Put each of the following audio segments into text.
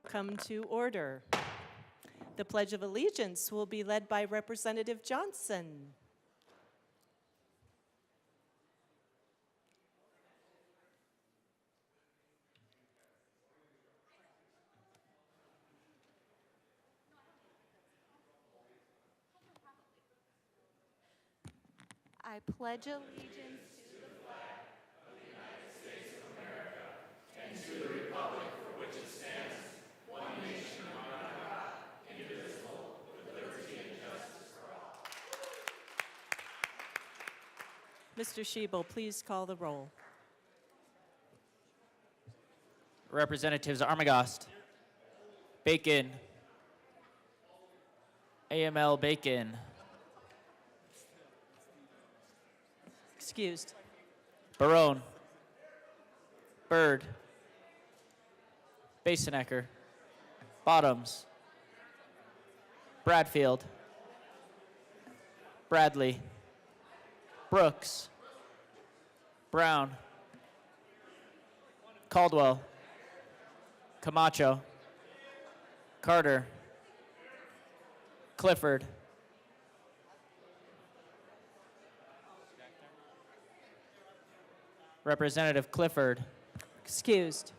come to order. The Pledge of Allegiance will be led by Representative Johnson. I pledge allegiance Mr. Shebel, please call the roll. Representatives Armagost, Bacon, AML Bacon, Excused. Barone, Byrd, Basenecker, Bottoms, Bradfield, Bradley, Brooks, Brown, Caldwell, Camacho, Carter, Clifford, Representative Clifford, Excused.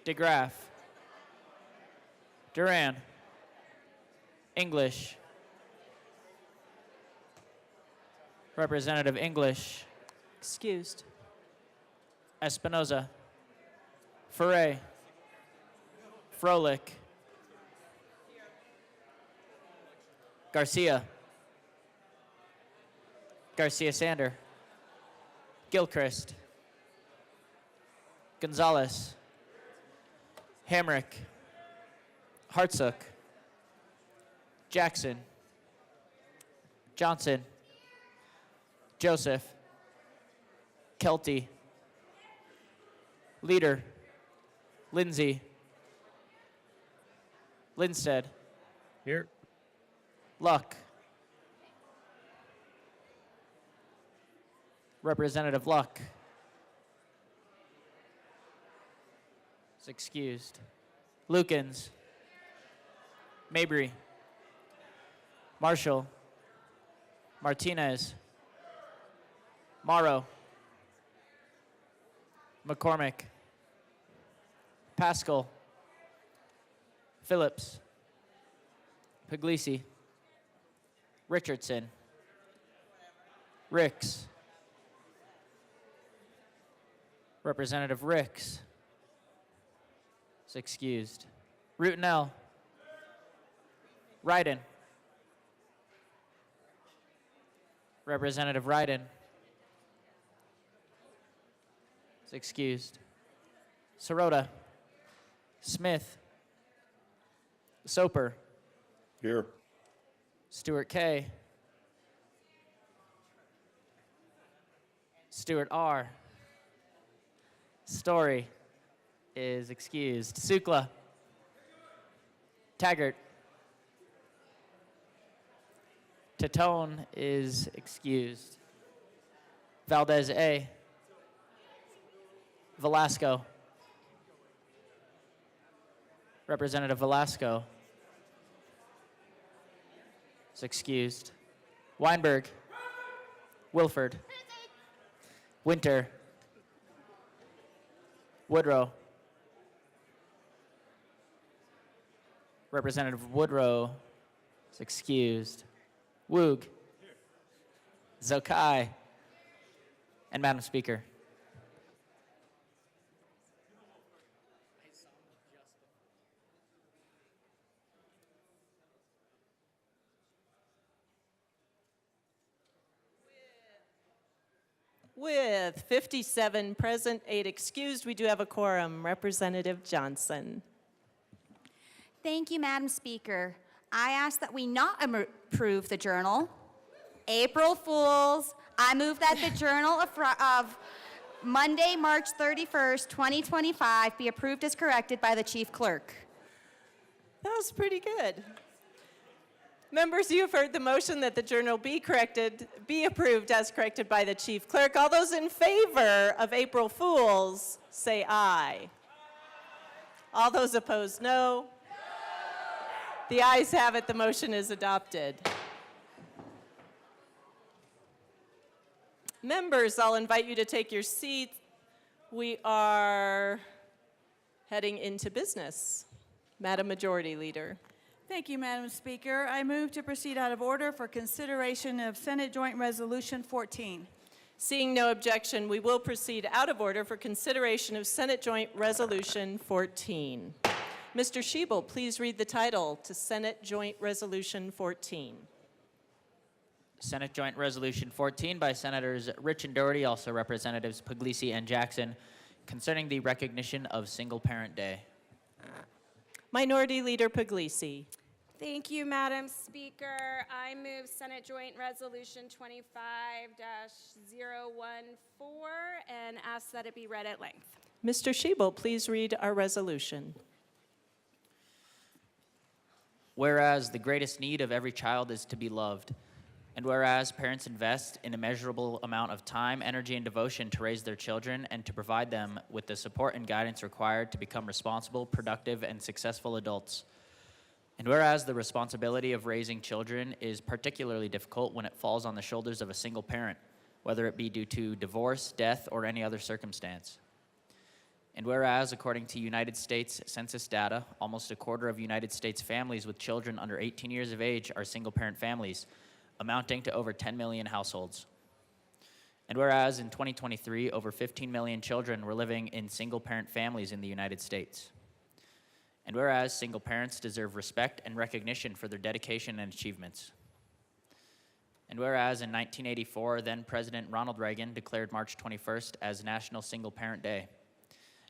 DeGraff, Duran, English, Representative English, Excused. Espinoza, Foray, Froelich, Garcia, Garcia Sander, Gilchrist, Gonzalez, Hamrick, Hartsook, Jackson, Johnson, Joseph, Kelty, Leader, Lindsay, Lindstead, Here. Luck, Representative Luck is excused. Lukens, Mabry, Marshall, Martinez, Morrow, McCormick, Pascal, Phillips, Puglisi, Richardson, Ricks, Representative Ricks is excused. Rutinell, Ryden, Representative Ryden is excused. Sirota, Smith, Soper, Here. Stewart K, Stewart R, Story is excused. Sukla, Taggart, Tatone is excused. Valdez A, Velasco, Representative Velasco is excused. Weinberg, Wilford, Winter, Woodrow, Representative Woodrow is excused. Woog, Zokai, and Madam Speaker. With 57 present, 8 excused, we do have a quorum. Representative Johnson. Thank you, Madam Speaker. I ask that we not approve the journal. April Fools. I move that the journal of Monday, March 31st, 2025 be approved as corrected by the Chief Clerk. That was pretty good. Members, you have heard the motion that the journal be approved as corrected by the Chief Clerk. All those in favor of April Fools, say aye. All those opposed, no. The ayes have it, the motion is adopted. Members, I'll invite you to take your seats. We are heading into business. Madam Majority Leader. Thank you, Madam Speaker. I move to proceed out of order for consideration of Senate Joint Resolution 14. Seeing no objection, we will proceed out of order for consideration of Senate Joint Resolution 14. Mr. Schiebel, please read the title to Senate Joint Resolution 14. Senate Joint Resolution 14 by Senators Rich and Doherty, also Representatives Puglisi and Jackson, concerning the recognition of Single Parent Day. Minority Leader Puglisi. Thank you, Madam Speaker. I move Senate Joint Resolution 25-014 and ask that it be read at length. Mr. Schiebel, please read our resolution. Whereas the greatest need of every child is to be loved, and whereas parents invest an immeasurable amount of time, energy, and devotion to raise their children and to provide them with the support and guidance required to become responsible, productive, and successful adults. And whereas the responsibility of raising children is particularly difficult when it falls on the shoulders of a single parent, whether it be due to divorce, death, or any other circumstance. And whereas, according to United States Census data, almost a quarter of United States families with children under 18 years of age are single-parent families, amounting to over 10 million households. And whereas in 2023, over 15 million children were living in single-parent families in the United States. And whereas single parents deserve respect and recognition for their dedication and achievements. And whereas in 1984, then President Ronald Reagan declared March 21st as National Single Parent Day.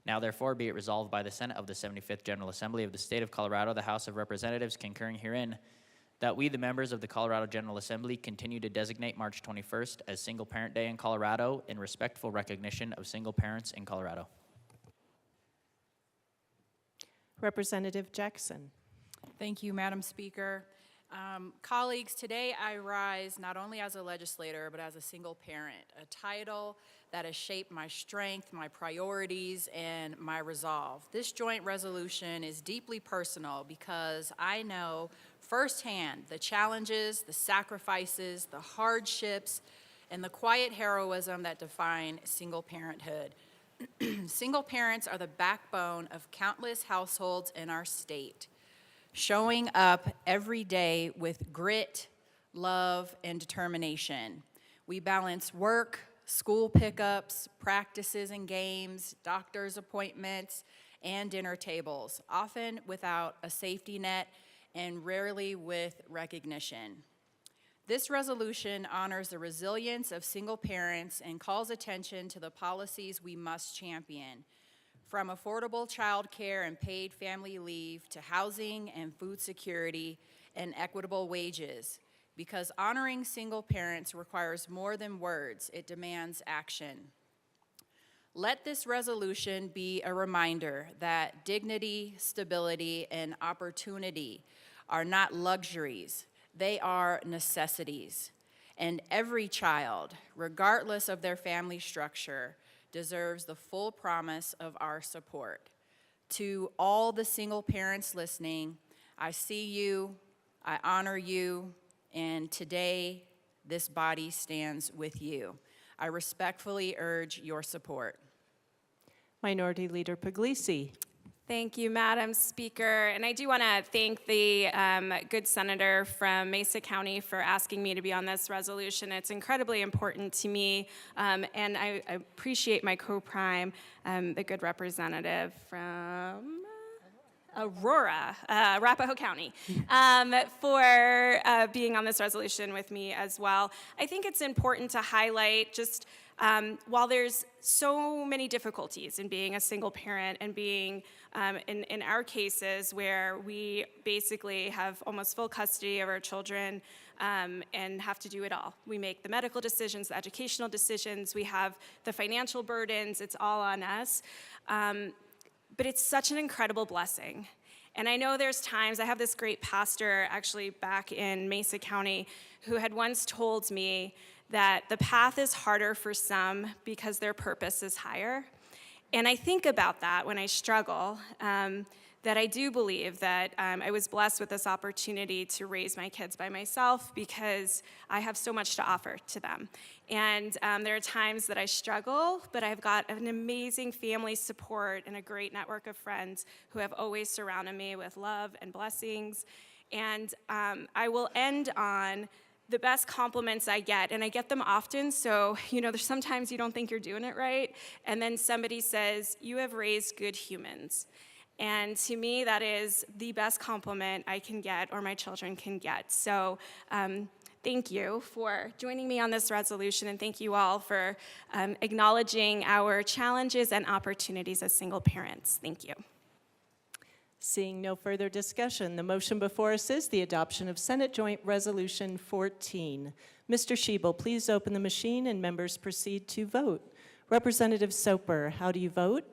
Now therefore be it resolved by the Senate of the 75th General Assembly of the State of Colorado, the House of Representatives concurring herein, that we, the members of the Colorado General Assembly, continue to designate March 21st as Single Parent Day in Colorado in respectful recognition of single parents in Colorado. Representative Jackson. Thank you, Madam Speaker. Colleagues, today I rise not only as a legislator, but as a single parent, a title that has shaped my strength, my priorities, and my resolve. This joint resolution is deeply personal because I know firsthand the challenges, the sacrifices, the hardships, and the quiet heroism that define single parenthood. Single parents are the backbone of countless households in our state, showing up every day with grit, love, and determination. We balance work, school pickups, practices and games, doctor's appointments, and dinner tables, often without a safety net and rarely with recognition. This resolution honors the resilience of single parents and calls attention to the policies we must champion, from affordable child care and paid family leave to housing and food security and equitable wages. Because honoring single parents requires more than words, it demands action. Let this resolution be a reminder that dignity, stability, and opportunity are not luxuries. They are necessities, and every child, regardless of their family structure, deserves the full promise of our support. To all the single parents listening, I see you, I honor you, and today this body stands with you. I respectfully urge your support. Minority Leader Puglisi. Thank you, Madam Speaker. And I do want to thank the good senator from Mesa County for asking me to be on this resolution. It's incredibly important to me, and I appreciate my co-prime, the good representative from Aurora, Arapahoe County, for being on this resolution with me as well. I think it's important to highlight just while there's so many difficulties in being a single parent and being, in our cases, where we basically have almost full custody of our children and have to do it all. We make the medical decisions, the educational decisions, we have the financial burdens, it's all on us. But it's such an incredible blessing. And I know there's times, I have this great pastor actually back in Mesa County who had once told me that the path is harder for some because their purpose is higher. And I think about that when I struggle, that I do believe that I was blessed with this opportunity to raise my kids by myself because I have so much to offer to them. And there are times that I struggle, but I've got an amazing family support and a great network of friends who have always surrounded me with love and blessings. And I will end on the best compliments I get, and I get them often, so there's sometimes you don't think you're doing it right, and then somebody says, "You have raised good humans." And to me, that is the best compliment I can get or my children can get. So thank you for joining me on this resolution, and thank you all for acknowledging our challenges and opportunities as single parents. Thank you. Seeing no further discussion, the motion before us is the adoption of Senate Joint Resolution 14. Mr. Shebel, please open the machine and members proceed to vote. Representative Soper, how do you vote?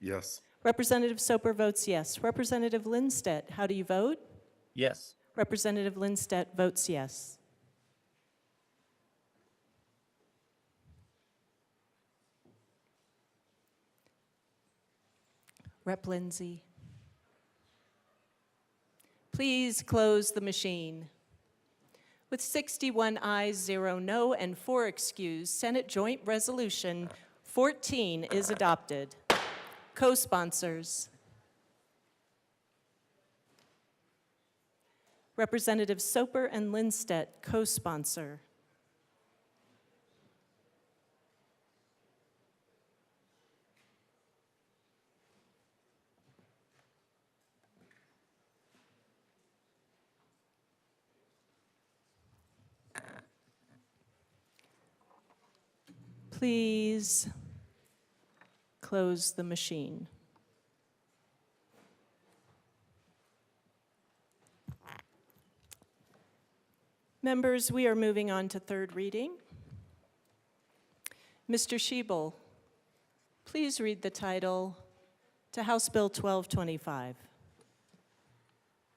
Yes. Representative Soper votes yes. Representative Lindstedt, how do you vote? Yes. Representative Lindstedt votes yes. Rep. Lindsay. Please close the machine. With 61 ayes, 0 no, and 4 excused, Senate Joint Resolution 14 is adopted. Co-sponsors. Representatives Soper and Lindstedt, co-sponsor. Please close the machine. Members, we are moving on to third reading. Mr. Shebel, please read the title to House Bill 1225.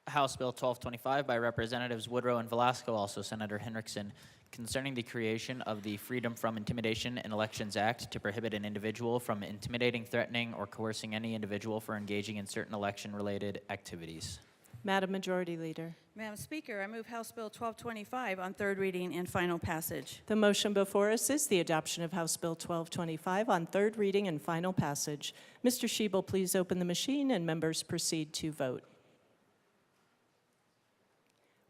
House Bill 1225 by Representatives Woodrow and Velasco, also Senator Henriksen, concerning the creation of the Freedom from Intimidation in Elections Act to prohibit an individual from intimidating, threatening, or coercing any individual for engaging in certain election-related activities. Madam Majority Leader. Madam Speaker, I move House Bill 1225 on third reading and final passage. The motion before us is the adoption of House Bill 1225 on third reading and final passage. Mr. Shebel, please open the machine and members proceed to vote.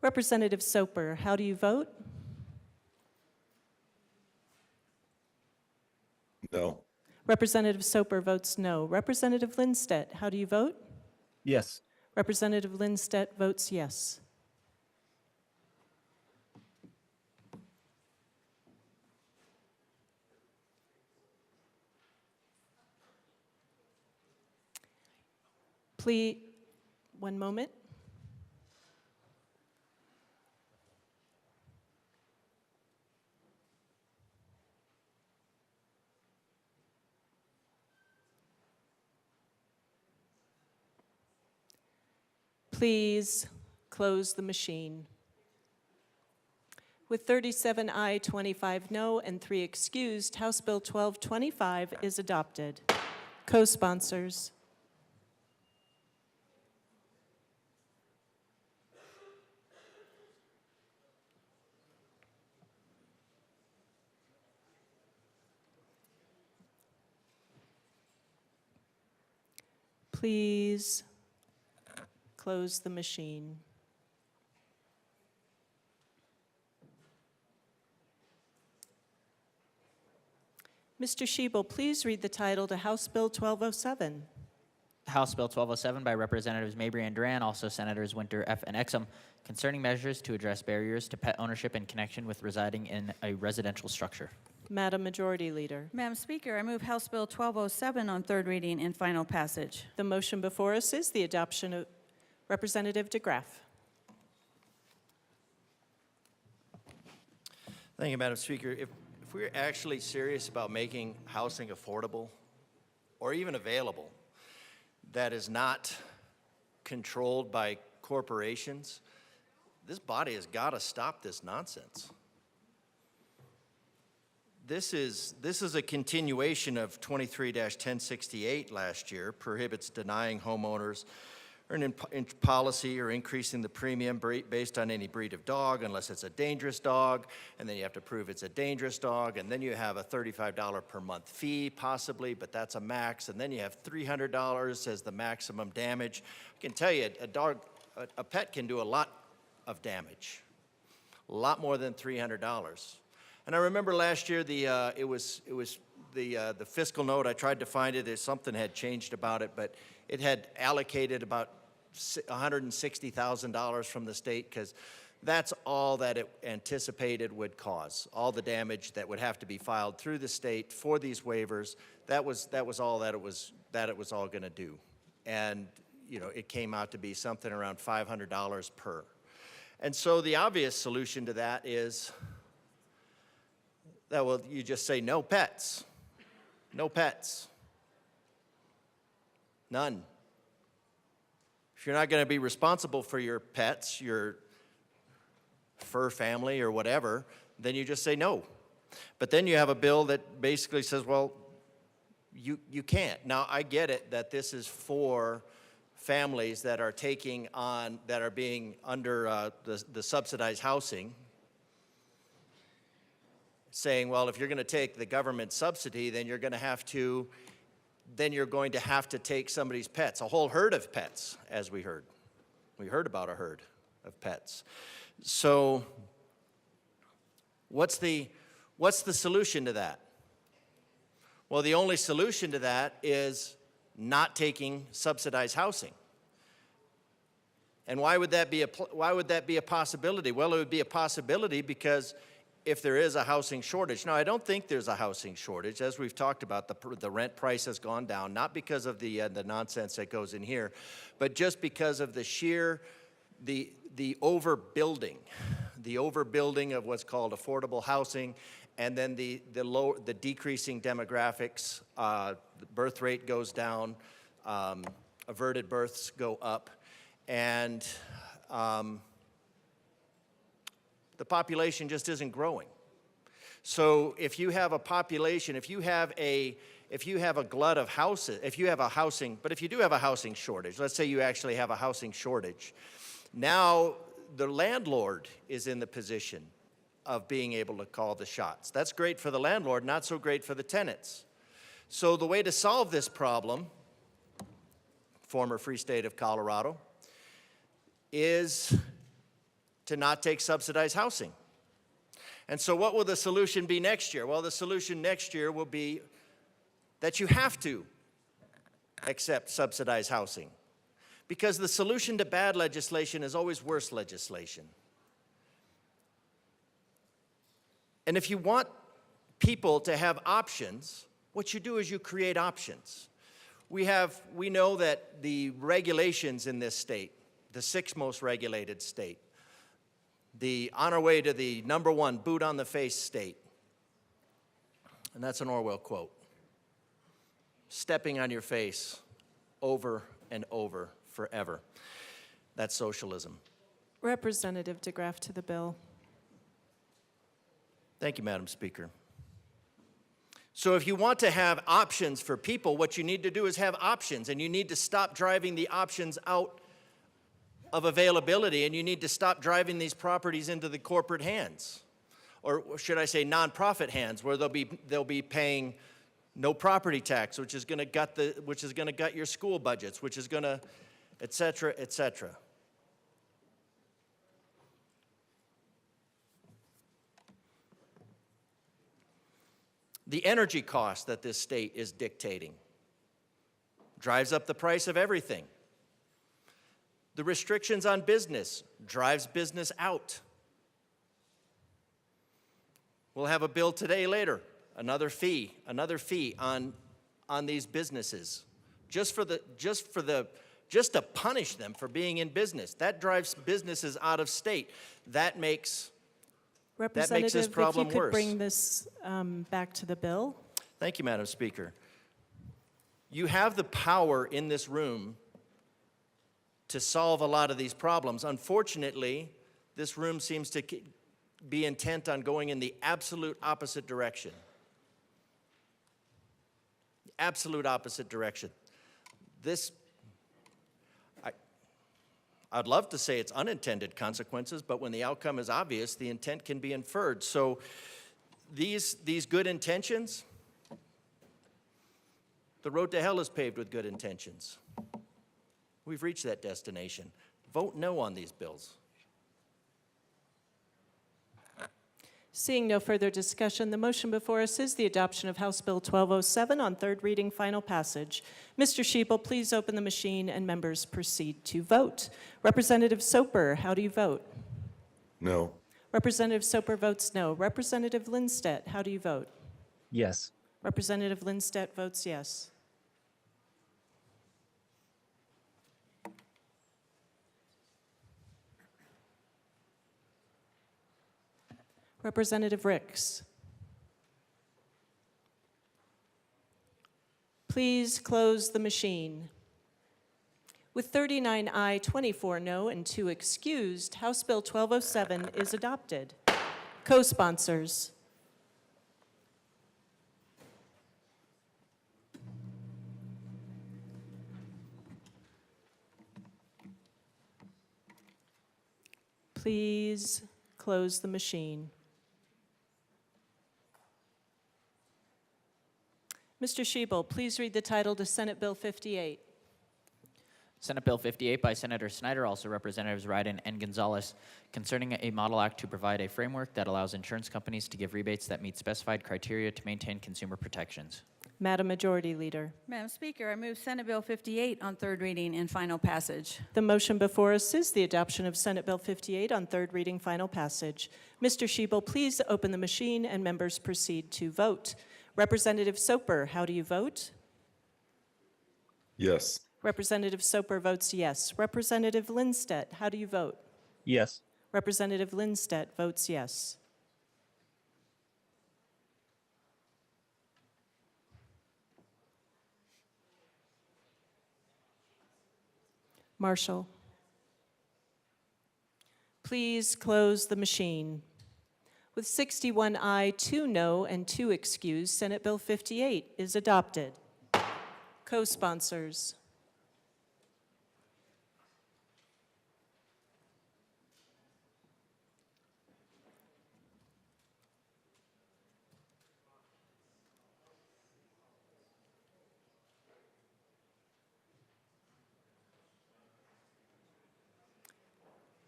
Representative Soper, how do you vote? No. Representative Soper votes no. Representative Lindstedt, how do you vote? Yes. Representative Lindstedt votes yes. Please, one moment. Please close the machine. With 37 aye, 25 no, and 3 excused, House Bill 1225 is adopted. Co-sponsors. Please close the machine. Mr. Shebel, please read the title to House Bill 1207. House Bill 1207 by Representatives Mabry and Duran, also Senators Winter, F. and Exum, concerning measures to address barriers to pet ownership in connection with residing in a residential structure. Madam Majority Leader. Madam Speaker, I move House Bill 1207 on third reading and final passage. The motion before us is the adoption of Representative DeGraff. Thank you, Madam Speaker. If we're actually serious about making housing affordable or even available that is not controlled by corporations, this body has got to stop this nonsense. This is a continuation of 23-1068 last year, prohibits denying homeowners or in policy or increasing the premium based on any breed of dog unless it's a dangerous dog, and then you have to prove it's a dangerous dog, and then you have a $35 per month fee possibly, but that's a max, and then you have $300 as the maximum damage. I can tell you, a pet can do a lot of damage, a lot more than $300. And I remember last year it was the fiscal note. I tried to find it. Something had changed about it, but it had allocated about $160,000 from the state because that's all that it anticipated would cause. All the damage that would have to be filed through the state for these waivers. That was all that it was all going to do, and it came out to be something around $500 per. And so the obvious solution to that is that, well, you just say no pets. No pets. None. If you're not going to be responsible for your pets, your fur family or whatever, then you just say no. But then you have a bill that basically says, well, you can't. Now, I get it that this is for families that are that are being under the subsidized housing, saying, well, if you're going to take the government subsidy, then you're going to have to take somebody's pets, a whole herd of pets, as we heard. We heard about a herd of pets. So what's the solution to that? Well, the only solution to that is not taking subsidized housing. And why would that be a possibility? Well, it would be a possibility because if there is a housing shortage. Now, I don't think there's a housing shortage. As we've talked about, the rent price has gone down, not because of the nonsense that goes in here, but just because of the sheer, the overbuilding of what's called affordable housing, and then the decreasing demographics. The birth rate goes down, averted births go up, and the population just isn't growing. So if you have a population, if you have a glut of houses, if you do have a housing shortage, let's say you actually have a housing shortage, now the landlord is in the position of being able to call the shots. That's great for the landlord, not so great for the tenants. So the way to solve this problem, former free state of Colorado, is to not take subsidized housing. And so what will the solution be next year? Well, the solution next year will be that you have to accept subsidized housing, because the solution to bad legislation is always worse legislation. And if you want people to have options, what you do is you create options. We know that the regulations in this state, the sixth most regulated state, on our way to the #1 boot on the face state. And that's an Orwell quote. Stepping on your face over and over forever. That's socialism. Representative DeGraff to the bill. Thank you, Madam Speaker. So if you want to have options for people, what you need to do is have options, and you need to stop driving the options out of availability, and you need to stop driving these properties into the corporate hands, or should I say nonprofit hands, where they'll be paying no property tax, which is going to gut your school budgets, which is going to, et cetera, et cetera. The energy cost that this state is dictating drives up the price of everything. The restrictions on business drives business out. We'll have a bill today later, another fee on these businesses, just to punish them for being in business. That drives businesses out of state. That makes this problem if you could worse. bring this back to the bill. Thank you, Madam Speaker. You have the power in this room to solve a lot of these problems. Unfortunately, this room seems to be intent on going in the absolute opposite direction. absolute opposite direction. I'd love to say it's unintended consequences, but when the outcome is obvious, the intent can be inferred. So these good intentions, the road to hell is paved with good intentions. We've reached that destination. Vote no on these bills. Seeing no further discussion, the motion before us is the adoption of House Bill 1207 on third reading, final passage. Mr. Shebel, please open the machine and members proceed to vote. Representative Soper, how do you vote? No. Representative Soper votes no. Representative Lindstedt, how do you vote? Yes. Representative Lindstedt votes yes. Representative Ricks. Please close the machine. With 39 aye, 24 no, and 2 excused, House Bill 1207 is adopted. Co-sponsors. Please close the machine. Mr. Shebel, please read the title to Senate Bill 58. Senate Bill 58 by Senator Snyder, also Representatives Ryden and Gonzalez, concerning a model act to provide a framework that allows insurance companies to give rebates that meet specified criteria to maintain consumer protections. Madam Majority Leader. Madam Speaker, I move Senate Bill 58 on third reading and final passage. The motion before us is the adoption of Senate Bill 58 on third reading, final passage. Mr. Shebel, please open the machine and members proceed to vote. Representative Soper, how do you vote? Yes. Representative Soper votes yes. Representative Lindstedt, how do you vote? Yes. Representative Lindstedt votes yes. Marshall. Please close the machine. With 61 aye, 2 no, and 2 excused, Senate Bill 58 is adopted. Co-sponsors.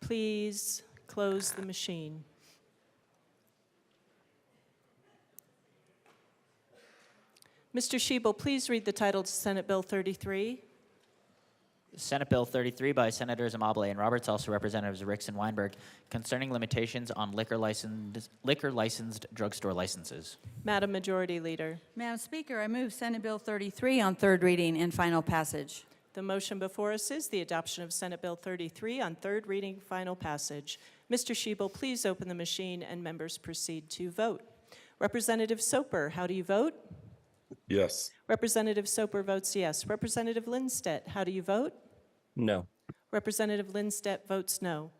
Please close the machine. Mr. Shebel, please read the title to Senate Bill 33. Senate Bill 33 by Senators Amabile and Roberts, also Representatives Ricks and Weinberg, concerning limitations on liquor licensed drugstore licenses. Madam Majority Leader. Madam Speaker, I move Senate Bill 33 on third reading and final passage. The motion before us is the adoption of Senate Bill 33 on third reading, final passage. Mr. Shebel, please open the machine and members proceed to vote. Representative Soper, how do you vote? Yes. Representative Soper votes yes. Representative Lindstedt, how do you vote? No. Representative Lindstedt votes no.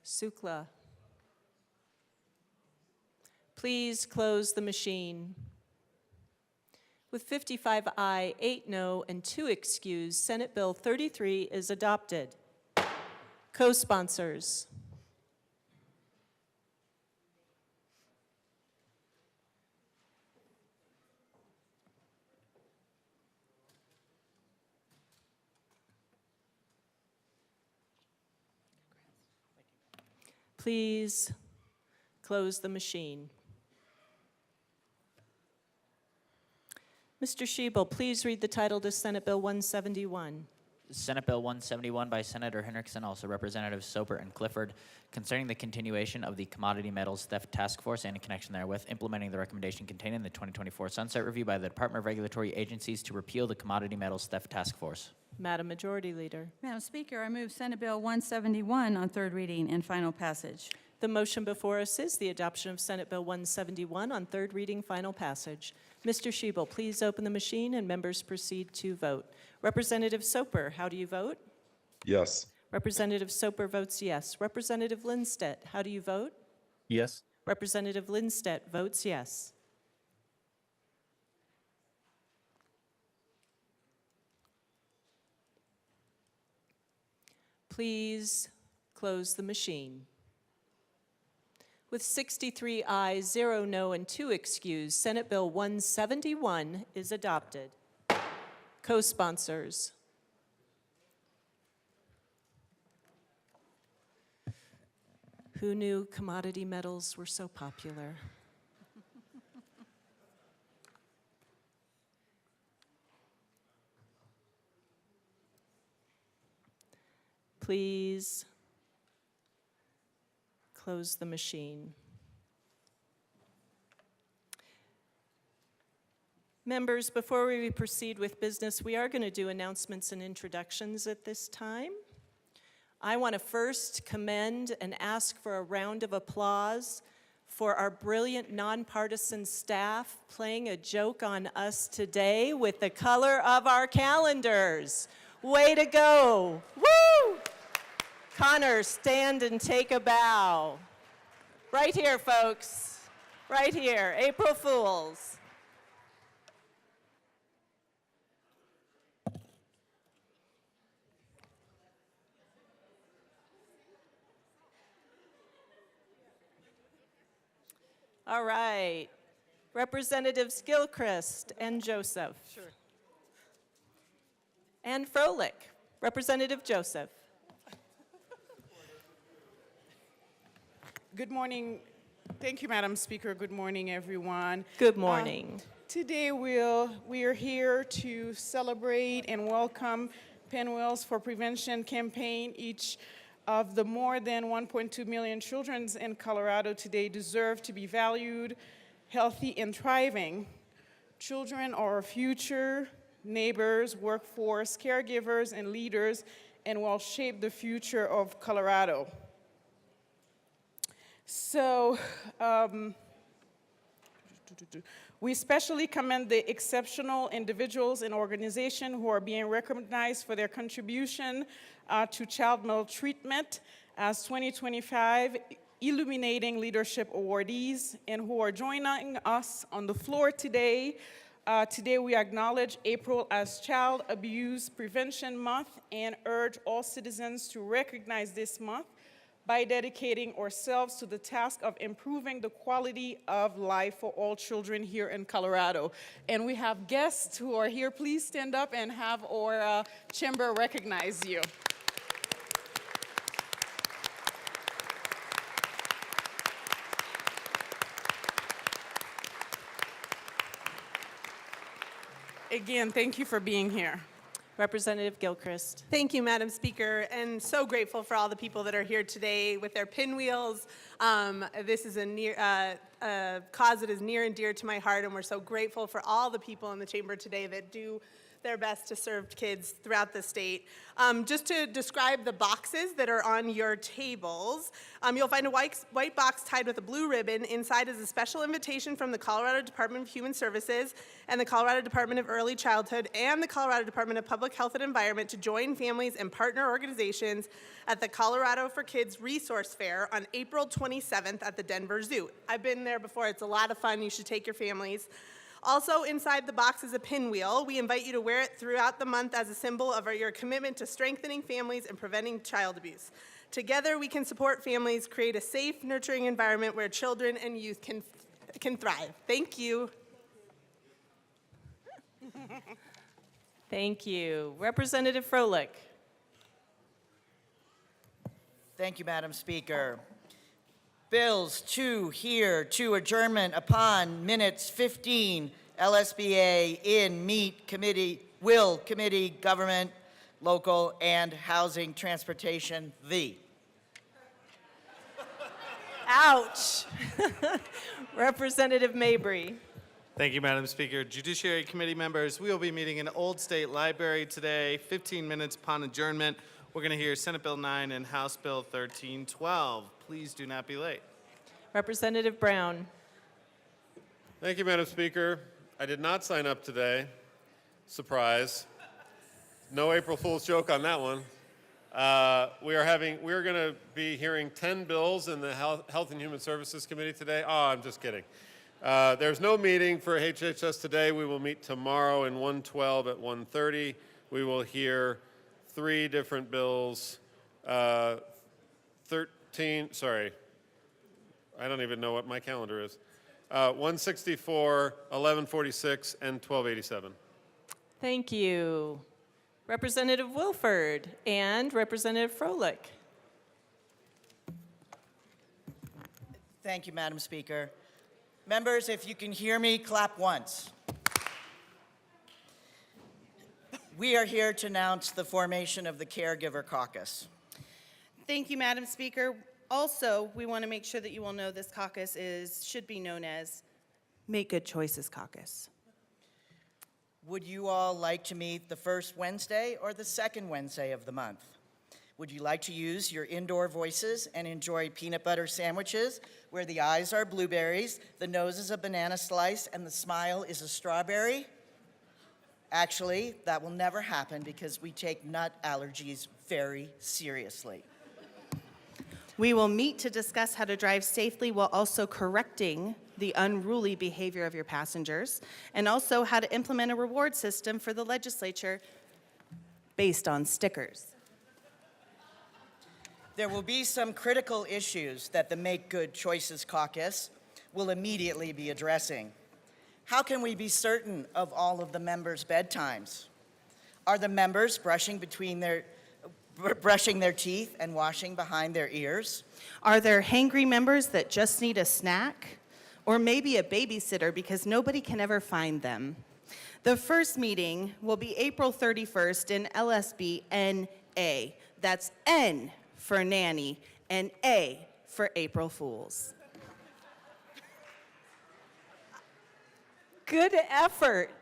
Sukla. Please close the machine. With 55 aye, 8 no, and 2 excused, Senate Bill 33 is adopted. Co-sponsors. Please close the machine. Mr. Shebel, please read the title to Senate Bill 171. Senate Bill 171 by Senator Henriksen, also Representatives Soper and Clifford, concerning the continuation of the Commodity Metals Theft Task Force and in connection therewith, implementing the recommendation contained in the 2024 Sunset Review by the Department of Regulatory Agencies to repeal the Commodity Metals Theft Task Force. Madam Majority Leader. Madam Speaker, I move Senate Bill 171 on third reading and final passage. The motion before us is the adoption of Senate Bill 171 on third reading, final passage. Mr. Shebel, please open the machine and members proceed to vote. Representative Soper, how do you vote? Yes. Representative Soper votes yes. Representative Lindstedt, how do you vote? Yes. Representative Lindstedt votes yes. Please close the machine. With 63 ayes, 0 no, and 2 excused, Senate Bill 171 is adopted. Co-sponsors. Who knew commodity metals were so popular? Please close the machine. Members, before we proceed with business, we are going to do announcements and introductions at this time. I want to first commend and ask for a round of applause for our brilliant nonpartisan staff playing a joke on us today with the color of our calendars. Way to go. Woo! Connor, stand and take a bow. Right here, folks. Right here. April Fools. All right. Representatives Gilchrist and Joseph. Sure. And Froelich. Representative Joseph. Good morning. Thank you, Madam Speaker. Good morning, everyone. Good morning. Today we are here to celebrate and welcome Pinwheels for Prevention campaign. Each of the more than 1.2 million children in Colorado today deserve to be valued, healthy, and thriving. Children are our future, neighbors, workforce, caregivers, and leaders, and will shape the future of Colorado. So, we especially commend the exceptional individuals and organizations who are being recognized for their contribution to child maltreatment as 2025 Illuminating Leadership awardees, and who are joining us on the floor today. Today we acknowledge April as Child Abuse Prevention Month and urge all citizens to recognize this month by dedicating ourselves to the task of improving the quality of life for all children here in Colorado. And we have guests who are here. Please stand up and have our chamber recognize you. Again, thank you for being here. Representative Gilchrist. Thank you, Madam Speaker, and so grateful for all the people that are here today with their pinwheels. This is a cause that is near and dear to my heart, and we're so grateful for all the people in the chamber today that do their best to serve kids throughout the state. Just to describe the boxes that are on your tables, you'll find a white box tied with a blue ribbon. Inside is a special invitation from the Colorado Department of Human Services and the Colorado Department of Early Childhood and the Colorado Department of Public Health and Environment to join families and partner organizations at the Colorado for Kids Resource Fair on April 27th at the Denver Zoo. I've been there before. It's a lot of fun. You should take your families. Also inside the box is a pinwheel. We invite you to wear it throughout the month as a symbol of your commitment to strengthening families and preventing child abuse. Together, we can support families, create a safe, nurturing environment where children and youth can thrive. Thank you. Thank you. Representative Froelich. Thank you, Madam Speaker. Bills to hear to adjournment upon minutes 15, LSBA in Meat Committee, Will Committee, Government, Local, and Housing, Transportation, the. Ouch. Representative Mabry. Thank you, Madam Speaker. Judiciary Committee members, we will be meeting in Old State Library today, 15 minutes upon adjournment. We're going to hear Senate Bill 9 and House Bill 1312. Please do not be late. Representative Brown. Thank you, Madam Speaker. I did not sign up today. Surprise. No April Fool's joke on that one. We are going to be hearing 10 bills in the Health and Human Services Committee today. Oh, I'm just kidding. There's no meeting for HHS today. We will meet tomorrow in 112 at 1:30. We will hear 3 different bills. 13, sorry. I don't even know what my calendar is. 164, 1146, and 1287. Thank you. Representative Wilford and Representative Froelich. Thank you, Madam Speaker. Members, if you can hear me, clap once. We are here to announce the formation of the Caregiver Caucus. Thank you, Madam Speaker. Also, we want to make sure that you all know this caucus should be known as Make Good Choices Caucus. Would you all like to meet the first Wednesday or the second Wednesday of the month? Would you like to use your indoor voices and enjoy peanut butter sandwiches where the eyes are blueberries, the nose is a banana slice, and the smile is a strawberry? Actually, that will never happen because we take nut allergies very seriously. We will meet to discuss how to drive safely while also correcting the unruly behavior of your passengers, and also how to implement a reward system for the legislature based on stickers. There will be some critical issues that the Make Good Choices Caucus will immediately be addressing. How can we be certain of all of the members' bedtimes? Are the members brushing their teeth and washing behind their ears? Are there hangry members that just need a snack? Or maybe a babysitter because nobody can ever find them? The first meeting will be April 31st in LSB NA. That's N for nanny and A for April Fools. Good effort.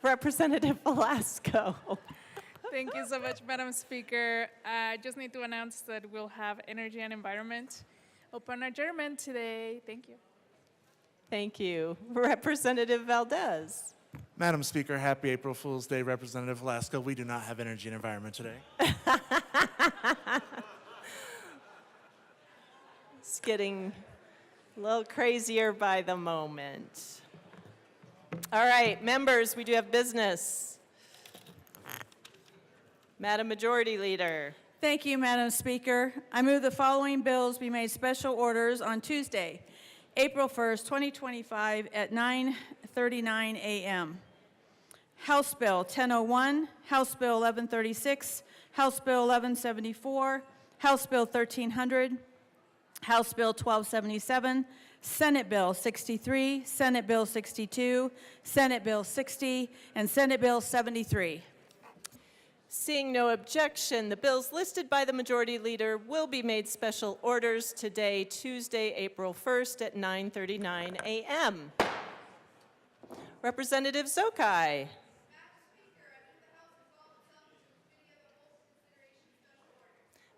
Representative Velasco. Thank you so much, Madam Speaker. I just need to announce that we'll have Energy and Environment open adjournment today. Thank you. Thank you. Representative Valdez. Madam Speaker, happy April Fool's Day, Representative Velasco. We do not have Energy and Environment today. It's getting a little crazier by the moment. All right, members, we do have business. Madam Majority Leader. Thank you, Madam Speaker. I move the following bills be made special orders on Tuesday, April 1st, 2025 at 9:39 a.m. House Bill 1001, House Bill 1136, House Bill 1174, House Bill 1300, House Bill 1277, Senate Bill 63, Senate Bill 62, Senate Bill 60, and Senate Bill 73. Seeing no objection, the bills listed by the Majority Leader will be made special orders today, Tuesday, April 1st at 9:39 a.m. Representative Zokai.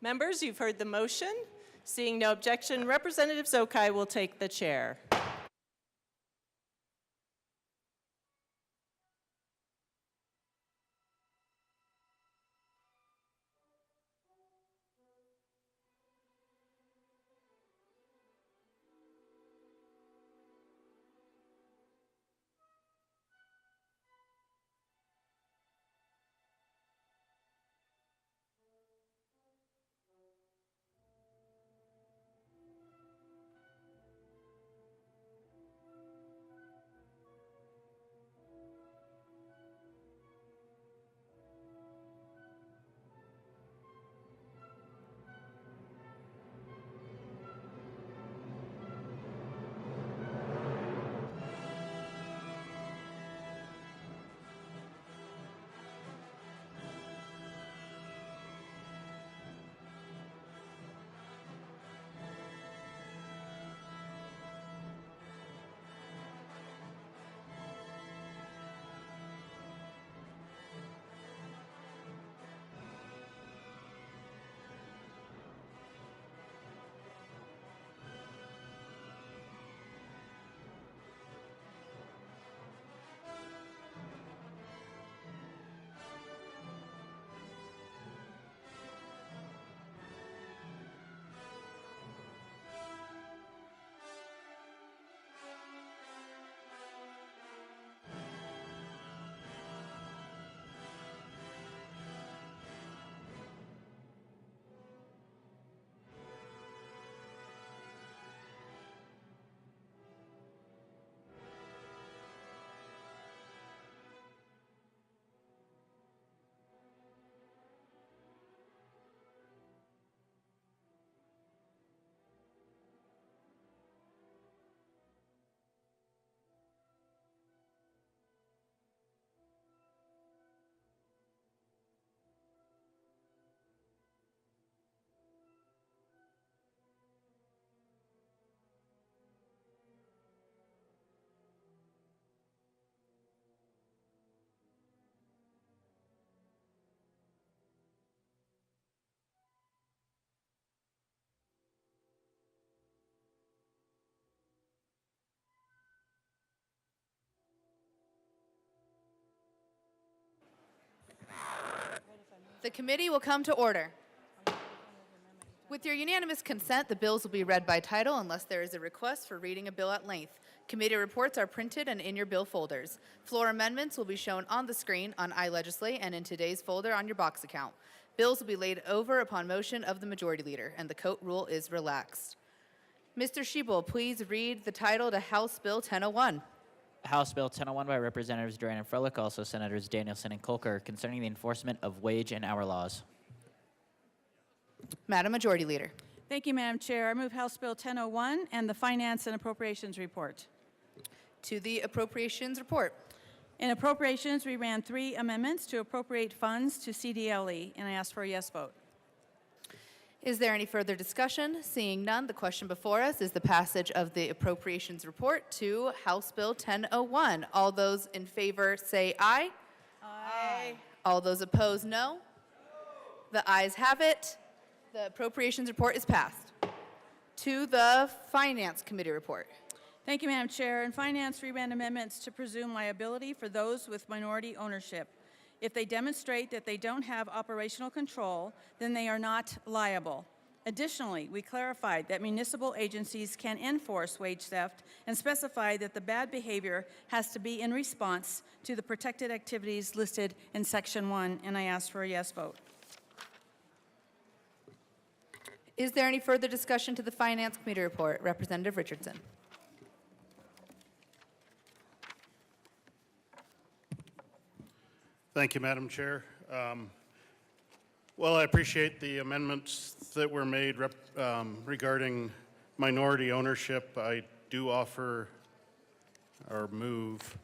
Members, you've heard the motion. Seeing no objection, Representative Zokai will take the chair. The committee will come to order. With your unanimous consent, the bills will be read by title unless there is a request for reading a bill at length. Committee reports are printed and in your bill folders. Floor amendments will be shown on the screen on iLegislate and in today's folder on your box account. Bills will be laid over upon motion of the Majority Leader, and the coat rule is relaxed. Mr. Schiebel, please read the title to House Bill 1001. House Bill 1001 by Representatives Duran and Froelich, also Senators Danielson and Kolker, concerning the enforcement of wage and hour laws. Madam Majority Leader. Thank you, Madam Chair. I move House Bill 1001 and the Finance and Appropriations Report. To the Appropriations Report. In Appropriations, we ran 3 amendments to appropriate funds to CDLE, and I ask for a yes vote. Is there any further discussion? Seeing none, the question before us is the passage of the Appropriations Report to House Bill 1001. All those in favor say aye. Aye. All those opposed, no. The ayes have it. The Appropriations Report is passed. To the Finance Committee Report. Thank you, Madam Chair. In Finance, we ran amendments to presume liability for those with minority ownership. If they demonstrate that they don't have operational control, then they are not liable. Additionally, we clarified that municipal agencies can enforce wage theft and specified that the bad behavior has to be in response to the protected activities listed in Section 1, and I ask for a yes vote. Is there any further discussion to the Finance Committee Report? Representative Richardson. Thank you, Madam Chair. Well, I appreciate the amendments that were made regarding minority ownership. I do offer or move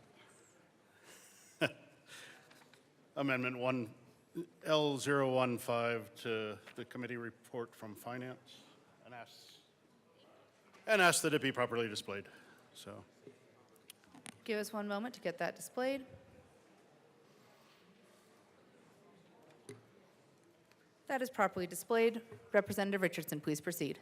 Amendment L015 to the committee report from Finance and ask that it be properly displayed. So, Give us one moment to get that displayed. That is properly displayed. Representative Richardson, please proceed.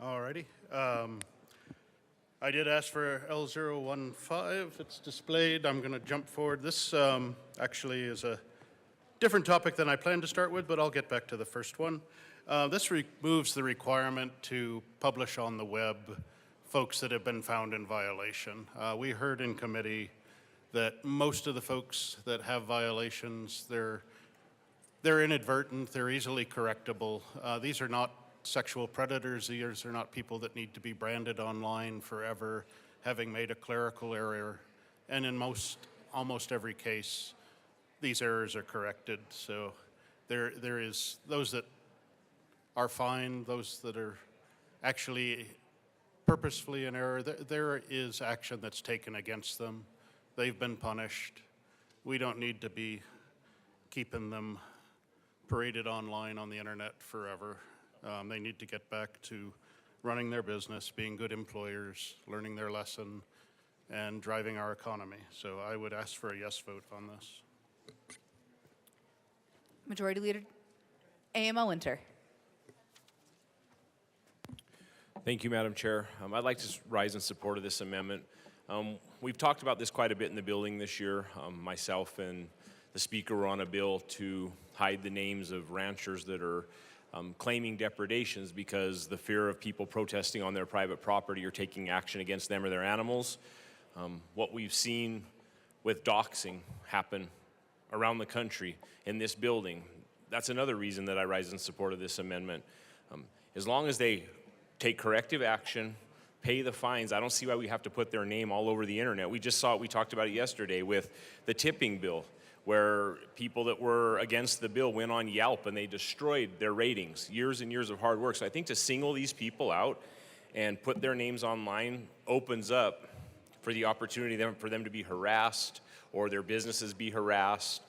All righty. I did ask for L015. It's displayed. I'm going to jump forward. This actually is a different topic than I planned to start with, but I'll get back to the first one. This removes the requirement to publish on the web folks that have been found in violation. We heard in committee that most of the folks that have violations, they're inadvertent, they're easily correctable. These are not sexual predators. These are not people that need to be branded online forever, having made a clerical error. And in almost every case, these errors are corrected. So there is those that are fine, those that are actually purposefully in error. There is action that's taken against them. They've been punished. We don't need to be keeping them paraded online on the internet forever. They need to get back to running their business, being good employers, learning their lesson, and driving our economy. So I would ask for a yes vote on this. Majority Leader AML Winter. Thank you, Madam Chair. I'd like to rise in support of this amendment. We've talked about this quite a bit in the building this year. Myself and the Speaker were on a bill to hide the names of ranchers that are claiming depredations because the fear of people protesting on their private property or taking action against them or their animals. What we've seen with doxing happen around the country in this building, that's another reason that I rise in support of this amendment. As long as they take corrective action, pay the fines, I don't see why we have to put their name all over the internet. We just saw it, we talked about it yesterday with the tipping bill, where people that were against the bill went on Yelp and they destroyed their ratings, years and years of hard work. So I think to single these people out and put their names online opens up for the opportunity for them to be harassed or their businesses be harassed.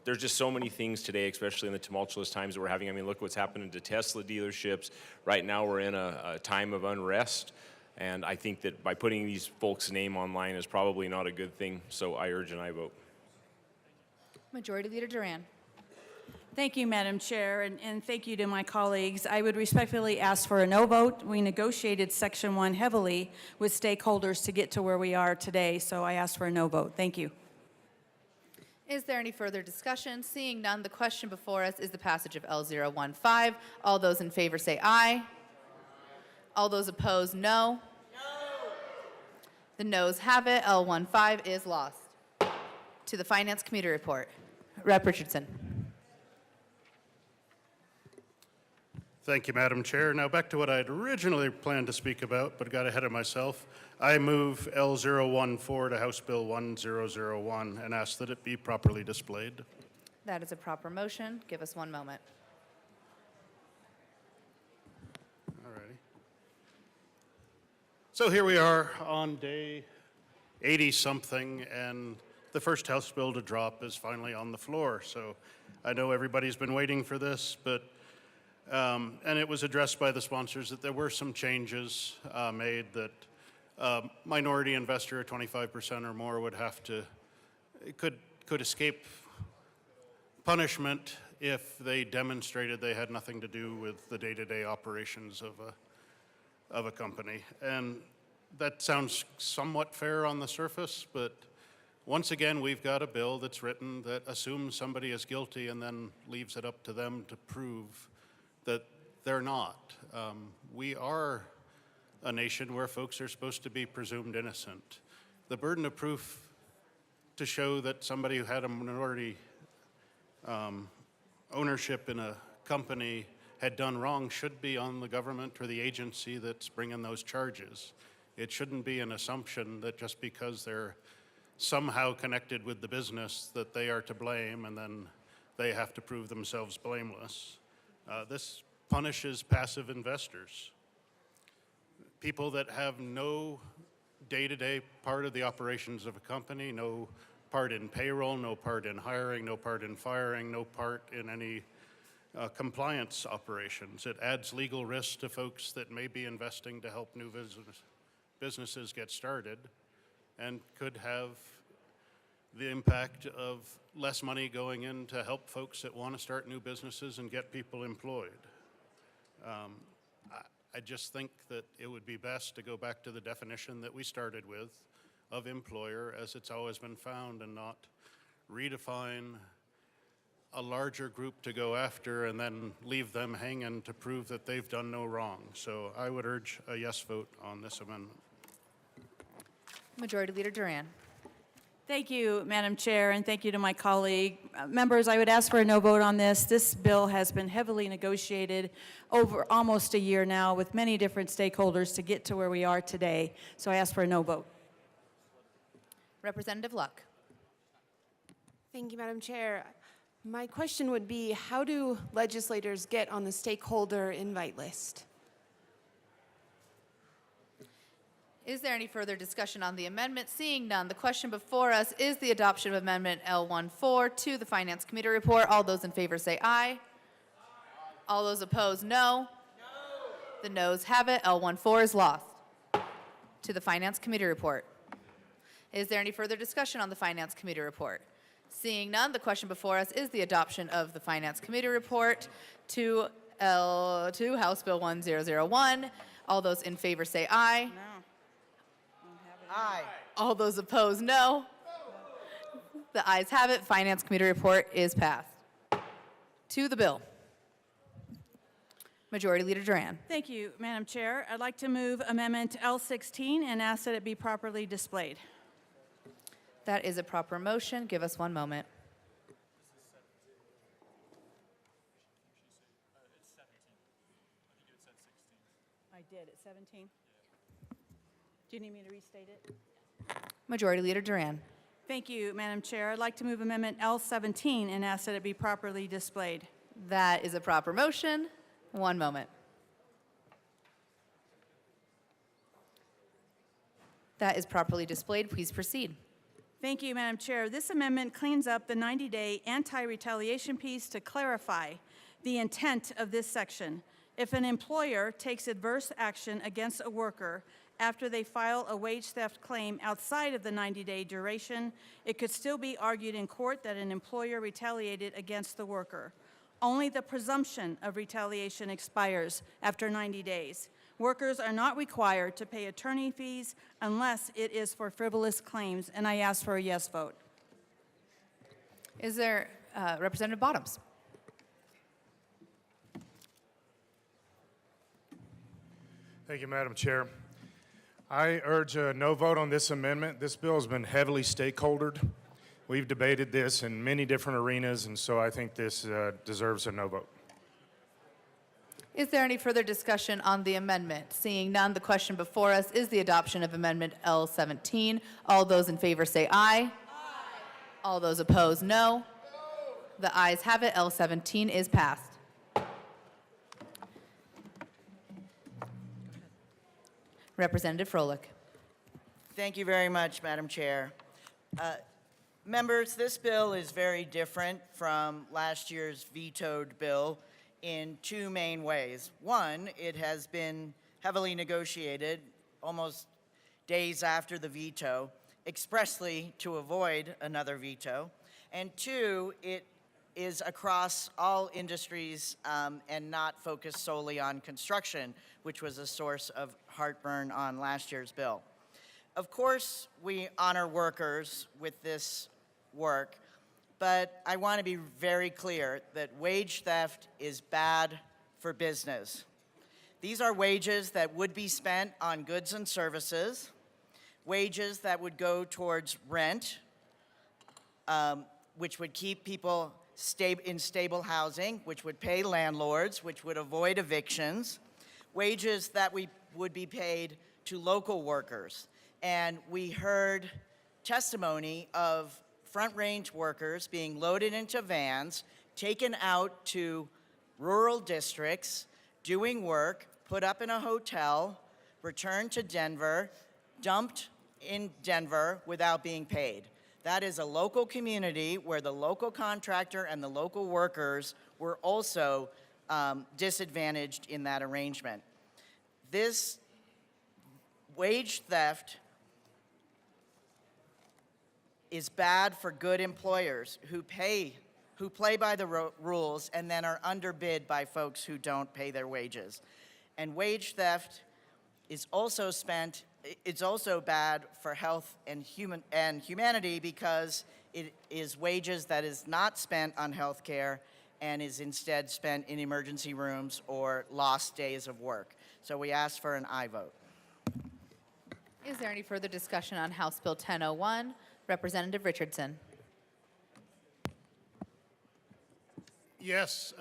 There's just so many things today, especially in the tumultuous times that we're having. I mean, look what's happening to Tesla dealerships. Right now we're in a time of unrest. And I think that by putting these folks' name online is probably not a good thing. So I urge an aye vote. Majority Leader Duran. Thank you, Madam Chair, and thank you to my colleagues. I would respectfully ask for a no vote. We negotiated Section 1 heavily with stakeholders to get to where we are today, so I ask for a no vote. Thank you. Is there any further discussion? Seeing none, the question before us is the passage of L015. All those in favor say aye. All those opposed, no. The noes have it. L15 is lost. To the Finance Committee report. Rep. Richardson. Thank you, Madam Chair. Now back to what I had originally planned to speak about, but got ahead of myself. I move L014 to House Bill 1001 and ask that it be properly displayed. That is a proper motion. Give us one moment. Alrighty. So here we are on day 80-something, and the first House bill to drop is finally on the floor. So I know everybody's been waiting for this, but and it was addressed by the sponsors that there were some changes made that minority investor, 25% or more, would have to, could escape punishment if they demonstrated they had nothing to do with the day-to-day operations of a company. And that sounds somewhat fair on the surface, but once again, we've got a bill that's written that assumes somebody is guilty and then leaves it up to them to prove that they're not. We are a nation where folks are supposed to be presumed innocent. The burden of proof to show that somebody who had a minority ownership in a company had done wrong should be on the government or the agency that's bringing those charges. It shouldn't be an assumption that just because they're somehow connected with the business that they are to blame and then they have to prove themselves blameless. This punishes passive investors, people that have no day-to-day part of the operations of a company, no part in payroll, no part in hiring, no part in firing, no part in any compliance operations. It adds legal risk to folks that may be investing to help new businesses get started and could have the impact of less money going in to help folks that want to start new businesses and get people employed. I just think that it would be best to go back to the definition that we started with of employer as it's always been found and not redefine a larger group to go after and then leave them hanging to prove that they've done no wrong. So I would urge a yes vote on this amendment. Majority Leader Duran. Thank you, Madam Chair, and thank you to my colleague. Members, I would ask for a no vote on this. This bill has been heavily negotiated over almost a year now with many different stakeholders to get to where we are today. So I ask for a no vote. Representative Luck. Thank you, Madam Chair. My question would be, how do legislators get on the stakeholder invite list? Is there any further discussion on the amendment? Seeing none, the question before us is the adoption of Amendment L14 to the Finance Committee report. All those in favor say aye. All those opposed, no. The noes have it. L14 is lost. To the Finance Committee report. Is there any further discussion on the Finance Committee report? Seeing none, the question before us is the adoption of the Finance Committee report to House Bill 1001. All those in favor say aye. Aye. All those opposed, no. The ayes have it. Finance Committee report is passed. To the bill. Majority Leader Duran. Thank you, Madam Chair. I'd like to move Amendment L16 and ask that it be properly displayed. That is a proper motion. Give us one moment. I did at 17. Do you need me to restate it? Majority Leader Duran. Thank you, Madam Chair. I'd like to move Amendment L17 and ask that it be properly displayed. That is a proper motion. One moment. That is properly displayed. Please proceed. Thank you, Madam Chair. This amendment cleans up the 90-day anti-retaliation piece to clarify the intent of this section. If an employer takes adverse action against a worker after they file a wage theft claim outside of the 90-day duration, it could still be argued in court that an employer retaliated against the worker. Only the presumption of retaliation expires after 90 days. Workers are not required to pay attorney fees unless it is for frivolous claims, and I ask for a yes vote. Is there Representative Bottoms? Thank you, Madam Chair. I urge a no vote on this amendment. This bill has been heavily stakeholdered. We've debated this in many different arenas, and so I think this deserves a no vote. Is there any further discussion on the amendment? Seeing none, the question before us is the adoption of Amendment L17. All those in favor say aye. Aye. All those opposed, no. The ayes have it. L17 is passed. Representative Froelich. Thank you very much, Madam Chair. Members, this bill is very different from last year's vetoed bill in two main ways. One, it has been heavily negotiated almost days after the veto, expressly to avoid another veto. And two, it is across all industries and not focused solely on construction, which was a source of heartburn on last year's bill. Of course, we honor workers with this work, but I want to be very clear that wage theft is bad for business. These are wages that would be spent on goods and services, wages that would go towards rent, which would keep people in stable housing, which would pay landlords, which would avoid evictions, wages that would be paid to local workers. And we heard testimony of Front Range workers being loaded into vans, taken out to rural districts, doing work, put up in a hotel, returned to Denver, dumped in Denver without being paid. That is a local community where the local contractor and the local workers were also disadvantaged in that arrangement. This wage theft is bad for good employers who play by the rules and then are underbid by folks who don't pay their wages. And wage theft is also bad for health and humanity because it is wages that is not spent on health care and is instead spent in emergency rooms or lost days of work. So we ask for an aye vote. Is there any further discussion on House Bill 1001? Representative Richardson. Yes,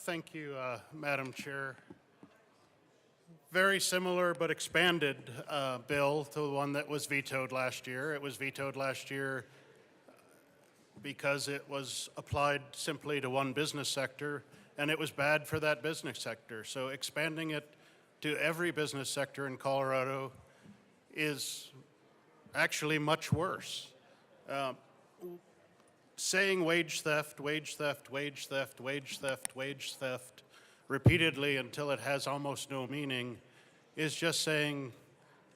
thank you, Madam Chair. Very similar but expanded bill to the one that was vetoed last year. It was vetoed last year because it was applied simply to one business sector, and it was bad for that business sector. So expanding it to every business sector in Colorado is actually much worse. Saying wage theft, wage theft, wage theft, wage theft, wage theft repeatedly until it has almost no meaning is just saying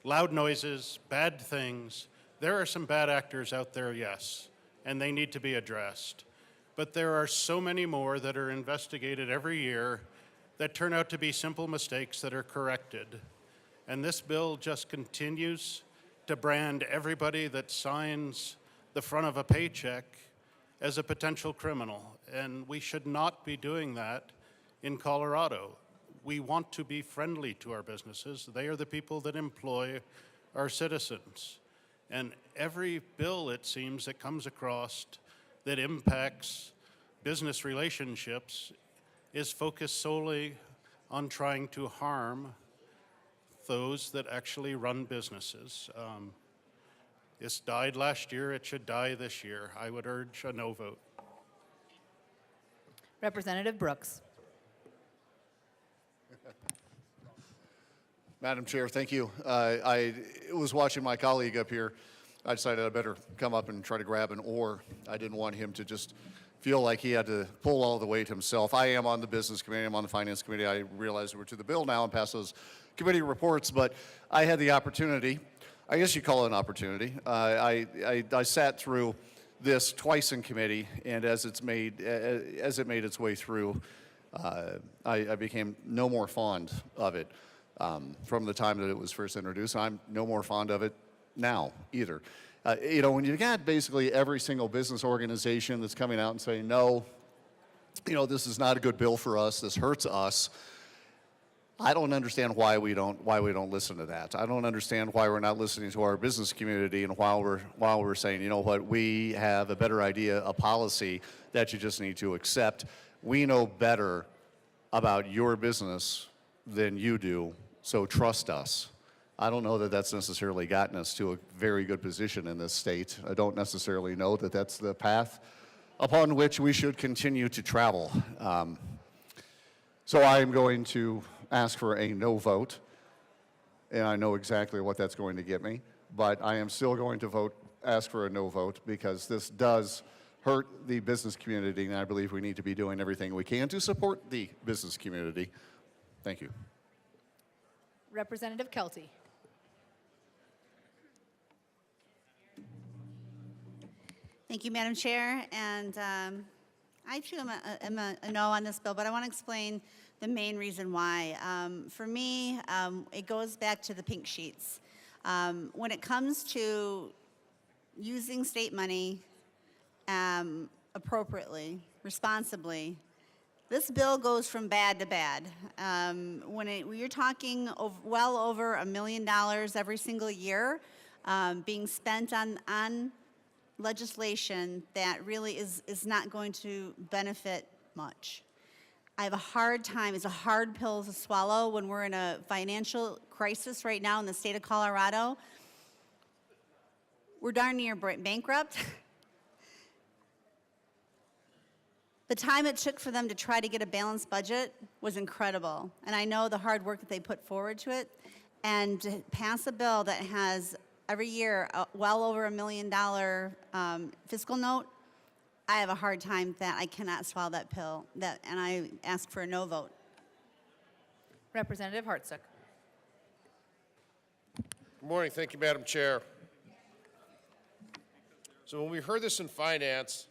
loud noises, bad things. There are some bad actors out there, yes, and they need to be addressed. But there are so many more that are investigated every year that turn out to be simple mistakes that are corrected. And this bill just continues to brand everybody that signs the front of a paycheck as a potential criminal. And we should not be doing that in Colorado. We want to be friendly to our businesses. They are the people that employ our citizens. And every bill, it seems, that comes across that impacts business relationships is focused solely on trying to harm those that actually run businesses. This died last year, it should die this year. I would urge a no vote. Representative Brooks. Madam Chair, thank you. I was watching my colleague up here. I decided I better come up and try to grab an oar. I didn't want him to just feel like he had to pull all the weight himself. I am on the Business Committee, I'm on the Finance Committee. I realize we're to the bill now and pass those committee reports, but I had the opportunity, I guess you call it an opportunity. I sat through this twice in committee, and as it made its way through, I became no more fond of it from the time that it was first introduced. I'm no more fond of it now either. You know, when you got basically every single business organization that's coming out and saying, no, you know, this is not a good bill for us, this hurts us, I don't understand why we don't listen to that. I don't understand why we're not listening to our business community, and while we're saying, you know what, we have a better idea, a policy that you just need to accept. We know better about your business than you do, so trust us. I don't know that that's necessarily gotten us to a very good position in this state. I don't necessarily know that that's the path upon which we should continue to travel. So I am going to ask for a no vote, and I know exactly what that's going to get me, but I am still going to ask for a no vote because this does hurt the business community, and I believe we need to be doing everything we can to support the business community. Thank you. Representative Kelty. Thank you, Madam Chair, and I too am a no on this bill, but I want to explain the main reason why. For me, it goes back to the pink sheets. When it comes to using state money appropriately, responsibly, this bill goes from bad to bad. When you're talking well over $1 million every single year being spent on legislation that really is not going to benefit much. I have a hard time, it's a hard pill to swallow when we're in a financial crisis right now in the state of Colorado. We're darn near bankrupt. The time it took for them to try to get a balanced budget was incredible. And I know the hard work that they put forward to it. And to pass a bill that has every year well over $1 million fiscal note, I have a hard time that I cannot swallow that pill, and I ask for a no vote. Representative Hartsook. Good morning. Thank you, Madam Chair. So when we heard this in finance,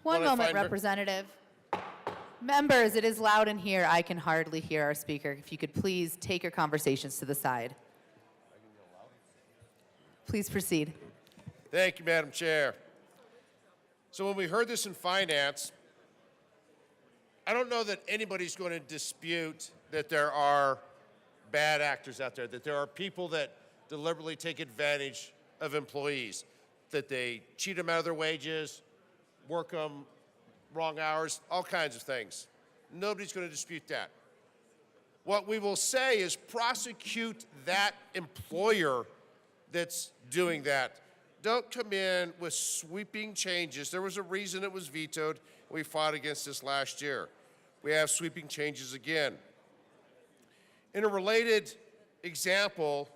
One moment, Representative. Members, it is loud in here. I can hardly hear our speaker. If you could please take your conversations to the side. Please proceed. Thank you, Madam Chair. So when we heard this in finance, I don't know that anybody's going to dispute that there are bad actors out there, that there are people that deliberately take advantage of employees, that they cheat them out of their wages, work them wrong hours, all kinds of things. Nobody's going to dispute that. What we will say is prosecute that employer that's doing that. Don't come in with sweeping changes. There was a reason it was vetoed. We fought against this last year. We have sweeping changes again. In a related example,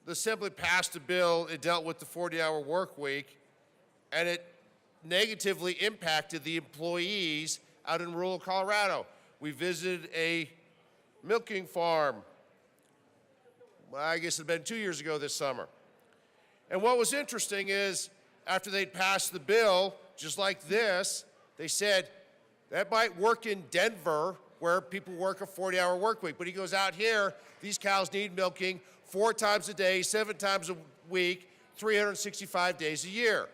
the Assembly passed a bill. It dealt with the 40-hour work week, and it negatively impacted the employees out in rural Colorado. We visited a milking farm. Well, I guess it had been 2 years ago this summer. And what was interesting is after they'd passed the bill, just like this, they said that might work in Denver where people work a 40-hour work week. But he goes out here, these cows need milking 4 times a day, 7 times a week, 365 days a year.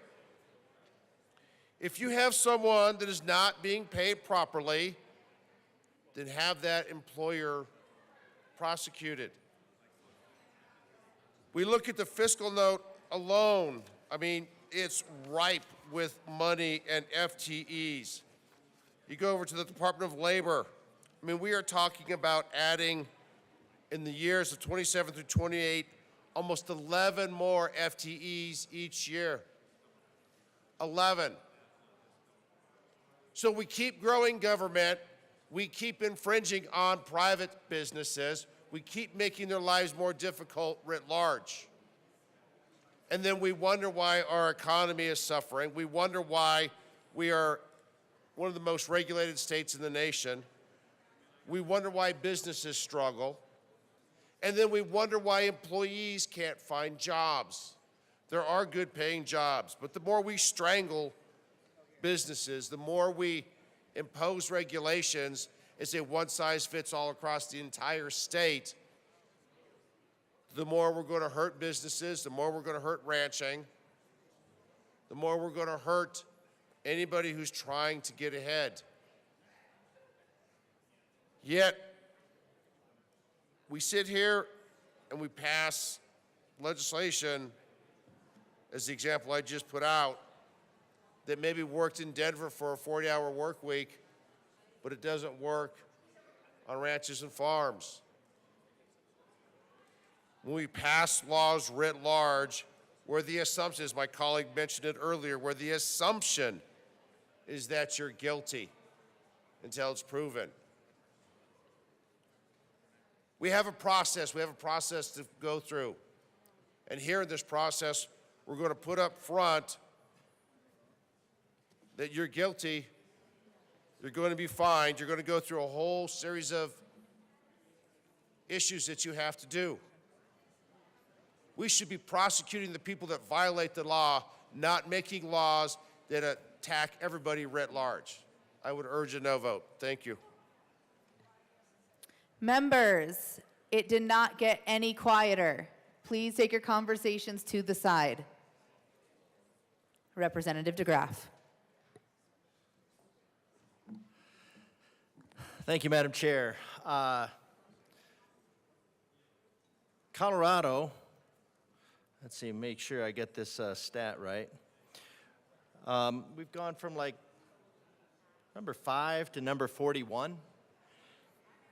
If you have someone that is not being paid properly, then have that employer prosecuted. We look at the fiscal note alone. I mean, it's ripe with money and FTEs. You go over to the Department of Labor. I mean, we are talking about adding, in the years of 27 through 28, almost 11 more FTEs each year. 11. So we keep growing government. We keep infringing on private businesses. We keep making their lives more difficult writ large. And then we wonder why our economy is suffering. We wonder why we are one of the most regulated states in the nation. We wonder why businesses struggle. And then we wonder why employees can't find jobs. There are good paying jobs, but the more we strangle businesses, the more we impose regulations and say one size fits all across the entire state, the more we're going to hurt businesses, the more we're going to hurt ranching, the more we're going to hurt anybody who's trying to get ahead. Yet, we sit here and we pass legislation, as the example I just put out, that maybe worked in Denver for a 40-hour work week, but it doesn't work on ranches and farms. When we pass laws writ large, where the assumption, as my colleague mentioned it earlier, where the assumption is that you're guilty until it's proven. We have a process to go through. And here in this process, we're going to put up front that you're guilty, you're going to be fined, you're going to go through a whole series of issues that you have to do. We should be prosecuting the people that violate the law, not making laws that attack everybody writ large. I would urge a no vote. Thank you. Members, it did not get any quieter. Please take your conversations to the side. Representative DeGraff. Thank you, Madam Chair. Colorado, let's see, make sure I get this stat right. We've gone from like number 5 to number 41.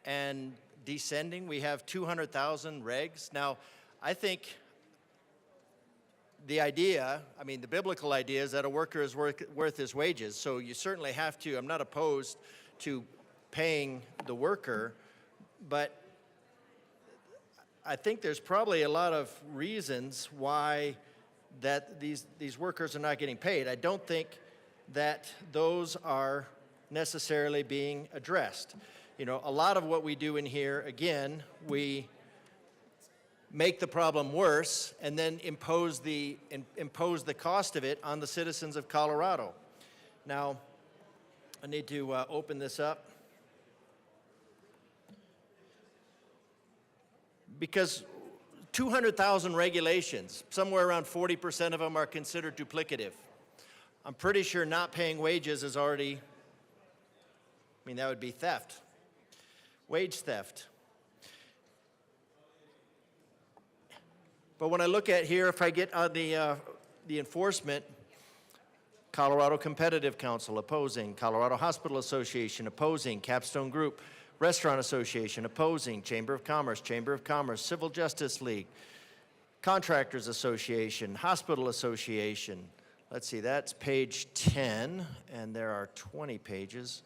And descending, we have 200,000 regs. Now, I think the idea, I mean, the biblical idea is that a worker is worth his wages. So you certainly have to, I'm not opposed to paying the worker, but I think there's probably a lot of reasons why that these workers are not getting paid. I don't think that those are necessarily being addressed. You know, a lot of what we do in here, again, we make the problem worse and then impose the cost of it on the citizens of Colorado. Now, I need to open this up, because 200,000 regulations, somewhere around 40% of them are considered duplicative. I'm pretty sure not paying wages is already, I mean, that would be theft. Wage theft. But when I look at here, if I get on the enforcement, Colorado Competitive Council opposing, Colorado Hospital Association opposing, Capstone Group, Restaurant Association opposing, Chamber of Commerce, Civil Justice League, Contractors Association, Hospital Association. Let's see, that's page 10, and there are 20 pages.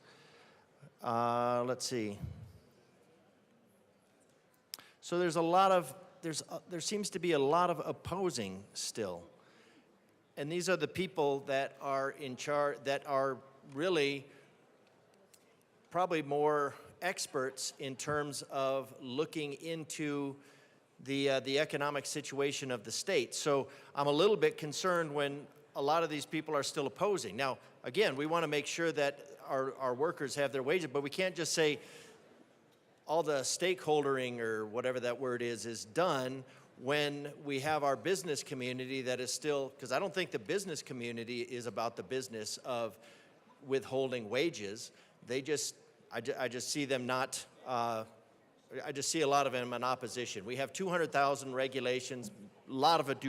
Let's see. So there's a lot of, there seems to be a lot of opposing still. And these are the people that are in charge, that are really probably more experts in terms of looking into the economic situation of the state. So I'm a little bit concerned when a lot of these people are still opposing. Now, again, we want to make sure that our workers have their wages, but we can't just say all the stakeholdering, or whatever that word is done when we have our business community that is still, because I don't think the business community is about the business of withholding wages. They just, I just see them not, I just see a lot of them in opposition. We have 200,000 regulations, a lot of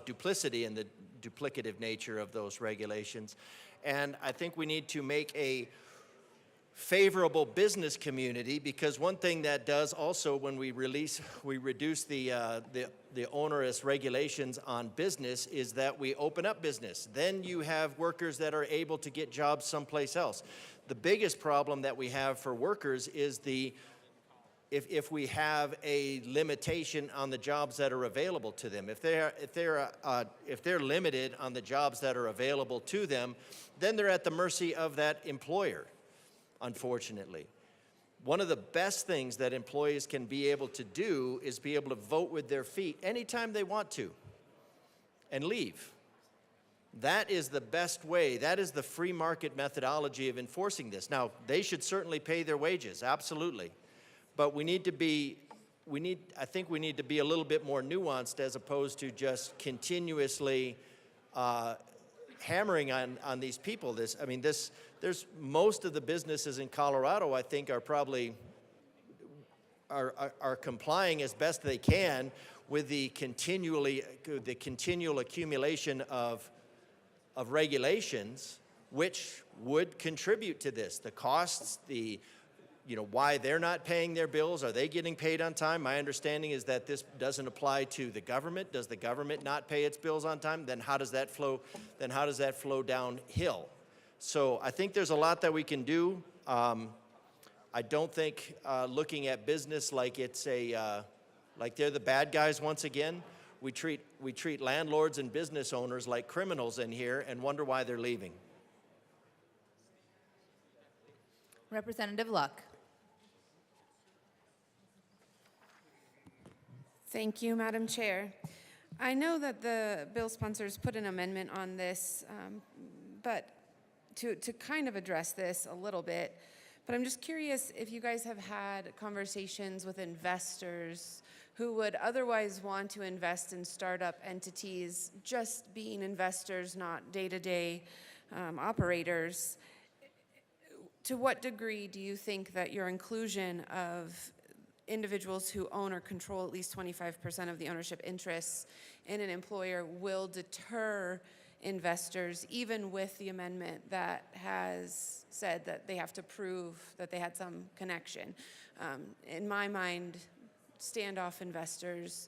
duplicity in the duplicative nature of those regulations. And I think we need to make a favorable business community, because one thing that does also, when we reduce the onerous regulations on business, is that we open up business. Then you have workers that are able to get jobs someplace else. The biggest problem that we have for workers is if we have a limitation on the jobs that are available to them. If they're limited on the jobs that are available to them, then they're at the mercy of that employer, unfortunately. one of the best things that employees can be able to do is be able to vote with their feet anytime they want to and leave. That is the best way. That is the free market methodology of enforcing this. Now, they should certainly pay their wages, absolutely. But I think we need to be a little bit more nuanced as opposed to just continuously hammering on these people. There's most of the businesses in Colorado, I think, are probably are complying as best they can with the continual accumulation of regulations, which would contribute to this. The costs, why they're not paying their bills. Are they getting paid on time? My understanding is that this doesn't apply to the government. Does the government not pay its bills on time? Then how does that flow? Then how does that flow downhill? So I think there's a lot that we can do. I don't think looking at business like it's like they're the bad guys once again. We treat landlords and business owners like criminals in here and wonder why they're leaving. Representative Luck. Thank you, Madam Chair. I know that the bill sponsors put an amendment on this, but to kind of address this a little bit, but I'm just curious if you guys have had conversations with investors who would otherwise want to invest in startup entities, just being investors, not day-to-day operators. To what degree do you think that your inclusion of individuals who own or control at least 25% of the ownership interests in an employer will deter investors, even with the amendment that has said that they have to prove that they had some connection? In my mind, standoff investors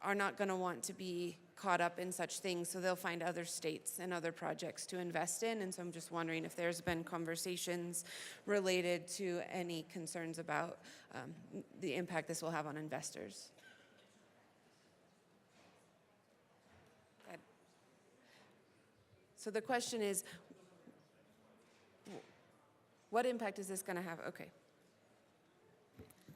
are not going to want to be caught up in such things, so they'll find other states and other projects to invest in. And so I'm just wondering if there's been conversations related to any concerns about the impact this will have on investors. So the question is, what impact is this going to have? Okay.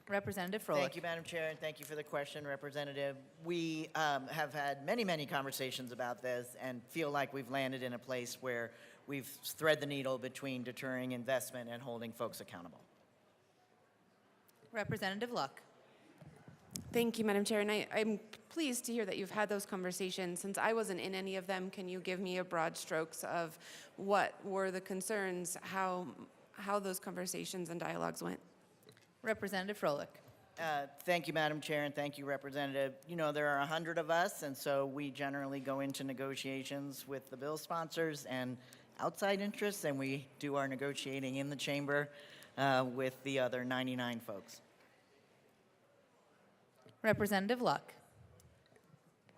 Representative Froelich. Thank you, Madam Chair, and thank you for the question, Representative. We have had many, many conversations about this and feel like we've landed in a place where we've thread the needle between deterring investment and holding folks accountable. Representative Luck. Thank you, Madam Chair, and I'm pleased to hear that you've had those conversations. Since I wasn't in any of them, can you give me a broad strokes of what were the concerns, how those conversations and dialogues went? Representative Froelich. Thank you, Madam Chair, and thank you, Representative. You know, there are 100 of us, and so we generally go into negotiations with the bill sponsors and outside interests, and we do our negotiating in the chamber with the other 99 folks. Representative Luck.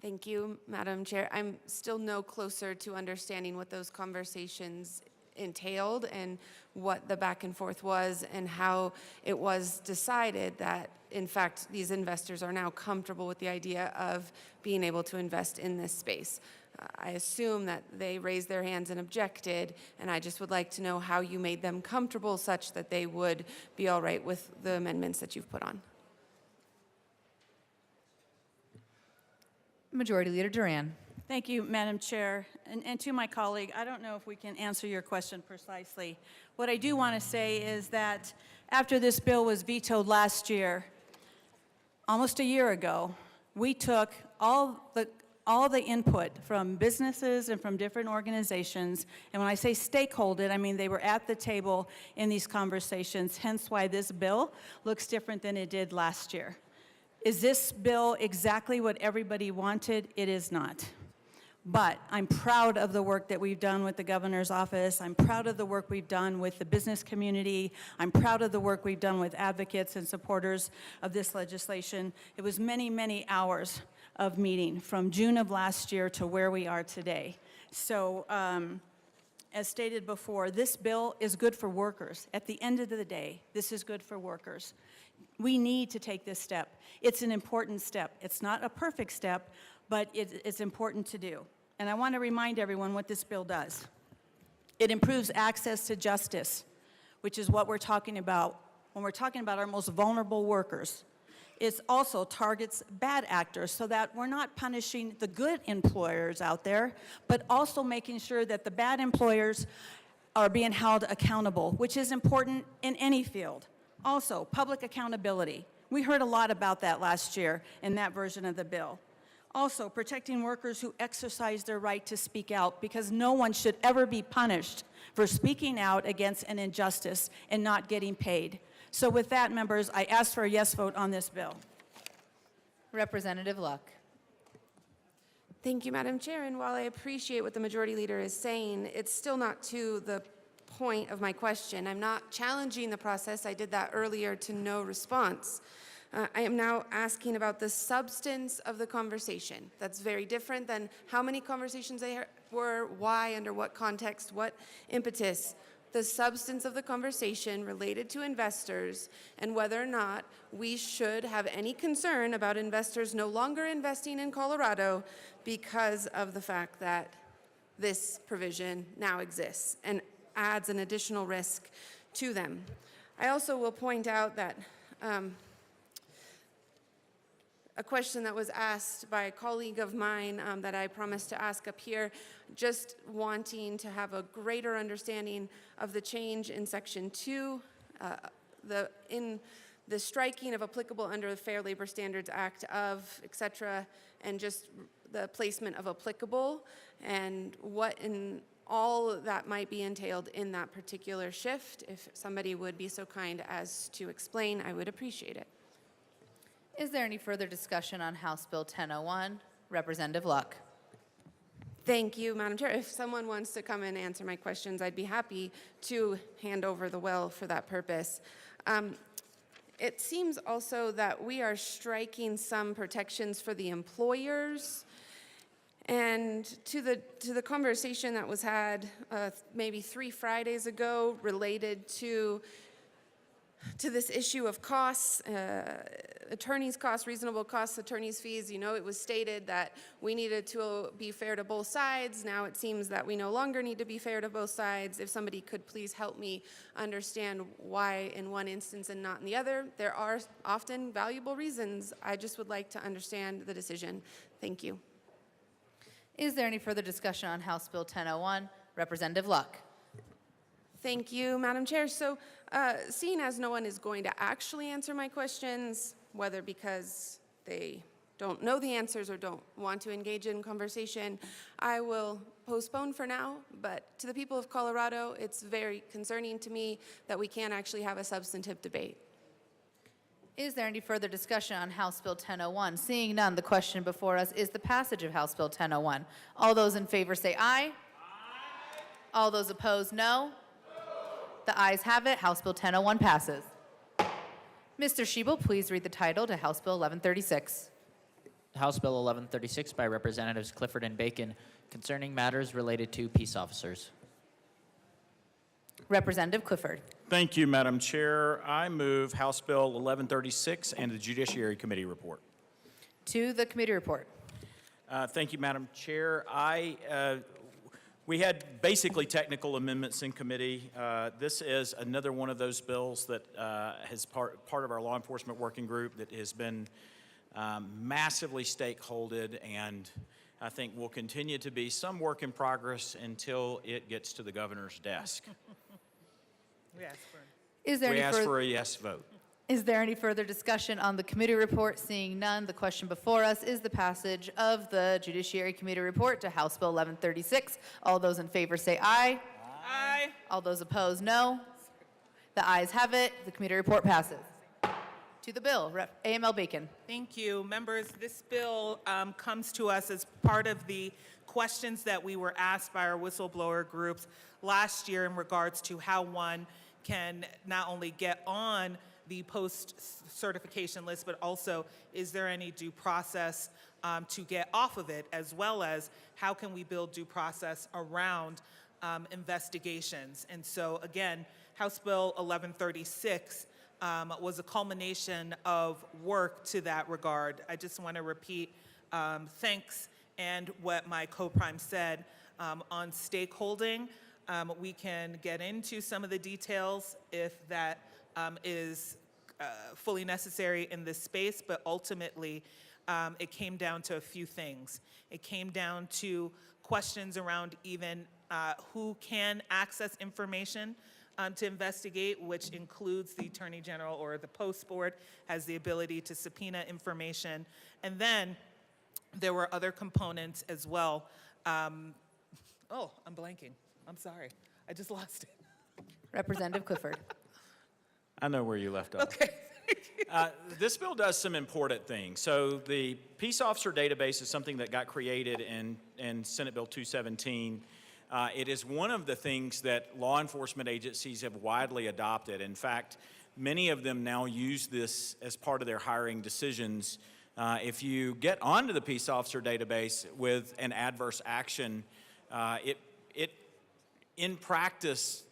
Thank you, Madam Chair. I'm still no closer to understanding what those conversations entailed and what the back and forth was and how it was decided that, in fact, these investors are now comfortable with the idea of being able to invest in this space. I assume that they raised their hands and objected, and I just would like to know how you made them comfortable such that they would be all right with the amendments that you've put on. Majority Leader Duran. Thank you, Madam Chair. And to my colleague, I don't know if we can answer your question precisely. What I do want to say is that after this bill was vetoed last year, almost a year ago, we took all the input from businesses and from different organizations, and when I say stakeholder, I mean they were at the table in these conversations, hence why this bill looks different than it did last year. Is this bill exactly what everybody wanted? It is not. But I'm proud of the work that we've done with the governor's office. I'm proud of the work we've done with the business community. I'm proud of the work we've done with advocates and supporters of this legislation. It was many, many hours of meeting from June of last year to where we are today. So as stated before, this bill is good for workers. At the end of the day, this is good for workers. We need to take this step. It's an important step. It's not a perfect step, but it's important to do. And I want to remind everyone what this bill does. It improves access to justice, which is what we're talking about when we're talking about our most vulnerable workers. It also targets bad actors so that we're not punishing the good employers out there, but also making sure that the bad employers are being held accountable, which is important in any field. Also, public accountability. We heard a lot about that last year in that version of the bill. Also, protecting workers who exercise their right to speak out, because no one should ever be punished for speaking out against an injustice and not getting paid. So with that, members, I ask for a yes vote on this bill. Representative Luck. Thank you, Madam Chair. And while I appreciate what the Majority Leader is saying, it's still not to the point of my question. I'm not challenging the process. I did that earlier to no response. I am now asking about the substance of the conversation. That's very different than how many conversations there were, why, under what context, what impetus. The substance of the conversation related to investors and whether or not we should have any concern about investors no longer investing in Colorado because of the fact that this provision now exists and adds an additional risk to them. I also will point out that a question that was asked by a colleague of mine that I promised to ask up here, just wanting to have a greater understanding of the change in Section 2, in the striking of applicable under the Fair Labor Standards Act of, et cetera, and just the placement of applicable and what in all that might be entailed in that particular shift. If somebody would be so kind as to explain, I would appreciate it. Is there any further discussion on House Bill 1001? Representative Luck. Thank you, Madam Chair. If someone wants to come and answer my questions, I'd be happy to hand over the well for that purpose. It seems also that we are striking some protections for the employers. And to the conversation that was had maybe 3 Fridays ago related to this issue of costs, attorneys' costs, reasonable costs, attorneys' fees, it was stated that we needed to be fair to both sides. Now it seems that we no longer need to be fair to both sides. If somebody could please help me understand why in one instance and not in the other. There are often valuable reasons. I just would like to understand the decision. Thank you. Is there any further discussion on House Bill 1001? Representative Luck. Thank you, Madam Chair. So, seeing as no one is going to actually answer my questions, whether because they don't know the answers or don't want to engage in conversation, I will postpone for now. But to the people of Colorado, it's very concerning to me that we can't actually have a substantive debate. Is there any further discussion on House Bill 1001? Seeing none, the question before us is the passage of House Bill 1001. All those in favor say aye. Aye. All those opposed, no. The ayes have it. House Bill 1001 passes. Mr. Schiebel, please read the title to House Bill 1136. House Bill 1136 by Representatives Clifford and Bacon concerning matters related to peace officers. Representative Clifford. Thank you, Madam Chair. I move House Bill 1136 and the Judiciary Committee report. To the committee report. Thank you, Madam Chair. We had basically technical amendments in committee. This is another one of those bills that is part of our law enforcement working group that has been massively stakeholdered, and I think will continue to be some work in progress until it gets to the governor's desk. Is there We any ask further- for a yes vote. Is there any further discussion on the committee report? Seeing none, the question before us is the passage of the Judiciary Committee report to House Bill 1136. All those in favor say aye. Aye. All those opposed, no. The ayes have it. The committee report passes. To the bill, AML Bacon. Thank you. Members, this bill comes to us as part of the questions that we were asked by our whistleblower groups last year in regards to how one can not only get on the post-certification list, but also is there any due process to get off of it, as well as how can we build due process around investigations. And so again, House Bill 1136 was a culmination of work to that regard. I just want to repeat thanks and what my co-prime said on stakeholding. We can get into some of the details if that is fully necessary in this space, but ultimately it came down to a few things. It came down to questions around even who can access information to investigate, which includes the Attorney General, or the Post Board has the ability to subpoena information. And then there were other components as well. Oh, I'm blanking. I'm sorry. I just lost it. Representative Clifford. I know where you left off. Okay. This bill does some important things. So the Peace Officer Database is something that got created in Senate Bill 217. It is one of the things that law enforcement agencies have widely adopted. In fact, many of them now use this as part of their hiring decisions. If you get onto the Peace Officer Database with an adverse action, it in practice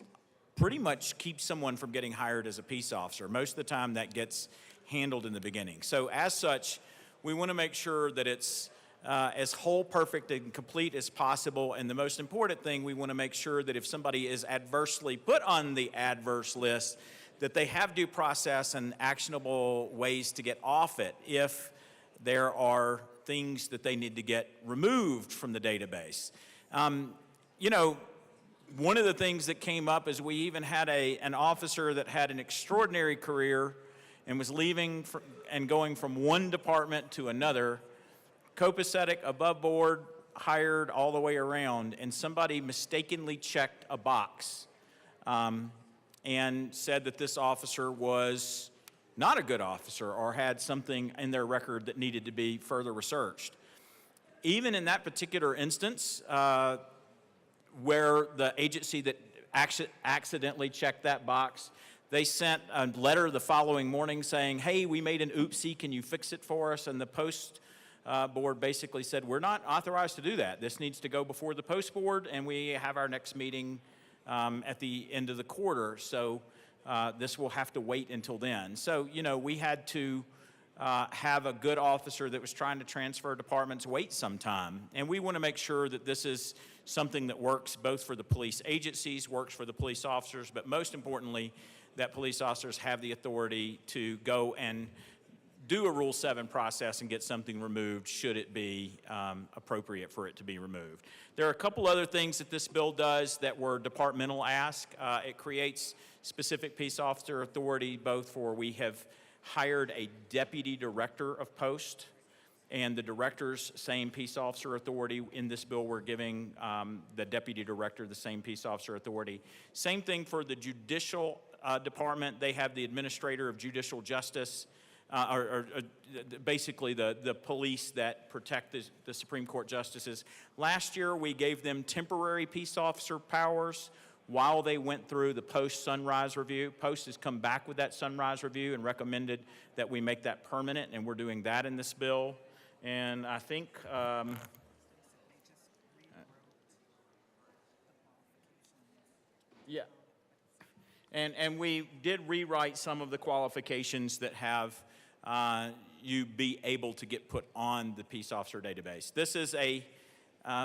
pretty much keeps someone from getting hired as a peace officer. Most of the time that gets handled in the beginning. So as such, we want to make sure that it's as whole, perfect, and complete as possible. And the most important thing, we want to make sure that if somebody is adversely put on the adverse list, that they have due process and actionable ways to get off it if there are things that they need to get removed from the database. You know, one of the things that came up is we even had an officer that had an extraordinary career and was leaving and going from one department to another, copacetic, above board, hired all the way around, and somebody mistakenly checked a box and said that this officer was not a good officer or had something in their record that needed to be further researched. Even in that particular instance, where the agency that accidentally checked that box, they sent a letter the following morning saying, hey, we made an oopsie, can you fix it for us? And the Post Board basically said, we're not authorized to do that. This needs to go before the Post Board, and we have our next meeting at the end of the quarter, so this will have to wait until then. So, you know, we had to have a good officer that was trying to transfer departments wait some time. And we want to make sure that this is something that works both for the police agencies, works for the police officers, but most importantly, that police officers have the authority to go and do a Rule 7 process and get something removed should it be appropriate for it to be removed. There are a couple other things that this bill does that were departmental ask. It creates specific peace officer authority both for, we have hired a deputy director of post, and the director's same peace officer authority. In this bill, we're giving the deputy director the same peace officer authority. Same thing for the judicial department. They have the administrator of judicial justice, basically the police that protect the Supreme Court justices. Last year, we gave them temporary peace officer powers while they went through the post-Sunrise review. Post has come back with that Sunrise review and recommended that we make that permanent, and we're doing that in this bill. And I think, yeah. And we did rewrite some of the qualifications that have you be able to get put on the peace officer database. This is a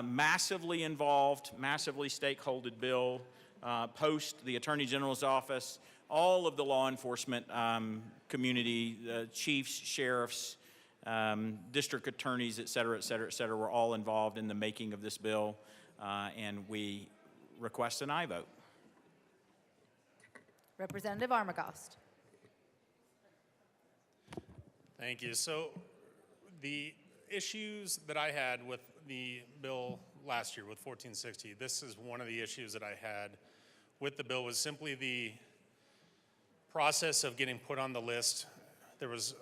massively involved, massively stakeholdered bill. Post, the Attorney General's office, all of the law enforcement community, chiefs, sheriffs, district attorneys, et cetera, et cetera, et cetera, were all involved in the making of this bill, and we request an aye vote. Representative Armagost. Thank you. So the issues that I had with the bill last year with 1460, this is one of the issues that I had with the bill was simply the process of getting put on the list. There was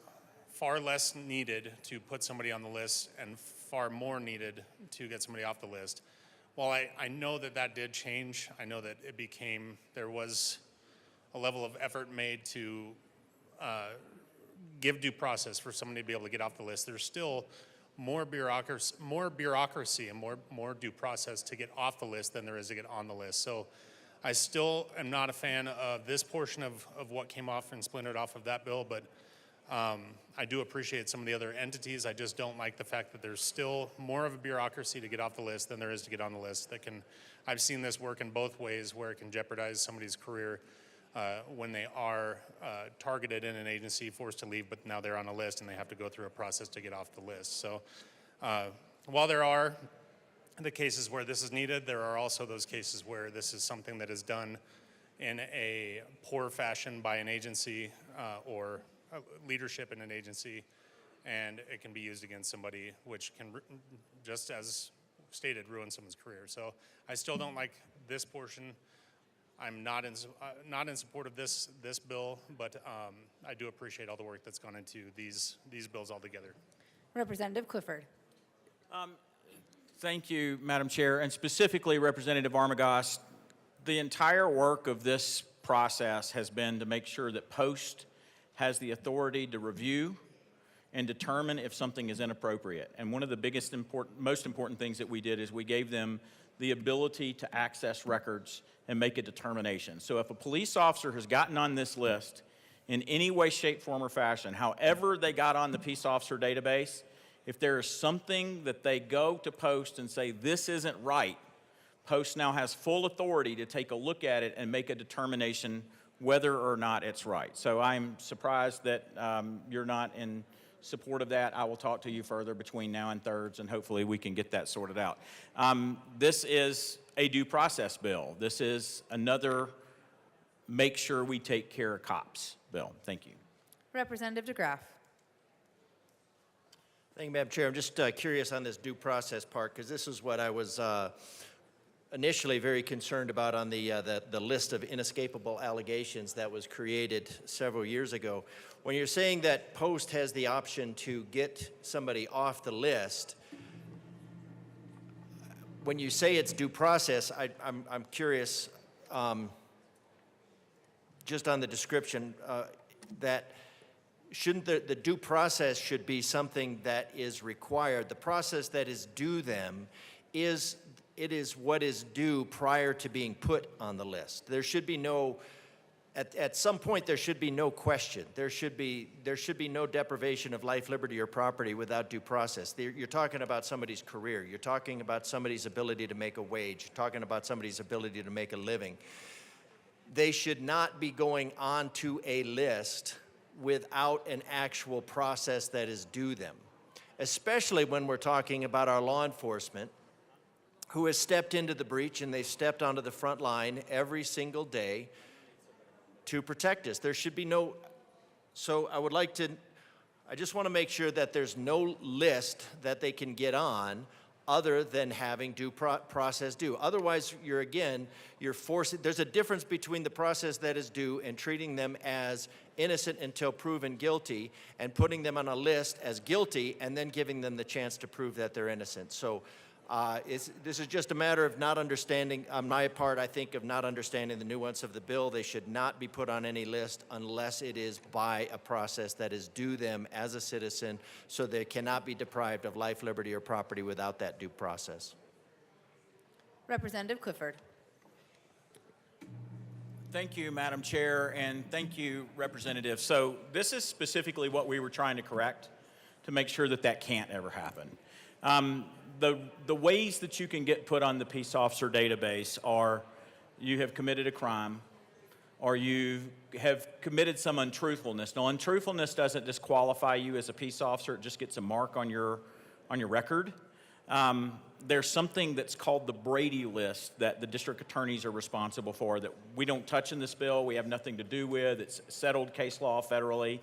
far less needed to put somebody on the list and far more needed to get somebody off the list. While I know that that did change, I know that it became, there was a level of effort made to give due process for somebody to be able to get off the list. There's still more bureaucracy and more due process to get off the list than there is to get on the list. So I still am not a fan of this portion of what came off and splintered off of that bill, but I do appreciate some of the other entities. I just don't like the fact that there's still more of a bureaucracy to get off the list than there is to get on the list. I've seen this work in both ways where it can jeopardize somebody's career. when they are targeted in an agency, forced to leave, but now they're on a list and they have to go through a process to get off the list. So while there are the cases where this is needed, there are also those cases where this is something that is done in a poor fashion by an agency or leadership in an agency, and it can be used against somebody, which can, just as stated, ruin someone's career. So I still don't like this portion. I'm not in support of this bill, but I do appreciate all the work that's gone into these bills altogether. Representative Clifford. Thank you, Madam Chair, and specifically Representative Armagost. The entire work of this process has been to make sure that Post has the authority to review and determine if something is inappropriate. And one of the most important things that we did is we gave them the ability to access records and make a determination. So if a police officer has gotten on this list in any way, shape, form, or fashion, however they got on the peace officer database, if there is something that they go to Post and say, this isn't right, Post now has full authority to take a look at it and make a determination whether or not it's right. So I'm surprised that you're not in support of that. I will talk to you further between now and thirds, and hopefully we can get that sorted out. This is a due process bill. This is another make sure we take care of cops bill. Thank you. Representative DeGraff. Thank you, Madam Chair. I'm just curious on this due process part, because this is what I was initially very concerned about on the list of inescapable allegations that was created several years ago. When you're saying that Post has the option to get somebody off the list, when you say it's due process, I'm curious, just on the description, that shouldn't the due process should be something that is required. The process that is due them is what is due prior to being put on the list. There should be no, at some point there should be no question. There should be no deprivation of life, liberty, or property without due process. You're talking about somebody's career. You're talking about somebody's ability to make a wage. You're talking about somebody's ability to make a living. They should not be going onto a list without an actual process that is due them, especially when we're talking about our law enforcement who has stepped into the breach and they've stepped onto the front line every single day to protect us. There should be no, so I just want to make sure that there's no list that they can get on other than having due process due. Otherwise, you're forcing, there's a difference between the process that is due and treating them as innocent until proven guilty and putting them on a list as guilty and then giving them the chance to prove that they're innocent. So this is just a matter of not understanding, on my part, I think, of not understanding the nuance of the bill. They should not be put on any list unless it is by a process that is due them as a citizen, so they cannot be deprived of life, liberty, or property without that due process. Representative Clifford. Thank you, Madam Chair, and thank you, Representative. So this is specifically what we were trying to correct to make sure that that can't ever happen. The ways that you can get put on the peace officer database are you have committed a crime or you have committed some untruthfulness. Now, untruthfulness doesn't disqualify you as a peace officer. It just gets a mark on your record. There's something that's called the Brady List that the district attorneys are responsible for that we don't touch in this bill. We have nothing to do with. It's settled case law federally.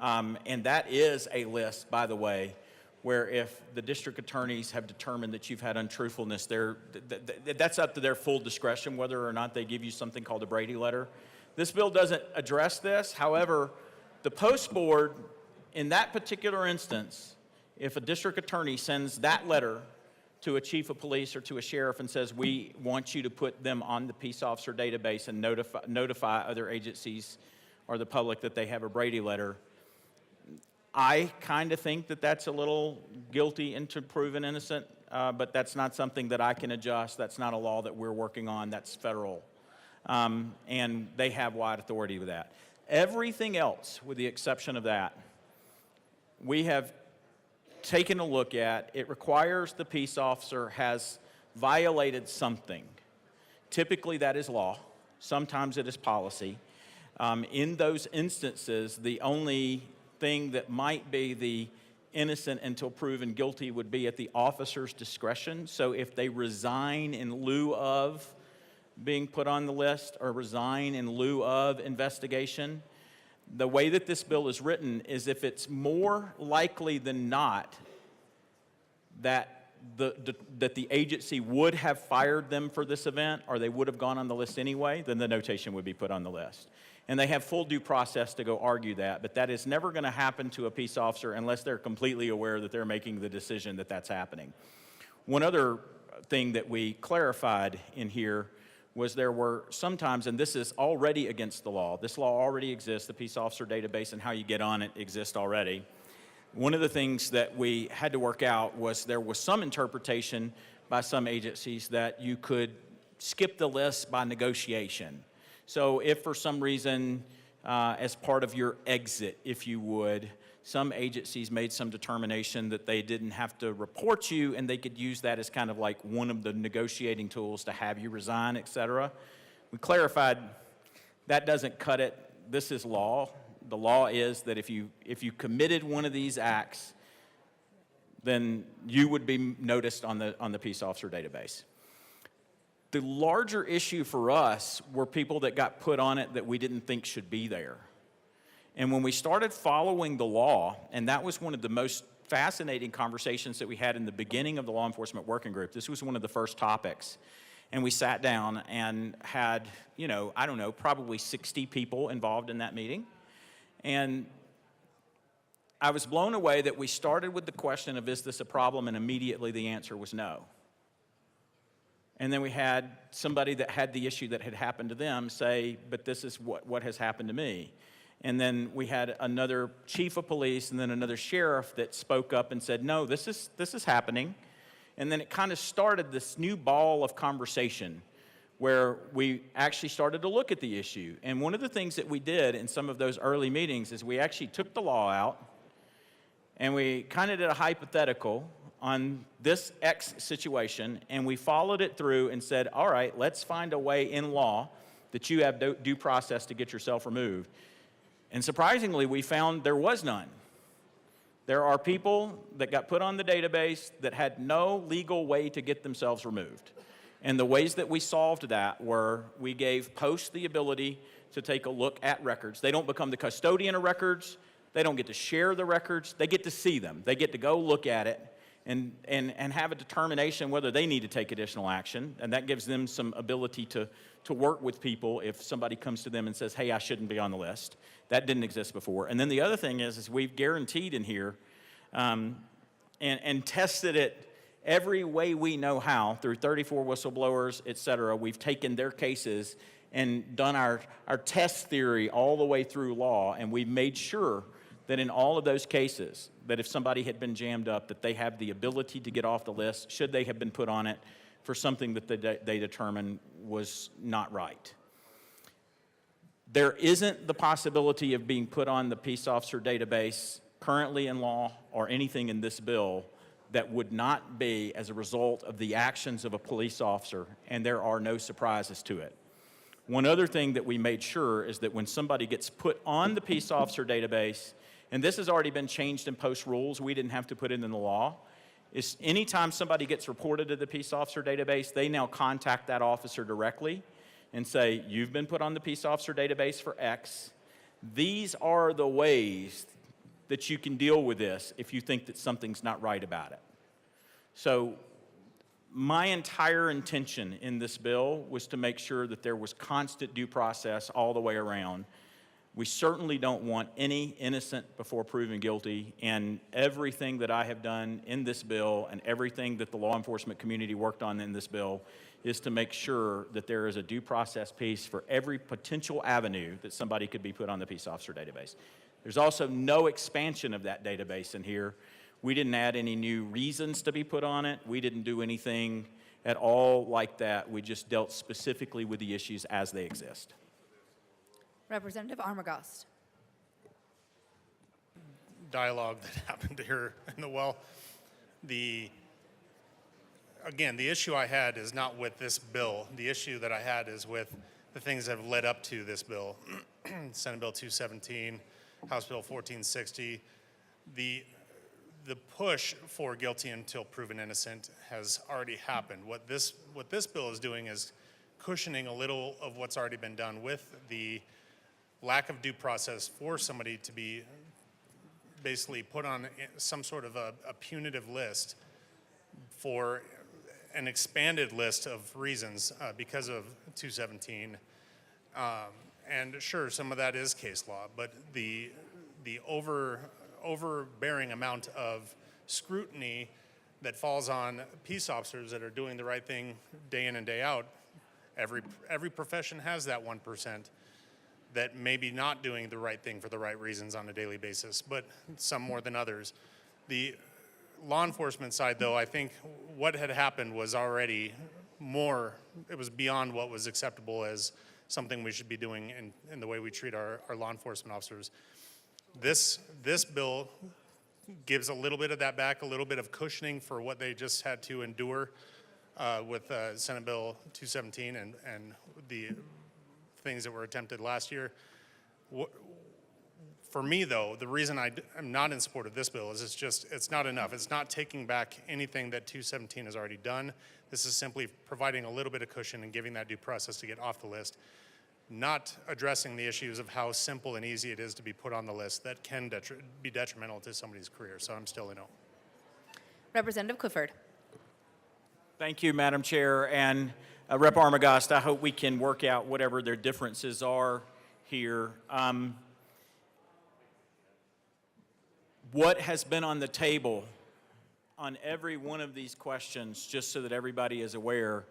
And that is a list, by the way, where if the district attorneys have determined that you've had untruthfulness, that's up to their full discretion whether or not they give you something called a Brady letter. This bill doesn't address this. However, the Post Board, in that particular instance, if a district attorney sends that letter to a chief of police or to a sheriff and says, we want you to put them on the peace officer database and notify other agencies or the public that they have a Brady letter, I kind of think that that's a little guilty into proven innocent, but that's not something that I can adjust. That's not a law that we're working on. That's federal. And they have wide authority with that. Everything else, with the exception of that, we have taken a look at. It requires the peace officer has violated something. Typically, that is law. Sometimes it is policy. In those instances, the only thing that might be the innocent until proven guilty would be at the officer's discretion. So if they resign in lieu of being put on the list or resign in lieu of investigation, the way that this bill is written is if it's more likely than not that the agency would have fired them for this event or they would have gone on the list anyway, then the notation would be put on the list. And they have full due process to go argue that, but that is never going to happen to a peace officer unless they're completely aware that they're making the decision that that's happening. One other thing that we clarified in here was there were sometimes, and this is already against the law, this law already exists, the peace officer database and how you get on it exists already. One of the things that we had to work out was there was some interpretation by some agencies that you could skip the list by negotiation. So if for some reason, as part of your exit, if you would, some agencies made some determination that they didn't have to report you and they could use that as kind of like one of the negotiating tools to have you resign, et cetera. We clarified that doesn't cut it. This is law. The law is that if you committed one of these acts, then you would be noticed on the peace officer database. The larger issue for us were people that got put on it that we didn't think should be there. And when we started following the law, and that was one of the most fascinating conversations that we had in the beginning of the law enforcement working group. This was one of the first topics. And we sat down and had, I don't know, probably 60 people involved in that meeting. And I was blown away that we started with the question of, is this a problem? And immediately the answer was no. And then we had somebody that had the issue that had happened to them say, but this is what has happened to me. And then we had another chief of police and then another sheriff that spoke up and said, no, this is happening. And then it kind of started this new ball of conversation where we actually started to look at the issue. And one of the things that we did in some of those early meetings is we actually took the law out and we kind of did a hypothetical on this X situation, and we followed it through and said, all right, let's find a way in law that you have due process to get yourself removed. And surprisingly, we found there was none. There are people that got put on the database that had no legal way to get themselves removed. And the ways that we solved that were we gave posts the ability to take a look at records. They don't become the custodian of records. They don't get to share the records. They get to see them. They get to go look at it and have a determination whether they need to take additional action. And that gives them some ability to work with people if somebody comes to them and says, hey, I shouldn't be on the list. That didn't exist before. And then the other thing is we've guaranteed in here and tested it every way we know how through 34 whistleblowers, et cetera. We've taken their cases and done our test theory all the way through law, and we've made sure that in all of those cases, that if somebody had been jammed up, that they have the ability to get off the list should they have been put on it for something that they determined was not right. There isn't the possibility of being put on the peace officer database currently in law or anything in this bill that would not be as a result of the actions of a police officer, and there are no surprises to it. One other thing that we made sure is that when somebody gets put on the peace officer database, and this has already been changed in post rules, we didn't have to put it in the law, is anytime somebody gets reported to the peace officer database, they now contact that officer directly and say, you've been put on the peace officer database for X. These are the ways that you can deal with this if you think that something's not right about it. So my entire intention in this bill was to make sure that there was constant due process all the way around. We certainly don't want any innocent before proven guilty, and everything that I have done in this bill and everything that the law enforcement community worked on in this bill is to make sure that there is a due process piece for every potential avenue that somebody could be put on the peace officer database. There's also no expansion of that database in here. We didn't add any new reasons to be put on it. We didn't do anything at all like that. We just dealt specifically with the issues as they exist. Representative Armagost. Dialogue that happened here in again, the issue I had is not with this bill. The issue that I had is with the things that have led up to this bill. Senate Bill 217, House Bill 1460. The push for guilty until proven innocent has already happened. What this bill is doing is cushioning a little of what's already been done with the lack of due process for somebody to be basically put on some sort of a punitive list for an expanded list of reasons because of 217. And sure, some of that is case law, but the overbearing amount of scrutiny that falls on peace officers that are doing the right thing day in and day out, every profession has that 1% that may be not doing the right thing for the right reasons on a daily basis, but some more than others. The law enforcement side, though, I think what had happened was already more, it was beyond what was acceptable as something we should be doing in the way we treat our law enforcement officers. This bill gives a little bit of that back, a little bit of cushioning for what they just had to endure with Senate Bill 217 and the things that were attempted last year. For me, though, the reason I'm not in support of this bill is it's not enough. It's not taking back anything that 217 has already done. This is simply providing a little bit of cushion and giving that due process to get off the list, not addressing the issues of how simple and easy it is to be put on the list that can be detrimental to somebody's career. So I'm still a no. Representative Clifford. Thank you, Madam Chair. And Rep. Armagost, I hope we can work out whatever their differences are here. What has been on the table on every one of these questions, just so that everybody is aware,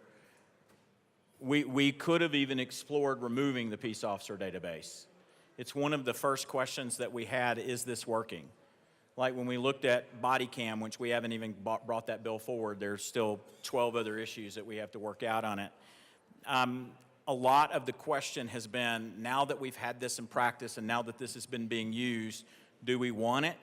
we could have even explored removing the peace officer database. It's one of the first questions that we had, is this working? Like when we looked at body cam, which we haven't even brought that bill forward, there's still 12 other issues that we have to work out on it. A lot of the question has been, now that we've had this in practice and now that this has been being used, do we want it?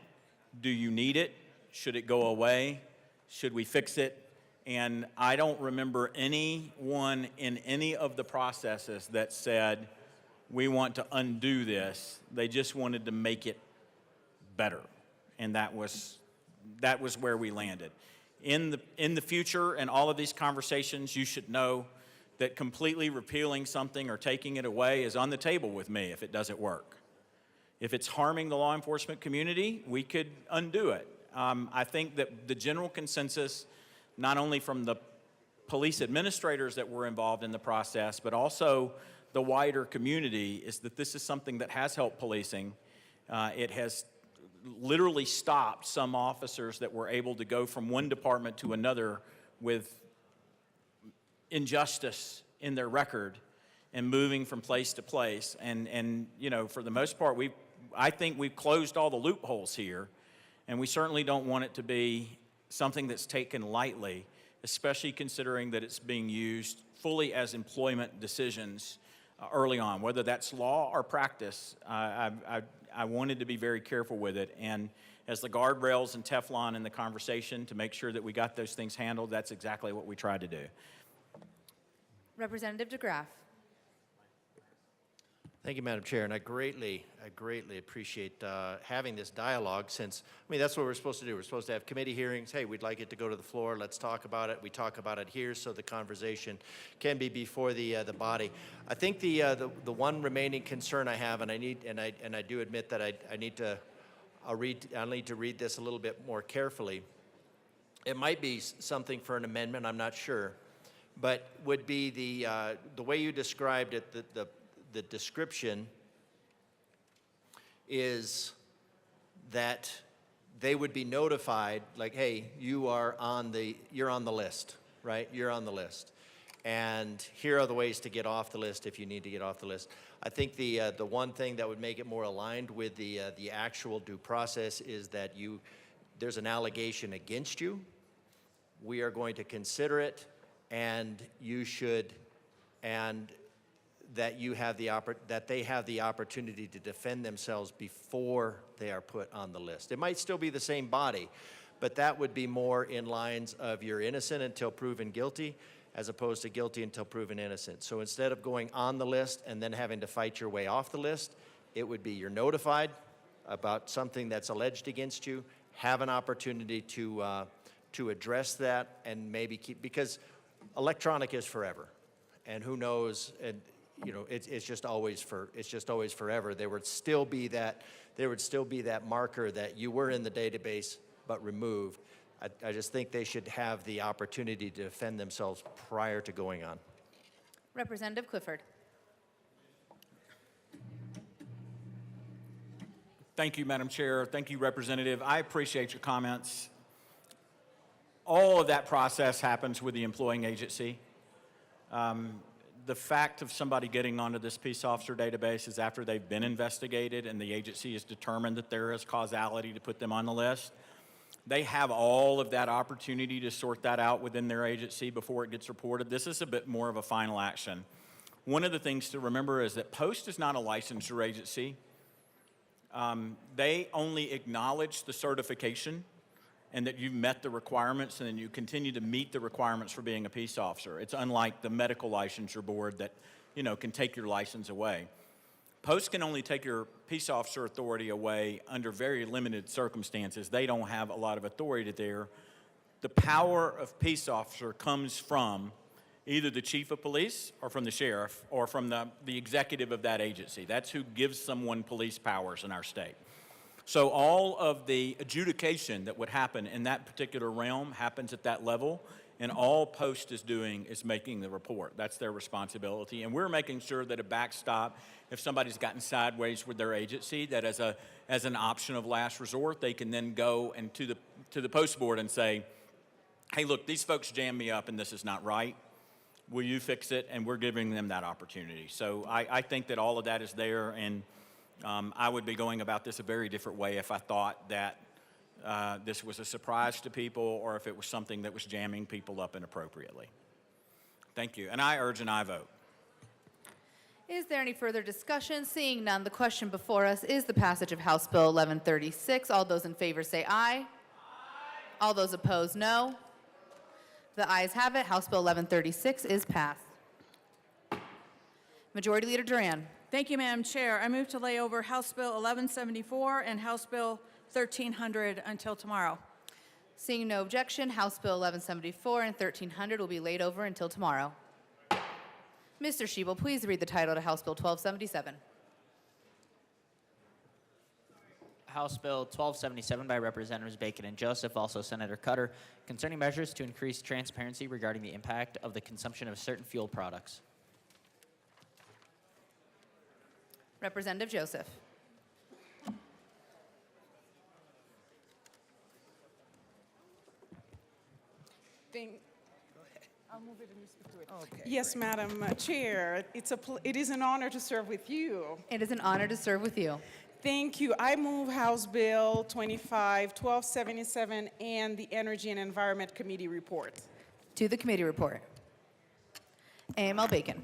Do you need it? Should it go away? Should we fix it? And I don't remember anyone in any of the processes that said, we want to undo this. They just wanted to make it better. And that was where we landed. In the future, and all of these conversations, you should know that completely repealing something or taking it away is on the table with me if it doesn't work. If it's harming the law enforcement community, we could undo it. I think that the general consensus, not only from the police administrators that were involved in the process, but also the wider community, is that this is something that has helped policing. It has literally stopped some officers that were able to go from one department to another with injustice in their record and moving from place to place. And you know, for the most part, I think we've closed all the loopholes here, and we certainly don't want it to be something that's taken lightly, especially considering that it's being used fully as employment decisions early on, whether that's law or practice. I wanted to be very careful with it, and as the guardrails and Teflon in the conversation to make sure that we got those things handled, that's exactly what we tried to do. Representative DeGraff. Thank you, Madam Chair, and I greatly appreciate having this dialogue, since, I mean, that's what we're supposed to do. We're supposed to have committee hearings. Hey, we'd like it to go to the floor. Let's talk about it. We talk about it here so the conversation can be before the body. I think the one remaining concern I have, and I do admit that I need to read this a little bit more carefully. It might be something for an amendment, I'm not sure, but would be the way you described it, the description is that they would be notified, like, hey, you're on the list, right? You're on the list. And here are the ways to get off the list if you need to get off the list. I think the one thing that would make it more aligned with the actual due process is that there's an allegation against you. We are going to consider it, and that they have the opportunity to defend themselves before they are put on the list. It might still be the same body, but that would be more in lines of you're innocent until proven guilty, as opposed to guilty until proven innocent. So instead of going on the list and then having to fight your way off the list, it would be you're notified about something that's alleged against you, have an opportunity to address that, and maybe keep, because electronic is forever, and who knows, and you know, it's just always forever. There would still be that marker that you were in the database but removed. I just think they should have the opportunity to defend themselves prior to going on. Representative Clifford. Thank you, Madam Chair. Thank you, Representative. I appreciate your comments. All of that process happens with the employing agency. The fact of somebody getting onto this peace officer database is after they've been investigated and the agency has determined that there is causality to put them on the list. They have all of that opportunity to sort that out within their agency before it gets reported. This is a bit more of a final action. One of the things to remember is that Post is not a licensure agency. They only acknowledge the certification and that you've met the requirements and then you continue to meet the requirements for being a peace officer. It's unlike the medical licensure board that, you know, can take your license away. Post can only take your peace officer authority away under very limited circumstances. They don't have a lot of authority there. The power of peace officer comes from either the chief of police or from the sheriff or from the executive of that agency. That's who gives someone police powers in our state. So all of the adjudication that would happen in that particular realm happens at that level, and all Post is doing is making the report. That's their responsibility, and we're making sure that a backstop, if somebody's gotten sideways with their agency, that as an option of last resort, they can then go and to the Post board and say, hey, look, these folks jammed me up and this is not right. Will you fix it? And we're giving them that opportunity. So I think that all of that is there, and I would be going about this a very different way if I thought that this was a surprise to people or if it was something that was jamming people up inappropriately. Thank you. And I urge an aye vote. Is there any further discussion? Seeing none, the question before us is the passage of House Bill 1136. All those in favor say aye. Aye. All those opposed, no. The ayes have it. House Bill 1136 is passed. Majority Leader Duran. Thank you, Madam Chair. I move to lay over House Bill 1174 and House Bill 1300 until tomorrow. Seeing no objection, House Bill 1174 and 1300 will be laid over until tomorrow. Mr. Schiebel, please read the title to House Bill 1277. House Bill 1277 by Representatives Bacon and Joseph, also Senator Cutter, concerning measures to increase transparency regarding the impact of the consumption of certain fuel products. Representative Joseph. I'll move it and you speak to it. Okay, yes, Madam Chair. It is an honor to serve with you. It is an honor to serve with you. Thank you. I move House Bill 1277 and the Energy and Environment Committee report. To the committee report. AML Bacon.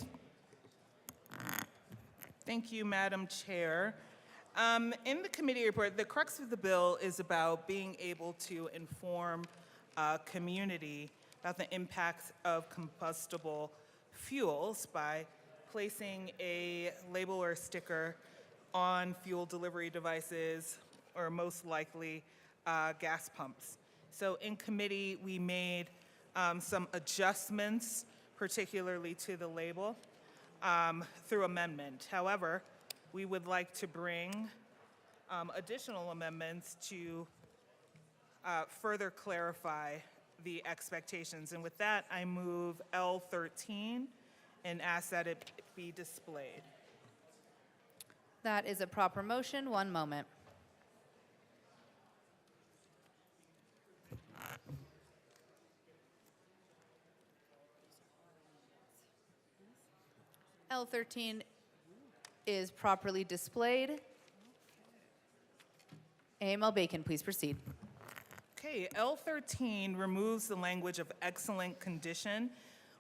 Thank you, Madam Chair. In the committee report, the crux of the bill is about being able to inform community about the impacts of combustible fuels by placing a label or sticker on fuel delivery devices, or most likely gas pumps. So in committee, we made some adjustments, particularly to the label, through amendment. However, we would like to bring additional amendments to further clarify the expectations. And with that, I move L13 and ask that it be displayed. That is a proper motion. One moment. L13 is properly displayed. AML Bacon, please proceed. Okay, L13 removes the language of excellent condition,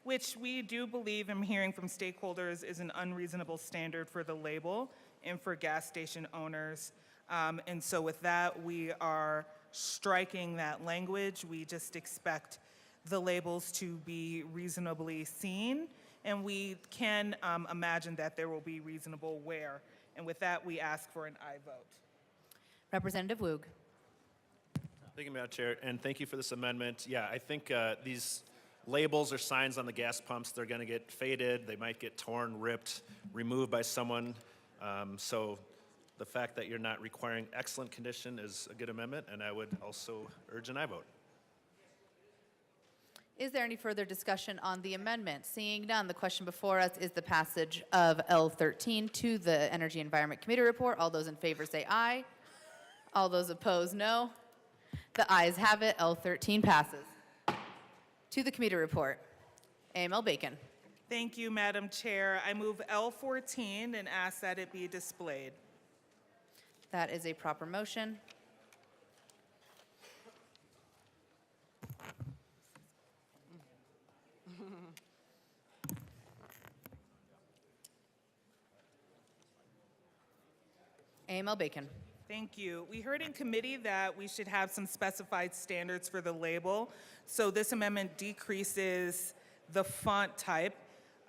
which we do believe, I'm hearing from stakeholders, is an unreasonable standard for the label and for gas station owners. And so with that, we are striking that language. We just expect the labels to be reasonably seen, and we can imagine that there will be reasonable wear. And with that, we ask for an aye vote. Representative Woog. Thank you, Madam Chair, and thank you for this amendment. Yeah, I think these labels or signs on the gas pumps, they're going to get faded, they might get torn, ripped, removed by someone. So the fact that you're not requiring excellent condition is a good amendment, and I would also urge an aye vote. Is there any further discussion on the amendment? Seeing none, the question before us is the passage of L13 to the Energy Environment Committee report. All those in favor say aye. All those opposed, no. The ayes have it. L13 passes. To the committee report. AML Bacon. Thank you, Madam Chair. I move L14 and ask that it be displayed. That is a proper motion. AML Bacon. Thank you. We heard in committee that we should have some specified standards for the label. So this amendment decreases the font type.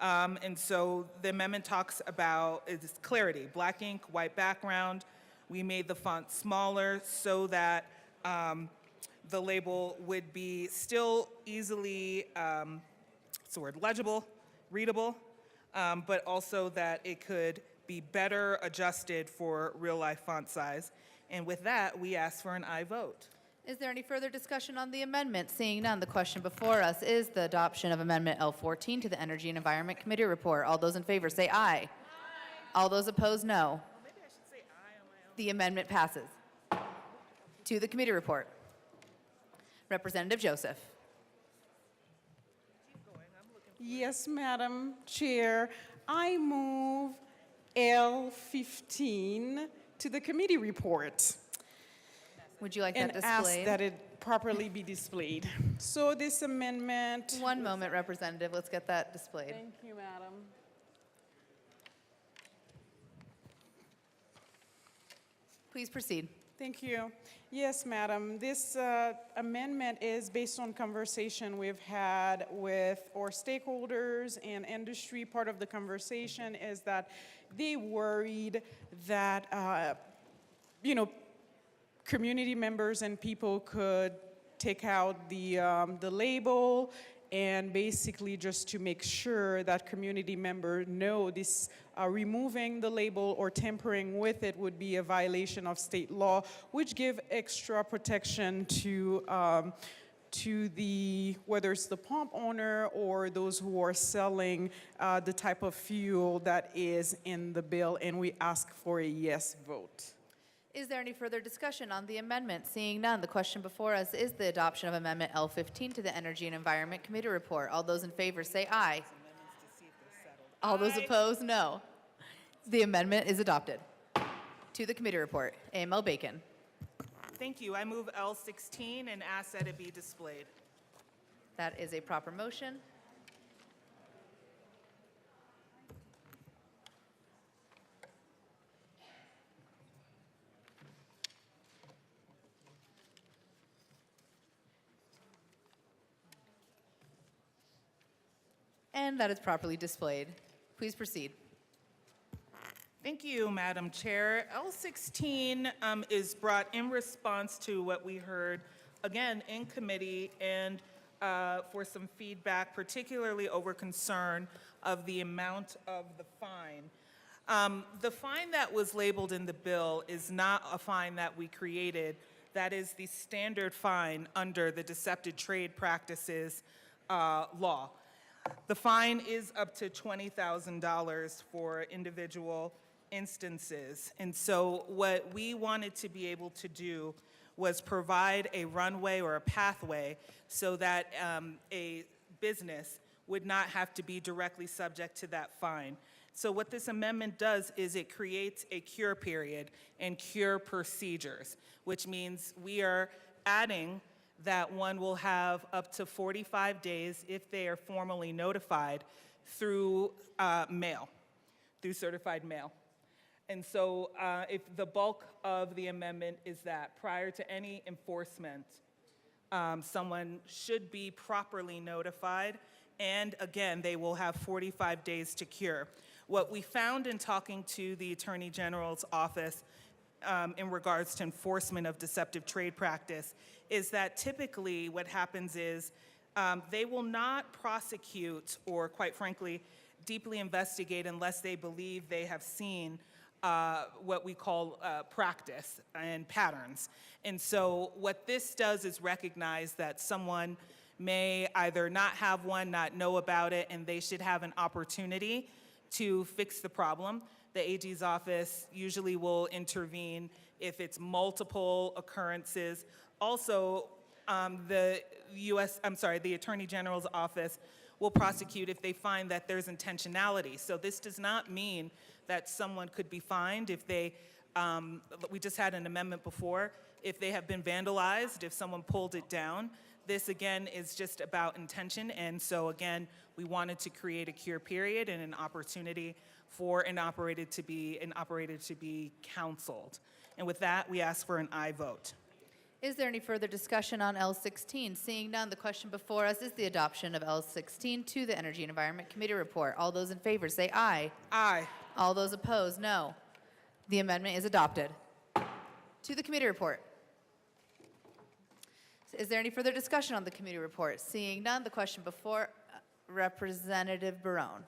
And so the amendment talks about its clarity, black ink, white background. We made the font smaller so that the label would be still easily, what's the word, legible, readable, but also that it could be better adjusted for real-life font size. And with that, we ask for an aye vote. Is there any further discussion on the amendment? Seeing none, the question before us is the adoption of Amendment L14 to the Energy and Environment Committee report. All those in favor say aye. All those opposed, no. Maybe I should say aye on my own. The amendment passes. To the committee report. Representative Joseph. Yes, Madam Chair. I move L15 to the committee report. Would you like And that ask displayed? that it properly be displayed. So this amendment. One moment, Representative. Let's get that displayed. Thank you, Madam. Please proceed. Thank you. Yes, Madam. This amendment is based on conversation we've had with our stakeholders and industry. Part of the conversation is that they worried that, community members and people could take out the label and basically just to make sure that community members know this removing the label or tampering with it would be a violation of state law, which give extra protection to the, whether it's the pump owner or those who are selling the type of fuel that is in the bill, and we ask for a yes vote. Is there any further discussion on the amendment? Seeing none, the question before us is the adoption of Amendment L15 to the Energy and Environment Committee report. All those in favor say aye. All those opposed, no. The amendment is adopted. To the committee report. AML Bacon. Thank you. I move L16 and ask that it be displayed. That is a proper motion. And that is properly displayed. Please proceed. Thank you, Madam Chair. L16 is brought in response to what we heard, again, in committee and for some feedback, particularly over concern of the amount of the fine. The fine that was labeled in the bill is not a fine that we created. That is the standard fine under the Deceptive Trade Practices law. The fine is up to $20,000 for individual instances. And so what we wanted to be able to do was provide a runway or a pathway so that a business would not have to be directly subject to that fine. So what this amendment does is it creates a cure period and cure procedures, which means we are adding that one will have up to 45 days if they are formally notified through mail, through certified mail. And so if the bulk of the amendment is that prior to any enforcement someone should be properly notified, and again, they will have 45 days to cure. What we found in talking to the Attorney General's office in regards to enforcement of deceptive trade practice is that typically what happens is they will not prosecute or, quite frankly, deeply investigate unless they believe they have seen what we call practice and patterns. And so what this does is recognize that someone may either not have one, not know about it, and they should have an opportunity to fix the problem. The AG's office usually will intervene if it's multiple occurrences. Also, the Attorney General's office will prosecute if they find that there's intentionality. So this does not mean that someone could be fined if they, we just had an amendment before, if they have been vandalized, if someone pulled it down. This, again, is just about intention, and so, again, we wanted to create a cure period and an opportunity for an operator to be counseled. And with that, we ask for an aye vote. Is there any further discussion on L16? Seeing none, the question before us is the adoption of L16 to the Energy and Environment Committee report. All those in favor say aye. Aye. All those opposed, no. The amendment is adopted. To the committee report. Is there any further discussion on the committee report? Seeing none, the question before Representative Barone.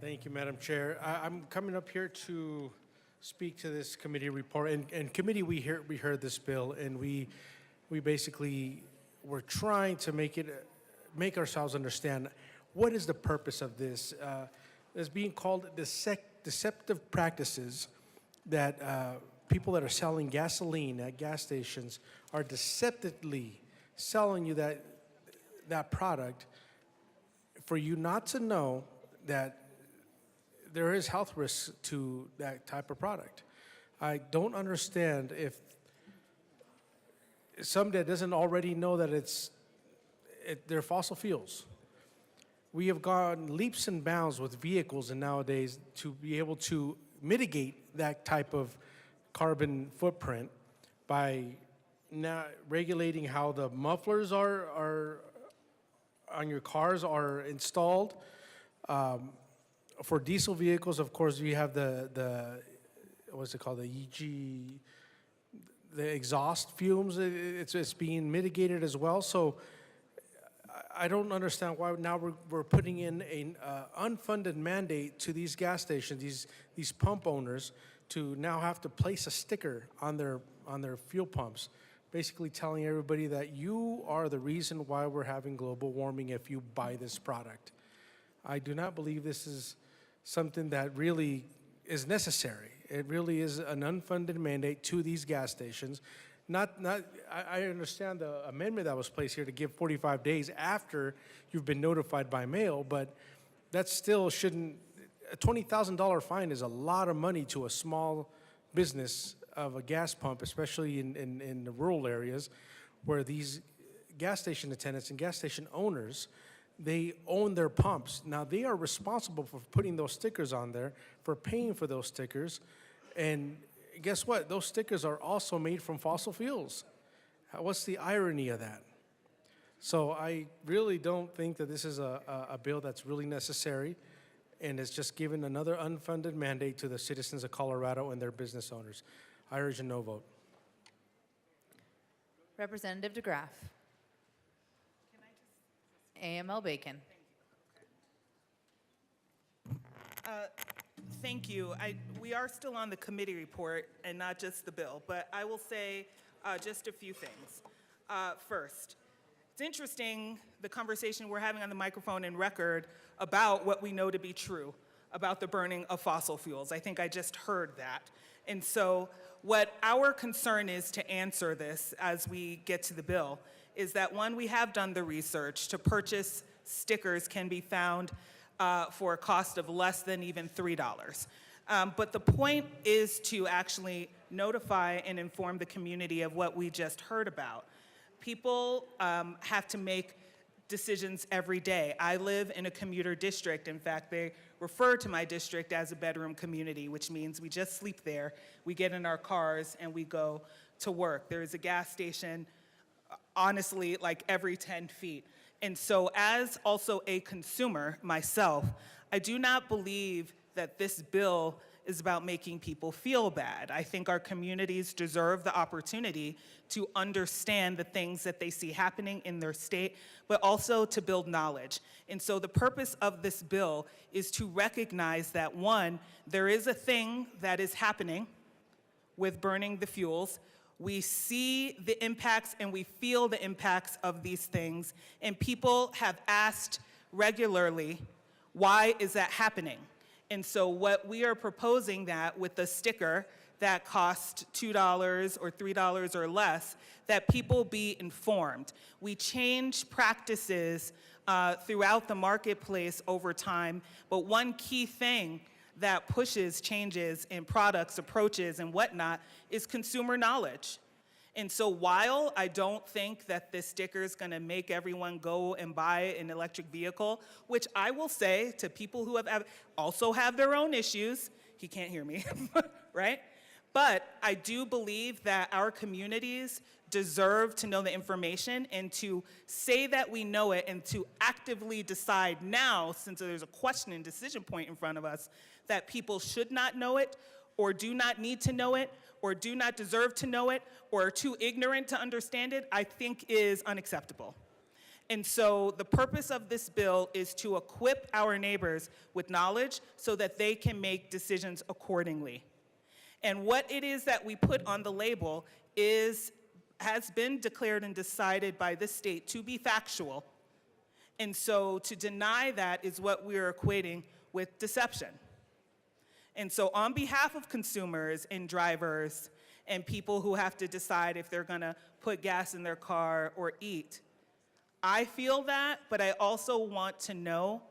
Thank you, Madam Chair. I'm coming up here to speak to this committee report. And committee, we heard this bill, and we basically were trying to make ourselves understand what is the purpose of this. It's being called deceptive practices that people that are selling gasoline at gas stations are deceptively selling you that product for you not to know that there is health risks to that type of product. I don't understand if somebody that doesn't already know that they're fossil fuels. We have gone leaps and bounds with vehicles and nowadays to be able to mitigate that type of carbon footprint by now regulating how the mufflers are on your cars are installed. For diesel vehicles, of course, you have the what's it called, the exhaust fumes. It's being mitigated as well. So I don't understand why now we're putting in an unfunded mandate to these gas stations, these pump owners, to now have to place a sticker on their fuel pumps, basically telling everybody that you are the reason why we're having global warming if you buy this product. I do not believe this is something that really is necessary. It really is an unfunded mandate to these gas stations. I understand the amendment that was placed here to give 45 days after you've been notified by mail, but that still shouldn't. A $20,000 fine is a lot of money to a small business of a gas pump, especially in the rural areas where these gas station attendants and gas station owners, they own their pumps. Now, they are responsible for putting those stickers on there, for paying for those stickers, and guess what? Those stickers are also made from fossil fuels. What's the irony of that? So I really don't think that this is a bill that's really necessary, and it's just given another unfunded mandate to the citizens of Colorado and their business owners. I urge a no vote. Representative DeGraff. AML Bacon. Thank you. We are still on the committee report and not just the bill, but I will say just a few things. First, it's interesting the conversation we're having on the microphone and record about what we know to be true about the burning of fossil fuels. I think I just heard that. And so what our concern is to answer this as we get to the bill is that, one, we have done the research to purchase stickers can be found for a cost of less than even $3. But the point is to actually notify and inform the community of what we just heard about. People have to make decisions every day. I live in a commuter district. In fact, they refer to my district as a bedroom community, which means we just sleep there, we get in our cars, and we go to work. There is a gas station, honestly, like every 10 feet. And so as also a consumer myself, I do not believe that this bill is about making people feel bad. I think our communities deserve the opportunity to understand the things that they see happening in their state, but also to build knowledge. And so the purpose of this bill is to recognize that, one, there is a thing that is happening with burning the fuels. We see the impacts and we feel the impacts of these things, and people have asked regularly, why is that happening? And so what we are proposing that with the sticker that cost $2 or $3 or less, that people be informed. We change practices throughout the marketplace over time, but one key thing that pushes changes in products, approaches, and whatnot is consumer knowledge. And so while I don't think that this sticker is gonna make everyone go and buy an electric vehicle, which I will say to people who also have their own issues, he can't hear me, right? But I do believe that our communities deserve to know the information and to say that we know it and to actively decide now, since there's a question and decision point in front of us, that people should not know it or do not need to know it or do not deserve to know it or are too ignorant to understand it, I think is unacceptable. And so the purpose of this bill is to equip our neighbors with knowledge so that they can make decisions accordingly. And what it is that we put on the label has been declared and decided by the state to be factual. And so to deny that is what we're equating with deception. And so on behalf of consumers and drivers and people who have to decide if they're gonna put gas in their car or eat, I feel that, but I also want to know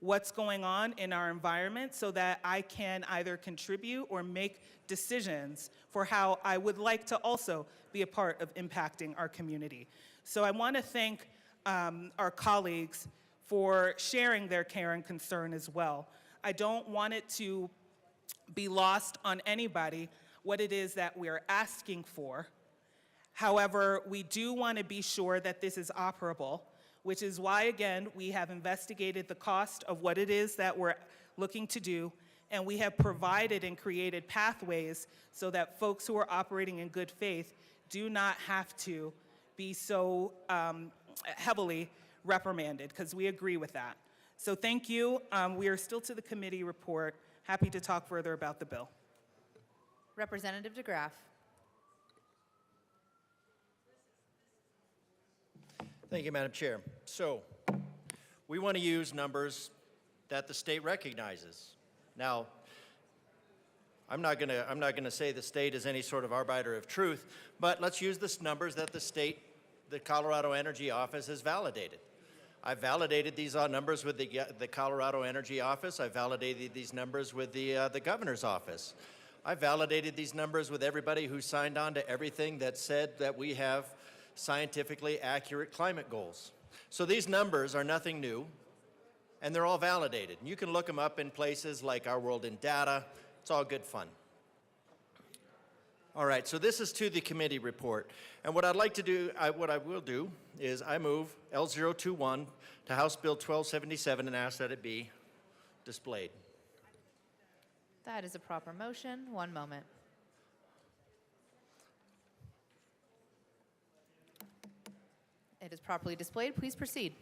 what's going on in our environment so that I can either contribute or make decisions for how I would like to also be a part of impacting our community. So I want to thank our colleagues for sharing their care and concern as well. I don't want it to be lost on anybody what it is that we're asking for. However, we do want to be sure that this is operable, which is why, again, we have investigated the cost of what it is that we're looking to do, and we have provided and created pathways so that folks who are operating in good faith do not have to be so heavily reprimanded, because we agree with that. So thank you. We are still to the committee report. Happy to talk further about the bill. Representative DeGraff. Thank you, Madam Chair. So, we want to use numbers that the state recognizes. Now, I'm not going to say the state is any sort of arbiter of truth, but let's use the numbers that the Colorado Energy Office has validated. I validated these numbers with the Colorado Energy Office. I validated these numbers with the governor's office. I validated these numbers with everybody who signed on to everything that said that we have scientifically accurate climate goals. So these numbers are nothing new, and they're all validated. And you can look them up in places like Our World in Data. It's all good fun. All right, so this is to the committee report. And what I'd like to do, what I will do, is I move L021 to House Bill 1277 and ask that it be displayed. That is a proper motion. One moment. It is properly displayed. Please proceed.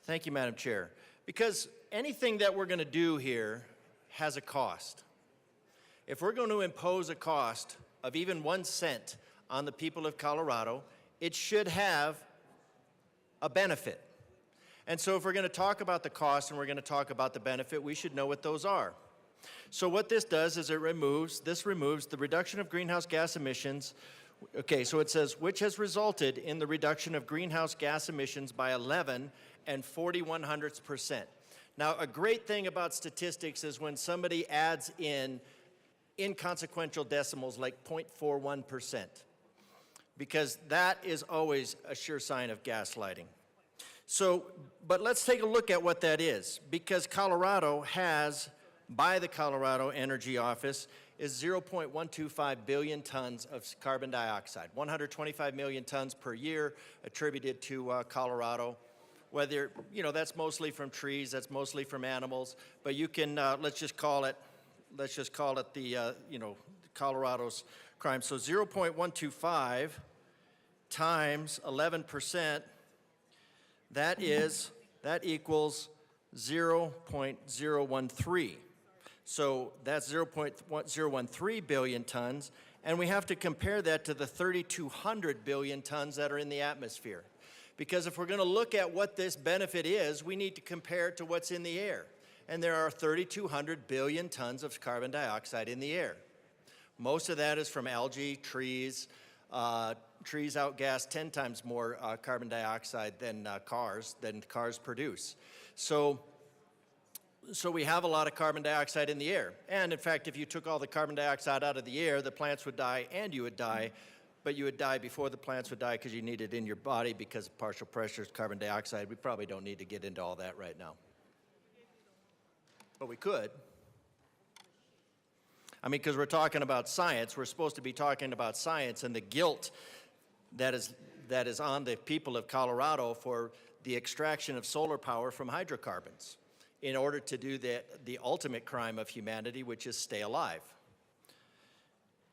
Thank you, Madam Chair. Because anything that we're going to do here has a cost. If we're going to impose a cost of even 1 cent on the people of Colorado, it should have a benefit. And so if we're going to talk about the cost and we're going to talk about the benefit, we should know what those are. So what this does is this removes the reduction of greenhouse gas emissions. Okay, so it says, which has resulted in the reduction of greenhouse gas emissions by 11 and 41/100%. Now, a great thing about statistics is when somebody adds in inconsequential decimals like 0.41%, because that is always a sure sign of gaslighting. So, but let's take a look at what that is, because Colorado has, by the Colorado Energy Office, is 0.125 billion tons of carbon dioxide, 125 million tons per year attributed to Colorado. Whether, that's mostly from trees, that's mostly from animals, but you can, let's just call it the, Colorado's crime. So 0.125 times 11%, that equals 0.013. So that's 0.013 billion tons, and we have to compare that to the 3,200 billion tons that are in the atmosphere. Because if we're going to look at what this benefit is, we need to compare it to what's in the air. And there are 3,200 billion tons of carbon dioxide in the air. Most of that is from algae, trees. Trees outgas 10 times more carbon dioxide than cars produce. So we have a lot of carbon dioxide in the air. And in fact, if you took all the carbon dioxide out of the air, the plants would die and you would die. But you would die before the plants would die because you need it in your body because of partial pressures, carbon dioxide. We probably don't need to get into all that right now. But we could. I mean, because we're talking about science. We're supposed to be talking about science and the guilt that is on the people of Colorado for the extraction of solar power from hydrocarbons in order to do the ultimate crime of humanity, which is stay alive.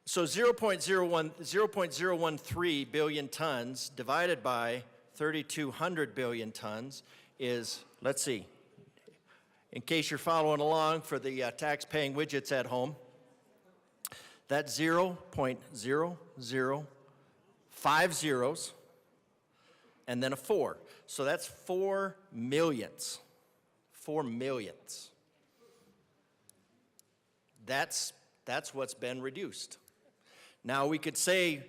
So 0.013 billion tons divided by 3,200 billion tons is, let's see, in case you're following along for the tax-paying widgets at home, that's 0.0050 zeros and then a 4. So that's 4 millionths. 4 millionths. That's what's been reduced. Now we could say,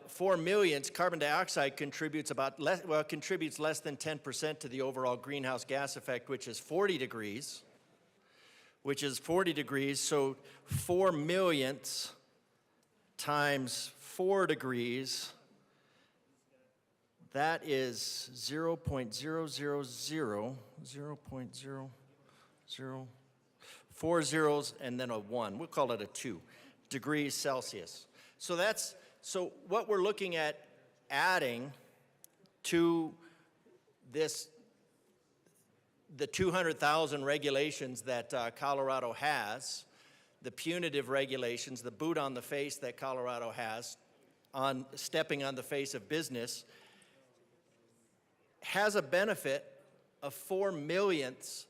4 millionths, carbon dioxide contributes contributes less than 10% to the overall greenhouse gas effect, which is 40 degrees. So 4 millionths times 4 degrees, that is 0.000, 4 zeros and then a 1. We'll call it a 2 degrees Celsius. So what we're looking at adding to this, the 200,000 regulations that Colorado has, the punitive regulations, the boot on the face that Colorado has on stepping on the face of business, has a benefit of 4 millionths,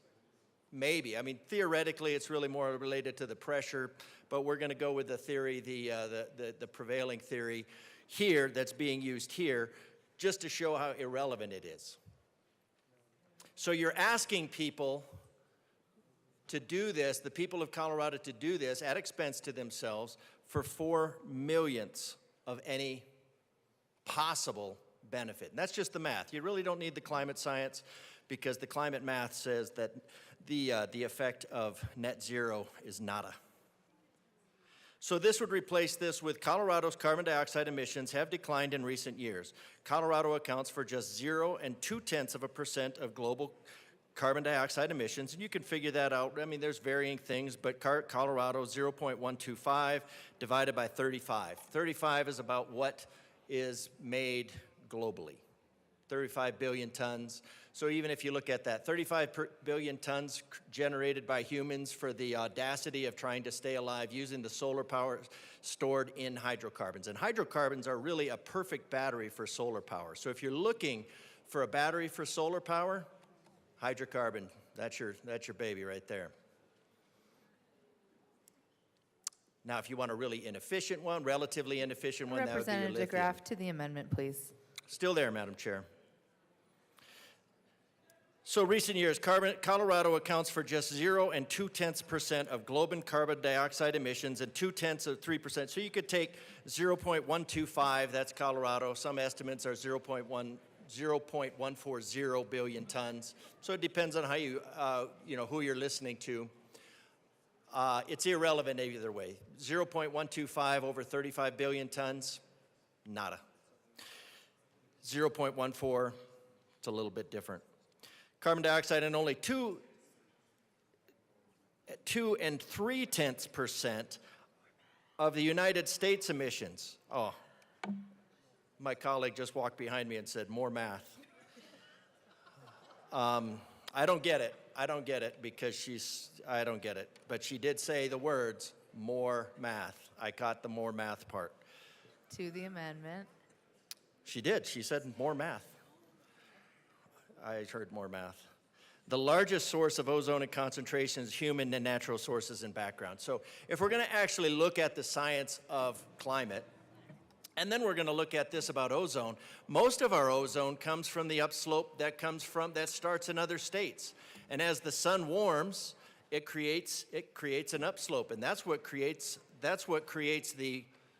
maybe. I mean, theoretically, it's really more related to the pressure, but we're going to go with the theory, the prevailing theory here that's being used here, just to show how irrelevant it is. So you're asking people to do this, the people of Colorado to do this at expense to themselves for 4 millionths of any possible benefit. And that's just the math. You really don't need the climate science because the climate math says that the effect of net zero is nada. So this would replace this with Colorado's carbon dioxide emissions have declined in recent years. Colorado accounts for just 0.2% of global carbon dioxide emissions, and you can figure that out. I mean, there's varying things, but Colorado 0.125 divided by 35. 35 is about what is made globally. 35 billion tons. So even if you look at that, 35 billion tons generated by humans for the audacity of trying to stay alive using the solar power stored in hydrocarbons. And hydrocarbons are really a perfect battery for solar power. So if you're looking for a battery for solar power, hydrocarbon, that's your baby right there. Now, if you want a really inefficient one, relatively inefficient one, that would be your lithium. Representative DeGraff to the amendment, please. Still there, Madam Chair. So recent years, Colorado accounts for just 0.2% of global carbon dioxide emissions and 0.2%. So you could take 0.125, that's Colorado. Some estimates are 0.140 billion tons. So it depends on how you who you're listening to. It's irrelevant either way. 0.125 over 35 billion tons, nada. 0.14, it's a little bit different. carbon dioxide in only 2 3/10% of the United States emissions. Oh, my colleague just walked behind me and said, more math. I don't get it. I don't get it because I don't get it. But she did say the words, more math. I caught the more math part. To the amendment. She did. She said more math. I heard more math. The largest source of ozone in concentration is human and natural sources and background. So if we're going to actually look at the science of climate, and then we're going to look at this about ozone, most of our ozone comes from the upslope that starts in other states. And as the sun warms, it creates an upslope, and that's what creates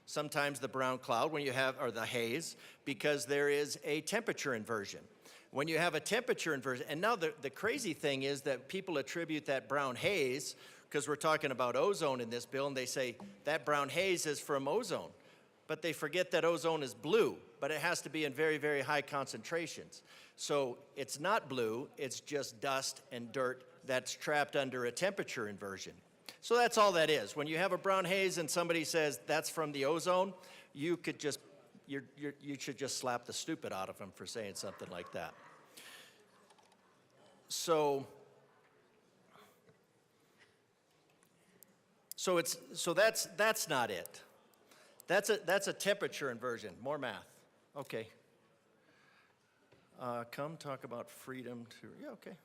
sometimes the brown cloud or the haze, because there is a temperature inversion. When you have a temperature inversion, and now the crazy thing is that people attribute that brown haze, because we're talking about ozone in this bill, and they say that brown haze is from ozone. But they forget that ozone is blue, but it has to be in very, very high concentrations. So it's not blue, it's just dust and dirt that's trapped under a temperature inversion. So that's all that is. When you have a brown haze and somebody says that's from the ozone, you should just slap the stupid out of them for saying something like that. So that's not it. That's a temperature inversion. More math. Okay. Come talk about freedom to. Yeah. Okay.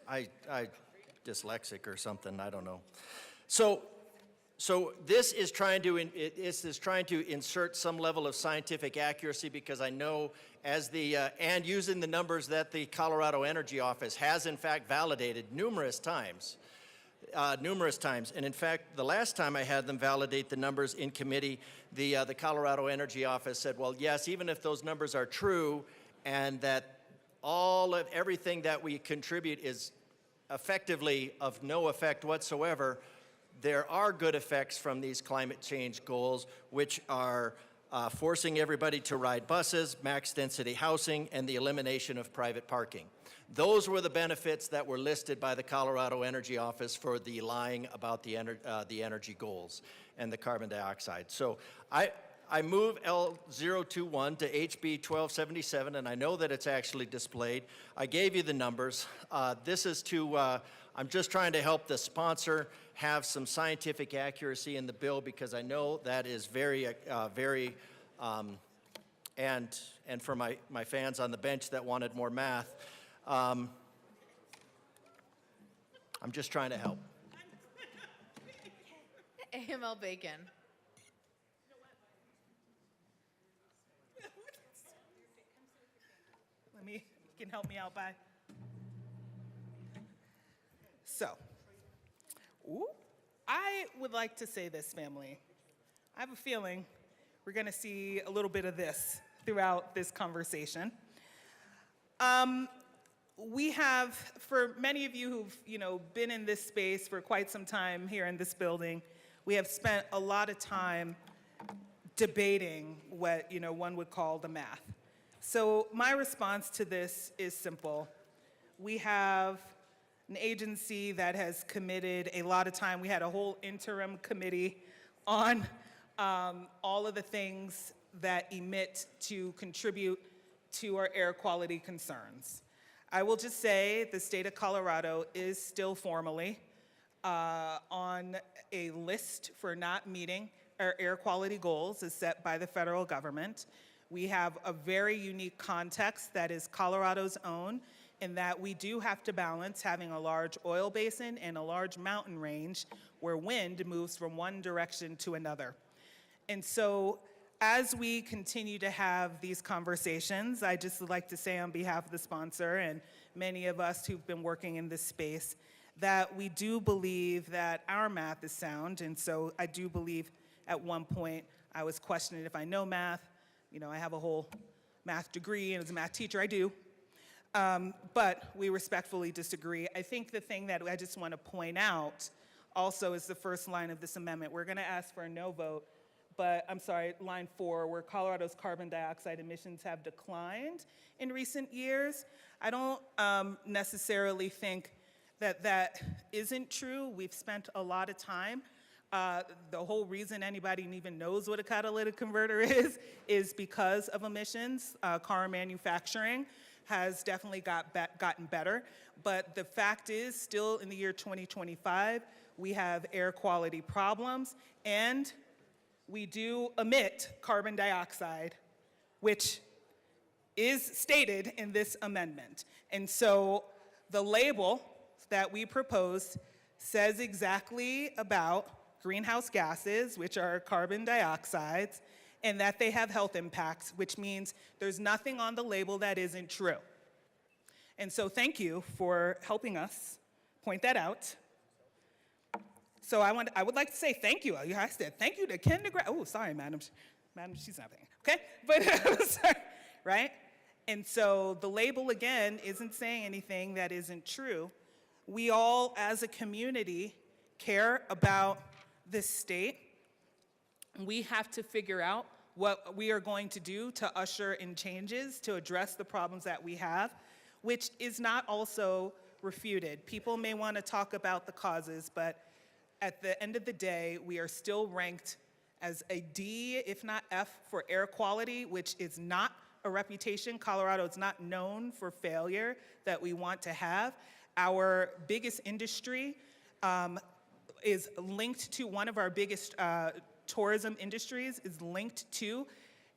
I dyslexic or something. I don't know. So this is trying to insert some level of scientific accuracy, because I know and using the numbers that the Colorado Energy Office has in fact validated numerous times. And in fact, the last time I had them validate the numbers in committee, the Colorado Energy Office said, well, yes, even if those numbers are true and that everything that we contribute is effectively of no effect whatsoever, there are good effects from these climate change goals, which are forcing everybody to ride buses, max density housing, and the elimination of private parking. Those were the benefits that were listed by the Colorado Energy Office for the lying about the energy goals and the carbon dioxide. So I move L021 to HB 1277, and I know that it's actually displayed. I gave you the numbers. This is I'm just trying to help the sponsor have some scientific accuracy in the bill, because I know that is very, and for my fans on the bench that wanted more math, I'm just trying to help. AML Bacon. You can help me out by. So, I would like to say this, family. I have a feeling we're going to see a little bit of this throughout this conversation. We have, for many of you who've been in this space for quite some time here in this building, we have spent a lot of time debating what one would call the math. So my response to this is simple. We have an agency that has committed a lot of time. We had a whole interim committee on all of the things that emit to contribute to our air quality concerns. I will just say the state of Colorado is still formally on a list for not meeting our air quality goals as set by the federal government. We have a very unique context that is Colorado's own, in that we do have to balance having a large oil basin and a large mountain range where wind moves from one direction to another. And so as we continue to have these conversations, I just would like to say on behalf of the sponsor and many of us who've been working in this space, that we do believe that our math is sound. And so I do believe at one point I was questioning if I know math. I have a whole math degree, and as a math teacher, I do. But we respectfully disagree. I think the thing that I just want to point out also is the first line of this amendment. We're going to ask for a no vote, but I'm sorry, line 4, where Colorado's carbon dioxide emissions have declined in recent years. I don't necessarily think that that isn't true. We've spent a lot of time. The whole reason anybody even knows what a catalytic converter is because of emissions. Car manufacturing has definitely gotten better. But the fact is, still in the year 2025, we have air quality problems, and we do emit carbon dioxide, which is stated in this amendment. And so the label that we proposed says exactly about greenhouse gases, which are carbon dioxides, and that they have health impacts, which means there's nothing on the label that isn't true. And so thank you for helping us point that out. So I would like to say thank you. I said thank you to Ken DeGraff. Oh, sorry, madam. Madam, she's not paying. Okay? But, sorry, right? And so the label, again, isn't saying anything that isn't true. We all, as a community, care about this state. We have to figure out what we are going to do to usher in changes to address the problems that we have, which is not also refuted. People may want to talk about the causes, but at the end of the day, we are still ranked as a D, if not F, for air quality, which is not a reputation. Colorado is not known for failure that we want to have. Our biggest industry is linked to one of our biggest tourism industries is linked to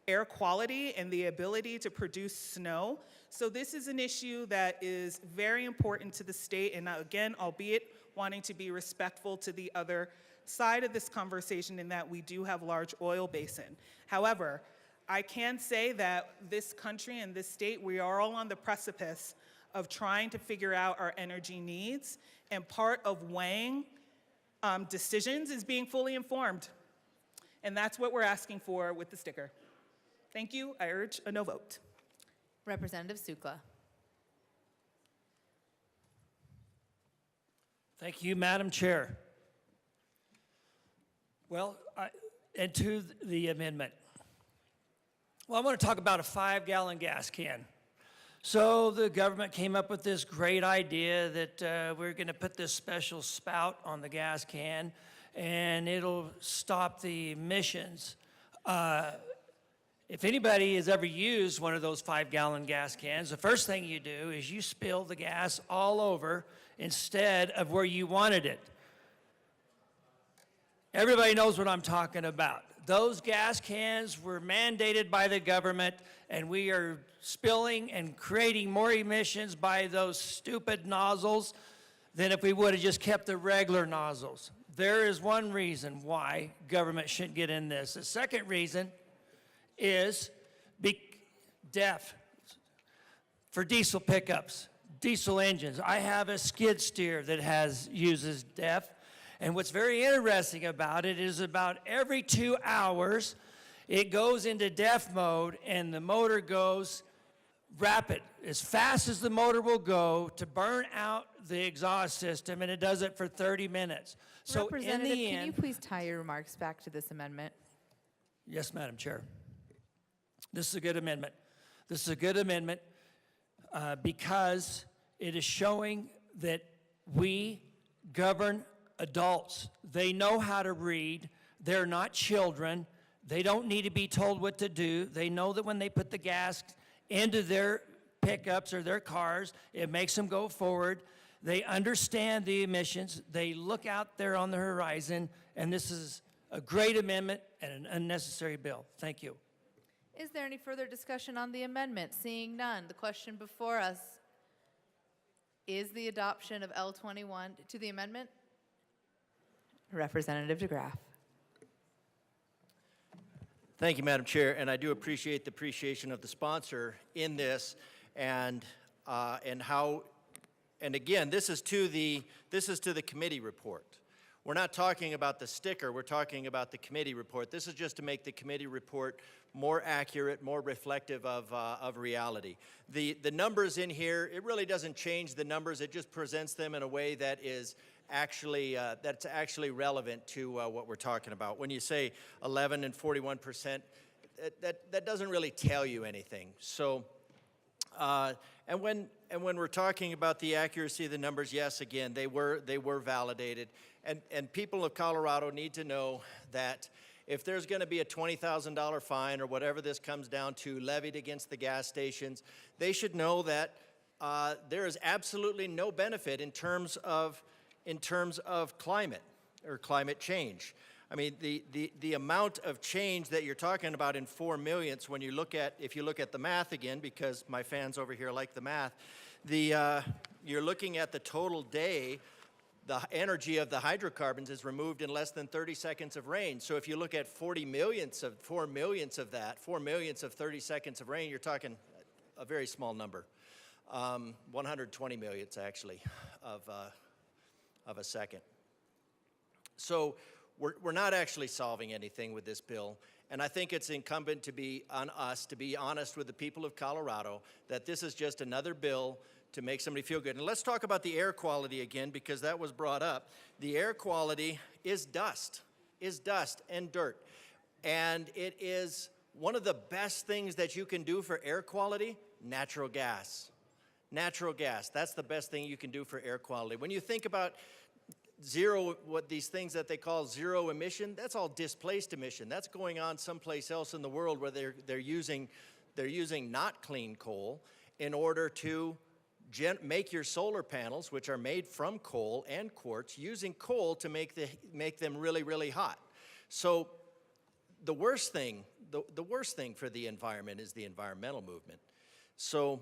air quality and the ability to produce snow. So this is an issue that is very important to the state, and again, albeit wanting to be respectful to the other side of this conversation in that we do have large oil basin. However, I can say that this country and this state, we are all on the precipice of trying to figure out our energy needs, and part of weighing decisions is being fully informed. And that's what we're asking for with the sticker. Thank you. I urge a no vote. Representative Sukla. Thank you, Madam Chair. Well, and to the amendment. Well, I want to talk about a 5-gallon gas can. So the government came up with this great idea that we're going to put this special spout on the gas can, and it'll stop the emissions. If anybody has ever used one of those 5-gallon gas cans, the first thing you do is you spill the gas all over instead of where you wanted it. Everybody knows what I'm talking about. Those gas cans were mandated by the government, and we are spilling and creating more emissions by those stupid nozzles than if we would have just kept the regular nozzles. There is one reason why government shouldn't get in this. The second reason is DEF for diesel pickups, diesel engines. I have a skid steer that uses DEF. And what's very interesting about it is about every 2 hours, it goes into DEF mode and the motor goes rapid, as fast as the motor will go to burn out the exhaust system, and it does it for 30 minutes. So in Representative, the can end, you please tie your remarks back to this amendment? Yes, Madam Chair. This is a good amendment. This is a good amendment because it is showing that we govern adults. They know how to read. They're not children. They don't need to be told what to do. They know that when they put the gas into their pickups or their cars, it makes them go forward. They understand the emissions. They look out there on the horizon, and this is a great amendment and an unnecessary bill. Thank you. Is there any further discussion on the amendment? Seeing none, the question before us is the adoption of L21 to the amendment. Representative DeGraff. Thank you, Madam Chair, and I do appreciate the appreciation of the sponsor in this, and how, and again, this is to the committee report. We're not talking about the sticker, we're talking about the committee report. This is just to make the committee report more accurate, more reflective of reality. The numbers in here, it really doesn't change the numbers, it just presents them in a way that is actually, that's actually relevant to what we're talking about. When you say 11 and 41%, that doesn't really tell you anything. So, and when we're talking about the accuracy of the numbers, yes, again, they were validated. And people of Colorado need to know that if there's going to be a $20,000 fine or whatever this comes down to levied against the gas stations, they should know that there is absolutely no benefit in terms of climate or climate change. I mean, the amount of change that you're talking about in 4 millionths, when you look at, if you look at the math again, because my fans over here like the math, you're looking at the total day, the energy of the hydrocarbons is removed in less than 30 seconds of rain. So if you look at 4 millionths of that, 4 millionths of 30 seconds of rain, you're talking a very small number. 120 millionths, actually, of a second. So we're not actually solving anything with this bill. And I think it's incumbent to be on us to be honest with the people of Colorado that this is just another bill to make somebody feel good. And let's talk about the air quality again, because that was brought up. The air quality is dust and dirt. And it is one of the best things that you can do for air quality, natural gas. Natural gas, that's the best thing you can do for air quality. When you think about zero, what these things that they call zero emission, that's all displaced emission. That's going on someplace else in the world where they're using not clean coal in order to make your solar panels, which are made from coal and quartz, using coal to make them really, really hot. So the worst thing for the environment is the environmental movement. So,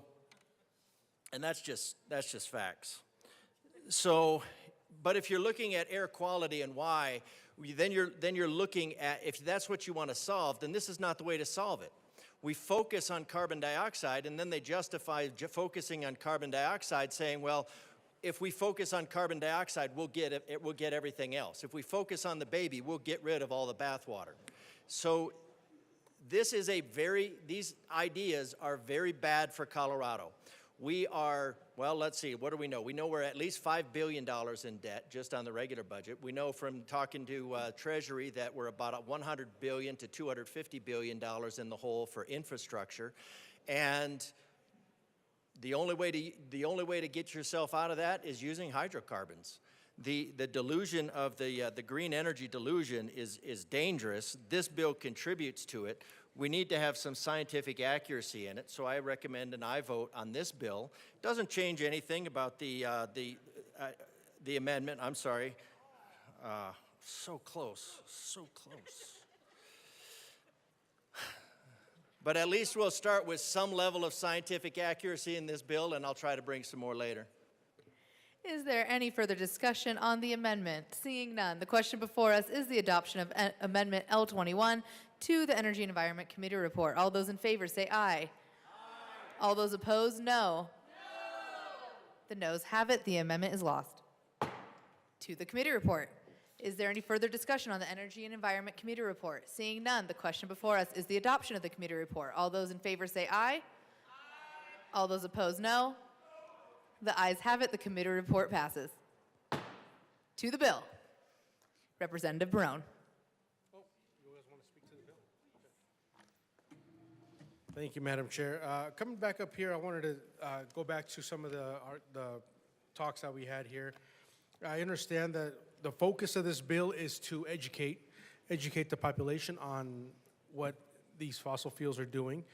and that's just facts. So, but if you're looking at air quality and why, then you're looking at, if that's what you want to solve, then this is not the way to solve it. We focus on carbon dioxide, and then they justify focusing on carbon dioxide, saying, well, if we focus on carbon dioxide, we'll get everything else. If we focus on the baby, we'll get rid of all the bathwater. So these ideas are very bad for Colorado. We are, well, let's see, what do we know? We know we're at least $5 billion in debt just on the regular budget. We know from talking to Treasury that we're about $100 billion to $250 billion in the hole for infrastructure. And the only way to get yourself out of that is using hydrocarbons. The delusion of the green energy delusion is dangerous. This bill contributes to it. We need to have some scientific accuracy in it, so I recommend an aye vote on this bill. It doesn't change anything about the amendment. I'm sorry. So close, so close. But at least we'll start with some level of scientific accuracy in this bill, and I'll try to bring some more later. Is there any further discussion on the amendment? Seeing none, the question before us is the adoption of Amendment L21 to the Energy and Environment Committee report. All those in favor say aye. Aye. All those opposed, no. The noes have it. The amendment is lost. To the committee report. Is there any further discussion on the Energy and Environment Committee report? Seeing none, the question before us is the adoption of the committee report. All those in favor say aye. Aye. All those opposed, no. The ayes have it. The committee report passes. To the bill. Representative Barone. Thank you, Madam Chair. Coming back up here, I wanted to go back to some of the talks that we had here. I understand that the focus of this bill is to educate the population on what these fossil fuels are doing.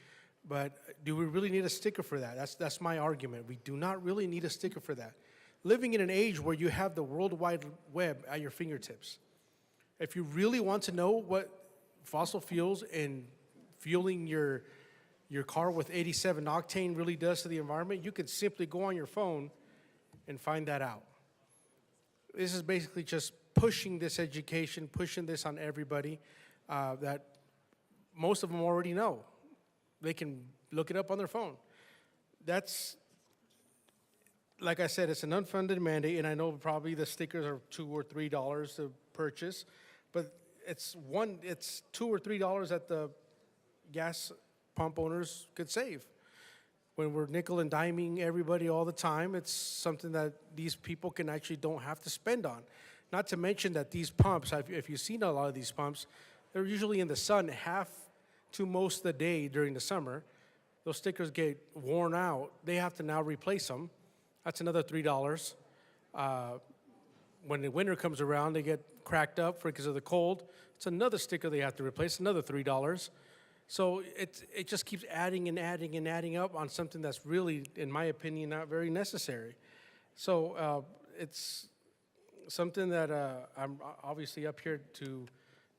But do we really need a sticker for that? That's my argument. We do not really need a sticker for that. Living in an age where you have the World Wide Web at your fingertips, if you really want to know what fossil fuels and fueling your car with 87 octane really does to the environment, you could simply go on your phone and find that out. This is basically just pushing this education, pushing this on everybody that most of them already know. They can look it up on their phone. like I said, it's an unfunded mandate, and I know probably the stickers are $2 or $3 to purchase, but it's $2 or $3 that the gas pump owners could save. When we're nickel and diming everybody all the time, it's something that these people can actually don't have to spend on. Not to mention that these pumps, if you've seen a lot of these pumps, they're usually in the sun half to most of the day during the summer. Those stickers get worn out. They have to now replace them. That's another $3. When the winter comes around, they get cracked up because of the cold. It's another sticker they have to replace, another $3. So it just keeps adding and adding and adding up on something that's really, in my opinion, not very necessary. So it's something that I'm obviously up here to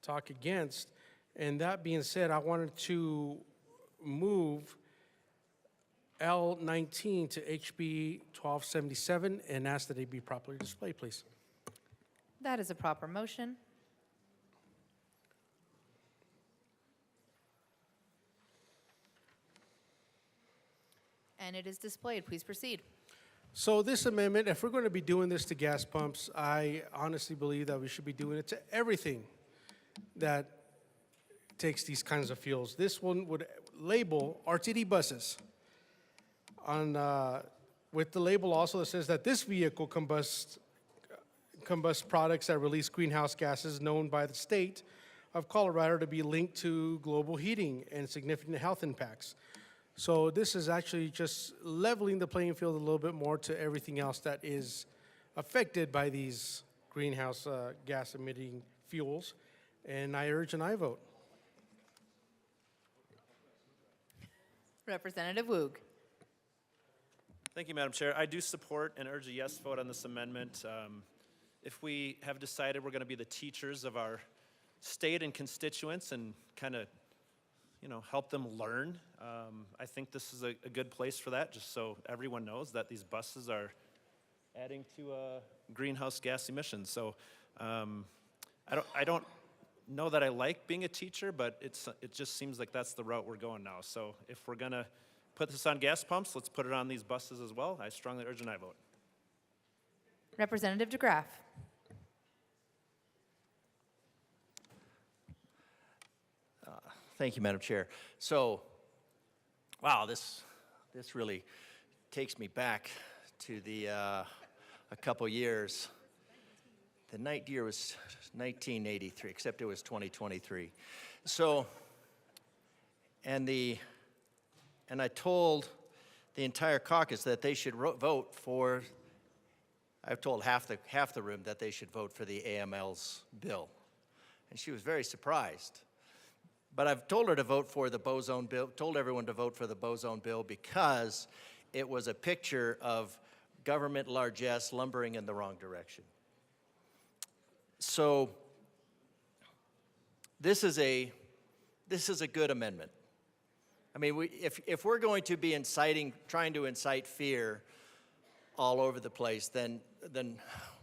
talk against. And that being said, I wanted to move L19 to HB 1277 and ask that they be properly displayed, please. That is a proper motion. And it is displayed. Please proceed. So this amendment, if we're going to be doing this to gas pumps, I honestly believe that we should be doing it to everything that takes these kinds of fuels. This one would label RTD buses on with the label also that says that this vehicle combusts products that release greenhouse gases known by the state of Colorado to be linked to global heating and significant health impacts. So this is actually just leveling the playing field a little bit more to everything else that is affected by these greenhouse gas emitting fuels. And I urge an aye vote. Representative Woog. Thank you, Madam Chair. I do support and urge a yes vote on this amendment. If we have decided we're going to be the teachers of our state and constituents and kind of, help them learn, I think this is a good place for that, just so everyone knows that these buses are adding to greenhouse gas emissions. So I don't know that I like being a teacher, but it just seems like that's the route we're going now. So if we're going to put this on gas pumps, let's put it on these buses as well. I strongly urge an aye vote. Representative DeGraff. Thank you, Madam Chair. So, wow, this really takes me back to the a couple years. The night year was 1983, except it was 2023. So, and I told the entire caucus that they should vote for. I've told half the room that they should vote for the AML's bill, and she was very surprised. But I've told her to vote for the boson bill, told everyone to vote for the boson bill because it was a picture of government largesse lumbering in the wrong direction. So this is a good amendment. I mean, if we're going to be trying to incite fear all over the place, then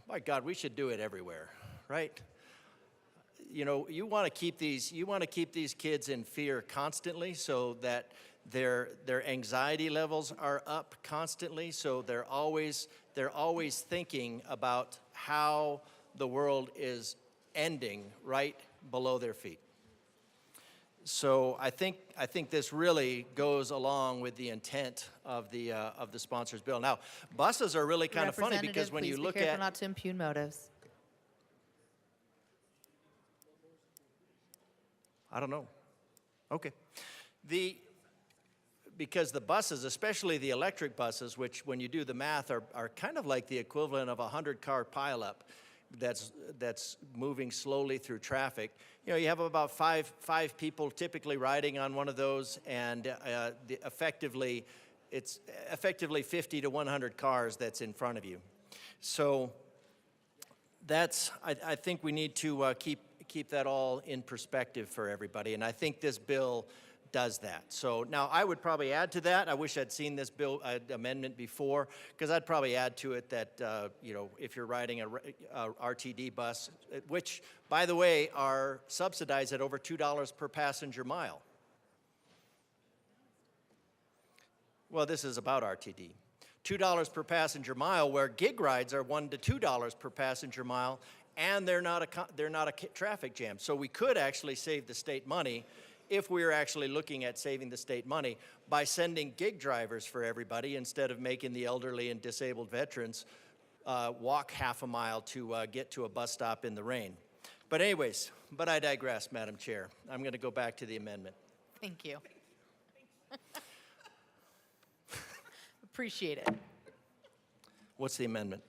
my God, we should do it everywhere, right? You want to keep these kids in fear constantly, so that their anxiety levels are up constantly, so they're always thinking about how the world is ending right below their feet. So I think this really goes along with the intent of the sponsor's bill. Now, buses are really kind of funny because when you look please be careful at not to impugn motives. I don't know. Okay. Because the buses, especially the electric buses, which when you do the math are kind of like the equivalent of a 100-car pileup that's moving slowly through traffic. You have about five people typically riding on one of those, and it's effectively 50 to 100 cars that's in front of you. So I think we need to keep that all in perspective for everybody, and I think this bill does that. So now I would probably add to that. I wish I'd seen this bill amendment before, because I'd probably add to it that if you're riding a RTD bus, which by the way are subsidized at over $2 per passenger mile. Well, this is about RTD. $2 per passenger mile, where gig rides are $1 to $2 per passenger mile, and they're not a traffic jam. So we could actually save the state money if we were actually looking at saving the state money by sending gig drivers for everybody instead of making the elderly and disabled veterans walk half a mile to get to a bus stop in the rain. But anyways, but I digress, Madam Chair. I'm going to go back to the amendment. Thank you. Appreciate it. What's the amendment?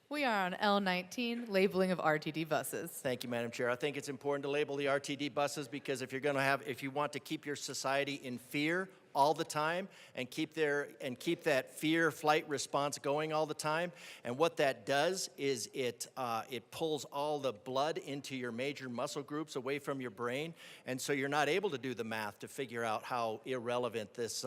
We are on L19, labeling of RTD buses. Thank you, Madam Chair. I think it's important to label the RTD buses because if you want to keep your society in fear all the time and keep that fear flight response going all the time, and what that does is it pulls all the blood into your major muscle groups away from your brain, and so you're not able to do the math to figure out how irrelevant this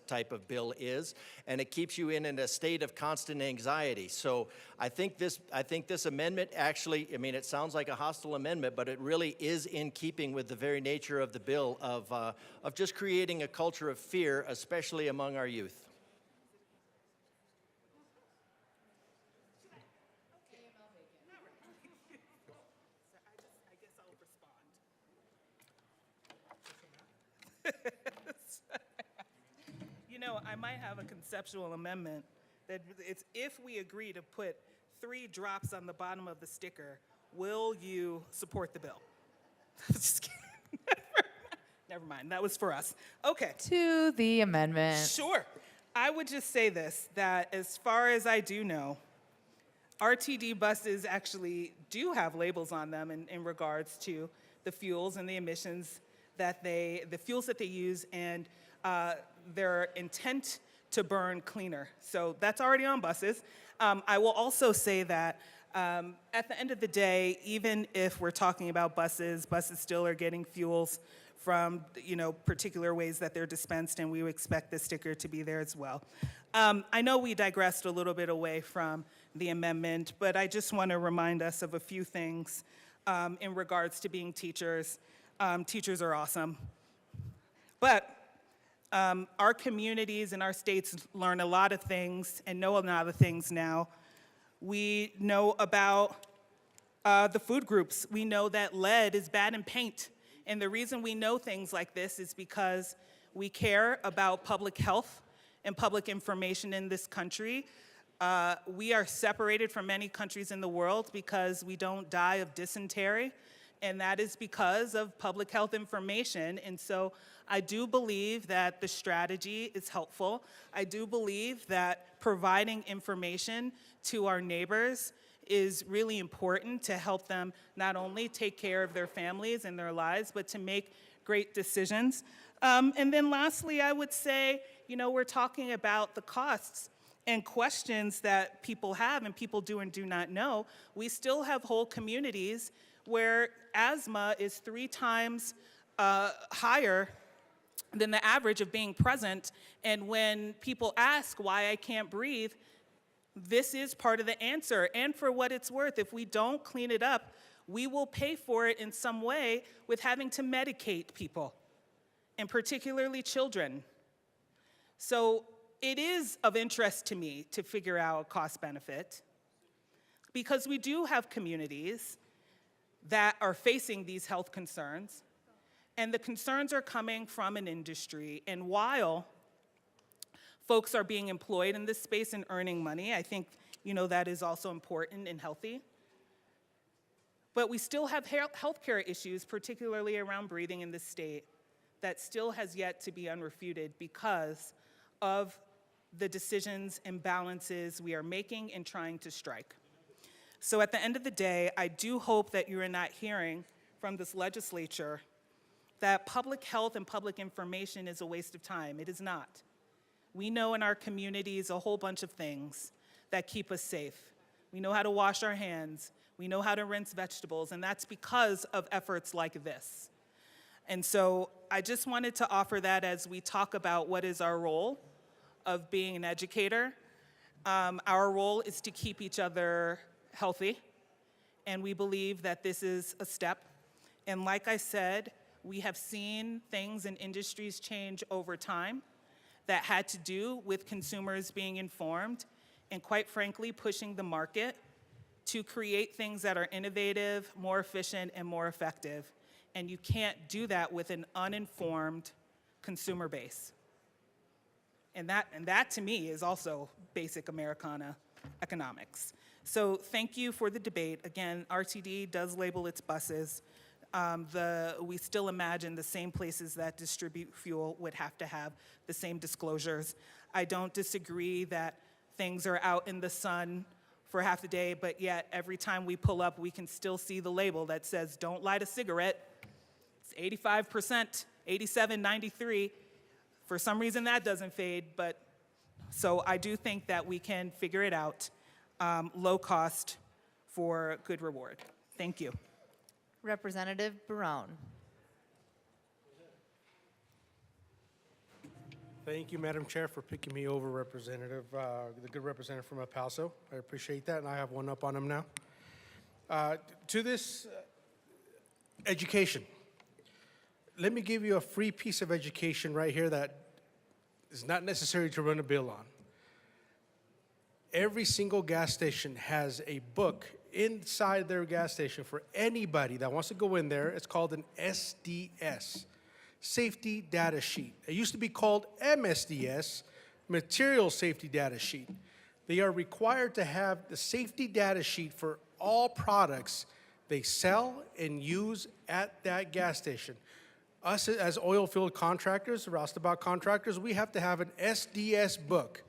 type of bill is, and it keeps you in a state of constant anxiety. So I think this amendment actually, I mean, it sounds like a hostile amendment, but it really is in keeping with the very nature of the bill of just creating a culture of fear, especially among our youth. You know, I might have a conceptual amendment that it's if we agree to put 3 drops on the bottom of the sticker, will you support the bill? Just kidding. Never mind, that was for us. Okay. To the amendment. Sure. I would just say this, that as far as I do know, RTD buses actually do have labels on them in regards to the fuels and the emissions the fuels that they use and their intent to burn cleaner. So that's already on buses. I will also say that at the end of the day, even if we're talking about buses still are getting fuels from particular ways that they're dispensed, and we would expect the sticker to be there as well. I know we digressed a little bit away from the amendment, but I just want to remind us of a few things in regards to being teachers. Teachers are awesome. But our communities and our states learn a lot of things and know a lot of things now. We know about the food groups. We know that lead is bad in paint. And the reason we know things like this is because we care about public health and public information in this country. We are separated from many countries in the world because we don't die of dysentery, and that is because of public health information. And so I do believe that the strategy is helpful. I do believe that providing information to our neighbors is really important to help them not only take care of their families and their lives, but to make great decisions. And then lastly, I would say, we're talking about the costs and questions that people have and people do and do not know. We still have whole communities where asthma is 3 times higher than the average of being present. And when people ask why I can't breathe, this is part of the answer. And for what it's worth, if we don't clean it up, we will pay for it in some way with having to medicate people, and particularly children. So it is of interest to me to figure out cost benefit, because we do have communities that are facing these health concerns, and the concerns are coming from an industry. And while folks are being employed in this space and earning money, I think that is also important and healthy. But we still have healthcare issues, particularly around breathing in this state, that still has yet to be unrefuted because of the decisions and balances we are making and trying to strike. So at the end of the day, I do hope that you are not hearing from this legislature that public health and public information is a waste of time. It is not. We know in our communities a whole bunch of things that keep us safe. We know how to wash our hands. We know how to rinse vegetables, and that's because of efforts like this. And so I just wanted to offer that as we talk about what is our role of being an educator. Our role is to keep each other healthy, and we believe that this is a step. And like I said, we have seen things in industries change over time. that had to do with consumers being informed and, quite frankly, pushing the market to create things that are innovative, more efficient, and more effective. And you can't do that with an uninformed consumer base. And that to me is also basic Americana economics. So thank you for the debate. Again, RTD does label its buses. We still imagine the same places that distribute fuel would have to have the same disclosures. I don't disagree that things are out in the sun for half the day, but yet every time we pull up, we can still see the label that says, don't light a cigarette. It's 85%, 87, 93. For some reason, that doesn't fade, but so I do think that we can figure it out, low cost for good reward. Thank you. Representative Barone. Thank you, Madam Chair, for picking me over, Representative, the good representative from El Paso. I appreciate that, and I have one up on him now. To this education, let me give you a free piece of education right here that is not necessary to run a bill on. Every single gas station has a book inside their gas station for anybody that wants to go in there. It's called an SDS, Safety Data Sheet. It used to be called MSDS, Material Safety Data Sheet. They are required to have the safety data sheet for all products they sell and use at that gas station. Us as oil field contractors, roustabout contractors, we have to have an SDS book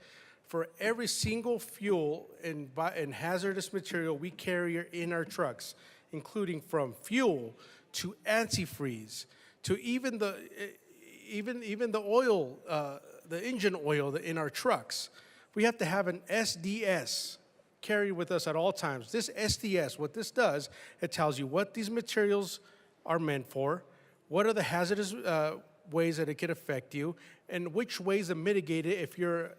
for every single fuel and hazardous material we carry in our trucks, including from fuel to antifreeze to even the oil, the engine oil in our trucks. We have to have an SDS carried with us at all times. This SDS, what this does, it tells you what these materials are meant for, what are the hazardous ways that it could affect you, and which ways to mitigate it if you're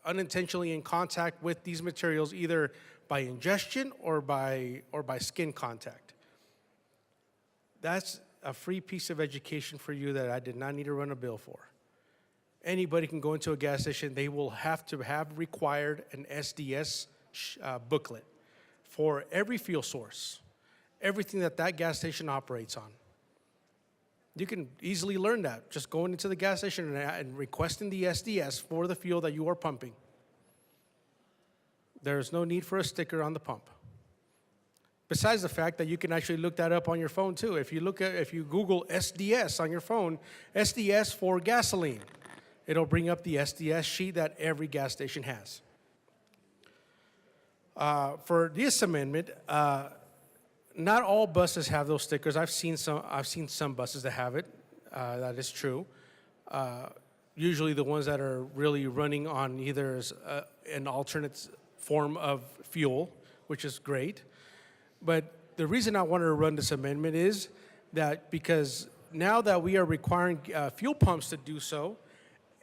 unintentionally in contact with these materials, either by ingestion or by skin contact. That's a free piece of education for you that I did not need to run a bill for. Anybody can go into a gas station. They will have to have required an SDS booklet for every fuel source, everything that gas station operates on. You can easily learn that just going into the gas station and requesting the SDS for the fuel that you are pumping. There's no need for a sticker on the pump. Besides the fact that you can actually look that up on your phone too. If you Google SDS on your phone, SDS for gasoline, it'll bring up the SDS sheet that every gas station has. For this amendment, not all buses have those stickers. I've seen some buses that have it. That is true. Usually the ones that are really running on either an alternate form of fuel, which is great. But the reason I wanted to run this amendment is that because now that we are requiring fuel pumps to do so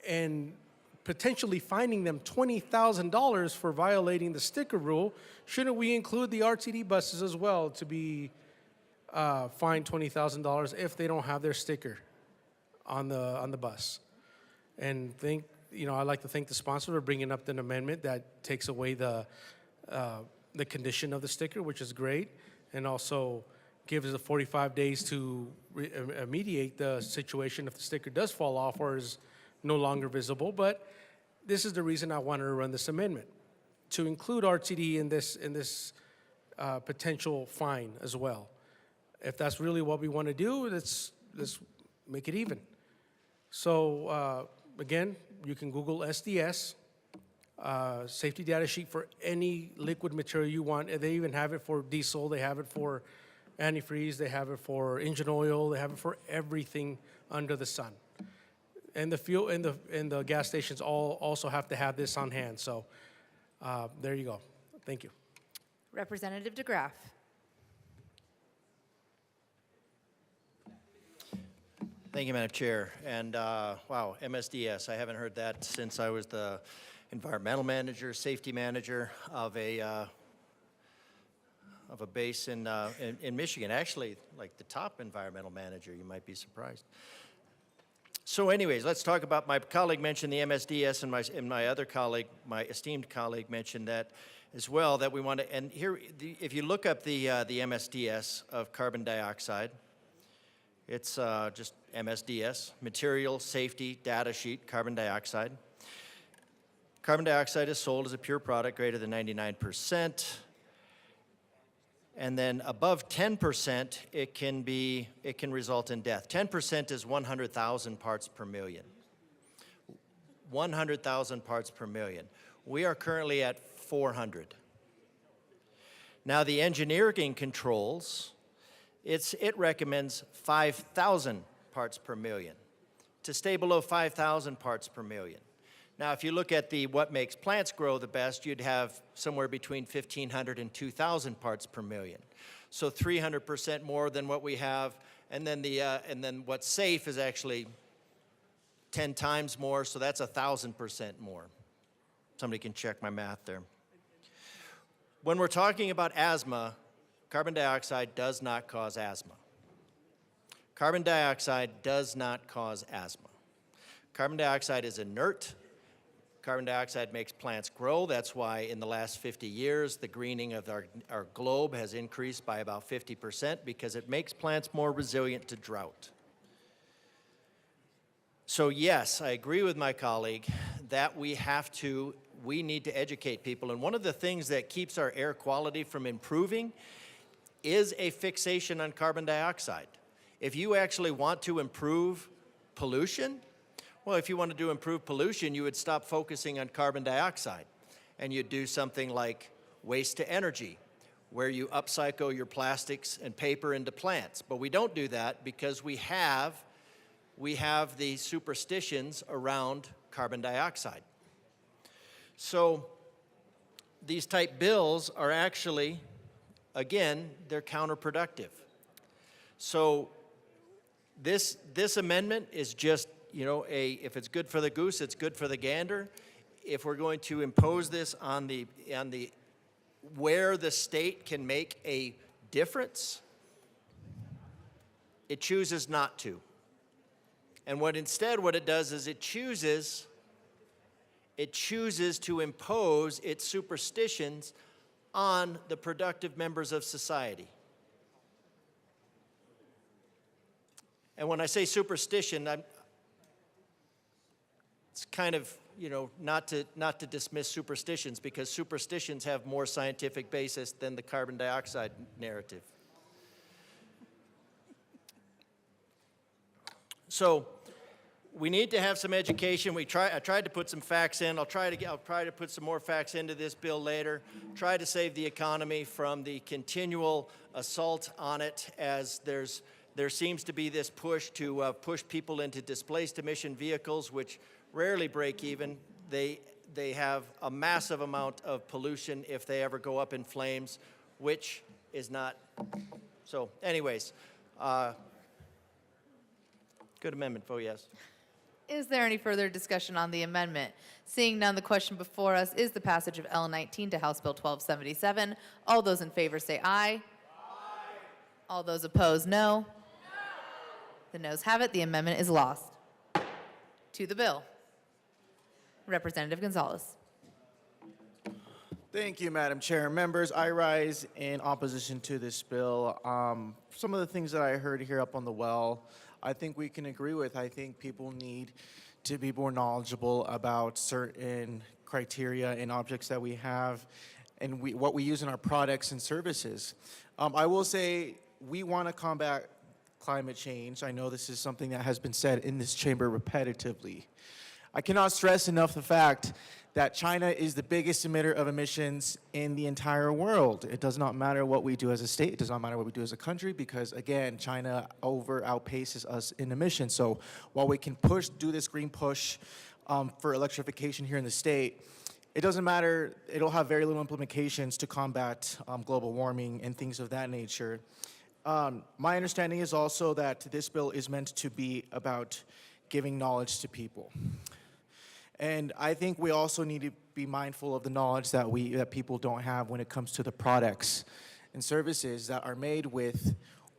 and potentially fining them $20,000 for violating the sticker rule, shouldn't we include the RTD buses as well to be fined $20,000 if they don't have their sticker on the bus? And I'd like to thank the sponsor for bringing up an amendment that takes away the condition of the sticker, which is great, and also gives us 45 days to remediate the situation if the sticker does fall off or is no longer visible. But this is the reason I wanted to run this amendment, to include RTD in this potential fine as well. If that's really what we want to do, let's make it even. So again, you can Google SDS, safety data sheet for any liquid material you want. They even have it for diesel. They have it for antifreeze. They have it for engine oil. They have it for everything under the sun. And the fuel and the gas stations also have to have this on hand. So there you go. Thank you. Representative DeGraff. Thank you, Madam Chair. And wow, MSDS, I haven't heard that since I was the environmental manager, safety manager of a base in Michigan. Actually, like the top environmental manager, you might be surprised. So anyways, let's talk about, my colleague mentioned the MSDS, and my other colleague, my esteemed colleague, mentioned that as well, that we want to, and here, if you look up the MSDS of carbon dioxide, it's just MSDS, Material Safety Data Sheet, carbon dioxide. Carbon dioxide is sold as a pure product greater than 99%. And then above 10%, it can result in death. 10% is 100,000 parts per million. 100,000 parts per million. We are currently at 400. Now the engineering controls, it recommends 5,000 parts per million. To stay below 5,000 parts per million. Now, if you look at what makes plants grow the best, you'd have somewhere between 1,500 and 2,000 parts per million. So 300% more than what we have, and then what's safe is actually 10 times more, so that's 1,000% more. Somebody can check my math there. When we're talking about asthma, carbon dioxide does not cause asthma. Carbon dioxide does not cause asthma. Carbon dioxide is inert. Carbon dioxide makes plants grow. That's why in the last 50 years, the greening of our globe has increased by about 50%, because it makes plants more resilient to drought. So yes, I agree with my colleague that we need to educate people. And one of the things that keeps our air quality from improving is a fixation on carbon dioxide. If you actually want to improve pollution, well, if you wanted to improve pollution, you would stop focusing on carbon dioxide, and you'd do something like waste to energy, where you upcycle your plastics and paper into plants. But we don't do that because we have the superstitions around carbon dioxide. So these type bills are actually, again, they're counterproductive. So this amendment is just, if it's good for the goose, it's good for the gander. If we're going to impose this on where the state can make a difference, it chooses not to. And what it does is it chooses to impose its superstitions on the productive members of society. And when I say superstition, it's kind of, not to dismiss superstitions, because superstitions have more scientific basis than the carbon dioxide narrative. So we need to have some education. I tried to put some facts in. I'll try to put some more facts into this bill later. Try to save the economy from the continual assault on it, as there seems to be this push to push people into displaced emission vehicles, which rarely break even. They have a massive amount of pollution if they ever go up in flames, which is not. So anyways, good amendment, vote yes. Is there any further discussion on the amendment? Seeing none, the question before us is the passage of L19 to House Bill 1277. All those in favor say aye. Aye. All those opposed, no. The noes have it. The amendment is lost. To the bill. Representative Gonzalez. Thank you, Madam Chair. Members, I rise in opposition to this bill. Some of the things that I heard here up on the well, I think we can agree with. I think people need to be more knowledgeable about certain criteria and objects that we have and what we use in our products and services. I will say we want to combat climate change. I know this is something that has been said in this chamber repetitively. I cannot stress enough the fact that China is the biggest emitter of emissions in the entire world. It does not matter what we do as a state. It does not matter what we do as a country, because again, China outpaces us in emissions. So while we can do this green push for electrification here in the state, it doesn't matter. It'll have very little implications to combat global warming and things of that nature. My understanding is also that this bill is meant to be about giving knowledge to people. And I think we also need to be mindful of the knowledge that people don't have when it comes to the products and services that are made with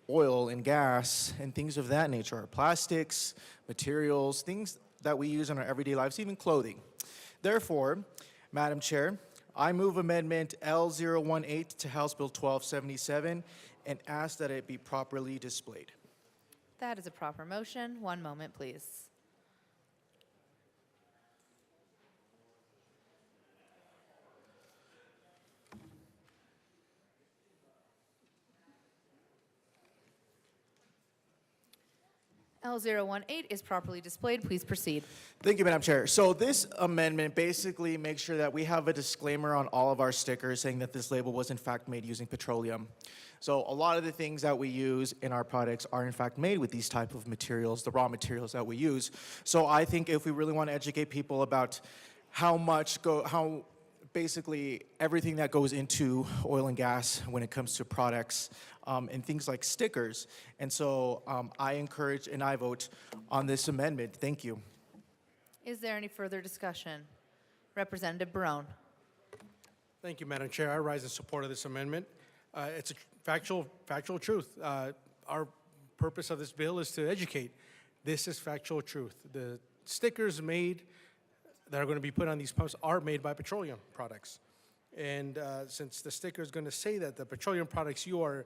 oil and gas and things of that nature, our plastics, materials, things that we use in our everyday lives, even clothing. Therefore, Madam Chair, I move Amendment L018 to House Bill 1277 and ask that it be properly displayed. That is a proper motion. One moment, please. L018 is properly displayed. Please proceed. Thank you, Madam Chair. So this amendment basically makes sure that we have a disclaimer on all of our stickers saying that this label was in fact made using petroleum. So a lot of the things that we use in our products are in fact made with these type of materials, the raw materials that we use. So I think if we really want to educate people about how basically everything that goes into oil and gas when it comes to products and things like stickers. And so I encourage and I vote on this amendment. Thank you. Is there any further discussion? Representative Barone. Thank you, Madam Chair. I rise in support of this amendment. It's a factual truth. Our purpose of this bill is to educate. This is factual truth. The stickers made that are going to be put on these pumps are made by petroleum products. And since the sticker is going to say that the petroleum products you are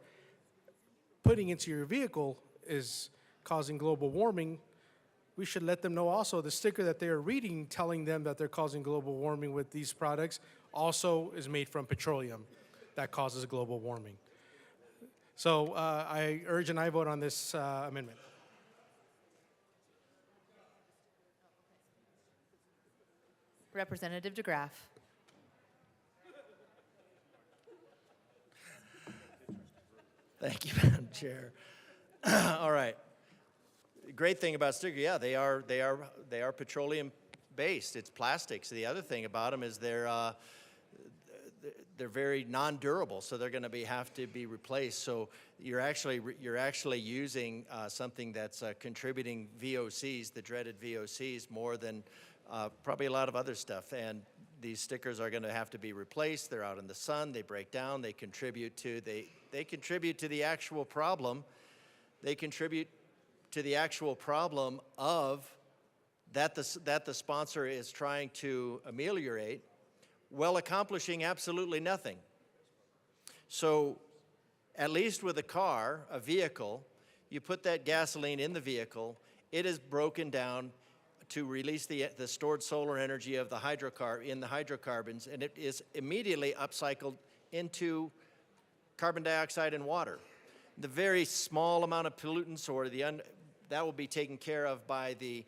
putting into your vehicle is causing global warming, we should let them know also the sticker that they are reading telling them that they're causing global warming with these products also is made from petroleum that causes global warming. So I urge and I vote on this amendment. Representative DeGraff. Thank you, Madam Chair. All right. Great thing about sticker, yeah, they are petroleum based. It's plastics. The other thing about them is they're very non-durable, so they're going to have to be replaced. So you're actually using something that's contributing VOCs, the dreaded VOCs, more than probably a lot of other stuff. And these stickers are going to have to be replaced. They're out in the sun. They break down. They contribute to the actual problem. They contribute to the actual problem of that the sponsor is trying to ameliorate, while accomplishing absolutely nothing. So at least with a car, a vehicle, you put that gasoline in the vehicle, it is broken down to release the stored solar energy of the hydrocarbons, and it is immediately upcycled into carbon dioxide and water. The very small amount of pollutants that will be taken care of by the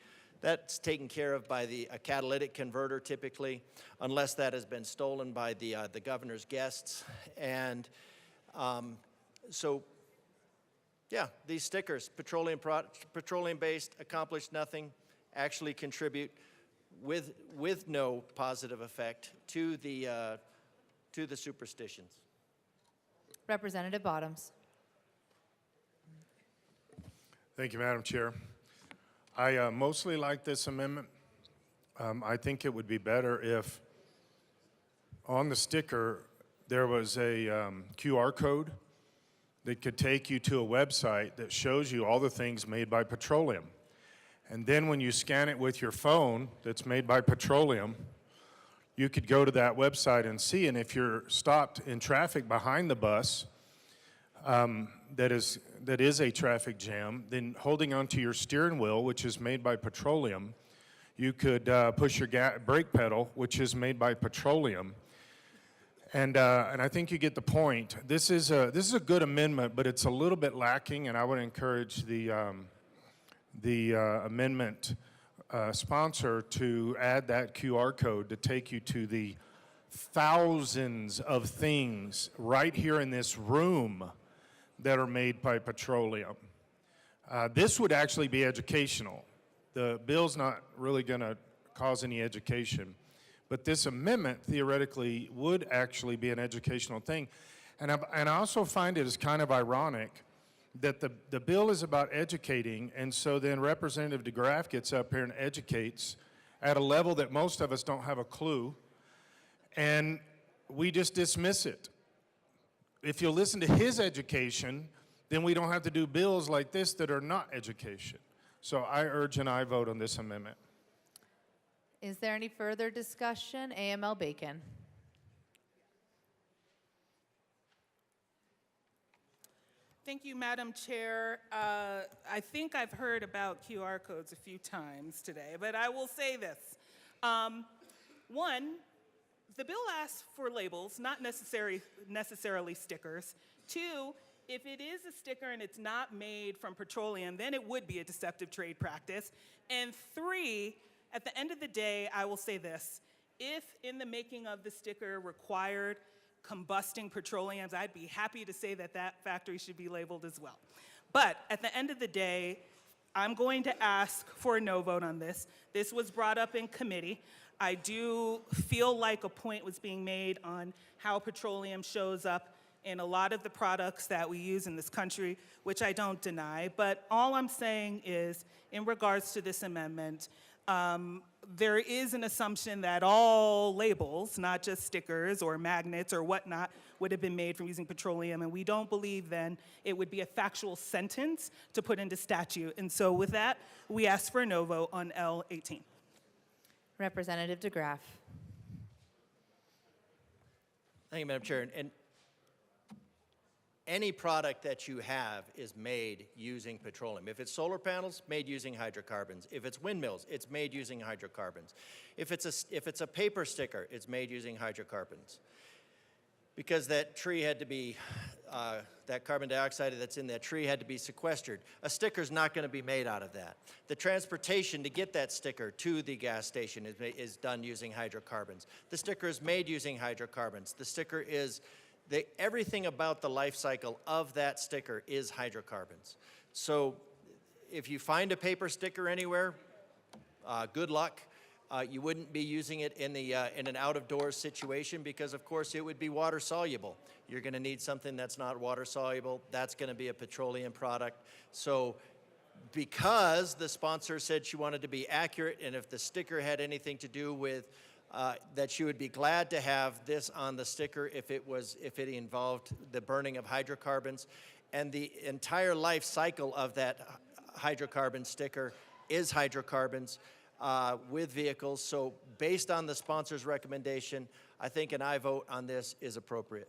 catalytic converter typically, unless that has been stolen by the governor's guests. And so, yeah, these stickers, petroleum-based, accomplish nothing, actually contribute with no positive effect to the superstitions. Representative Bottoms. Thank you, Madam Chair. I mostly like this amendment. I think it would be better if on the sticker there was a QR code that could take you to a website that shows you all the things made by petroleum. And then when you scan it with your phone that's made by petroleum, you could go to that website and see, and if you're stopped in traffic behind the bus, that is a traffic jam, then holding onto your steering wheel, which is made by petroleum, you could push your brake pedal, which is made by petroleum. And I think you get the point. This is a good amendment, but it's a little bit lacking, and I would encourage the amendment sponsor to add that QR code to take you to the thousands of things right here in this room that are made by petroleum. This would actually be educational. The bill's not really going to cause any education, but this amendment theoretically would actually be an educational thing. And I also find it is kind of ironic that the bill is about educating, and so then Representative DeGraff gets up here and educates at a level that most of us don't have a clue, and we just dismiss it. If you listen to his education, then we don't have to do bills like this that are not education. So I urge an aye vote on this amendment. Is there any further discussion? AML Bacon. Thank you, Madam Chair. I think I've heard about QR codes a few times today, but I will say this. One, the bill asks for labels, not necessarily stickers. Two, if it is a sticker and it's not made from petroleum, then it would be a deceptive trade practice. And three, at the end of the day, I will say this. If in the making of the sticker required combusting petroleums, I'd be happy to say that that factory should be labeled as well. But at the end of the day, I'm going to ask for a no vote on this. This was brought up in committee. I do feel like a point was being made on how petroleum shows up in a lot of the products that we use in this country, which I don't deny. But all I'm saying is, in regards to this amendment, there is an assumption that all labels, not just stickers or magnets or whatnot, would have been made from using petroleum, and we don't believe then it would be a factual sentence to put into statute. And so with that, we ask for a no vote on L18. Representative DeGraff. Thank you, Madam Chair. And any product that you have is made using petroleum. If it's solar panels, made using hydrocarbons. If it's windmills, it's made using hydrocarbons. If it's a paper sticker, it's made using hydrocarbons. Because that tree had to be, that carbon dioxide that's in that tree had to be sequestered. A sticker's not going to be made out of that. The transportation to get that sticker to the gas station is done using hydrocarbons. The sticker is made using hydrocarbons. The sticker is everything about the life cycle of that sticker is hydrocarbons. So if you find a paper sticker anywhere, good luck. You wouldn't be using it in an out-of-doors situation because, of course, it would be water soluble. You're going to need something that's not water soluble. That's going to be a petroleum product. So because the sponsor said she wanted to be accurate, and if the sticker had anything to do with that she would be glad to have this on the sticker if it involved the burning of hydrocarbons, and the entire life cycle of that hydrocarbon sticker is hydrocarbons with vehicles. So based on the sponsor's recommendation, I think an aye vote on this is appropriate.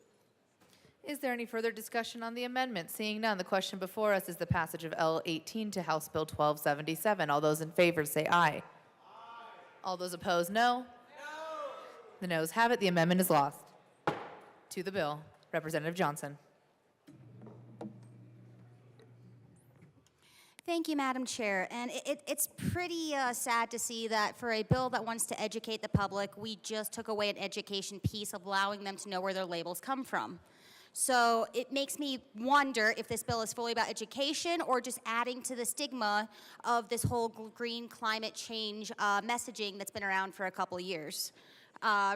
Is there any further discussion on the amendment? Seeing none, the question before us is the passage of L18 to House Bill 1277. All those in favor say aye. All those opposed, no. The noes have it. The amendment is lost. To the bill, Representative Johnson. Thank you, Madam Chair. And it's pretty sad to see that for a bill that wants to educate the public, we just took away an education piece of allowing them to know where their labels come from. So it makes me wonder if this bill is fully about education or just adding to the stigma of this whole green climate change messaging that's been around for a couple of years.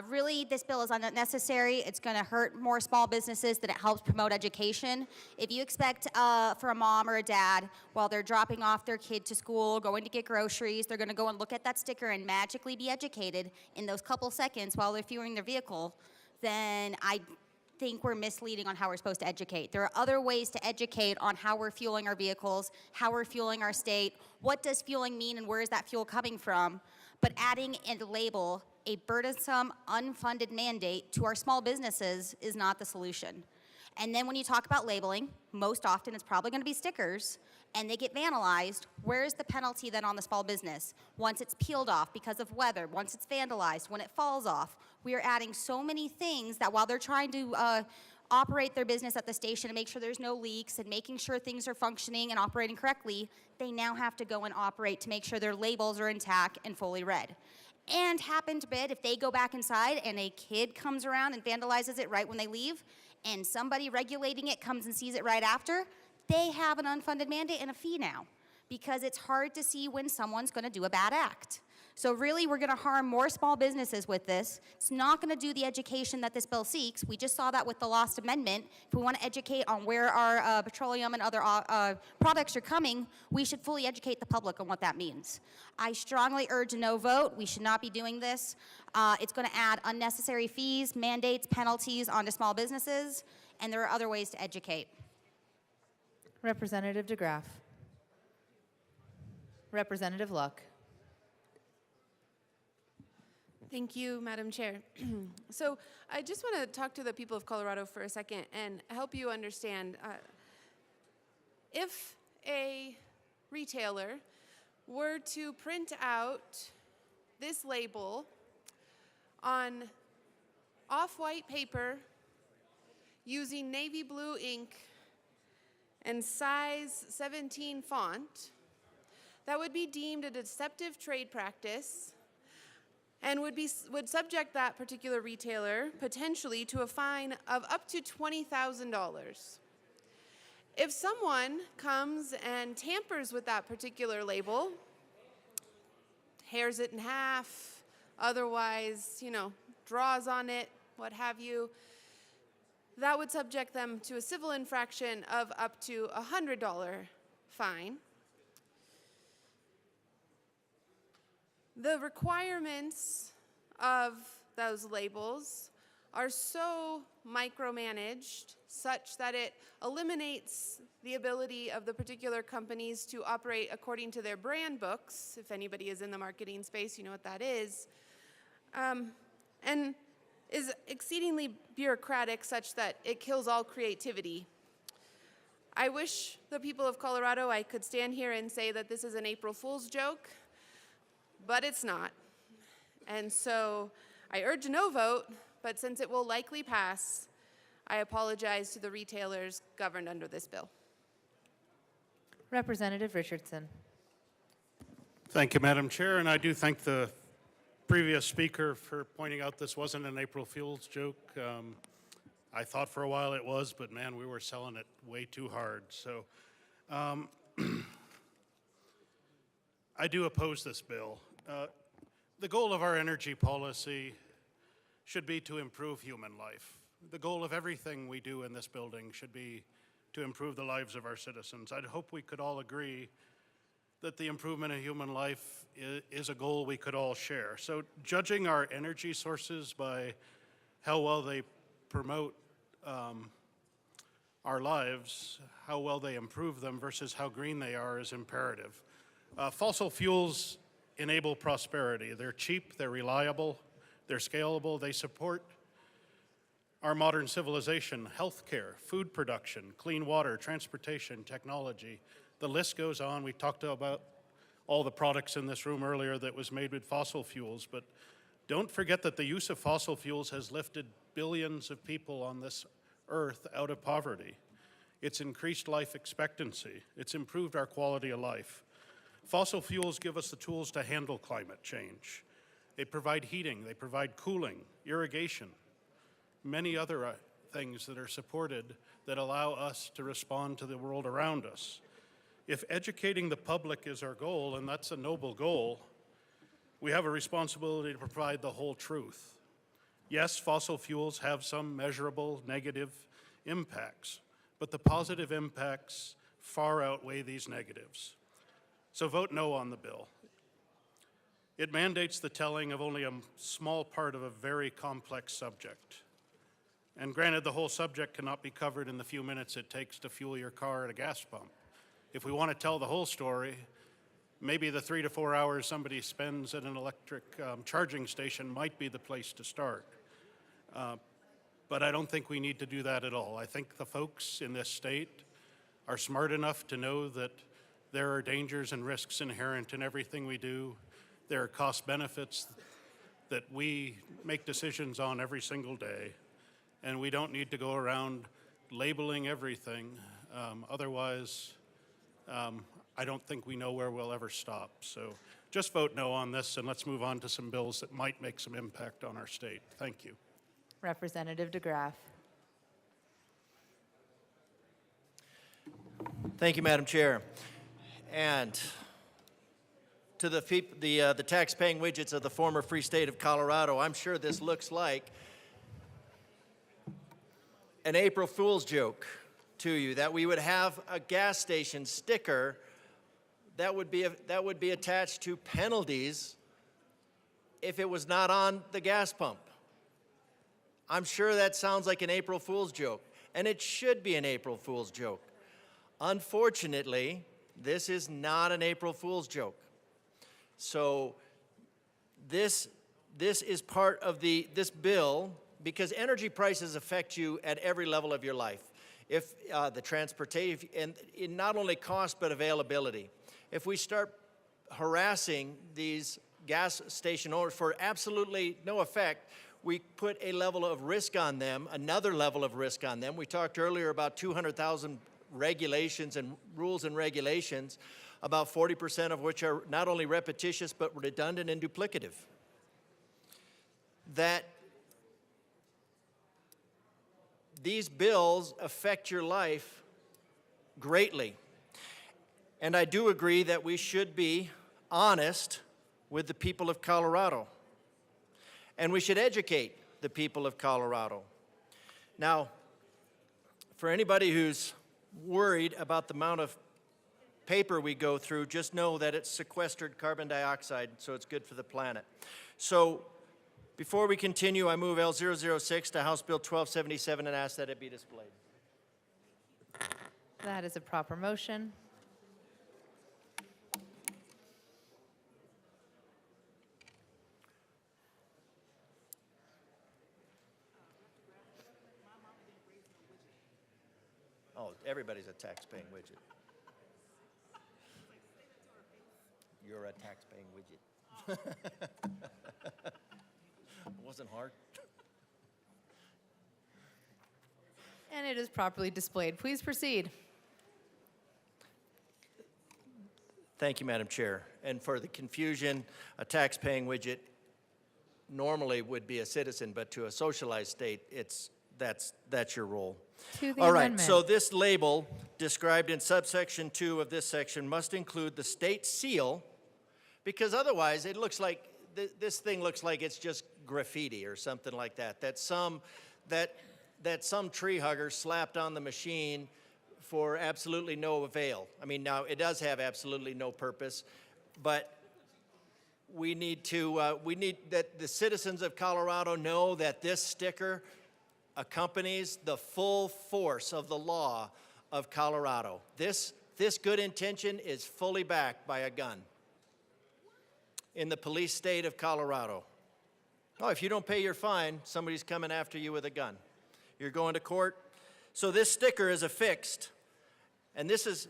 Really, this bill is unnecessary. It's going to hurt more small businesses than it helps promote education. If you expect for a mom or a dad, while they're dropping off their kid to school, going to get groceries, they're going to go and look at that sticker and magically be educated in those couple seconds while they're fueling their vehicle, then I think we're misleading on how we're supposed to educate. There are other ways to educate on how we're fueling our vehicles, how we're fueling our state, what does fueling mean and where is that fuel coming from, but adding a label, a burdensome, unfunded mandate to our small businesses is not the solution. And then when you talk about labeling, most often it's probably going to be stickers, and they get vandalized. Where is the penalty then on the small business? Once it's peeled off because of weather, once it's vandalized, when it falls off, we are adding so many things that while they're trying to operate their business at the station and make sure there's no leaks and making sure things are functioning and operating correctly, they now have to go and operate to make sure their labels are intact and fully read. And happen to bid, if they go back inside and a kid comes around and vandalizes it right when they leave, and somebody regulating it comes and sees it right after, they have an unfunded mandate and a fee now, because it's hard to see when someone's going to do a bad act. So really, we're going to harm more small businesses with this. It's not going to do the education that this bill seeks. We just saw that with the Lost Amendment. If we want to educate on where our petroleum and other products are coming, we should fully educate the public on what that means. I strongly urge a no vote. We should not be doing this. It's going to add unnecessary fees, mandates, penalties onto small businesses, and there are other ways to educate. Representative DeGraff. Representative Luck. Thank you, Madam Chair. So I just want to talk to the people of Colorado for a second and help you understand. If a retailer were to print out this label on off-white paper using navy blue ink and size 17 font, that would be deemed a deceptive trade practice and would subject that particular retailer potentially to a fine of up to $20,000. If someone comes and tampers with that particular label, tears it in half, otherwise, draws on it, what have you, that would subject them to a civil infraction of up to a $100 fine. The requirements of those labels are so micromanaged such that it eliminates the ability of the particular companies to operate according to their brand books. If anybody is in the marketing space, you know what that is. And is exceedingly bureaucratic such that it kills all creativity. I wish the people of Colorado I could stand here and say that this is an April Fool's joke, but it's not. And so I urge a no vote, but since it will likely pass, I apologize to the retailers governed under this bill. Representative Richardson. Thank you, Madam Chair, and I do thank the previous speaker for pointing out this wasn't an April Fool's joke. I thought for a while it was, but man, we were selling it way too hard. So I do oppose this bill. The goal of our energy policy should be to improve human life. The goal of everything we do in this building should be to improve the lives of our citizens. I'd hope we could all agree that the improvement of human life is a goal we could all share. So judging our energy sources by how well they promote our lives, how well they improve them versus how green they are is imperative. Fossil fuels enable prosperity. They're cheap, they're reliable, they're scalable, they support our modern civilization, healthcare, food production, clean water, transportation, technology. The list goes on. We talked about all the products in this room earlier that was made with fossil fuels, but don't forget that the use of fossil fuels has lifted billions of people on this earth out of poverty. It's increased life expectancy. It's improved our quality of life. Fossil fuels give us the tools to handle climate change. They provide heating, they provide cooling, irrigation, many other things that are supported that allow us to respond to the world around us. If educating the public is our goal, and that's a noble goal, we have a responsibility to provide the whole truth. Yes, fossil fuels have some measurable negative impacts, but the positive impacts far outweigh these negatives. So vote no on the bill. It mandates the telling of only a small part of a very complex subject. And granted, the whole subject cannot be covered in the few minutes it takes to fuel your car at a gas pump. If we want to tell the whole story, maybe the 3 to 4 hours somebody spends at an electric charging station might be the place to start. But I don't think we need to do that at all. I think the folks in this state are smart enough to know that there are dangers and risks inherent in everything we do. There are cost benefits that we make decisions on every single day. And we don't need to go around labeling everything. Otherwise, I don't think we know where we'll ever stop. So just vote no on this, and let's move on to some bills that might make some impact on our state. Thank you. Representative DeGraff. Thank you, Madam Chair. And to the tax-paying widgets of the former free state of Colorado, I'm sure this looks like an April Fool's joke to you, that we would have a gas station sticker that would be attached to penalties if it was not on the gas pump. I'm sure that sounds like an April Fool's joke, and it should be an April Fool's joke. Unfortunately, this is not an April Fool's joke. So this is part of this bill, because energy prices affect you at every level of your life. If the transportation, and in not only cost but availability. If we start harassing these gas station owners for absolutely no effect, we put a level of risk on them, another level of risk on them. We talked earlier about 200,000 regulations and rules and regulations, about 40% of which are not only repetitious but redundant and duplicative. That these bills affect your life greatly. And I do agree that we should be honest with the people of Colorado. And we should educate the people of Colorado. Now, for anybody who's worried about the amount of paper we go through, just know that it's sequestered carbon dioxide, so it's good for the planet. So before we continue, I move L006 to House Bill 1277 and ask that it be displayed. That is a proper motion. Oh, everybody's a tax-paying widget. You're a tax-paying widget. It wasn't hard. And it is properly displayed. Please proceed. Thank you, Madam Chair. And for the confusion, a tax-paying widget normally would be a citizen, but to a socialized state, that's your role. To the All right, amendment. so this label described in subsection 2 of this section must include the state seal, because otherwise it looks like, this thing looks like it's just graffiti or something like that, that some tree hugger slapped on the machine for absolutely no avail. I mean, now, it does have absolutely no purpose, but we need that the citizens of Colorado know that this sticker accompanies the full force of the law of Colorado. This good intention is fully backed by a gun in the police state of Colorado. Oh, if you don't pay your fine, somebody's coming after you with a gun. You're going to court. So this sticker is affixed, and this is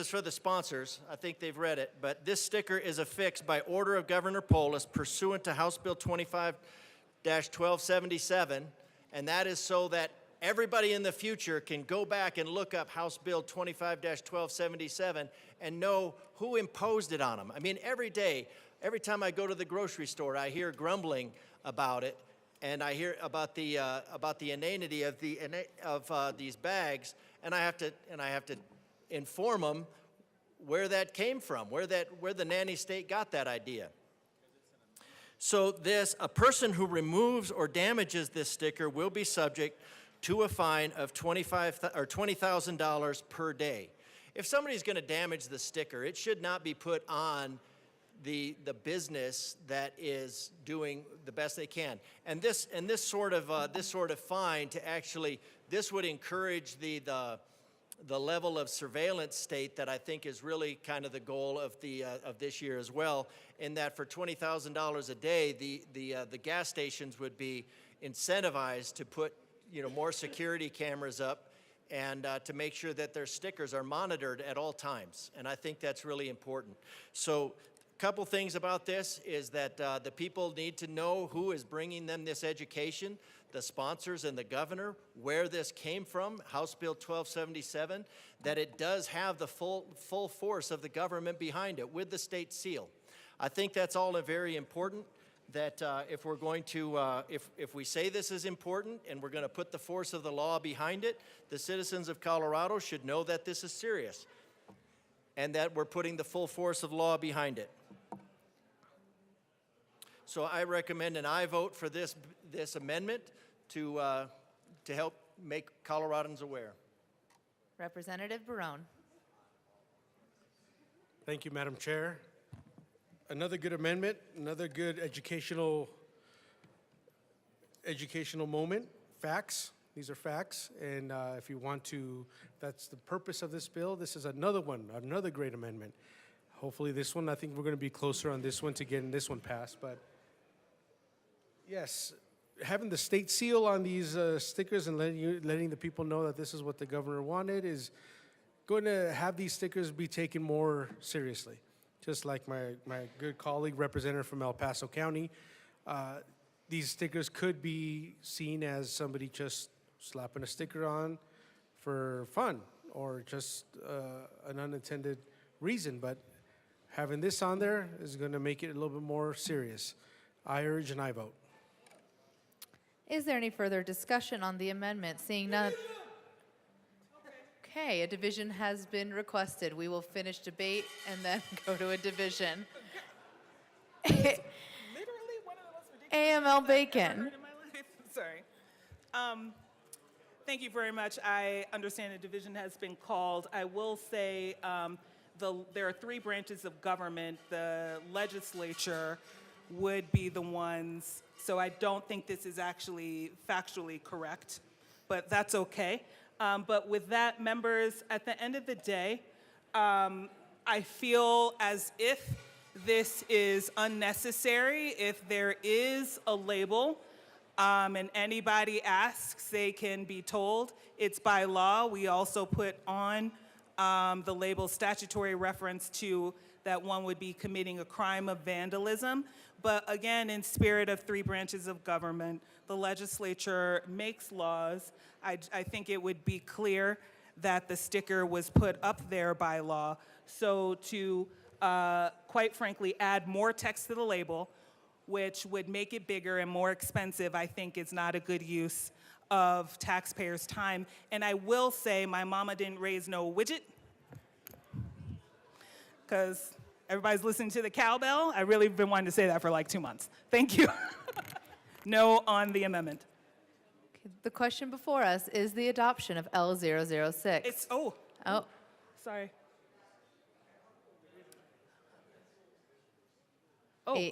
for the sponsors. I think they've read it, but this sticker is affixed by order of Governor Polis pursuant to House Bill 25-1277, and that is so that everybody in the future can go back and look up House Bill 25-1277 and know who imposed it on them. I mean, every day, every time I go to the grocery store, I hear grumbling about it, and I hear about the inanity of these bags, and I have to inform them where that came from, where the nanny state got that idea. So a person who removes or damages this sticker will be subject to a fine of $20,000 per day. If somebody's going to damage the sticker, it should not be put on the business that is doing the best they can. And this sort of fine to actually, this would encourage the level of surveillance state that I think is really kind of the goal of this year as well, in that for $20,000 a day, the gas stations would be incentivized to put more security cameras up and to make sure that their stickers are monitored at all times. And I think that's really important. So a couple things about this is that the people need to know who is bringing them this education, the sponsors and the governor, where this came from, House Bill 1277, that it does have the full force of the government behind it with the state seal. I think that's all very important, that if we're going to, if we say this is important and we're going to put the force of the law behind it, the citizens of Colorado should know that this is serious and that we're putting the full force of law behind it. So I recommend an aye vote for this amendment to help make Coloradans aware. Representative Barone. Thank you, Madam Chair. Another good amendment, another good educational moment, facts, These are facts, and if you want to, that's the purpose of this bill. This is another one, another great amendment. Hopefully this one, I think we're going to be closer on this one to getting this one passed, but yes, having the state seal on these stickers and letting the people know that this is what the governor wanted is going to have these stickers be taken more seriously. Just like my good colleague, representative from El Paso County, these stickers could be seen as somebody just slapping a sticker on for fun or just an unintended reason, but having this on there is going to make it a little bit more serious. I urge and I vote. Is there any further discussion on the amendment? Seeing none. Okay, a division has been requested. We will finish debate and then go to a division. AML Bacon. Sorry. Thank you very much. I understand a division has been called. I will say there are three branches of government. The legislature would be the ones, so I don't think this is actually factually correct, but that's okay. But with that, members, at the end of the day, I feel as if this is unnecessary. If there is a label and anybody asks, they can be told it's by law. We also put on the label statutory reference to that one would be committing a crime of vandalism. But again, in spirit of three branches of government, the legislature makes laws. I think it would be clear that the sticker was put up there by law. So to, quite frankly, add more text to the label, which would make it bigger and more expensive, I think is not a good use of taxpayers' time. And I will say my mama didn't raise no widget, because everybody's listening to the cowbell. I really have been wanting to say that for like 2 months. Thank you. No on the amendment. The question before us is the adoption of L006. It's, oh. Sorry. Oh,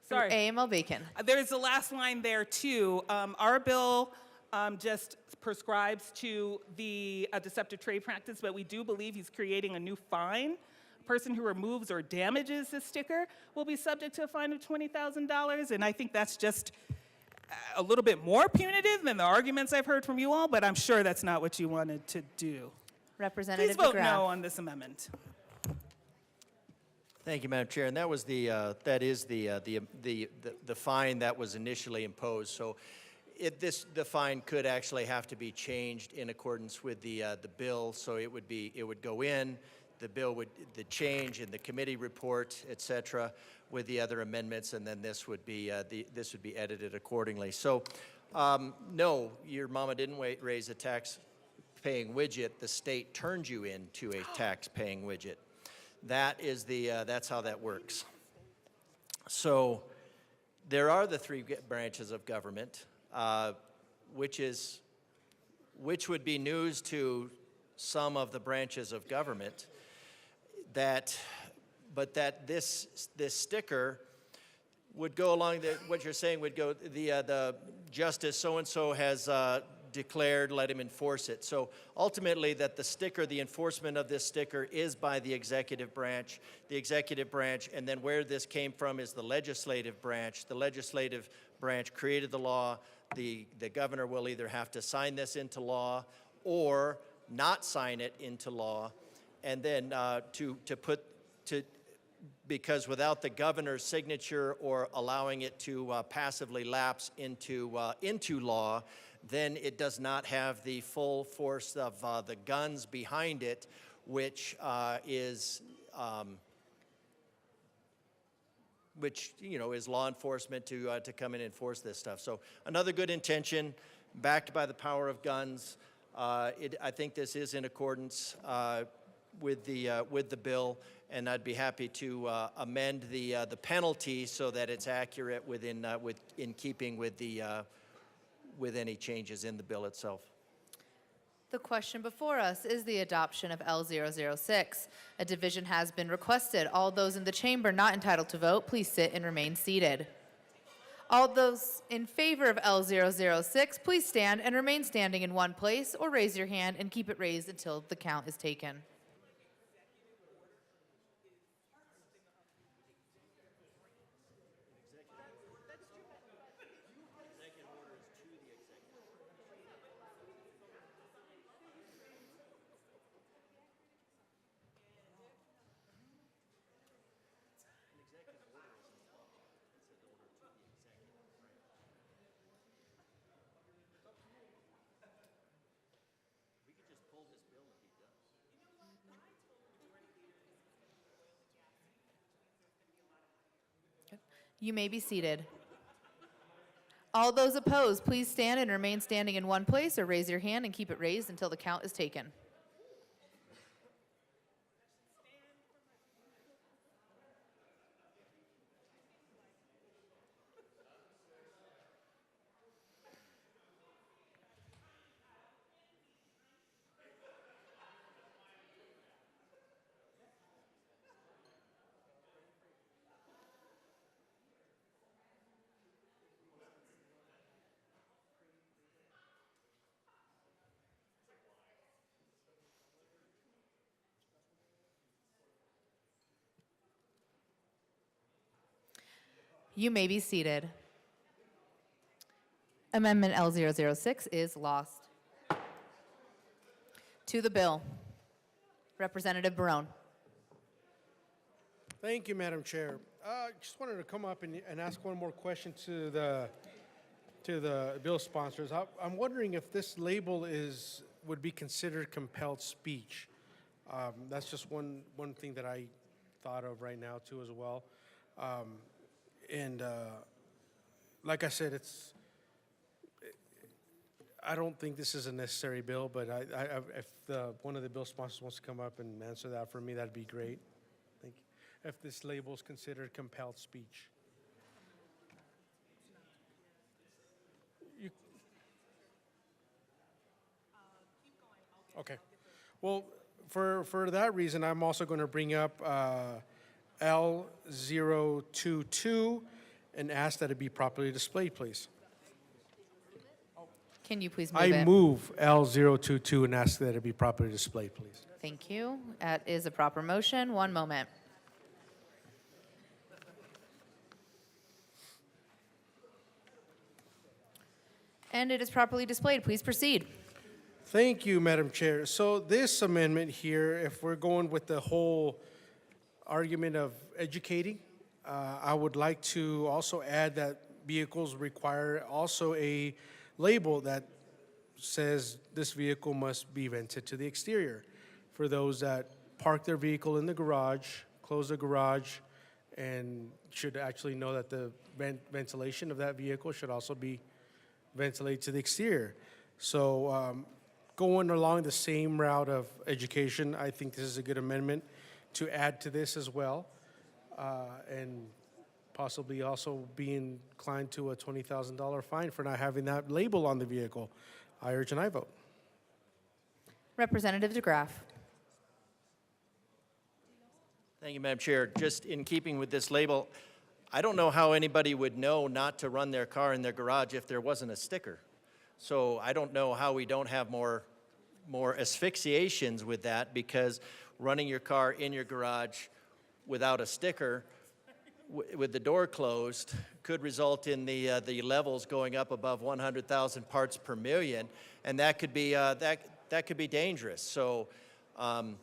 sorry. AML Bacon. There's the last line there too. Our bill just prescribes to the deceptive trade practice, but we do believe he's creating a new fine. A person who removes or damages the sticker will be subject to a fine of $20,000, and I think that's just a little bit more punitive than the arguments I've heard from you all, but I'm sure that's not what you wanted to do. Representative Please vote DeGraff. no on this amendment. Thank you, Madam Chair. And that was the fine that was initially imposed. So the fine could actually have to be changed in accordance with the bill. So it would go in, the change in the committee report, et cetera, with the other amendments, and then this would be edited accordingly. So no, your mama didn't raise a tax-paying widget. The state turned you into a tax-paying widget. That's how that works. So there are the three branches of government, which would be news to some of the branches of government, but that this sticker would go along what you're saying would go, the justice so-and-so has declared, let him enforce it. So ultimately that the enforcement of this sticker is by the executive branch, and then where this came from is the legislative branch. The legislative branch created the law. The governor will either have to sign this into law or not sign it into law, and then because without the governor's signature or allowing it to passively lapse into law, then it does not have the full force of the guns behind it, which is law enforcement to come in and enforce this stuff. So another good intention, backed by the power of guns. I think this is in accordance with the bill, and I'd be happy to amend the penalty so that it's accurate in keeping with any changes in the bill itself. The question before us is the adoption of L006. A division has been requested. All those in the chamber not entitled to vote, please sit and remain seated. All those in favor of L006, please stand and remain standing in one place or raise your hand and keep it raised until the count is taken. You may be seated. All those opposed, please stand and remain standing in one place or raise your hand and keep it raised until the count is taken. You may be seated. Amendment L006 is lost. To the bill. Representative Barone. Thank you, Madam Chair. Just wanted to come up and ask one more question to the bill sponsors. I'm wondering if this label would be considered compelled speech. That's just one thing that I thought of right now too as well. And like I said, I don't think this is a necessary bill, but if one of the bill sponsors wants to come up and answer that for me, that'd be great. Thank you. If this label is considered compelled speech. Okay. Well, for that reason, I'm also going to bring up L022 and ask that it be properly displayed, please. Can you please move I it? move L022 and ask that it be properly displayed, please. Thank you. That is a proper motion. One moment. And it is properly displayed. Please proceed. Thank you, Madam Chair. So this amendment here, if we're going with the whole argument of educating, I would like to also add that vehicles require also a label that says this vehicle must be vented to the exterior. For those that park their vehicle in the garage, close the garage, and should actually know that the ventilation of that vehicle should also be ventilated to the exterior. So going along the same route of education, I think this is a good amendment to add to this as well, and possibly also be inclined to a $20,000 fine for not having that label on the vehicle. I urge and I vote. Representative DeGraff. Thank you, Madam Chair. Just in keeping with this label, I don't know how anybody would know not to run their car in their garage if there wasn't a sticker. So I don't know how we don't have more asphyxiations with that, because running your car in your garage without a sticker with the door closed could result in the levels going up above 100,000 parts per million, and that could be that could be dangerous. So, man,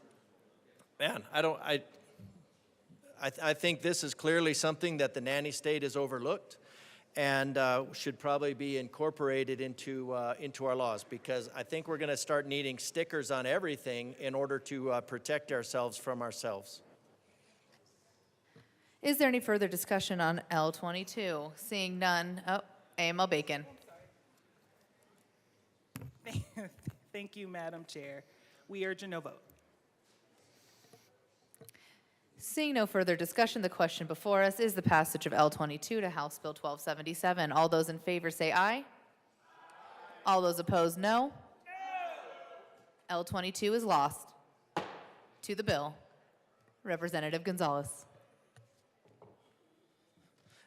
I think this is clearly something that the nanny state has overlooked, and should probably be incorporated into our laws, because I think we're going to start needing stickers on everything in order to protect ourselves from ourselves. Is there any further discussion on L22? Seeing none. Oh, AML Bacon. Thank you, Madam Chair. We urge a no vote. Seeing no further discussion, the question before us is the passage of L22 to House Bill 1277. All those in favor say aye. All those opposed, no. L22 is lost. To the bill. Representative Gonzalez.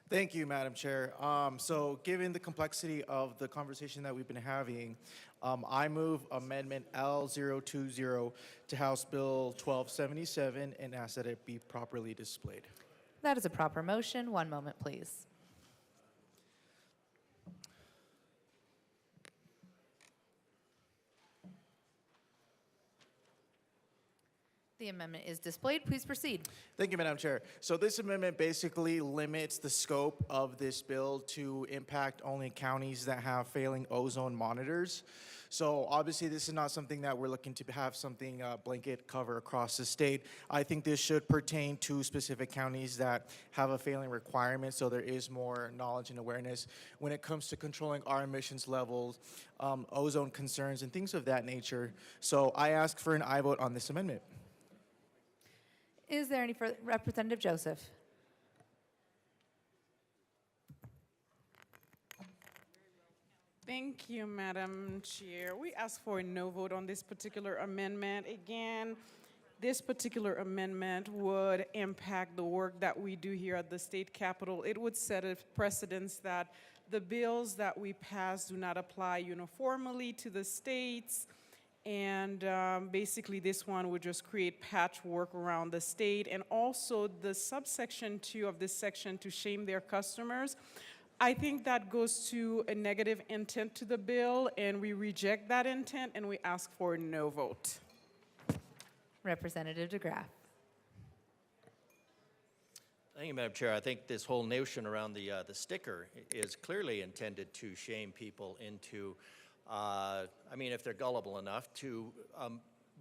Thank you, Madam Chair. So given the complexity of the conversation that we've been having, I move Amendment L020 to House Bill 1277 and ask that it be properly displayed. That is a proper motion. One moment, please. The amendment is displayed. Please proceed. Thank you, Madam Chair. So this amendment basically limits the scope of this bill to impact only counties that have failing ozone monitors. So obviously this is not something that we're looking to have something blanket cover across the state. I think this should pertain to specific counties that have a failing requirement, so there is more knowledge and awareness when it comes to controlling our emissions levels, ozone concerns, and things of that nature. So I ask for an aye vote on this amendment. Is there any further? Representative Joseph. Thank you, Madam Chair. We ask for a no vote on this particular amendment. Again, this particular amendment would impact the work that we do here at the state capitol. It would set a precedence that the bills that we pass do not apply uniformly to the states. And basically, this one would just create patchwork around the state. And also, the subsection 2 of this section to shame their customers, I think that goes to a negative intent to the bill, and we reject that intent, and we ask for a no vote. Representative DeGraff. Thank you, Madam Chair. I think this whole notion around the sticker is clearly intended to shame people into, I mean, if they're gullible enough to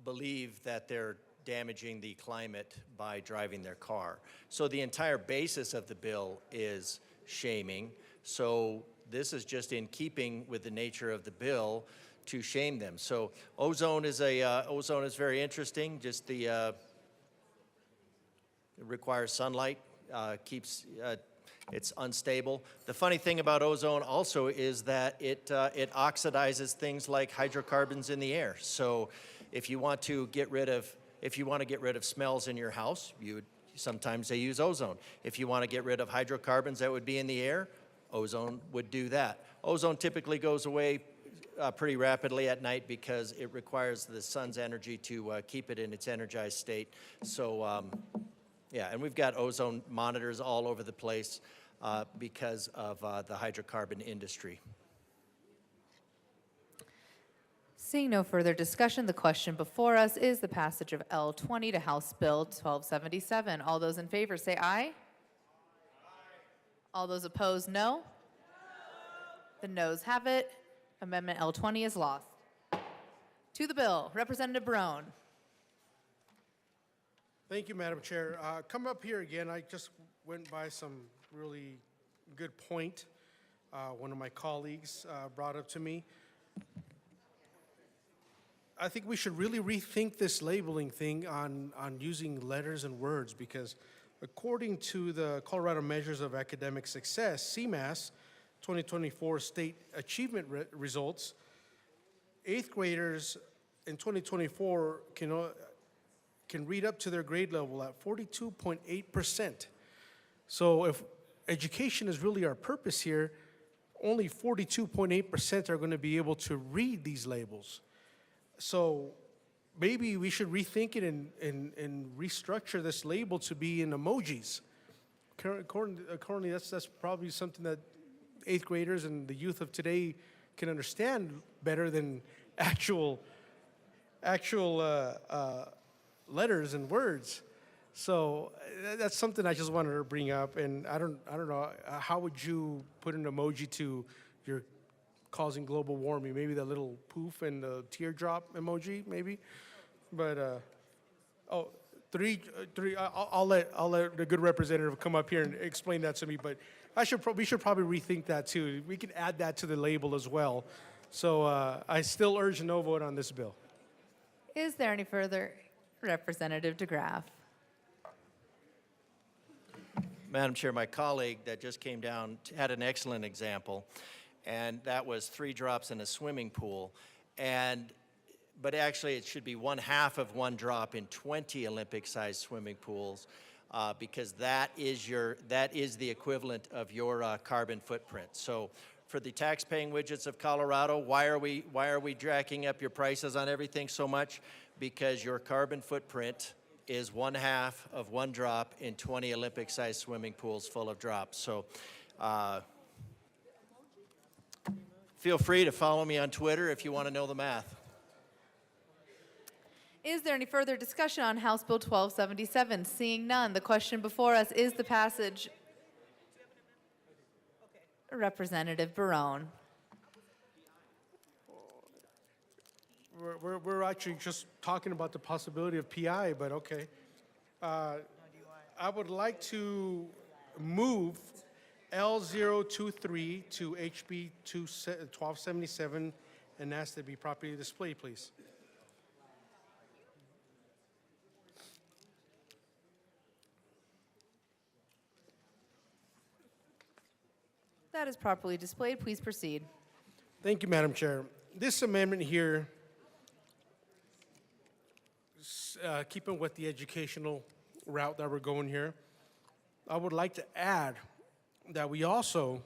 believe that they're damaging the climate by driving their car. So the entire basis of the bill is shaming. So this is just in keeping with the nature of the bill to shame them. So ozone is very interesting. Just the it requires sunlight, it's unstable. The funny thing about ozone also is that it oxidizes things like hydrocarbons in the air. So if you want to get rid of smells in your house, sometimes they use ozone. If you want to get rid of hydrocarbons that would be in the air, ozone would do that. Ozone typically goes away pretty rapidly at night because it requires the sun's energy to keep it in its energized state. So yeah, and we've got ozone monitors all over the place because of the hydrocarbon industry. Seeing no further discussion, the question before us is the passage of L20 to House Bill 1277. All those in favor say aye. All those opposed, no. The noes have it. Amendment L20 is lost. To the bill, Representative Barone. Thank you, Madam Chair. Come up here again. I just went by some really good point one of my colleagues brought up to me. I think we should really rethink this labeling thing on using letters and words, because according to the Colorado Measures of Academic Success, CMAS 2024 state achievement results, 8th graders in 2024 can read up to their grade level at 42.8%. So if education is really our purpose here, only 42.8% are going to be able to read these labels. So maybe we should rethink it and restructure this label to be in emojis. Currently, that's probably something that 8th graders and the youth of today can understand better than actual letters and words. So that's something I just wanted to bring up. And I don't know, how would you put an emoji to your causing global warming? Maybe the little poof and the teardrop emoji, maybe. But I'll let the good representative come up here and explain that to me. But we should probably rethink that too. We can add that to the label as well. So I still urge a no vote on this bill. Is there any further? Representative DeGraff. Madam Chair, my colleague that just came down had an excellent example, and that was 3 drops in a swimming pool. But actually, it should be 1/2 of 1 drop in 20 Olympic-sized swimming pools. because that is the equivalent of your carbon footprint. So for the tax-paying widgets of Colorado, why are we jacking up your prices on everything so much? Because your carbon footprint is 1/2 of one drop in 20 Olympic-sized swimming pools full of drops. So feel free to follow me on Twitter if you want to know the math. Is there any further discussion on House Bill 1277? Seeing none, the question before us is the passage. Representative Barone. We're actually just talking about the possibility of PI, but okay. I would like to move L023 to HB 1277 and ask that it be properly displayed, please. That is properly displayed. Please proceed. Thank you, Madam Chair. This amendment here, keeping with the educational route that we're going here, I would like to add that we also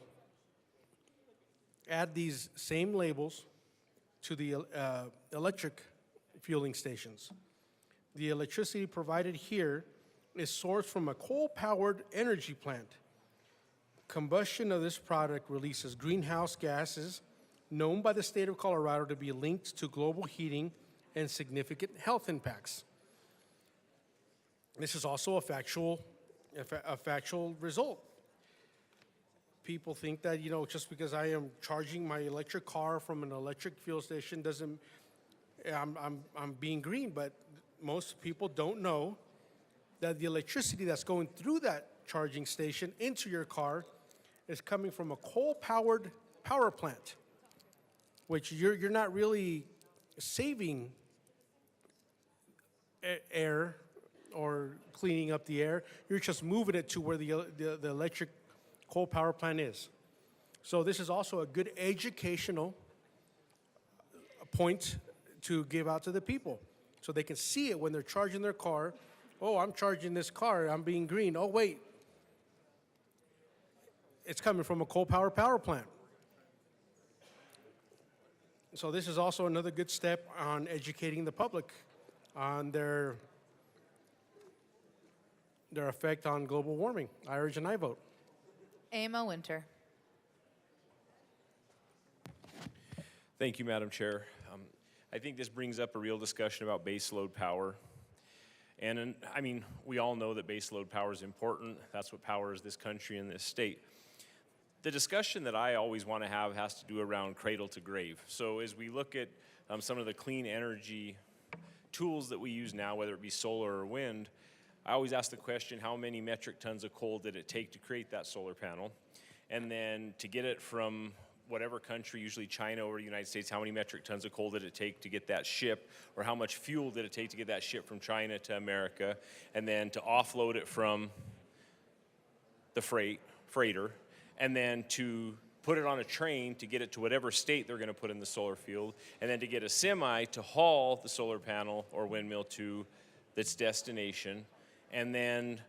add these same labels to the electric fueling stations. The electricity provided here is sourced from a coal-powered energy plant. Combustion of this product releases greenhouse gases known by the state of Colorado to be linked to global heating and significant health impacts. This is also a factual result. People think that, just because I am charging my electric car from an electric fuel station doesn't, I'm being green, but most people don't know that the electricity that's going through that charging station into your car is coming from a coal-powered power plant, which you're not really saving air or cleaning up the air. You're just moving it to where the electric coal power plant is. So this is also a good educational point to give out to the people so they can see it when they're charging their car. Oh, I'm charging this car, I'm being green. Oh, wait. It's coming from a coal-powered power plant. So this is also another good step on educating the public on their effect on global warming. I urge and I vote. Amo Winter. Thank you, Madam Chair. I think this brings up a real discussion about baseload power. And I mean, we all know that baseload power is important. That's what powers this country and this state. The discussion that I always want to have has to do around cradle to grave. So as we look at some of the clean energy tools that we use now, whether it be solar or wind, I always ask the question, how many metric tons of coal did it take to create that solar panel? And then to get it from whatever country, usually China or the United States, how many metric tons of coal did it take to get that ship? Or how much fuel did it take to get that ship from China to America? And then to offload it from the freighter, and then to put it on a train to get it to whatever state they're going to put in the solar field, and then to get a semi to haul the solar panel or windmill to its destination, and then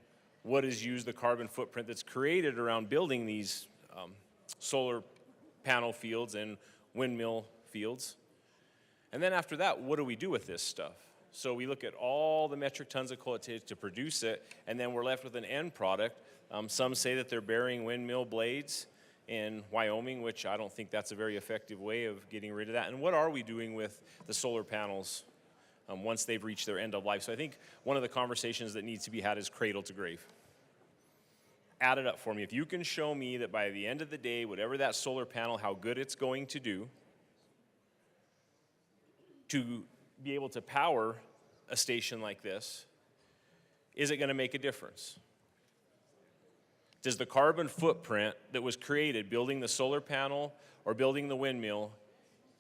what is used, the carbon footprint that's created around building these solar panel fields and windmill fields. And then after that, what do we do with this stuff? So we look at all the metric tons of coal it takes to produce it, and then we're left with an end product. Some say that they're burying windmill blades in Wyoming, which I don't think that's a very effective way of getting rid of that. And what are we doing with the solar panels once they've reached their end of life? So I think one of the conversations that needs to be had is cradle to grave. Add it up for me. If you can show me that by the end of the day, whatever that solar panel, how good it's going to do to be able to power a station like this, is it going to make a difference? Does the carbon footprint that was created building the solar panel or building the windmill,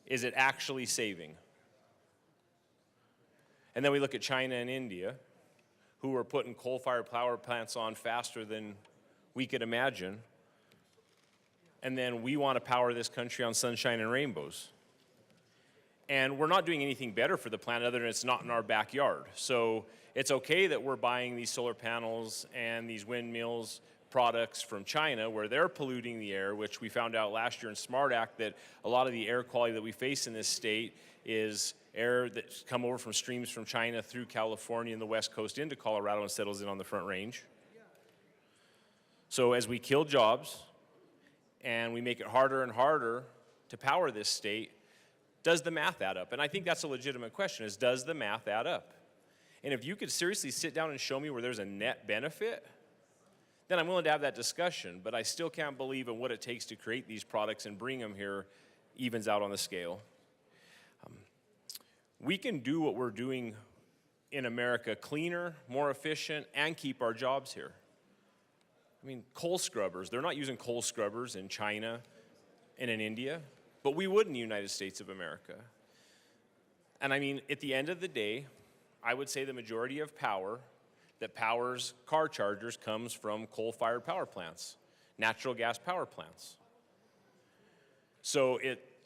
is it actually saving? And then we look at China and India, who are putting coal-fired power plants on faster than we could imagine. And then we want to power this country on sunshine and rainbows. And we're not doing anything better for the planet other than it's not in our backyard. So it's okay that we're buying these solar panels and these windmills products from China where they're polluting the air, which we found out last year in SMART Act that a lot of the air quality that we face in this state is air that's come over from streams from China through California and the West Coast into Colorado and settles in on the Front Range. So as we kill jobs and we make it harder and harder to power this state, does the math add up? And I think that's a legitimate question, is does the math add up? And if you could seriously sit down and show me where there's a net benefit, then I'm willing to have that discussion, but I still can't believe in what it takes to create these products and bring them here evens out on the scale. We can do what we're doing in America cleaner, more efficient, and keep our jobs here. I mean, coal scrubbers, they're not using coal scrubbers in China and in India, but we would in the United States of America. And I mean, at the end of the day, I would say the majority of power that powers car chargers comes from coal-fired power plants, natural gas power plants. So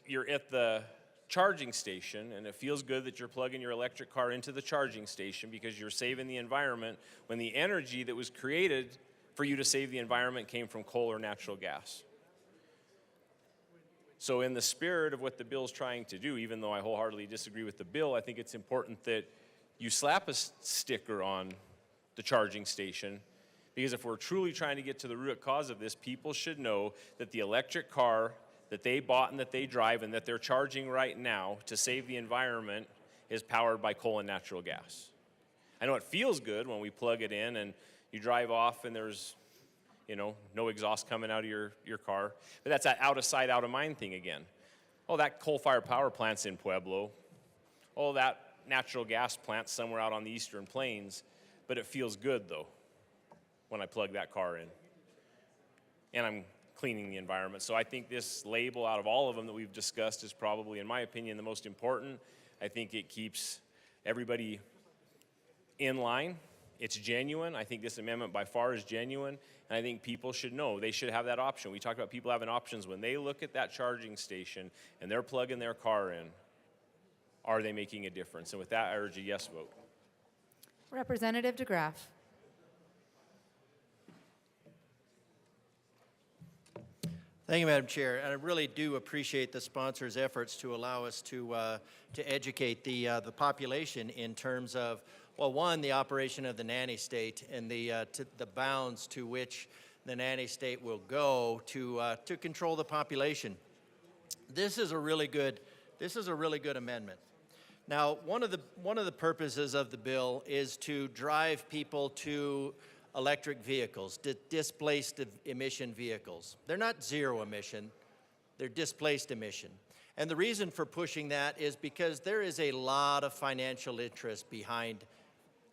you're at the charging station, and it feels good that you're plugging your electric car into the charging station because you're saving the environment when the energy that was created for you to save the environment came from coal or natural gas. So in the spirit of what the bill's trying to do, even though I wholeheartedly disagree with the bill, I think it's important that you slap a sticker on the charging station, because if we're truly trying to get to the root cause of this, people should know that the electric car that they bought and that they drive and that they're charging right now to save the environment is powered by coal and natural gas. I know it feels good when we plug it in and you drive off and there's, you know, no exhaust coming out of your car, but that's that out of sight, out of mind thing again. Oh, that coal-fired power plant's in Pueblo. Oh, that natural gas plant's somewhere out on the Eastern Plains, but it feels good though when I plug that car in. And I'm cleaning the environment. So I think this label out of all of them that we've discussed is probably, in my opinion, the most important. I think it keeps everybody in line. It's genuine. I think this amendment by far is genuine, and I think people should know. They should have that option. We talked about people having options. When they look at that charging station and they're plugging their car in, are they making a difference? And with that, I urge a yes vote. Representative DeGraff. Thank you, Madam Chair. And I really do appreciate the sponsors' efforts to allow us to educate the population in terms of, well, one, the operation of the nanny state and the bounds to which the nanny state will go to control the population. This is a really good amendment. Now, one of the purposes of the bill is to drive people to electric vehicles, displaced emission vehicles. They're not zero emission, they're displaced emission. And the reason for pushing that is because there is a lot of financial interest behind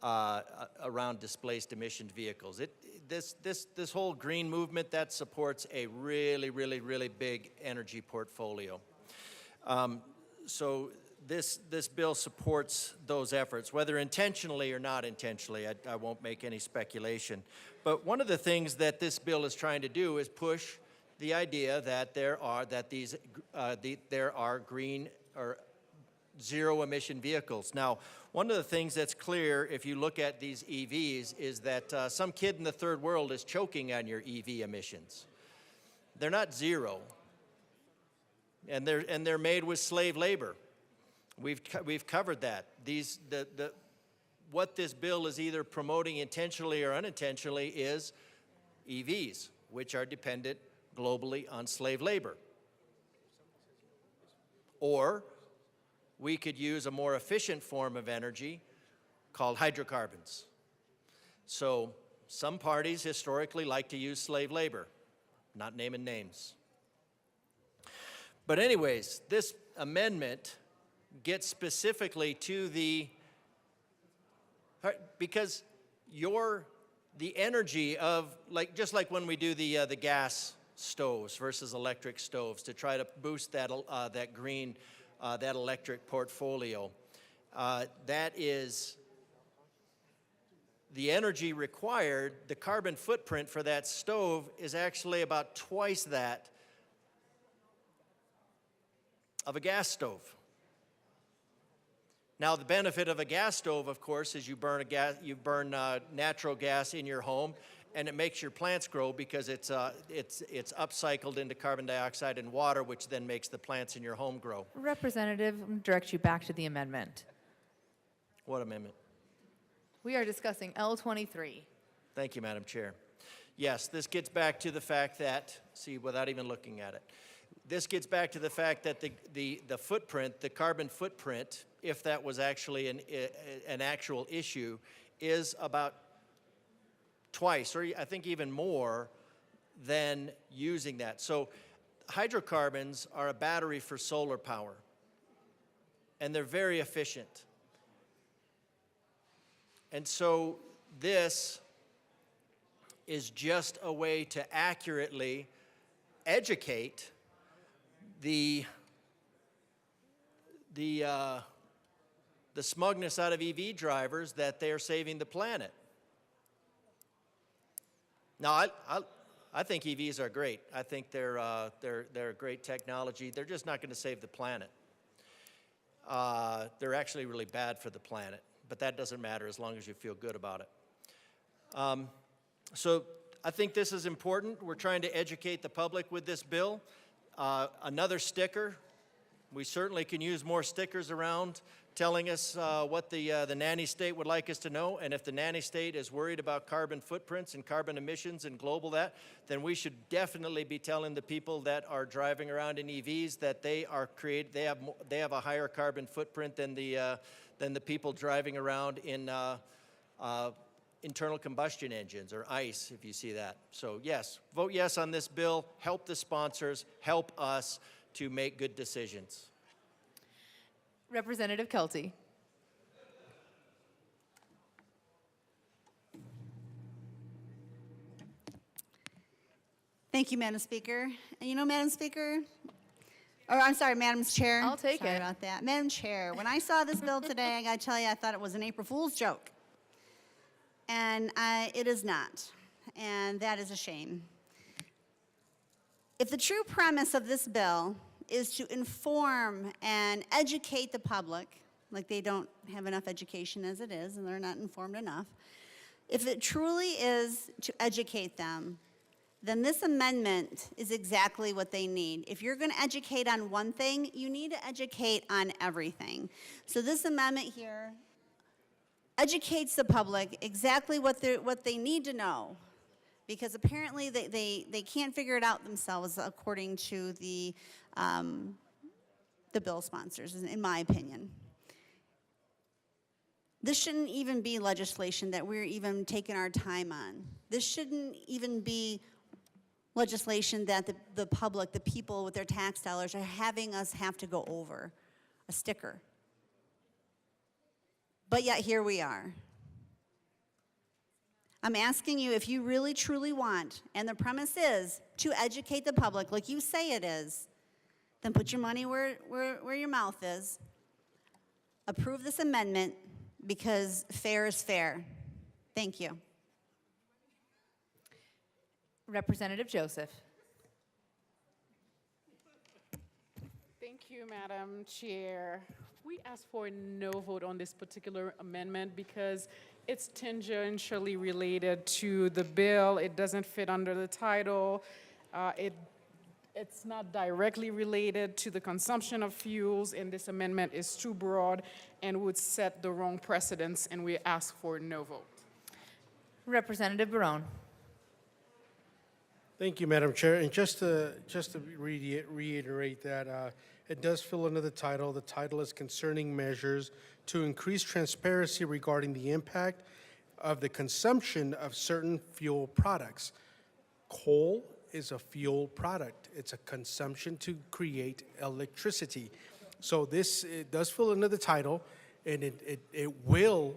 around displaced emission vehicles. This whole green movement, that supports a really, really, really big energy portfolio. So this bill supports those efforts, whether intentionally or not intentionally. I won't make any speculation. But one of the things that this bill is trying to do is push the idea that there are green or zero emission vehicles. Now, one of the things that's clear if you look at these EVs is that some kid in the third world is choking on your EV emissions. They're not zero, and they're made with slave labor. We've covered that. What this bill is either promoting intentionally or unintentionally is EVs, which are dependent globally on slave labor. Or we could use a more efficient form of energy called hydrocarbons. So some parties historically like to use slave labor, not naming names. But anyways, this amendment gets specifically to because the energy of, just like when we do the gas stoves versus electric stoves to try to boost that green, that electric portfolio, that is the energy required. The carbon footprint for that stove is actually about twice that of a gas stove. Now, the benefit of a gas stove, of course, is you burn natural gas in your home, and it makes your plants grow because it's upcycled into carbon dioxide and water, which then makes the plants in your home grow. Representative, I'm gonna direct you back to the amendment. What amendment? We are discussing L23. Thank you, Madam Chair. Yes, this gets back to the fact that, see, without even looking at it, this gets back to the fact that the footprint, the carbon footprint, if that was actually an actual issue, is about twice, or I think even more, than using that. So hydrocarbons are a battery for solar power, and they're very efficient. And so this is just a way to accurately educate the smugness out of EV drivers that they are saving the planet. Now, I think EVs are great. I think they're great technology. They're just not going to save the planet. They're actually really bad for the planet, but that doesn't matter as long as you feel good about it. So I think this is important. We're trying to educate the public with this bill. Another sticker. We certainly can use more stickers around telling us what the nanny state would like us to know. And if the nanny state is worried about carbon footprints and carbon emissions and global that, then we should definitely be telling the people that are driving around in EVs that they have a higher carbon footprint than the people driving around in internal combustion engines, or ICE, if you see that. So yes, vote yes on this bill. Help the sponsors. Help us to make good decisions. Representative Kelty. Thank you, Madam Speaker. And you know, Madam Speaker, or I'm sorry, Madam Chair. I'll take Sorry it. about that. Madam Chair, when I saw this bill today, I gotta tell you, I thought it was an April Fool's joke. And it is not. And that is a shame. If the true premise of this bill is to inform and educate the public, like they don't have enough education as it is, and they're not informed enough, if it truly is to educate them, then this amendment is exactly what they need. If you're going to educate on one thing, you need to educate on everything. So this amendment here educates the public exactly what they need to know, because apparently they can't figure it out themselves, according to the bill sponsors, in my opinion. This shouldn't even be legislation that we're even taking our time on. This shouldn't even be legislation that the public, the people with their tax dollars, are having us have to go over, a sticker. But yet here we are. I'm asking you, if you really truly want, and the premise is to educate the public like you say it is, then put your money where your mouth is. Approve this amendment, because fair is fair. Thank you. Representative Joseph. Thank you, Madam Chair. We asked for a no vote on this particular amendment because it's tangentially related to the bill. It doesn't fit under the title. It's not directly related to the consumption of fuels, and this amendment is too broad and would set the wrong precedents, and we ask for a no vote. Representative Barone. Thank you, Madam Chair. And just to reiterate that, it does fill under the title. The title is Concerning Measures to Increase Transparency Regarding the Impact of the Consumption of Certain Fuel Products. Coal is a fuel product. It's a consumption to create electricity. So it does fill under the title, and it will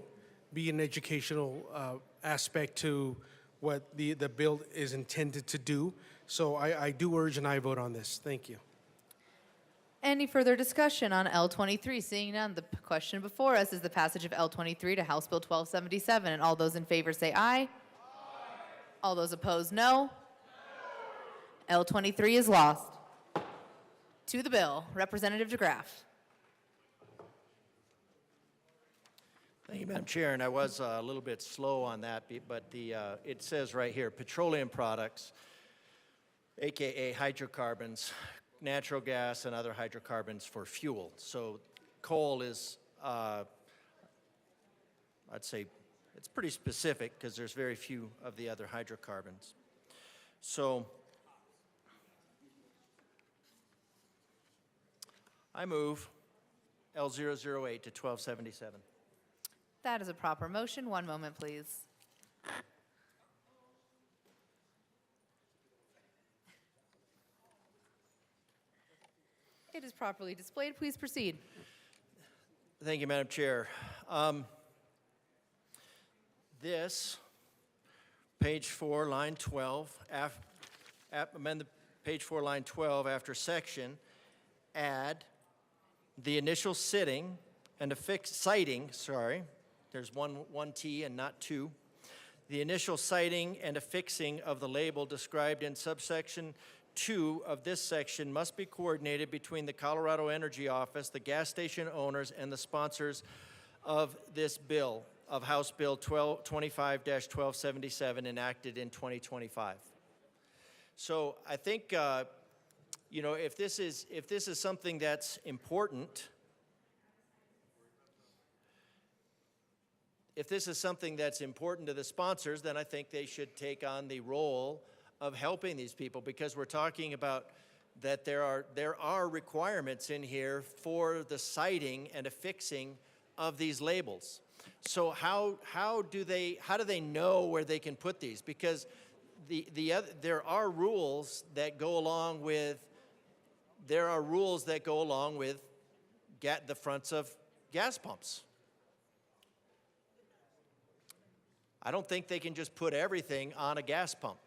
be an educational aspect to what the bill is intended to do. So I do urge an aye vote on this. Thank you. Any further discussion on L23? Seeing none, the question before us is the passage of L23 to House Bill 1277. And all those in favor say aye. Aye. All those opposed, no. L23 is lost. To the bill, Representative DeGraff. Thank you, Madam Chair, and I was a little bit slow on that, but it says right here, petroleum products, AKA hydrocarbons, natural gas, and other hydrocarbons for fuel. So coal is, I'd say, it's pretty specific because there's very few of the other hydrocarbons. So I move L008 to 1277. That is a proper motion. One moment, please. It is properly displayed. Please proceed. Thank you, Madam Chair. This, page 4, line 12, amend the page 4, line 12, after section, add the initial sitting and citing, there's one T and not two. The initial citing and affixing of the label described in subsection 2 of this section must be coordinated between the Colorado Energy Office, the gas station owners, and the sponsors of this bill, of House Bill 25-1277, enacted in 2025. So I think, if this is something that's important, to the sponsors, then I think they should take on the role of helping these people, because we're talking about that there are requirements in here for the citing and affixing of these labels. So how do they know where they can put these? Because there are rules that go along with the fronts of gas pumps. I don't think they can just put everything on a gas pump.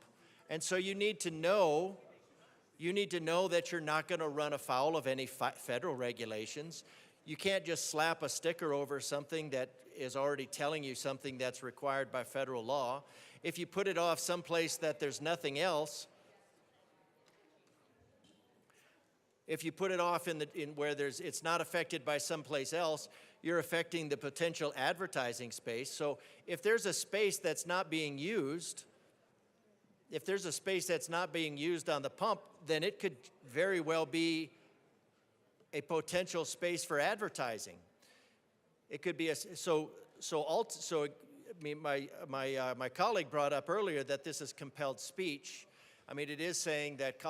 And so you need to know that you're not going to run afoul of any federal regulations. You can't just slap a sticker over something that is already telling you something that's required by federal law. If you put it off someplace that there's nothing else, if you put it off in where it's not affected by someplace else, you're affecting the potential advertising space. So if there's a space that's not being used, on the pump, then it could very well be a potential space for advertising. It could be my colleague brought up earlier that this is compelled speech. I mean, it is saying that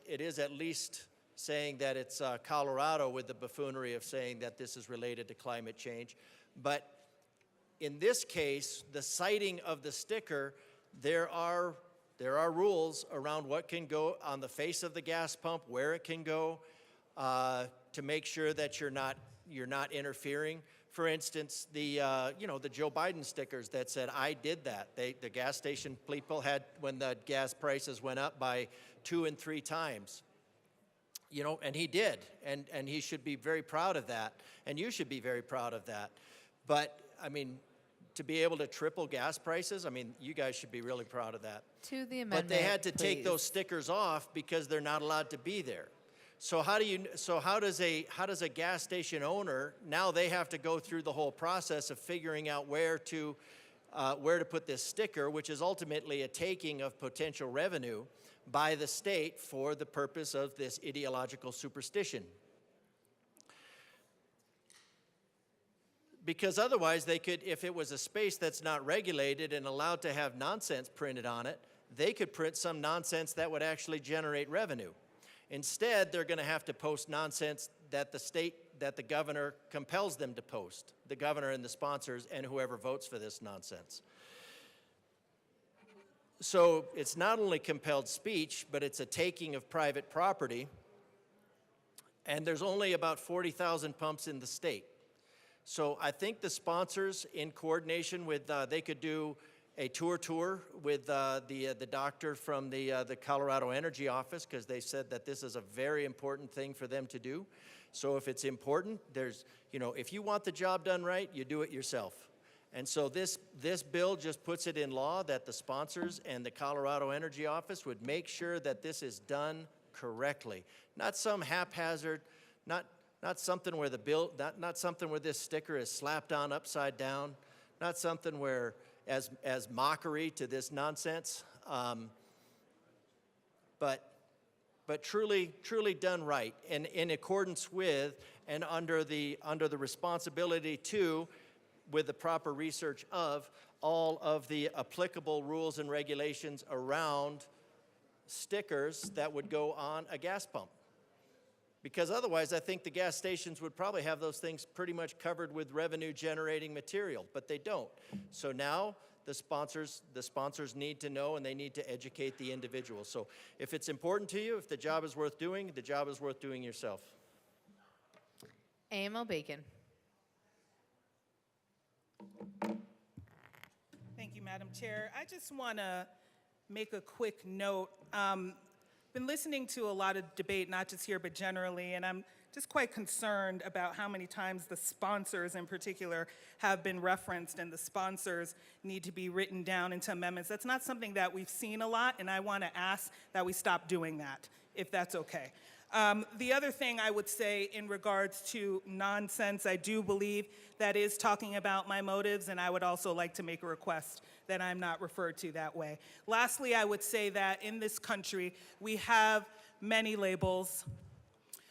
it is at least saying that it's Colorado, with the buffoonery of saying that this is related to climate change. But in this case, the citing of the sticker, there are rules around what can go on the face of the gas pump, where it can go, to make sure that you're not interfering. For instance, the Joe Biden stickers that said, "I did that." The gas station people had, when the gas prices went up by 2 and 3 times. And he did, and he should be very proud of that, and you should be very proud of that. But, I mean, to be able to triple gas prices, I mean, you guys should be really proud of that. To the amendment, But they had to take please. those stickers off because they're not allowed to be there. So how does a gas station owner, now they have to go through the whole process of figuring out where to put this sticker, which is ultimately a taking of potential revenue by the state for the purpose of this ideological superstition. Because otherwise they could, if it was a space that's not regulated and allowed to have nonsense printed on it, they could print some nonsense that would actually generate revenue. Instead, they're going to have to post nonsense that the governor compels them to post, the governor and the sponsors and whoever votes for this nonsense. So it's not only compelled speech, but it's a taking of private property. And there's only about 40,000 pumps in the state. So I think the sponsors, in coordination with, they could do a tour with the doctor from the Colorado Energy Office, because they said that this is a very important thing for them to do. So if it's important, if you want the job done right, you do it yourself. And so this bill just puts it in law that the sponsors and the Colorado Energy Office would make sure that this is done correctly. Not some haphazard, not not something where not something where this sticker is slapped on upside down, not something where as mockery to this nonsense, but truly done right and in accordance with and under the responsibility to, with the proper research of all of the applicable rules and regulations around stickers that would go on a gas pump. Because otherwise, I think the gas stations would probably have those things pretty much covered with revenue-generating material, but they don't. So now the sponsors need to know, and they need to educate the individual. So if it's important to you, if the job is worth doing, the job is worth doing yourself. AML Bacon. Thank you, Madam Chair. I just want to make a quick note. Been listening to a lot of debate, not just here, but generally, and I'm just quite concerned about how many times the sponsors in particular have been referenced, and the sponsors need to be written down into amendments. That's not something that we've seen a lot, and I want to ask that we stop doing that, if that's okay. The other thing I would say in regards to nonsense, I do believe that is talking about my motives, and I would also like to make a request that I'm not referred to that way. Lastly, I would say that in this country, we have many labels.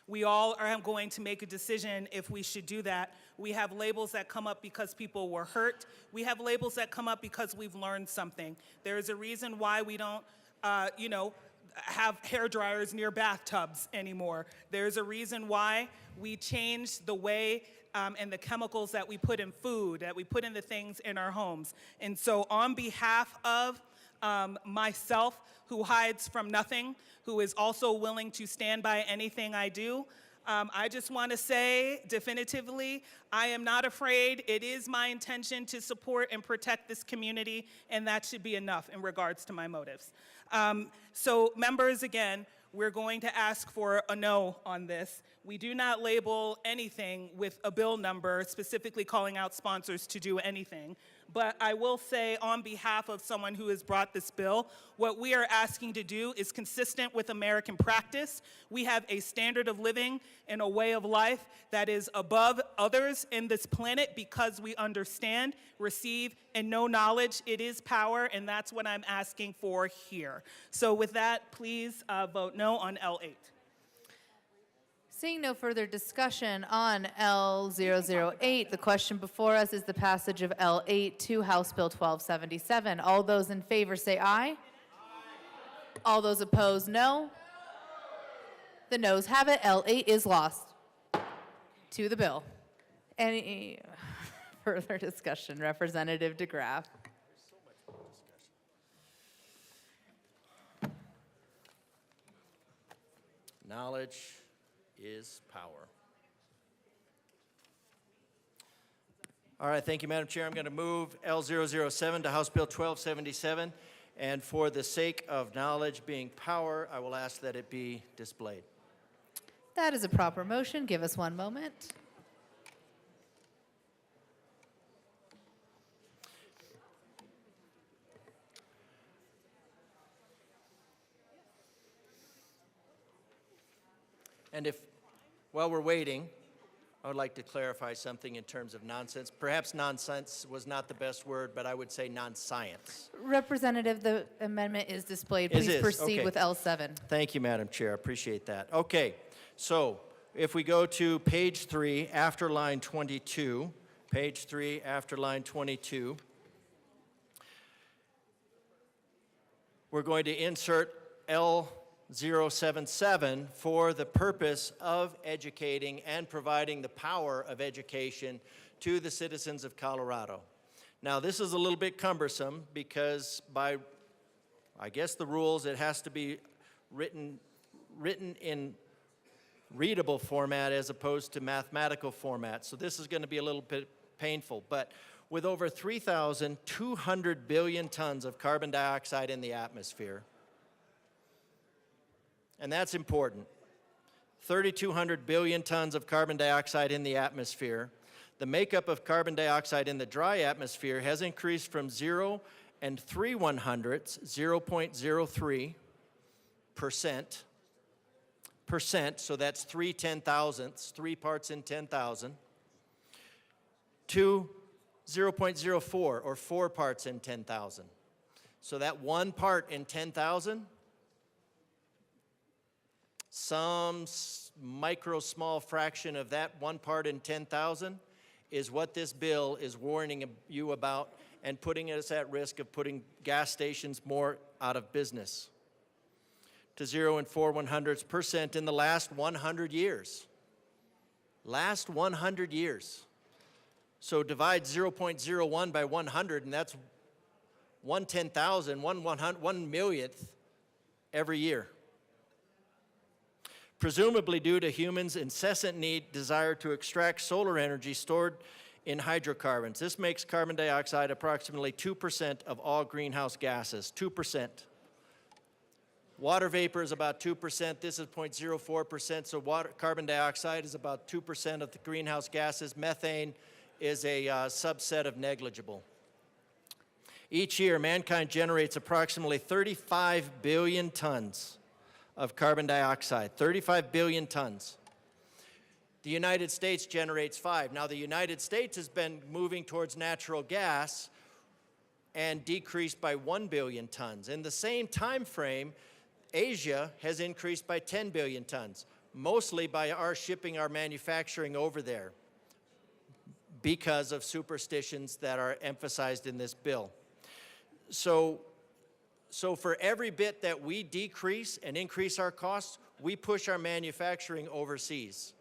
We all are going to make a decision if we should do that. We have labels that come up because people were hurt. We have labels that come up because we've learned something. There is a reason why we don't, have hair dryers near bathtubs anymore. There's a reason why we changed the way and the chemicals that we put in food, that we put in the things in our homes. And so on behalf of myself, who hides from nothing, who is also willing to stand by anything I do, I just want to say definitively, I am not afraid. It is my intention to support and protect this community, and that should be enough in regards to my motives. So members, again, we're going to ask for a no on this. We do not label anything with a bill number specifically calling out sponsors to do anything. But I will say on behalf of someone who has brought this bill, what we are asking to do is consistent with American practice. We have a standard of living and a way of life that is above others in this planet because we understand, receive, and know knowledge. It is power, and that's what I'm asking for here. So with that, please vote no on L8. Seeing no further discussion on L008, the question before us is the passage of L8 to House Bill 1277. All those in favor say aye. All those opposed, no. The noes have it. L8 is lost to the bill. Any further discussion? Representative DeGraff. Knowledge is power. All right, thank you, Madam Chair. I'm going to move L007 to House Bill 1277, and for the sake of knowledge being power, I will ask that it be displayed. That is a proper motion. Give us one moment. And if, while we're waiting, I would like to clarify something in terms of nonsense. Perhaps nonsense was not the best word, but I would say non-science. Representative, the amendment is displayed. It Please is, proceed okay. with L7. Thank you, Madam Chair. Appreciate that. Okay, so if we go to page 3 after line 22, page 3 after line 22, we're going to insert L077 for the purpose of educating and providing the power of education to the citizens of Colorado. Now, this is a little bit cumbersome because by, I guess, the rules, it has to be written in readable format as opposed to mathematical format. So this is going to be a little bit painful. But with over 3,200 billion tons of carbon dioxide in the atmosphere, and that's important, 3,200 billion tons of carbon dioxide in the atmosphere, the makeup of carbon dioxide in the dry atmosphere has increased from 0 0.03% so that's 3 10,000ths, 3 parts in 10,000, to 0.04, or 4 parts in 10,000. So that 1 part in 10,000, some micro small fraction of that 1 part in 10,000 is what this bill is warning you about and putting us at risk of putting gas stations more out of business. To 0 and 4/100% in the last 100 years. Last 100 years. So divide 0.01 by 100, and that's 1 10,000, 1 millionth every year. Presumably due to humans' incessant desire to extract solar energy stored in hydrocarbons. This makes carbon dioxide approximately 2% of all greenhouse gases, 2%. Water vapor is about 2%, this is 0.04%, so carbon dioxide is about 2% of the greenhouse gases. Methane is a subset of negligible. Each year, mankind generates approximately 35 billion tons of carbon dioxide, 35 billion tons. The United States generates 5. Now, the United States has been moving towards natural gas and decreased by 1 billion tons. In the same time frame, Asia has increased by 10 billion tons, mostly by our shipping our manufacturing over there because of superstitions that are emphasized in this bill. So for every bit that we decrease and increase our costs, we push our manufacturing overseas.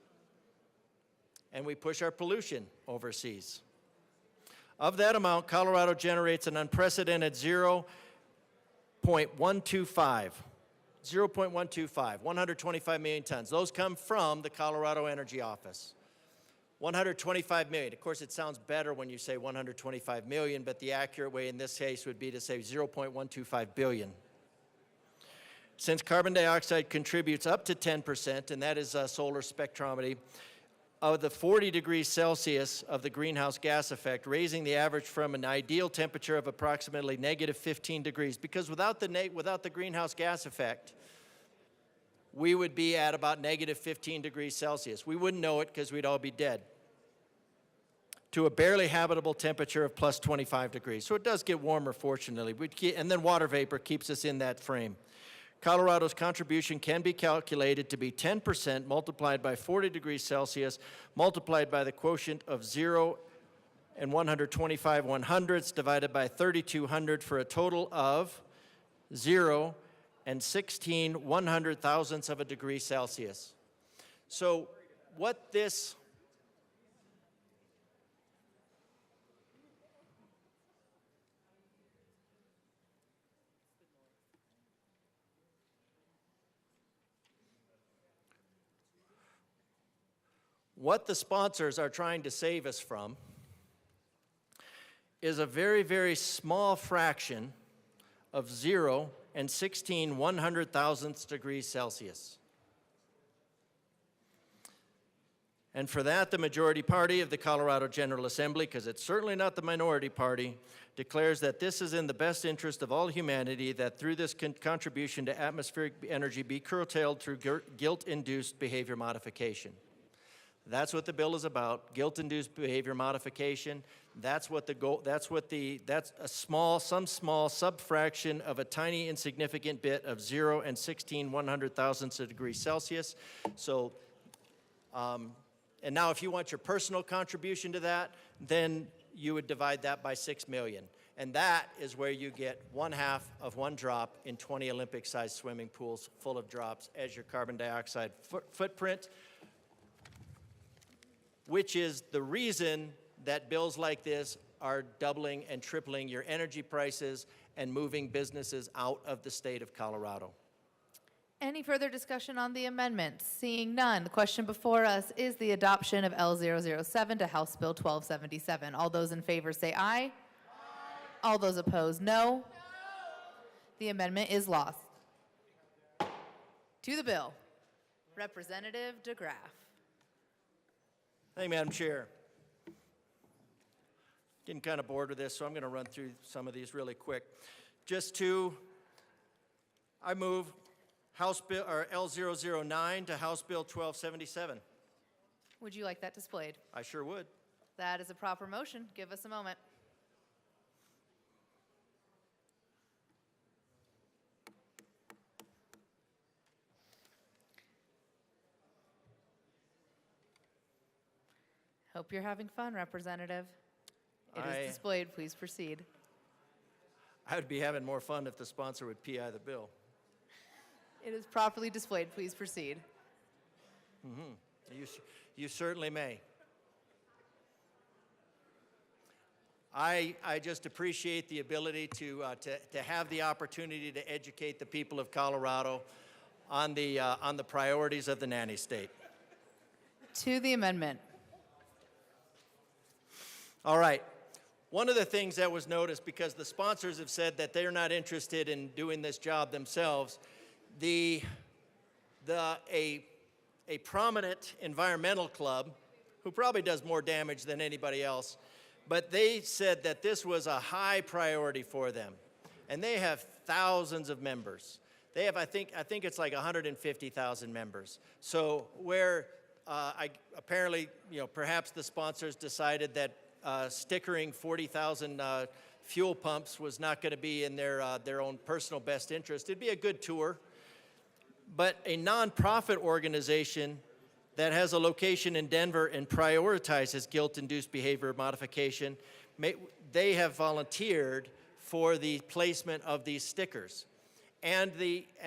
And we push our pollution overseas. Of that amount, Colorado generates an unprecedented 0.125, 125 million tons. Those come from the Colorado Energy Office. 125 million. Of course, it sounds better when you say 125 million, but the accurate way in this case would be to say 0.125 billion. Since carbon dioxide contributes up to 10%, and that is solar spectrometry, of the 40 degrees Celsius of the greenhouse gas effect, raising the average from an ideal temperature of approximately negative 15 degrees, because without the greenhouse gas effect, we would be at about negative 15 degrees Celsius. We wouldn't know it because we'd all be dead. To a barely habitable temperature of plus 25 degrees. So it does get warmer, fortunately. And then water vapor keeps us in that frame. Colorado's contribution can be calculated to be 10% multiplied by 40 degrees Celsius, multiplied by the quotient of 0 and 125 100ths, divided by 3,200 for a total of 0 and 16 100,000ths of a degree Celsius. So what this What the sponsors are trying to save us from is a very, very small fraction of 0 and 16 100,000ths degrees Celsius. And for that, the majority party of the Colorado General Assembly, because it's certainly not the minority party, declares that this is in the best interest of all humanity, that through this contribution to atmospheric energy be curtailed through guilt-induced behavior modification. That's what the bill is about, guilt-induced behavior modification. That's what the goal, that's some small subfraction of a tiny insignificant bit of 0 and 16 100,000ths of degrees Celsius. So, and now if you want your personal contribution to that, then you would divide that by 6 million. And that is where you get 1/2 of 1 drop in 20 Olympic-sized swimming pools full of drops as your carbon dioxide footprint, which is the reason that bills like this are doubling and tripling your energy prices and moving businesses out of the state of Colorado. Any further discussion on the amendments? Seeing none, the question before us is the adoption of L007 to House Bill 1277. All those in favor say aye. Aye. All those opposed, no. No. The amendment is lost. To the bill, Representative DeGraff. Thank you, Madam Chair. Getting kind of bored with this, so I'm going to run through some of these really quick. I move House Bill, or L009 to House Bill 1277. Would you like that displayed? I sure would. That is a proper motion. Give us a moment. Hope you're having fun, Representative. It is displayed. Please proceed. I would be having more fun if the sponsor would PI the bill. It is properly displayed. Please proceed. You certainly may. I just appreciate the ability to have the opportunity to educate the people of Colorado on the priorities of the nanny state. To the amendment. All right. One of the things that was noticed, because the sponsors have said that they're not interested in doing this job themselves, a prominent environmental club, who probably does more damage than anybody else, but they said that this was a high priority for them. And they have thousands of members. They have, I think it's like 150,000 members. So where apparently, perhaps the sponsors decided that stickering 40,000 fuel pumps was not going to be in their own personal best interest. It'd be a good tour. But a nonprofit organization that has a location in Denver and prioritizes guilt-induced behavior modification, they have volunteered for the placement of these stickers and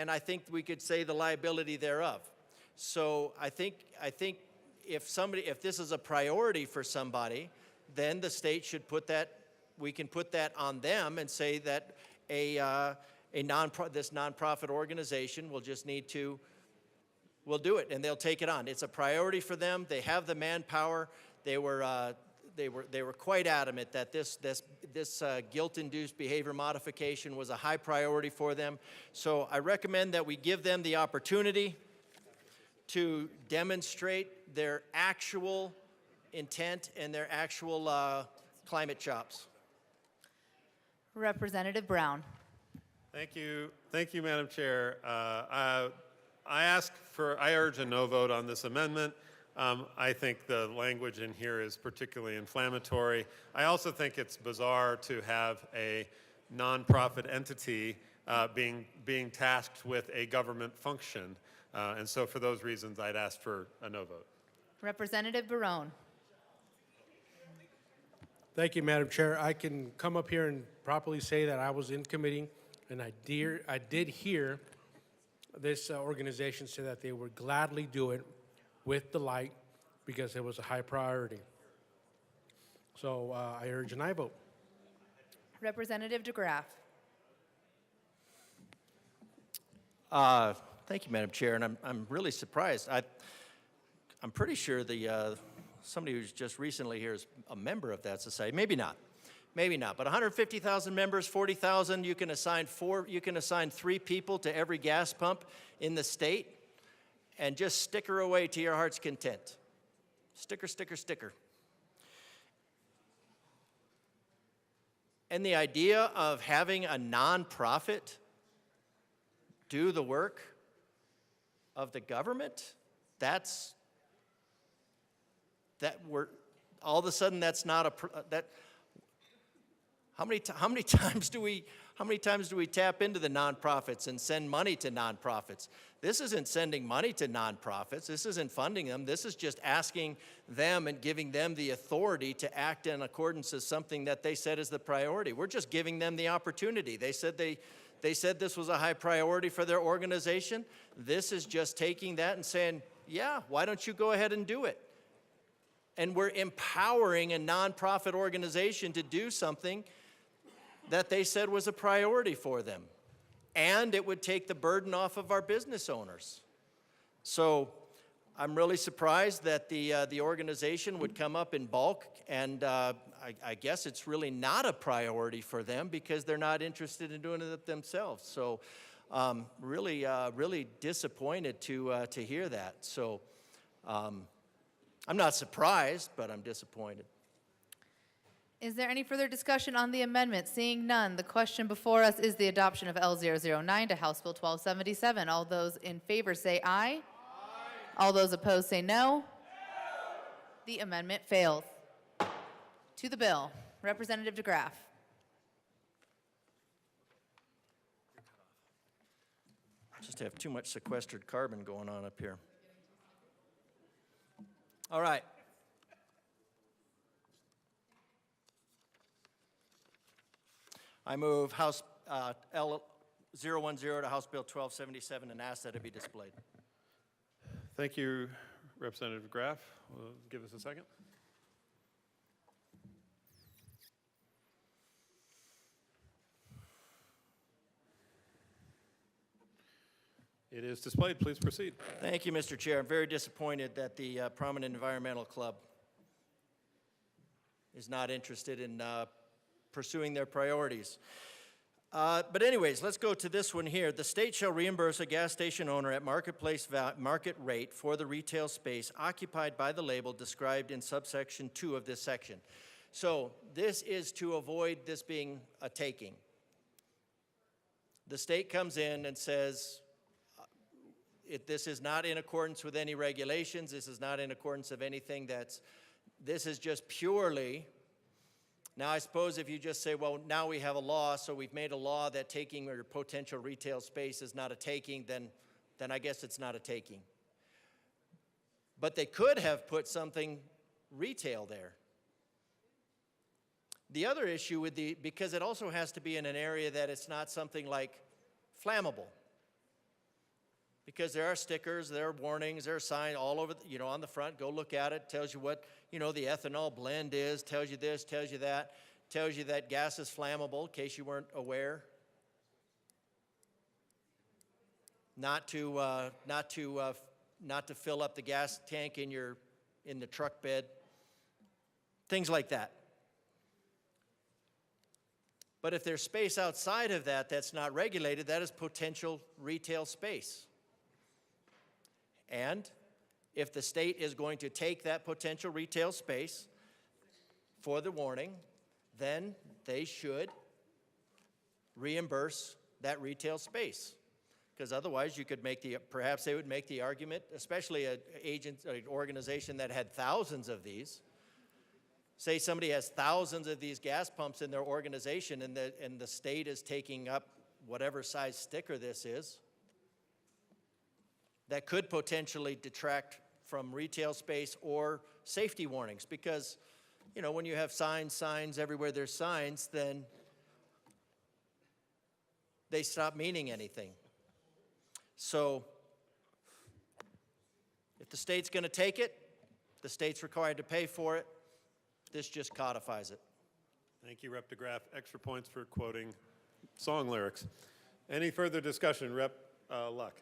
I think we could say the liability thereof. So I think if this is a priority for somebody, then the state should we can put that on them and say that this nonprofit organization will do it, and they'll take it on. It's a priority for them. They have the manpower. They were quite adamant that this guilt-induced behavior modification was a high priority for them. So I recommend that we give them the opportunity to demonstrate their actual intent and their actual climate chops. Representative Brown. Thank you, Madam Chair. I urge a no vote on this amendment. I think the language in here is particularly inflammatory. I also think it's bizarre to have a nonprofit entity being tasked with a government function. And so for those reasons, I'd ask for a no vote. Representative Barone. Thank you, Madam Chair. I can come up here and properly say that I was in committee, and I did hear this organization say that they would gladly do it with delight because it was a high priority. So I urge an aye vote. Representative DeGraff. Thank you, Madam Chair, and I'm really surprised. I'm pretty sure somebody who's just recently here is a member of that society. Maybe not. But 150,000 members, 40,000. You can assign 3 people to every gas pump in the state, and just sticker away to your heart's content. Sticker, sticker, sticker. And the idea of having a nonprofit do the work of the government, all of a sudden that's not how many times do we tap into the nonprofits and send money to nonprofits? This isn't sending money to nonprofits. This isn't funding them. This is just asking them and giving them the authority to act in accordance with something that they said is the priority. We're just giving them the opportunity. They said this was a high priority for their organization. This is just taking that and saying, yeah, why don't you go ahead and do it? And we're empowering a nonprofit organization to do something that they said was a priority for them. And it would take the burden off of our business owners. So I'm really surprised that the organization would come up in bulk, and I guess it's really not a priority for them because they're not interested in doing it themselves. So really disappointed to hear that. So I'm not surprised, but I'm disappointed. Is there any further discussion on the amendment? Seeing none, the question before us is the adoption of L009 to House Bill 1277. All those in favor say aye. All those opposed say no. The amendment fails. To the bill, Representative DeGraff. Just have too much sequestered carbon going on up here. All right. I move House L010 to House Bill 1277 and ask that it be displayed. Thank you, Representative Graff. Give us a second. It is displayed. Please proceed. Thank you, Mr. Chair. I'm very disappointed that the Prominent Environmental Club is not interested in pursuing their priorities. But anyways, let's go to this one here. The state shall reimburse a gas station owner at market rate for the retail space occupied by the label described in subsection 2 of this section. So this is to avoid this being a taking. The state comes in and says, this is not in accordance with any regulations. This is not in accordance of anything this is just purely. Now, I suppose if you just say, well, now we have a law, so we've made a law that taking or potential retail space is not a taking, then I guess it's not a taking. But they could have put something retail there. The other issue with because it also has to be in an area that it's not something like flammable. Because there are stickers, there are warnings, there are signs all over, on the front. Go look at it. Tells you what, the ethanol blend is. Tells you this, tells you that. Tells you that gas is flammable, in case you weren't aware. Not to fill up the gas tank in the truck bed. Things like that. But if there's space outside of that that's not regulated, that is potential retail space. And if the state is going to take that potential retail space for the warning, then they should reimburse that retail space. Because otherwise you could perhaps they would make the argument, especially an organization that had thousands of these. Say somebody has thousands of these gas pumps in their organization and the state is taking up whatever size sticker this is. That could potentially detract from retail space or safety warnings because, when you have signs everywhere there's signs, then they stop meaning anything. So if the state's going to take it, the state's required to pay for it. This just codifies it. Thank you, Rep. DeGraff. Extra points for quoting song lyrics. Any further discussion? Rep. Luck.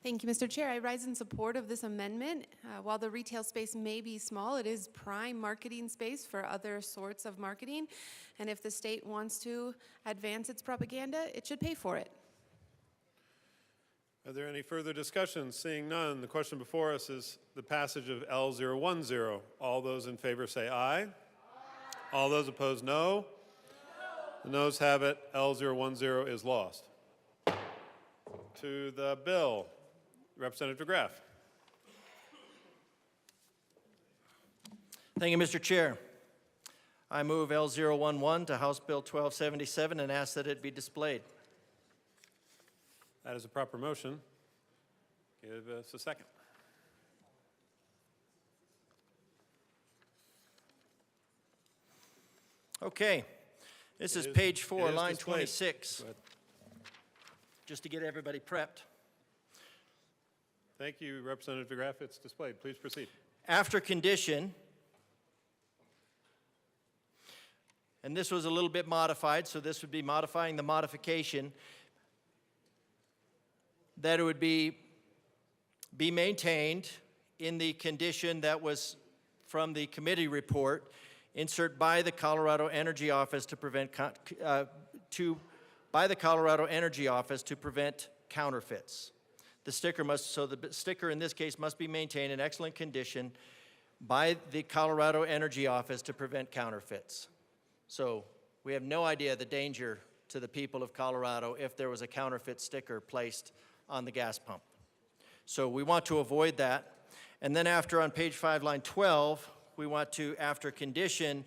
Thank you, Mr. Chair. I rise in support of this amendment. While the retail space may be small, it is prime marketing space for other sorts of marketing. And if the state wants to advance its propaganda, it should pay for it. Are there any further discussions? Seeing none, the question before us is the passage of L010. All those in favor say aye. All those opposed, no. The noes have it. L010 is lost. To the bill. Representative DeGraff. Thank you, Mr. Chair. I move L011 to House Bill 1277 and ask that it be displayed. That is a proper motion. Give us a second. Okay. This is page 4, line 26. Just to get everybody prepped. Thank you, Representative DeGraff. It's displayed. Please proceed. After condition, and this was a little bit modified, so this would be modifying the modification, that it would be maintained in the condition that was from the committee report, insert by the Colorado Energy Office to prevent counterfeits. The sticker the sticker in this case must be maintained in excellent condition by the Colorado Energy Office to prevent counterfeits. So we have no idea the danger to the people of Colorado if there was a counterfeit sticker placed on the gas pump. So we want to avoid that. And then after, on page 5, line 12, we want to, after condition,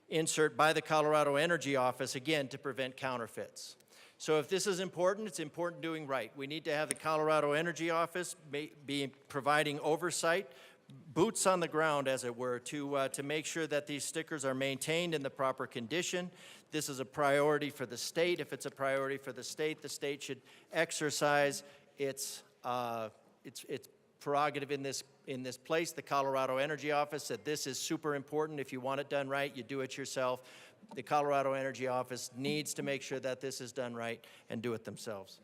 insert by the Colorado Energy Office, again, to prevent counterfeits. So if this is important, it's important doing right. We need to have the Colorado Energy Office be providing oversight, boots on the ground, as it were, to make sure that these stickers are maintained in the proper condition. This is a priority for the state. If it's a priority for the state should exercise its prerogative in this place. The Colorado Energy Office said this is super important. If you want it done right, you do it yourself. The Colorado Energy Office needs to make sure that this is done right and do it themselves.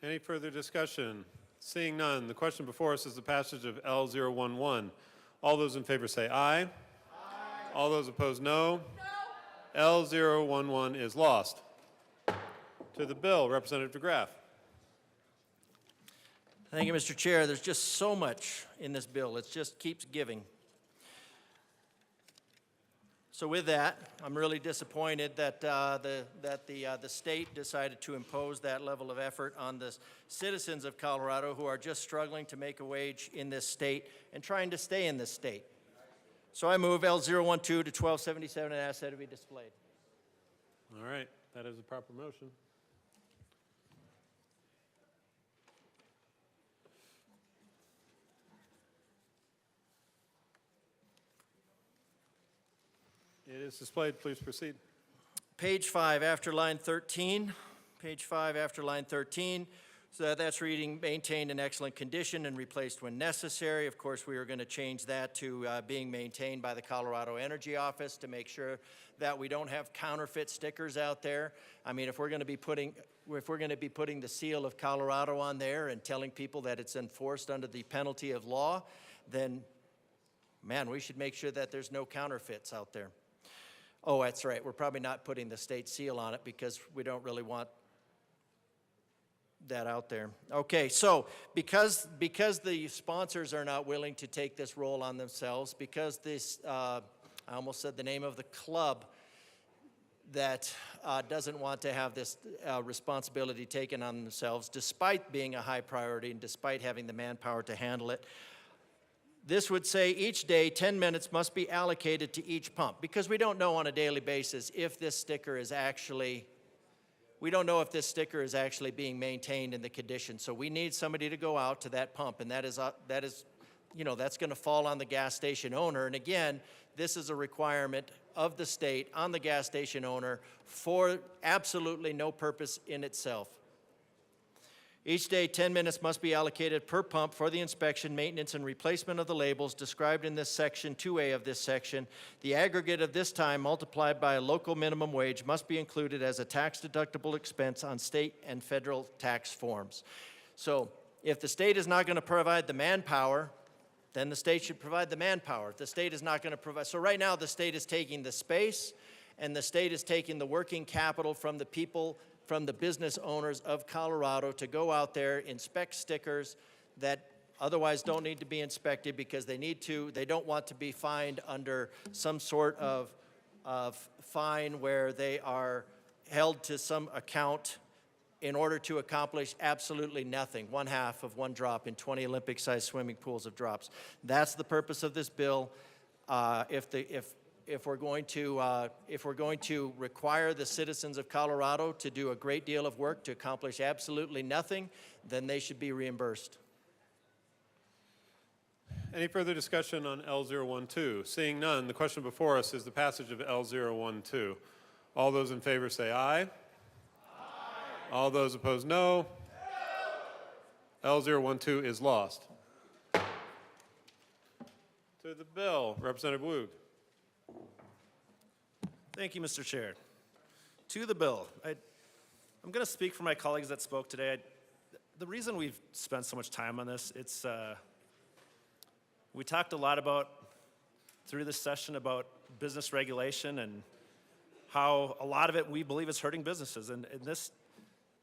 Any further discussion? Seeing none, the question before us is the passage of L011. All those in favor say aye. Aye. All those opposed, no. No. L011 is lost. To the bill, Representative DeGraff. Thank you, Mr. Chair. There's just so much in this bill. It just keeps giving. So with that, I'm really disappointed that the state decided to impose that level of effort on the citizens of Colorado who are just struggling to make a wage in this state and trying to stay in this state. So I move L012 to 1277 and ask that it be displayed. All right, that is a proper motion. It is displayed. Please proceed. Page 5 after line 13. Page 5 after line 13. So that's reading maintained in excellent condition and replaced when necessary. Of course, we are going to change that to being maintained by the Colorado Energy Office to make sure that we don't have counterfeit stickers out there. I mean, if we're going to be putting the seal of Colorado on there and telling people that it's enforced under the penalty of law, then, man, we should make sure that there's no counterfeits out there. Oh, that's right. We're probably not putting the state seal on it because we don't really want that out there. Okay, so because the sponsors are not willing to take this role on themselves, because this, I almost said the name of the club that doesn't want to have this responsibility taken on themselves, despite being a high priority and despite having the manpower to handle it, this would say each day 10 minutes must be allocated to each pump, because we don't know on a daily basis if this sticker is actually, we don't know if this sticker is actually being maintained in the condition. So we need somebody to go out to that pump, and that is you know, that's going to fall on the gas station owner. And again, this is a requirement of the state on the gas station owner for absolutely no purpose in itself. Each day, 10 minutes must be allocated per pump for the inspection, maintenance, and replacement of the labels described in this section 2A of this section. The aggregate of this time multiplied by a local minimum wage must be included as a tax-deductible expense on state and federal tax forms. So if the state is not going to provide the manpower, then the state should provide the manpower. If the state is not going to provide, so right now the state is taking the space and the state is taking the working capital from the people, from the business owners of Colorado to go out there, inspect stickers that otherwise don't need to be inspected because they don't want to be fined under some sort of fine where they are held to some account in order to accomplish absolutely nothing, 1/2 of one drop in 20 Olympic-sized swimming pools of drops. That's the purpose of this bill. If we're going to require the citizens of Colorado to do a great deal of work to accomplish absolutely nothing, then they should be reimbursed. Any further discussion on L012? Seeing none, the question before us is the passage of L012. All those in favor say aye. Aye. All those opposed, no. No. L012 is lost. To the bill, Representative Woog. Thank you, Mr. Chair. To the bill, I'm going to speak for my colleagues that spoke today. The reason we've spent so much time on this, we talked a lot through this session about business regulation and how a lot of it we believe is hurting businesses. And this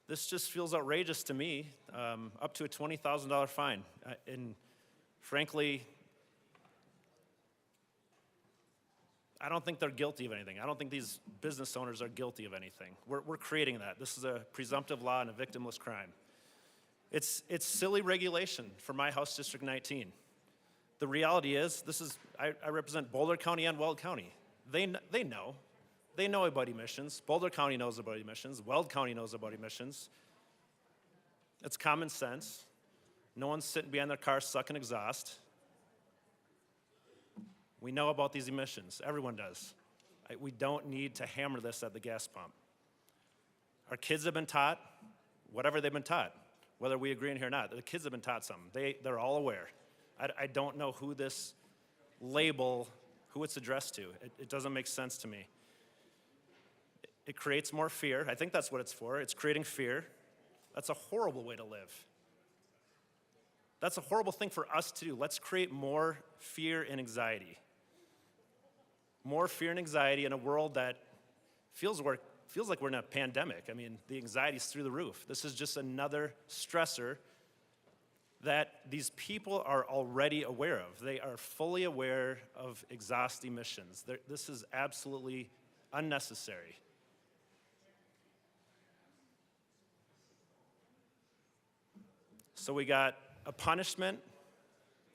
just feels outrageous to me, up to a $20,000 fine. And frankly, I don't think they're guilty of anything. I don't think these business owners are guilty of anything. We're creating that. This is a presumptive law and a victimless crime. It's silly regulation for my House District 19. The reality is, I represent Boulder County and Weld County. They know. They know about emissions. Boulder County knows about emissions. Weld County knows about emissions. It's common sense. No one's sitting behind their car sucking exhaust. We know about these emissions. Everyone does. We don't need to hammer this at the gas pump. Our kids have been taught whatever they've been taught, whether we agree in here or not. The kids have been taught something. They're all aware. I don't know who this label, who it's addressed to. It doesn't make sense to me. It creates more fear. I think that's what it's for. It's creating fear. That's a horrible way to live. That's a horrible thing for us to do. Let's create more fear and anxiety. More fear and anxiety in a world that feels like we're in a pandemic. I mean, the anxiety's through the roof. This is just another stressor that these people are already aware of. They are fully aware of exhaust emissions. This is absolutely unnecessary. So we got a punishment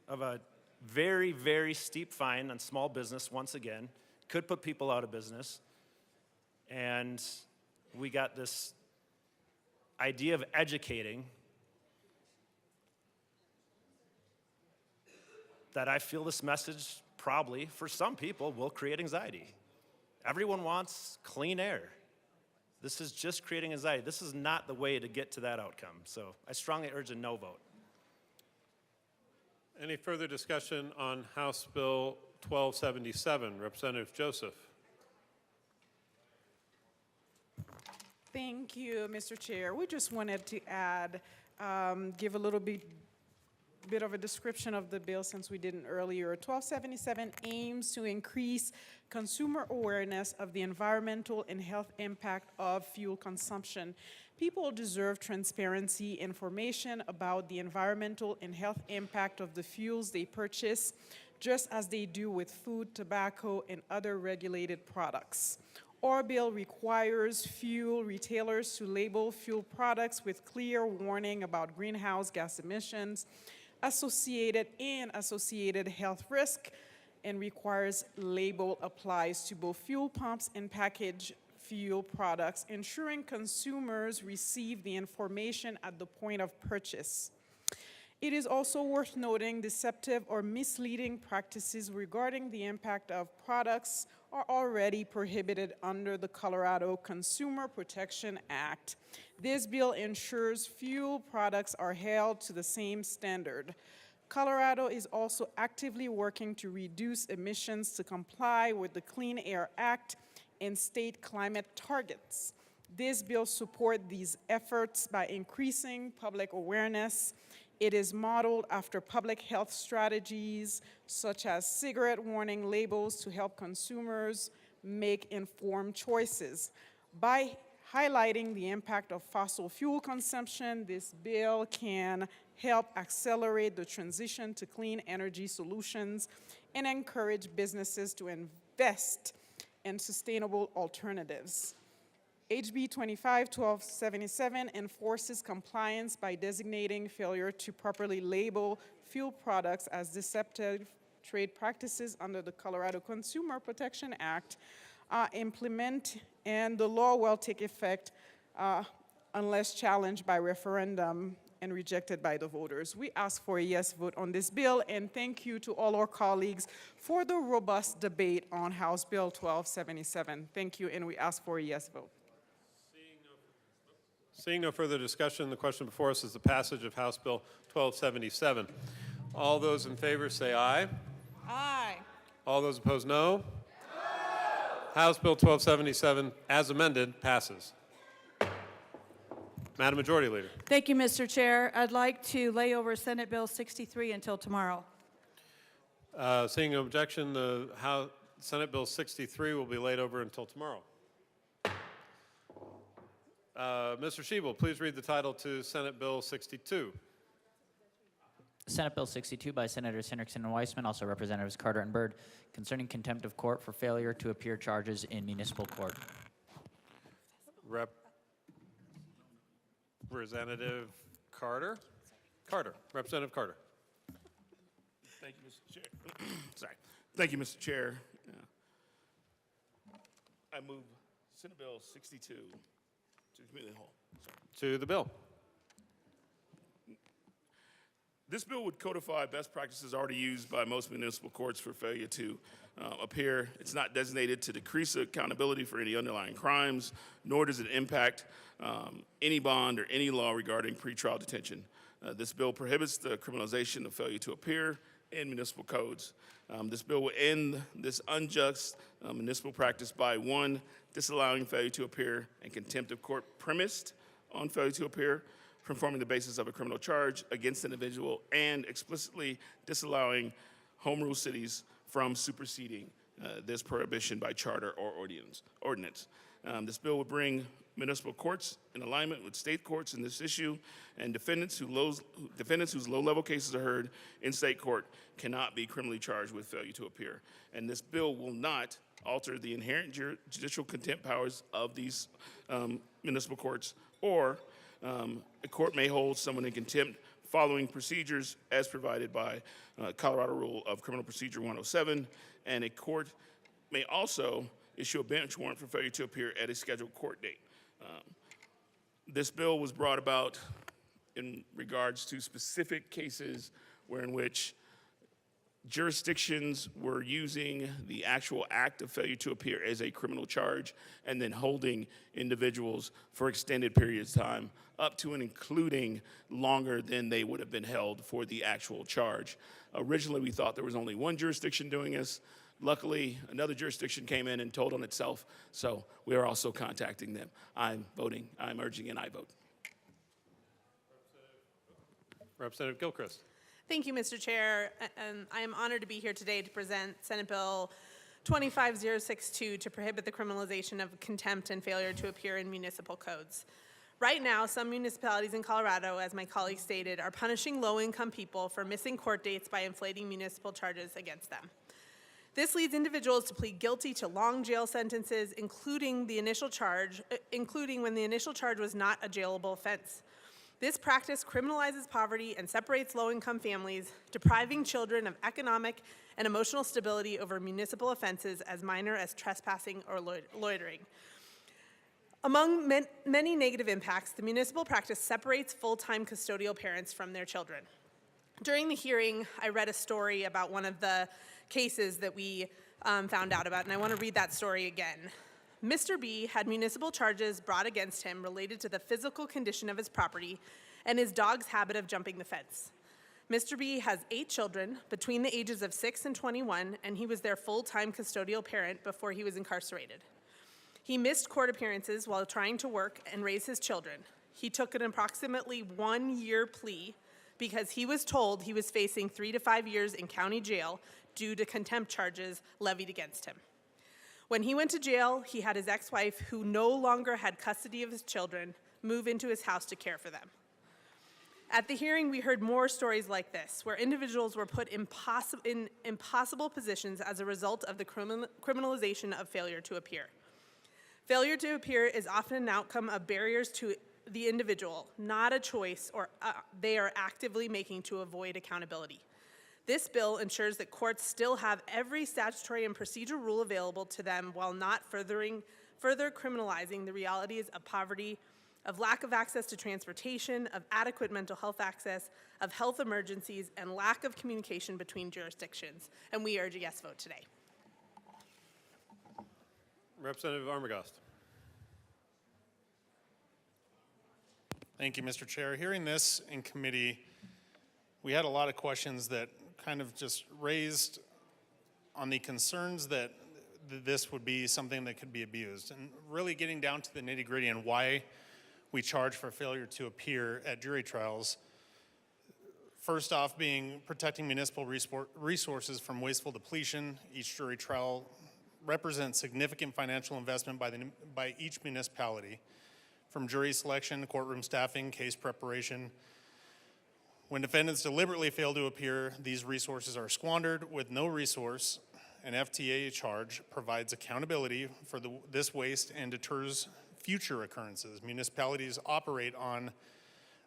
of a very, very steep fine on small business once again. Could put people out of business. And we got this idea of educating that I feel this message probably, for some people, will create anxiety. Everyone wants clean air. This is just creating anxiety. This is not the way to get to that outcome. So I strongly urge a no vote. Any further discussion on House Bill 1277? Representative Joseph. Thank you, Mr. Chair. We just wanted to add, give a little bit of a description of the bill since we didn't earlier. 1277 aims to increase consumer awareness of the environmental and health impact of fuel consumption. People deserve transparency, information about the environmental and health impact of the fuels they purchase, just as they do with food, tobacco, and other regulated products. Our bill requires fuel retailers to label fuel products with clear warning about greenhouse gas emissions, associated health risk, and requires label applies to both fuel pumps and packaged fuel products, ensuring consumers receive the information at the point of purchase. It is also worth noting deceptive or misleading practices regarding the impact of products are already prohibited under the Colorado Consumer Protection Act. This bill ensures fuel products are held to the same standard. Colorado is also actively working to reduce emissions to comply with the Clean Air Act and state climate targets. This bill supports these efforts by increasing public awareness. It is modeled after public health strategies such as cigarette warning labels to help consumers make informed choices. By highlighting the impact of fossil fuel consumption, this bill can help accelerate the transition to clean energy solutions and encourage businesses to invest in sustainable alternatives. HB 25-1277 enforces compliance by designating failure to properly label fuel products as deceptive trade practices under the Colorado Consumer Protection Act. And the law will take effect unless challenged by referendum and rejected by the voters. We ask for a yes vote on this bill, and thank you to all our colleagues for the robust debate on House Bill 1277. Thank you, and we ask for a yes vote. Seeing no further discussion, the question before us is the passage of House Bill 1277. All those in favor say aye. Aye. All those opposed, no. No. House Bill 1277, as amended, passes. Madam Majority Leader. Thank you, Mr. Chair. I'd like to lay over Senate Bill 63 until tomorrow. Seeing no objection, the Senate Bill 63 will be laid over until tomorrow. Mr. Schiebel, please read the title to Senate Bill 62. Senate Bill 62 by Senators Hendrickson and Weissman, also Representatives Carter and Byrd, concerning contempt of court for failure to appear charges in municipal court. Representative Carter? Carter, Representative Carter. Thank you, Mr. Chair. Sorry. Thank you, Mr. Chair. I move Senate Bill 62 to committee of the whole. To the bill. This bill would codify best practices already used by most municipal courts for failure to appear. It's not designated to decrease accountability for any underlying crimes, nor does it impact any bond or any law regarding pretrial detention. This bill prohibits the criminalization of failure to appear in municipal codes. This bill will end this unjust municipal practice by, one, disallowing failure to appear and contempt of court premised on failure to appear from forming the basis of a criminal charge against an individual, and explicitly disallowing home rule cities from superseding this prohibition by charter or ordinance. This bill would bring municipal courts in alignment with state courts in this issue, and defendants whose low-level cases are heard in state court cannot be criminally charged with failure to appear. And this bill will not alter the inherent judicial contempt powers of these municipal courts, or a court may hold someone in contempt following procedures as provided by Colorado Rule of Criminal Procedure 107, and a court may also issue a bench warrant for failure to appear at a scheduled court date. This bill was brought about in regards to specific cases in which jurisdictions were using the actual act of failure to appear as a criminal charge and then holding individuals for extended periods of time, up to and including longer than they would have been held for the actual charge. Originally, we thought there was only one jurisdiction doing this. Luckily, another jurisdiction came in and told on itself, so we are also contacting them. I'm urging an aye vote. Representative Gilchrist. Thank you, Mr. Chair. And I am honored to be here today to present Senate Bill 25062 to prohibit the criminalization of contempt and failure to appear in municipal codes. Right now, some municipalities in Colorado, as my colleague stated, are punishing low-income people for missing court dates by inflating municipal charges against them. This leads individuals to plead guilty to long jail sentences, including when the initial charge was not a jailable offense. This practice criminalizes poverty and separates low-income families, depriving children of economic and emotional stability over municipal offenses as minor as trespassing or loitering. Among many negative impacts, the municipal practice separates full-time custodial parents from their children. During the hearing, I read a story about one of the cases that we found out about, and I want to read that story again. Mr. B had municipal charges brought against him related to the physical condition of his property and his dog's habit of jumping the fence. Mr. B has 8 children between the ages of 6 and 21, and he was their full-time custodial parent before he was incarcerated. He missed court appearances while trying to work and raise his children. He took an approximately 1-year plea because he was told he was facing 3 to 5 years in county jail due to contempt charges levied against him. When he went to jail, he had his ex-wife, who no longer had custody of his children, move into his house to care for them. At the hearing, we heard more stories like this, where individuals were put in impossible positions as a result of the criminalization of failure to appear. Failure to appear is often an outcome of barriers to the individual, not a choice they are actively making to avoid accountability. This bill ensures that courts still have every statutory and procedural rule available to them while not further criminalizing the realities of poverty, of lack of access to transportation, of adequate mental health access, of health emergencies, and lack of communication between jurisdictions. And we urge a yes vote today. Representative Armagost. Thank you, Mr. Chair. Hearing this in committee, we had a lot of questions that kind of just raised on the concerns that this would be something that could be abused, and really getting down to the nitty-gritty and why we charge for failure to appear at jury trials. First off, being protecting municipal resources from wasteful depletion. Each jury trial represents significant financial investment by each municipality, from jury selection, courtroom staffing, case preparation. When defendants deliberately fail to appear, these resources are squandered. With no resource, an FTA charge provides accountability for this waste and deters future occurrences. Municipalities operate on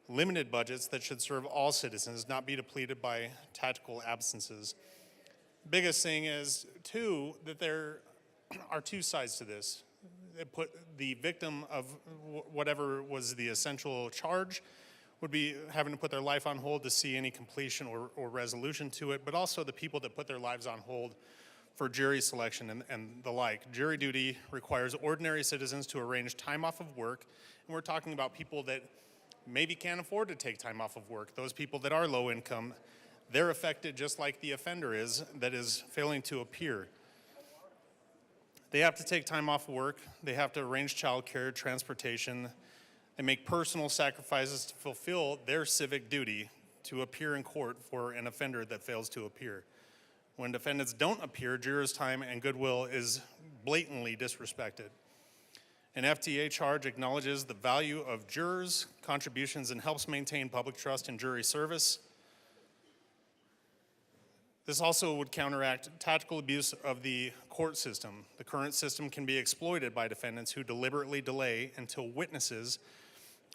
limited budgets that should serve all citizens, not be depleted by tactical absences. Biggest thing is, too, that there are two sides to this. It put the victim of whatever was the essential charge would be having to put their life on hold to see any completion or resolution to it, but also the people that put their lives on hold for jury selection and the like. Jury duty requires ordinary citizens to arrange time off of work, and we're talking about people that maybe can't afford to take time off of work. Those people that are low income, they're affected just like the offender is that is failing to appear. They have to take time off of work. They have to arrange childcare, transportation. They make personal sacrifices to fulfill their civic duty to appear in court for an offender that fails to appear. When defendants don't appear, jurors' time and goodwill is blatantly disrespected. An FTA charge acknowledges the value of jurors' contributions and helps maintain public trust in jury service. This also would counteract tactical abuse of the court system. The current system can be exploited by defendants who deliberately delay until witnesses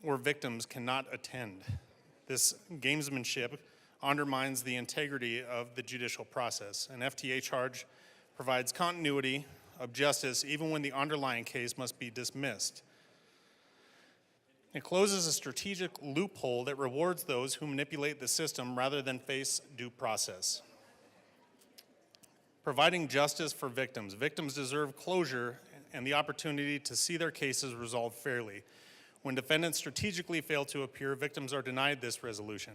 or victims cannot attend. This gamesmanship undermines the integrity of the judicial process. An FTA charge provides continuity of justice even when the underlying case must be dismissed. It closes a strategic loophole that rewards those who manipulate the system rather than face due process. Providing justice for victims. Victims deserve closure and the opportunity to see their cases resolved fairly. When defendants strategically fail to appear, victims are denied this resolution.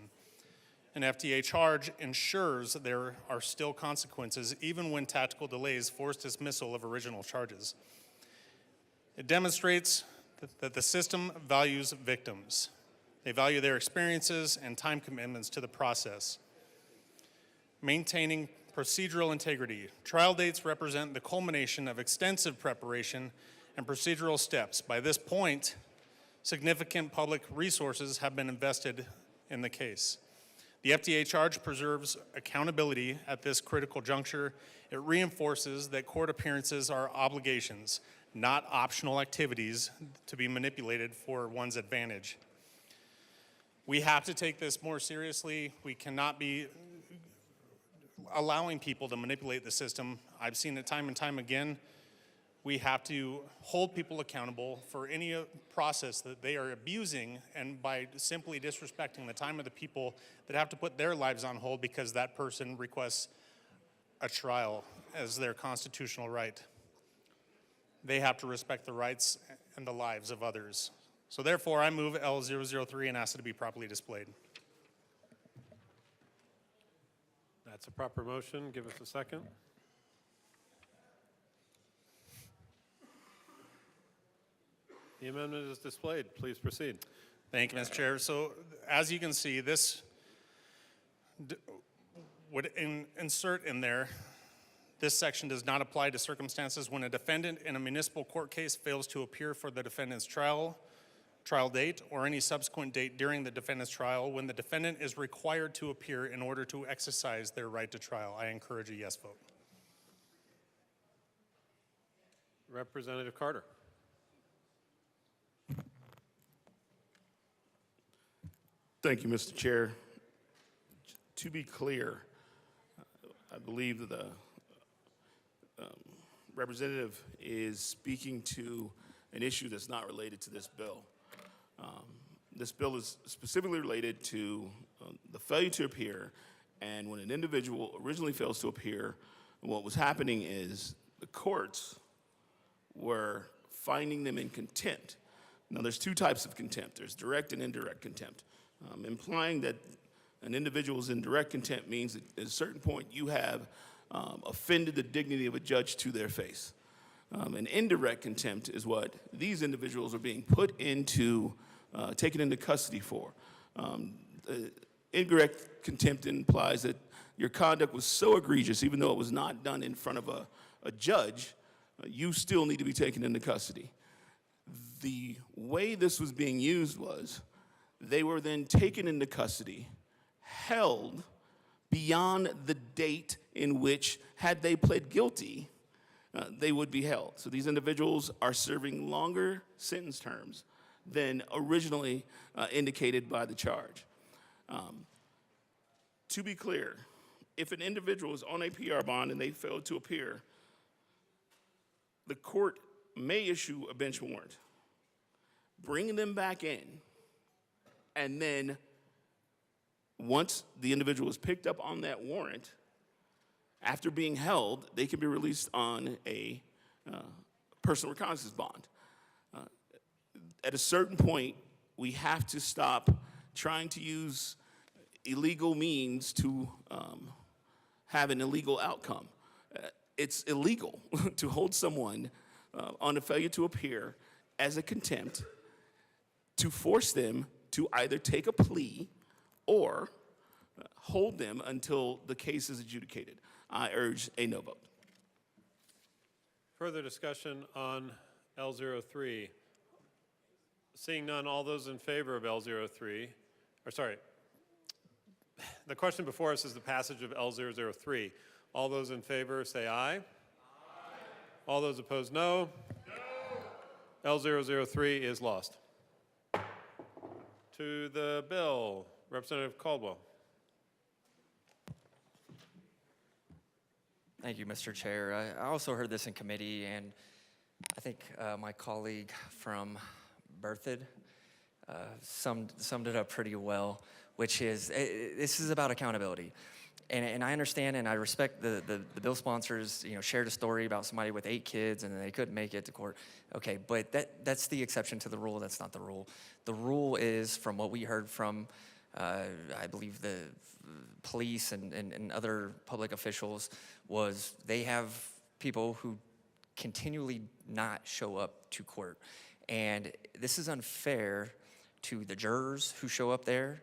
An FTA charge ensures there are still consequences even when tactical delays force dismissal of original charges. It demonstrates that the system values victims. They value their experiences and time commitments to the process. Maintaining procedural integrity. Trial dates represent the culmination of extensive preparation and procedural steps. By this point, significant public resources have been invested in the case. The FTA charge preserves accountability at this critical juncture. It reinforces that court appearances are obligations, not optional activities to be manipulated for one's advantage. We have to take this more seriously. We cannot be allowing people to manipulate the system. I've seen it time and time again. We have to hold people accountable for any process that they are abusing, and by simply disrespecting the time of the people that have to put their lives on hold because that person requests a trial as their constitutional right. They have to respect the rights and the lives of others. So therefore, I move L003 and ask it to be properly displayed. That's a proper motion. Give us a second. The amendment is displayed. Please proceed. Thank you, Mr. Chair. So as you can see, this would insert in there, this section does not apply to circumstances when a defendant in a municipal court case fails to appear for the defendant's trial date, or any subsequent date during the defendant's trial when the defendant is required to appear in order to exercise their right to trial. I encourage a yes vote. Representative Carter. Thank you, Mr. Chair. To be clear, I believe that the representative is speaking to an issue that's not related to this bill. This bill is specifically related to the failure to appear, and when an individual originally fails to appear, what was happening is the courts were finding them in contempt. Now, there's two types of contempt. There's direct and indirect contempt. Implying that an individual is in direct contempt means that at a certain point you have offended the dignity of a judge to their face. And indirect contempt is what these individuals are being put into, taken into custody for. Indirect contempt implies that your conduct was so egregious, even though it was not done in front of a judge, you still need to be taken into custody. The way this was being used was they were then taken into custody, held beyond the date in which, had they pled guilty, they would be held. So these individuals are serving longer sentence terms than originally indicated by the charge. To be clear, if an individual is on a PR bond and they fail to appear, the court may issue a bench warrant, bring them back in, and then once the individual is picked up on that warrant, after being held, they can be released on a personal reconnaissance bond. At a certain point, we have to stop trying to use illegal means to have an illegal outcome. It's illegal to hold someone on a failure to appear as a contempt, to force them to either take a plea or hold them until the case is adjudicated. I urge a no vote. Further discussion on L03. Seeing none, all those in favor of L03, or sorry, the question before us is the passage of L003. All those in favor say aye. Aye. All those opposed, no. No. L003 is lost. To the bill, Representative Caldwell. Thank you, Mr. Chair. I also heard this in committee, and I think my colleague from Berthoud summed it up pretty well, which is this is about accountability. And I understand and I respect the bill sponsors, shared a story about somebody with 8 kids and they couldn't make it to court. Okay, but that's the exception to the rule. That's not the rule. The rule is, from what we heard from, I believe, the police and other public officials, was they have people who continually not show up to court. And this is unfair to the jurors who show up there,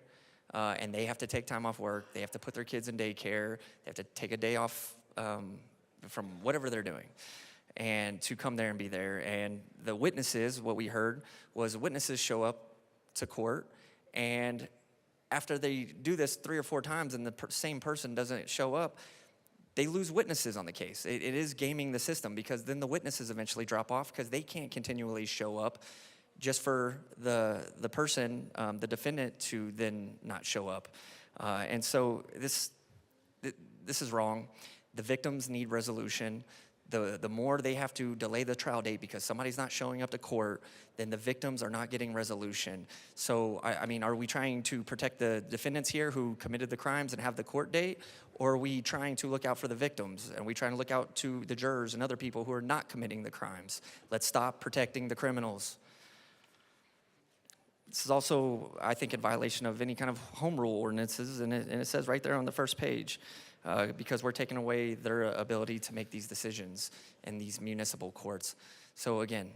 and they have to take time off work. They have to put their kids in daycare. They have to take a day off from whatever they're doing and to come there and be there. And the witnesses, what we heard was witnesses show up to court, and after they do this 3 or 4 times and the same person doesn't show up, they lose witnesses on the case. It is gaming the system, because then the witnesses eventually drop off because they can't continually show up just for the person, the defendant, to then not show up. And so this is wrong. The victims need resolution. The more they have to delay the trial date because somebody's not showing up to court, then the victims are not getting resolution. So, I mean, are we trying to protect the defendants here who committed the crimes and have the court date? Or are we trying to look out for the victims? And we trying to look out to the jurors and other people who are not committing the crimes? Let's stop protecting the criminals. This is also, I think, in violation of any kind of home rule ordinances, and it says right there on the first page, because we're taking away their ability to make these decisions in these municipal courts. So again,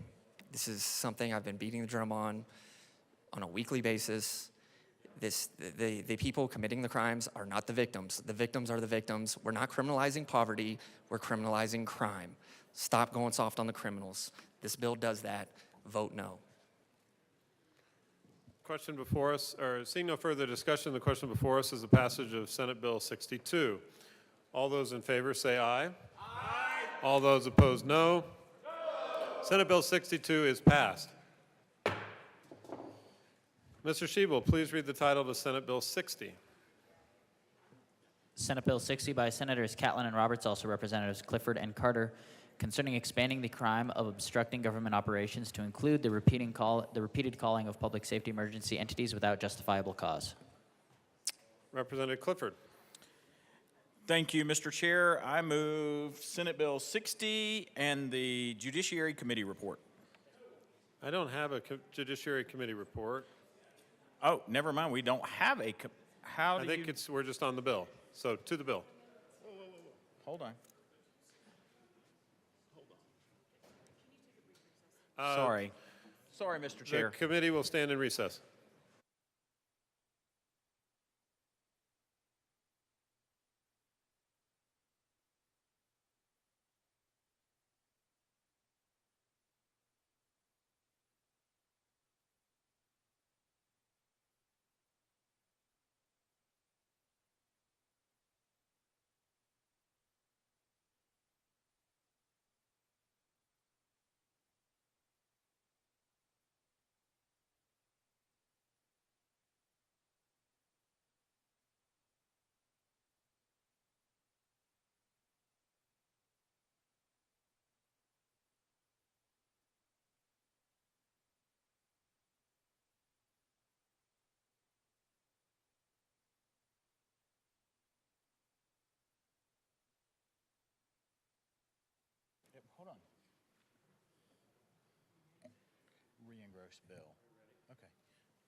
this is something I've been beating the drum on a weekly basis. The people committing the crimes are not the victims. The victims are the victims. We're not criminalizing poverty, we're criminalizing crime. Stop going soft on the criminals. This bill does that. Vote no. Question before us, or seeing no further discussion, the question before us is the passage of Senate Bill 62. All those in favor say aye. Aye. All those opposed, no. No. Senate Bill 62 is passed. Mr. Schiebel, please read the title of Senate Bill 60. Senate Bill 60 by Senators Catlin and Roberts, also Representatives Clifford and Carter, concerning expanding the crime of obstructing government operations to include the repeated calling of public safety emergency entities without justifiable cause. Representative Clifford. Thank you, Mr. Chair. I move Senate Bill 60 and the Judiciary Committee report. I don't have a Judiciary Committee report. Oh, never mind. We don't have a. How do I think we're just on the bill. So to the bill. Hold on. Sorry, Mr. Chair. The committee will stand in recess. gross bill. Okay.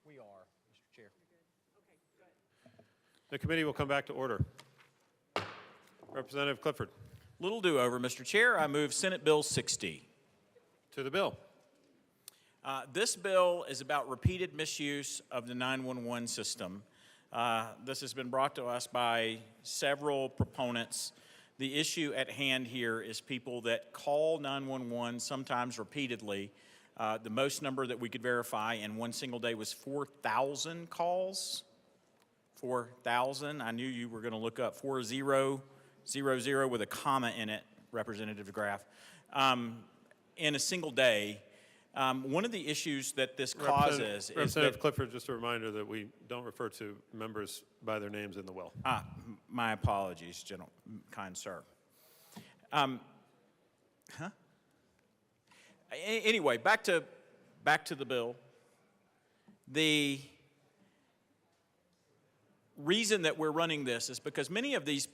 We are, Mr. Chair. The committee will come back to order. Representative Clifford. Little do-over, Mr. Chair. I move Senate Bill 60. To the bill. This bill is about repeated misuse of the 911 system. This has been brought to us by several proponents. The issue at hand here is people that call 911 sometimes repeatedly. The most number that we could verify in one single day was 4,000 calls. 4,000. I knew you were going to look up 4000 with a comma in it, Representative DeGraff, in a single day. One of the issues that this causes is Representative that, Clifford, just a reminder that we don't refer to members by their names in the will. my apologies, kind sir. Anyway, back to the bill. The reason that we're running this is because many of these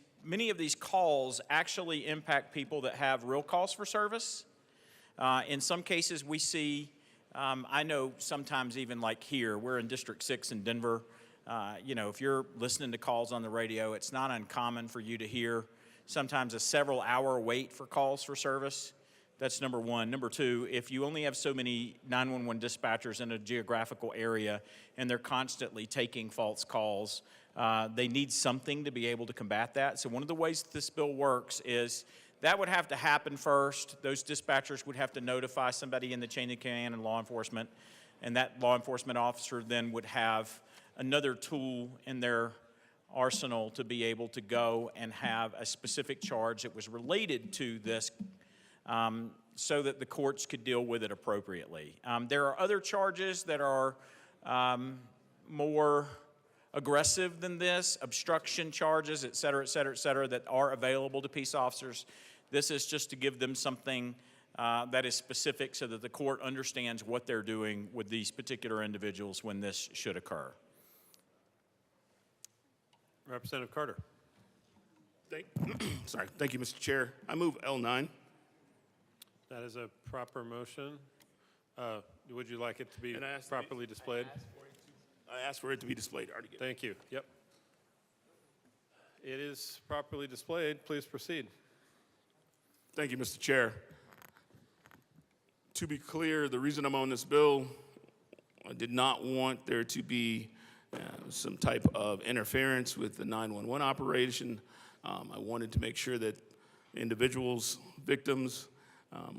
calls actually impact people that have real calls for service. In some cases, we see, I know sometimes even like here, we're in District 6 in Denver. If you're listening to calls on the radio, it's not uncommon for you to hear sometimes a several-hour wait for calls for service. That's number one. Number two, if you only have so many 911 dispatchers in a geographical area and they're constantly taking false calls, they need something to be able to combat that. So one of the ways this bill works is that would have to happen first. Those dispatchers would have to notify somebody in the chain of command and law enforcement, and that law enforcement officer then would have another tool in their arsenal to be able to go and have a specific charge that was related to this so that the courts could deal with it appropriately. There are other charges that are more aggressive than this, obstruction charges, et cetera, that are available to peace officers. This is just to give them something that is specific so that the court understands what they're doing with these particular individuals when this should occur. Representative Carter. Thank you, Mr. Chair. I move L9. That is a proper motion. Would you like it to be properly displayed? I asked for it to be displayed. Thank you. Yep. It is properly displayed. Please proceed. Thank you, Mr. Chair. To be clear, the reason I'm on this bill, I did not want there to be some type of interference with the 911 operation. I wanted to make sure that individuals, victims,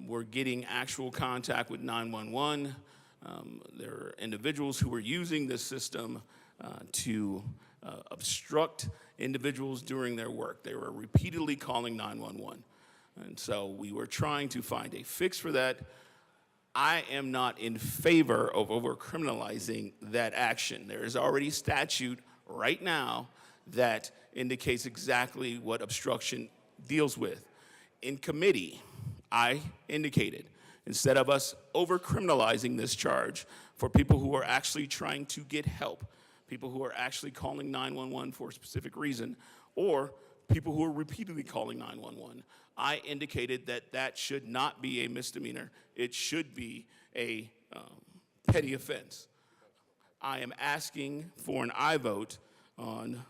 were getting actual contact with 911. There are individuals who were using this system to obstruct individuals during their work. They were repeatedly calling 911. And so we were trying to find a fix for that. I am not in favor of over-criminalizing that action. There is already statute right now that indicates exactly what obstruction deals with. In committee, I indicated, instead of us over-criminalizing this charge for people who are actually trying to get help, people who are actually calling 911 for a specific reason, or people who are repeatedly calling 911, I indicated that that should not be a misdemeanor. It should be a petty offense. I am asking for an aye vote on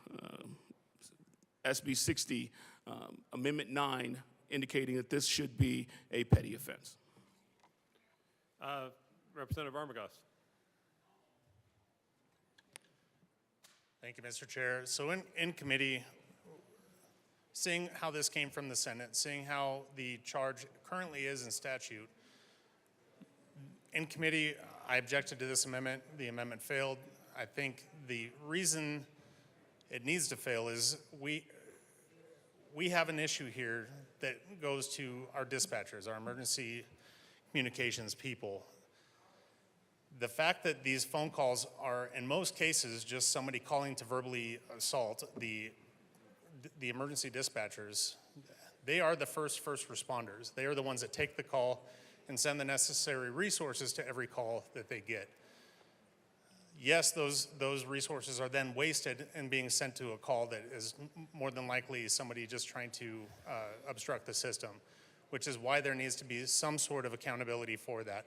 SB 60, Amendment 9, indicating that this should be a petty offense. Representative Armagost. Thank you, Mr. Chair. So in committee, seeing how this came from the Senate, seeing how the charge currently is in statute, in committee, I objected to this amendment. The amendment failed. I think the reason it needs to fail is we have an issue here that goes to our dispatchers, our emergency communications people. The fact that these phone calls are, in most cases, just somebody calling to verbally assault the emergency dispatchers, they are the first responders. They are the ones that take the call and send the necessary resources to every call that they get. Yes, those resources are then wasted and being sent to a call that is more than likely somebody just trying to obstruct the system, which is why there needs to be some sort of accountability for that.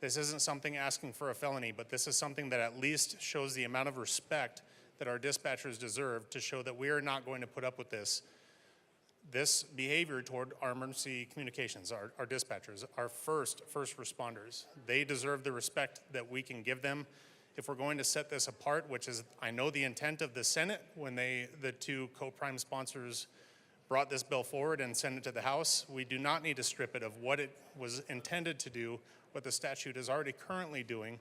This isn't something asking for a felony, but this is something that at least shows the amount of respect that our dispatchers deserve to show that we are not going to put up with this behavior toward our emergency communications, our dispatchers, our first responders. They deserve the respect that we can give them. If we're going to set this apart, which is, I know, the intent of the Senate when the two co-prime sponsors brought this bill forward and sent it to the House, we do not need to strip it of what it was intended to do, what the statute is already currently doing.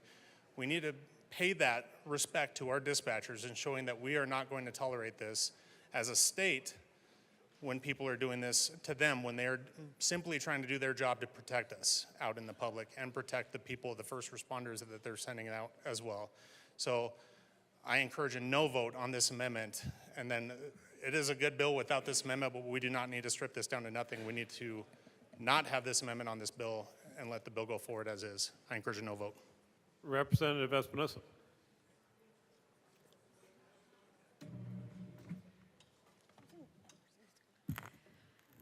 We need to pay that respect to our dispatchers and showing that we are not going to tolerate this as a state when people are doing this to them, when they are simply trying to do their job to protect us out in the public and protect the people, the first responders that they're sending out as well. So I encourage a no vote on this amendment. And then it is a good bill without this amendment, but we do not need to strip this down to nothing. We need to not have this amendment on this bill and let the bill go forward as is. I encourage a no vote. Representative Espinosa.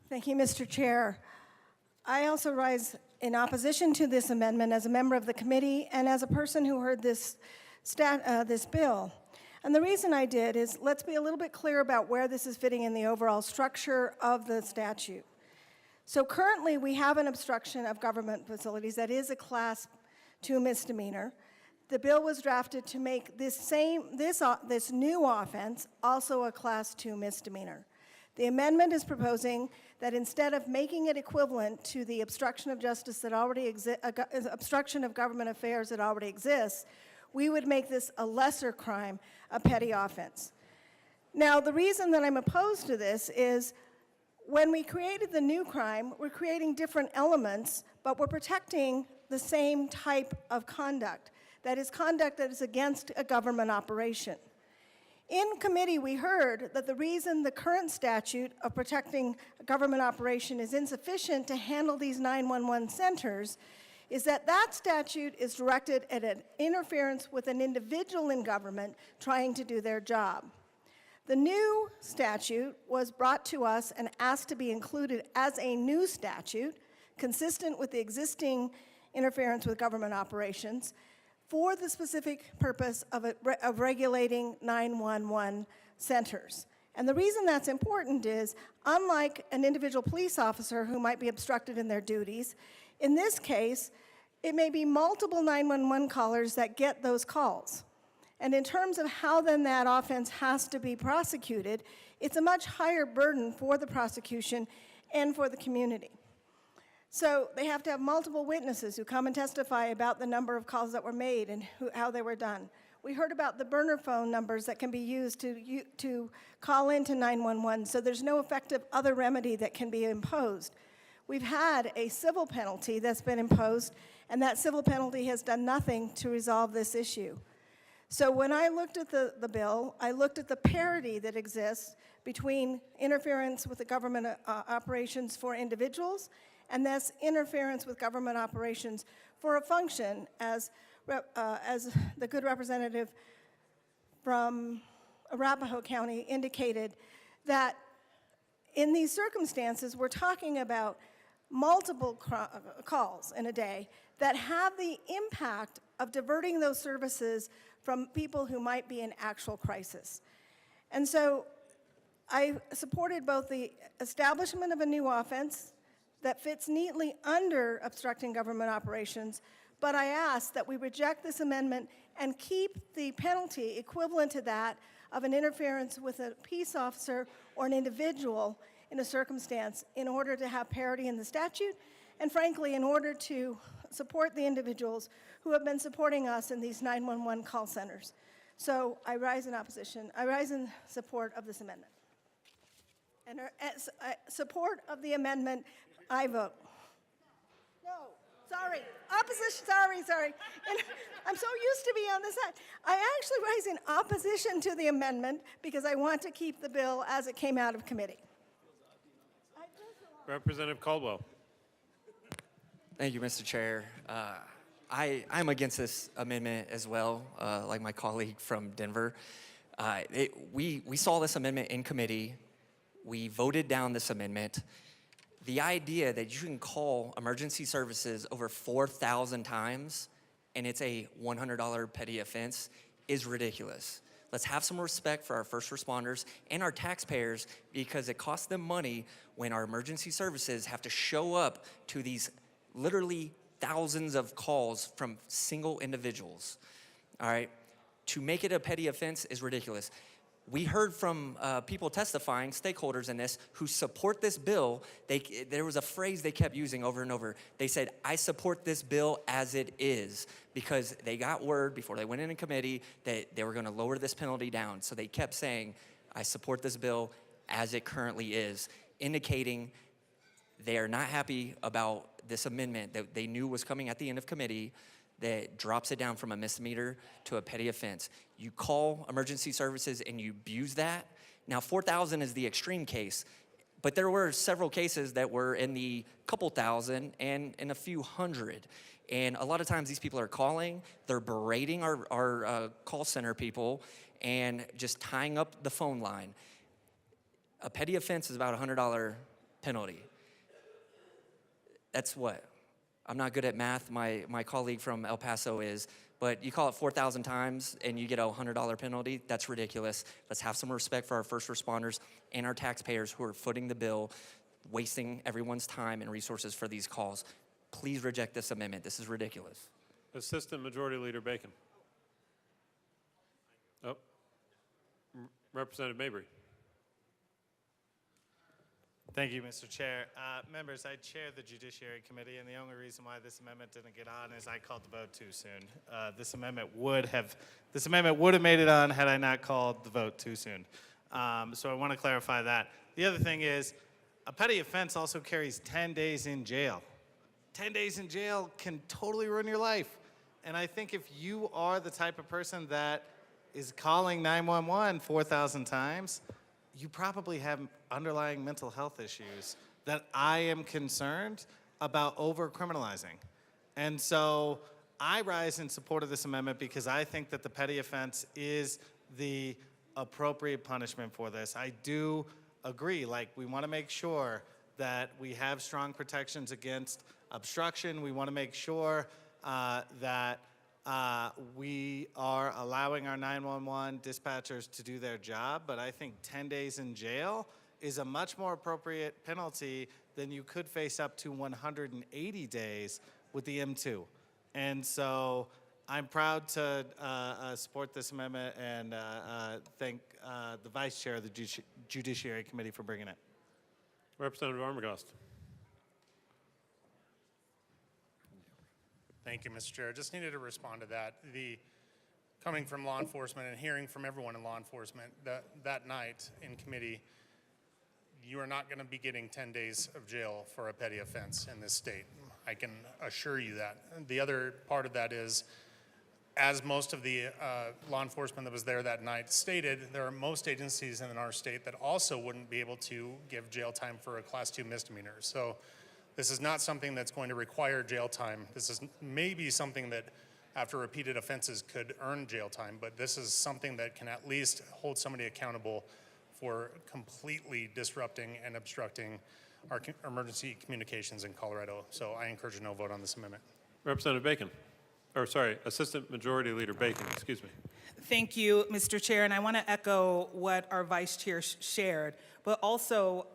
Thank you, Mr. Chair. I also rise in opposition to this amendment as a member of the committee and as a person who heard this bill. And the reason I did is, let's be a little bit clear about where this is fitting in the overall structure of the statute. So currently, we have an obstruction of government facilities that is a Class 2 misdemeanor. The bill was drafted to make this new offense also a Class 2 misdemeanor. The amendment is proposing that instead of making it equivalent to the obstruction of justice that already obstruction of government affairs that already exists, we would make this a lesser crime, a petty offense. Now, the reason that I'm opposed to this is when we created the new crime, we're creating different elements, but we're protecting the same type of conduct. That is conduct that is against a government operation. In committee, we heard that the reason the current statute of protecting a government operation is insufficient to handle these 911 centers is that that statute is directed at an interference with an individual in government trying to do their job. The new statute was brought to us and asked to be included as a new statute, consistent with the existing interference with government operations, for the specific purpose of regulating 911 centers. And the reason that's important is, unlike an individual police officer who might be obstructed in their duties, in this case, it may be multiple 911 callers that get those calls. And in terms of how then that offense has to be prosecuted, it's a much higher burden for the prosecution and for the community. So they have to have multiple witnesses who come and testify about the number of calls that were made and how they were done. We heard about the burner phone numbers that can be used to call into 911, so there's no effective other remedy that can be imposed. We've had a civil penalty that's been imposed, and that civil penalty has done nothing to resolve this issue. So when I looked at the bill, I looked at the parity that exists between interference with the government operations for individuals and this interference with government operations for a function, as the good representative from Arapahoe County indicated, that in these circumstances, we're talking about multiple calls in a day that have the impact of diverting those services from people who might be in actual crisis. And so I supported both the establishment of a new offense that fits neatly under obstructing government operations, but I ask that we reject this amendment and keep the penalty equivalent to that of an interference with a peace officer or an individual in a circumstance in order to have parity in the statute, and frankly, in order to support the individuals who have been supporting us in these 911 call centers. So I rise in opposition. I rise in support of this amendment. And as support of the amendment, I vote. No, sorry, opposition, sorry. And I'm so used to being on this side. I actually rise in opposition to the amendment because I want to keep the bill as it came out of committee. Representative Caldwell. Thank you, Mr. Chair. I'm against this amendment as well, like my colleague from Denver. We saw this amendment in committee. We voted down this amendment. The idea that you can call emergency services over 4,000 times and it's a $100 petty offense is ridiculous. Let's have some respect for our first responders and our taxpayers, because it costs them money when our emergency services have to show up to these literally thousands of calls from single individuals. All right? To make it a petty offense is ridiculous. We heard from people testifying, stakeholders in this, who support this bill. There was a phrase they kept using over and over. They said, I support this bill as it is, because they got word before they went in committee that they were going to lower this penalty down. So they kept saying, I support this bill as it currently is, indicating they are not happy about this amendment that they knew was coming at the end of committee that drops it down from a misdemeanor to a petty offense. You call emergency services and you abuse that. Now, 4,000 is the extreme case, but there were several cases that were in the couple thousand and in a few hundred. And a lot of times these people are calling, they're berating our call center people and just tying up the phone line. A petty offense is about a $100 penalty. That's what? I'm not good at math. My colleague from El Paso is, but you call it 4,000 times and you get a $100 penalty. That's ridiculous. Let's have some respect for our first responders and our taxpayers who are footing the bill, wasting everyone's time and resources for these calls. Please reject this amendment. This is ridiculous. Assistant Majority Leader Bacon. Oh, Representative Mabry. Thank you, Mr. Chair. Members, I chair the Judiciary Committee, and the only reason why this amendment didn't get on is I called the vote too soon. This amendment would have made it on had I not called the vote too soon. So I want to clarify that. The other thing is, a petty offense also carries 10 days in jail. 10 days in jail can totally ruin your life. And I think if you are the type of person that is calling 911 4,000 times, you probably have underlying mental health issues that I am concerned about over-criminalizing. And so I rise in support of this amendment because I think that the petty offense is the appropriate punishment for this. I do agree, like, we want to make sure that we have strong protections against obstruction. We want to make sure that we are allowing our 911 dispatchers to do their job, but I think 10 days in jail is a much more appropriate penalty than you could face up to 180 days with the M2. And so I'm proud to support this amendment and thank the Vice Chair of the Judiciary Committee for bringing it. Representative Armagost. Thank you, Mr. Chair. I just needed to respond to that. Coming from law enforcement and hearing from everyone in law enforcement, that night in committee, you are not going to be getting 10 days of jail for a petty offense in this state. I can assure you that. The other part of that is, as most of the law enforcement that was there that night stated, there are most agencies in our state that also wouldn't be able to give jail time for a Class 2 misdemeanor. So this is not something that's going to require jail time. This is maybe something that after repeated offenses could earn jail time, but this is something that can at least hold somebody accountable for completely disrupting and obstructing our emergency communications in Colorado. So I encourage a no vote on this amendment. Representative Bacon. Or sorry, Assistant Majority Leader Bacon, excuse me. Thank you, Mr. Chair, and I want to echo what our Vice Chair shared, but also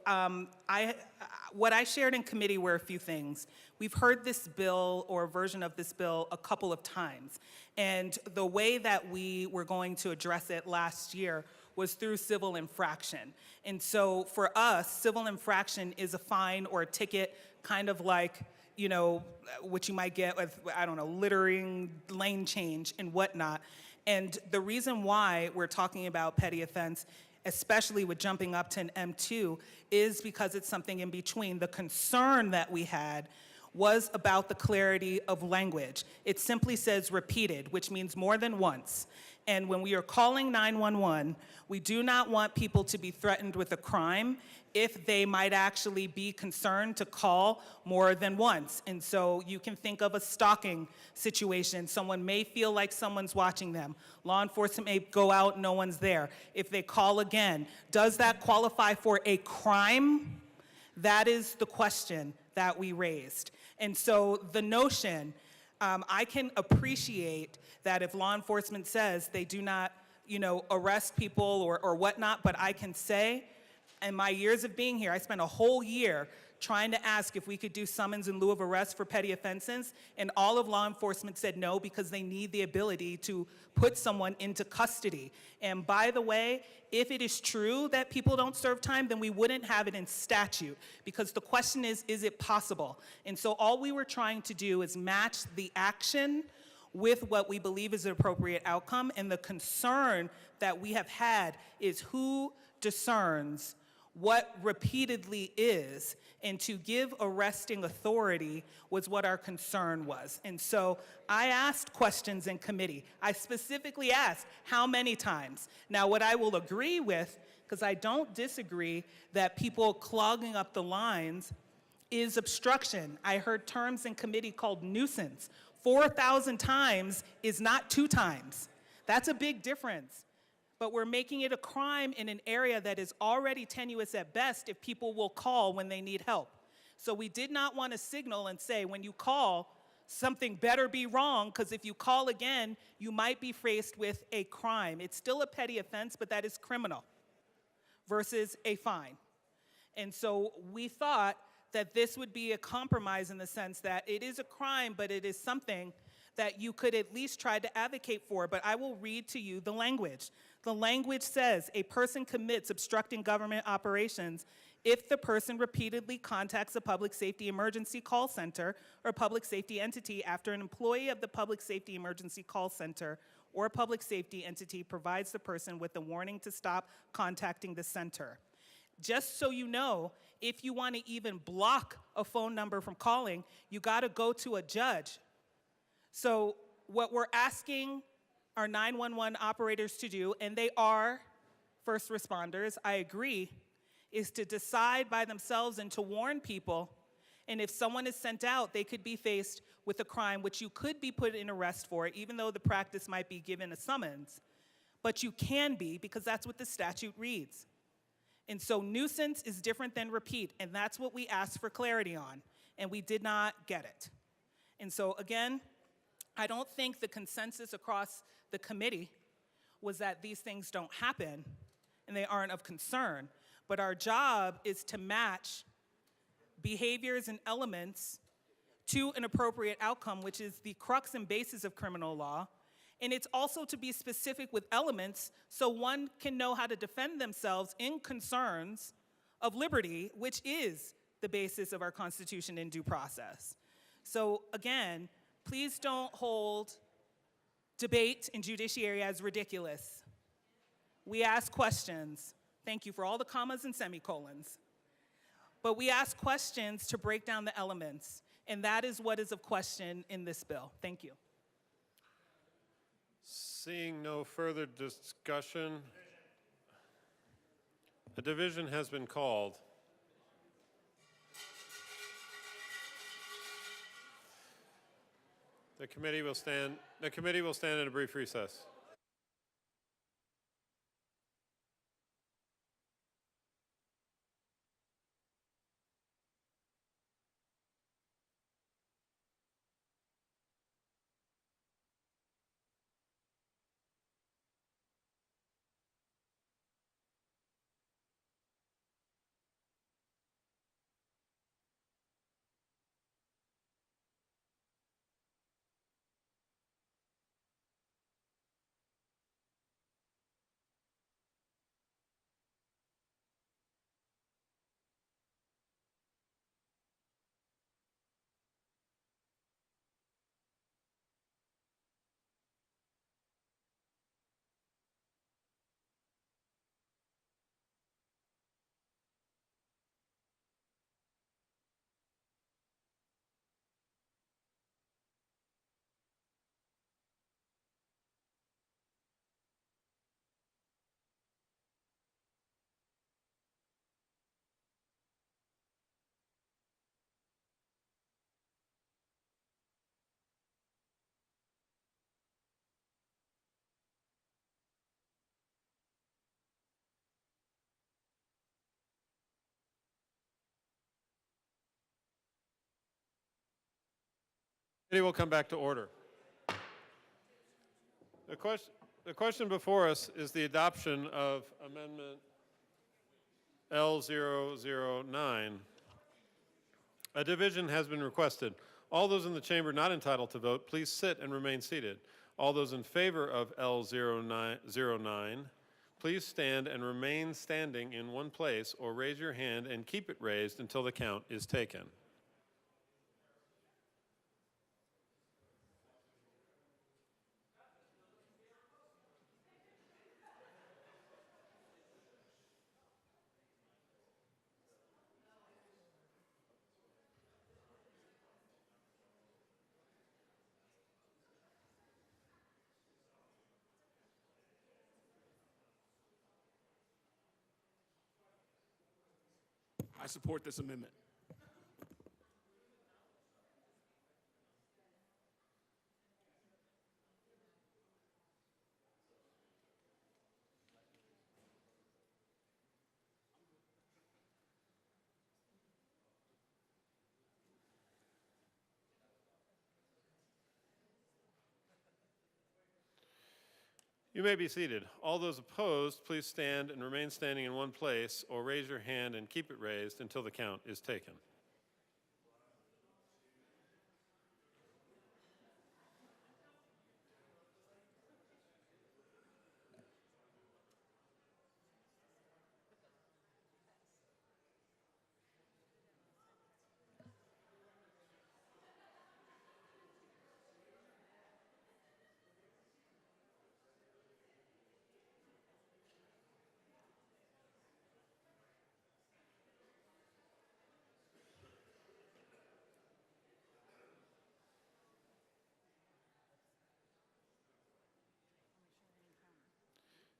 what I shared in committee were a few things. We've heard this bill or a version of this bill a couple of times, and the way that we were going to address it last year was through civil infraction. And so for us, civil infraction is a fine or a ticket, kind of like, you know, what you might get with, I don't know, littering, lane change, and whatnot. And the reason why we're talking about petty offense, especially with jumping up to an M2, is because it's something in between. The concern that we had was about the clarity of language. It simply says repeated, which means more than once. And when we are calling 911, we do not want people to be threatened with a crime if they might actually be concerned to call more than once. And so you can think of a stalking situation. Someone may feel like someone's watching them. Law enforcement may go out, no one's there. If they call again, does that qualify for a crime? That is the question that we raised. And so the notion I can appreciate that if law enforcement says they do not, arrest people or whatnot, but I can say, in my years of being here, I spent a whole year trying to ask if we could do summons in lieu of arrest for petty offenses, and all of law enforcement said no because they need the ability to put someone into custody. And by the way, if it is true that people don't serve time, then we wouldn't have it in statute, because the question is it possible? And so all we were trying to do is match the action with what we believe is an appropriate outcome, and the concern that we have had is who discerns what repeatedly is, and to give arresting authority was what our concern was. And so I asked questions in committee. I specifically asked how many times. Now, what I will agree with, because I don't disagree that people clogging up the lines is obstruction. I heard terms in committee called nuisance. 4,000 times is not 2 times. That's a big difference. But we're making it a crime in an area that is already tenuous at best if people will call when they need help. So we did not want to signal and say, when you call, something better be wrong, because if you call again, you might be faced with a crime. It's still a petty offense, but that is criminal versus a fine. And so we thought that this would be a compromise in the sense that it is a crime, but it is something that you could at least try to advocate for. But I will read to you the language. The language says, a person commits obstructing government operations if the person repeatedly contacts a public safety emergency call center or public safety entity after an employee of the public safety emergency call center or public safety entity provides the person with a warning to stop contacting the center. Just so you know, if you want to even block a phone number from calling, you got to go to a judge. So what we're asking our 911 operators to do, and they are first responders, I agree, is to decide by themselves and to warn people. And if someone is sent out, they could be faced with a crime which you could be put in arrest for, even though the practice might be given a summons. But you can be, because that's what the statute reads. And so nuisance is different than repeat, and that's what we asked for clarity on, and we did not get it. And so again, I don't think the consensus across the committee was that these things don't happen and they aren't of concern, but our job is to match behaviors and elements to an appropriate outcome, which is the crux and basis of criminal law. And it's also to be specific with elements so one can know how to defend themselves in concerns of liberty, which is the basis of our Constitution and due process. So again, please don't hold debate in judiciary as ridiculous. We ask questions. Thank you for all the commas and semicolons. But we ask questions to break down the elements, and that is what is of question in this bill. Thank you. Seeing no further discussion, a division has been called. The committee will stand in a brief recess. Committee will come back to order. The question before us is the adoption of Amendment L009. A division has been requested. All those in the chamber not entitled to vote, please sit and remain seated. All those in favor of L09, please stand and remain standing in one place or raise your hand and keep it raised until the count is taken. I support this amendment. You may be seated. All those opposed, please stand and remain standing in one place or raise your hand and keep it raised until the count is taken.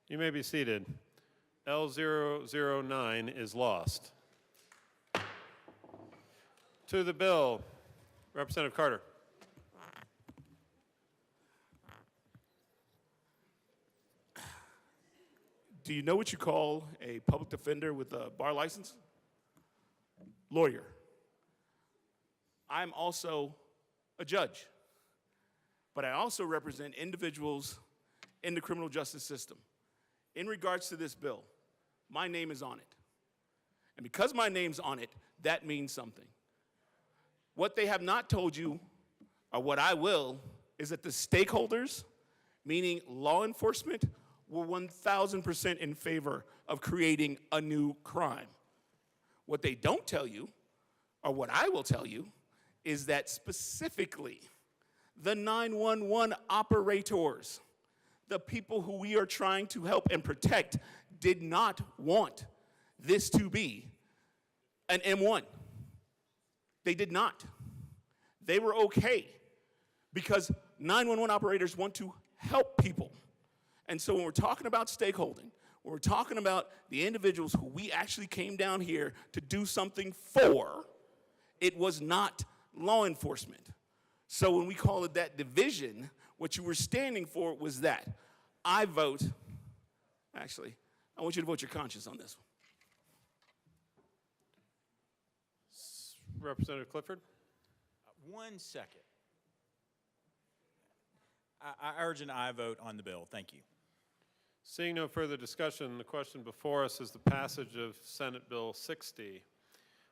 You may be seated. L009 is lost. To the bill, Representative Carter. Do you know what you call a public defender with a bar license? Lawyer. I'm also a judge, but I also represent individuals in the criminal justice system. In regards to this bill, my name is on it. And because my name's on it, that means something. What they have not told you, or what I will, is that the stakeholders, meaning law enforcement, were 1,000% in favor of creating a new crime. What they don't tell you, or what I will tell you, is that specifically the 911 operators, the people who we are trying to help and protect, did not want this to be an M1. They did not. They were okay because 911 operators want to help people. And so when we're talking about stakeholding, when we're talking about the individuals who we actually came down here to do something for, it was not law enforcement. So when we call it that division, what you were standing for was that. I vote, actually, I want you to vote your conscience on this one. Representative Clifford. 1 second. I urge an aye vote on the bill. Thank you. Seeing no further discussion, the question before us is the passage of Senate Bill 60.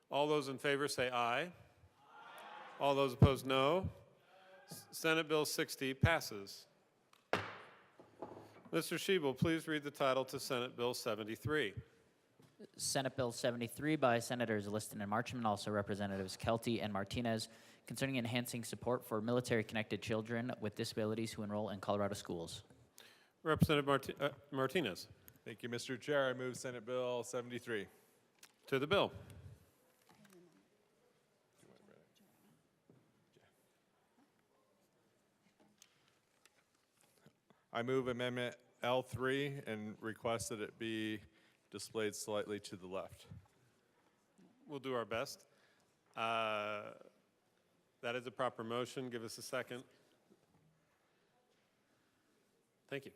All those in favor say aye. Aye. All those opposed, no. Senate Bill 60 passes. Mr. Schiebel, please read the title to Senate Bill 73. Senate Bill 73 by Senators Liston and Marchman, also Representatives Kelty and Martinez, concerning enhancing support for military-connected children with disabilities who enroll in Colorado schools. Representative Martinez. Thank you, Mr. Chair. I move Senate Bill 73. To the bill. I move Amendment L3 and request that it be displayed slightly to the left. We'll do our best. That is a proper motion. Give us a second. Thank you.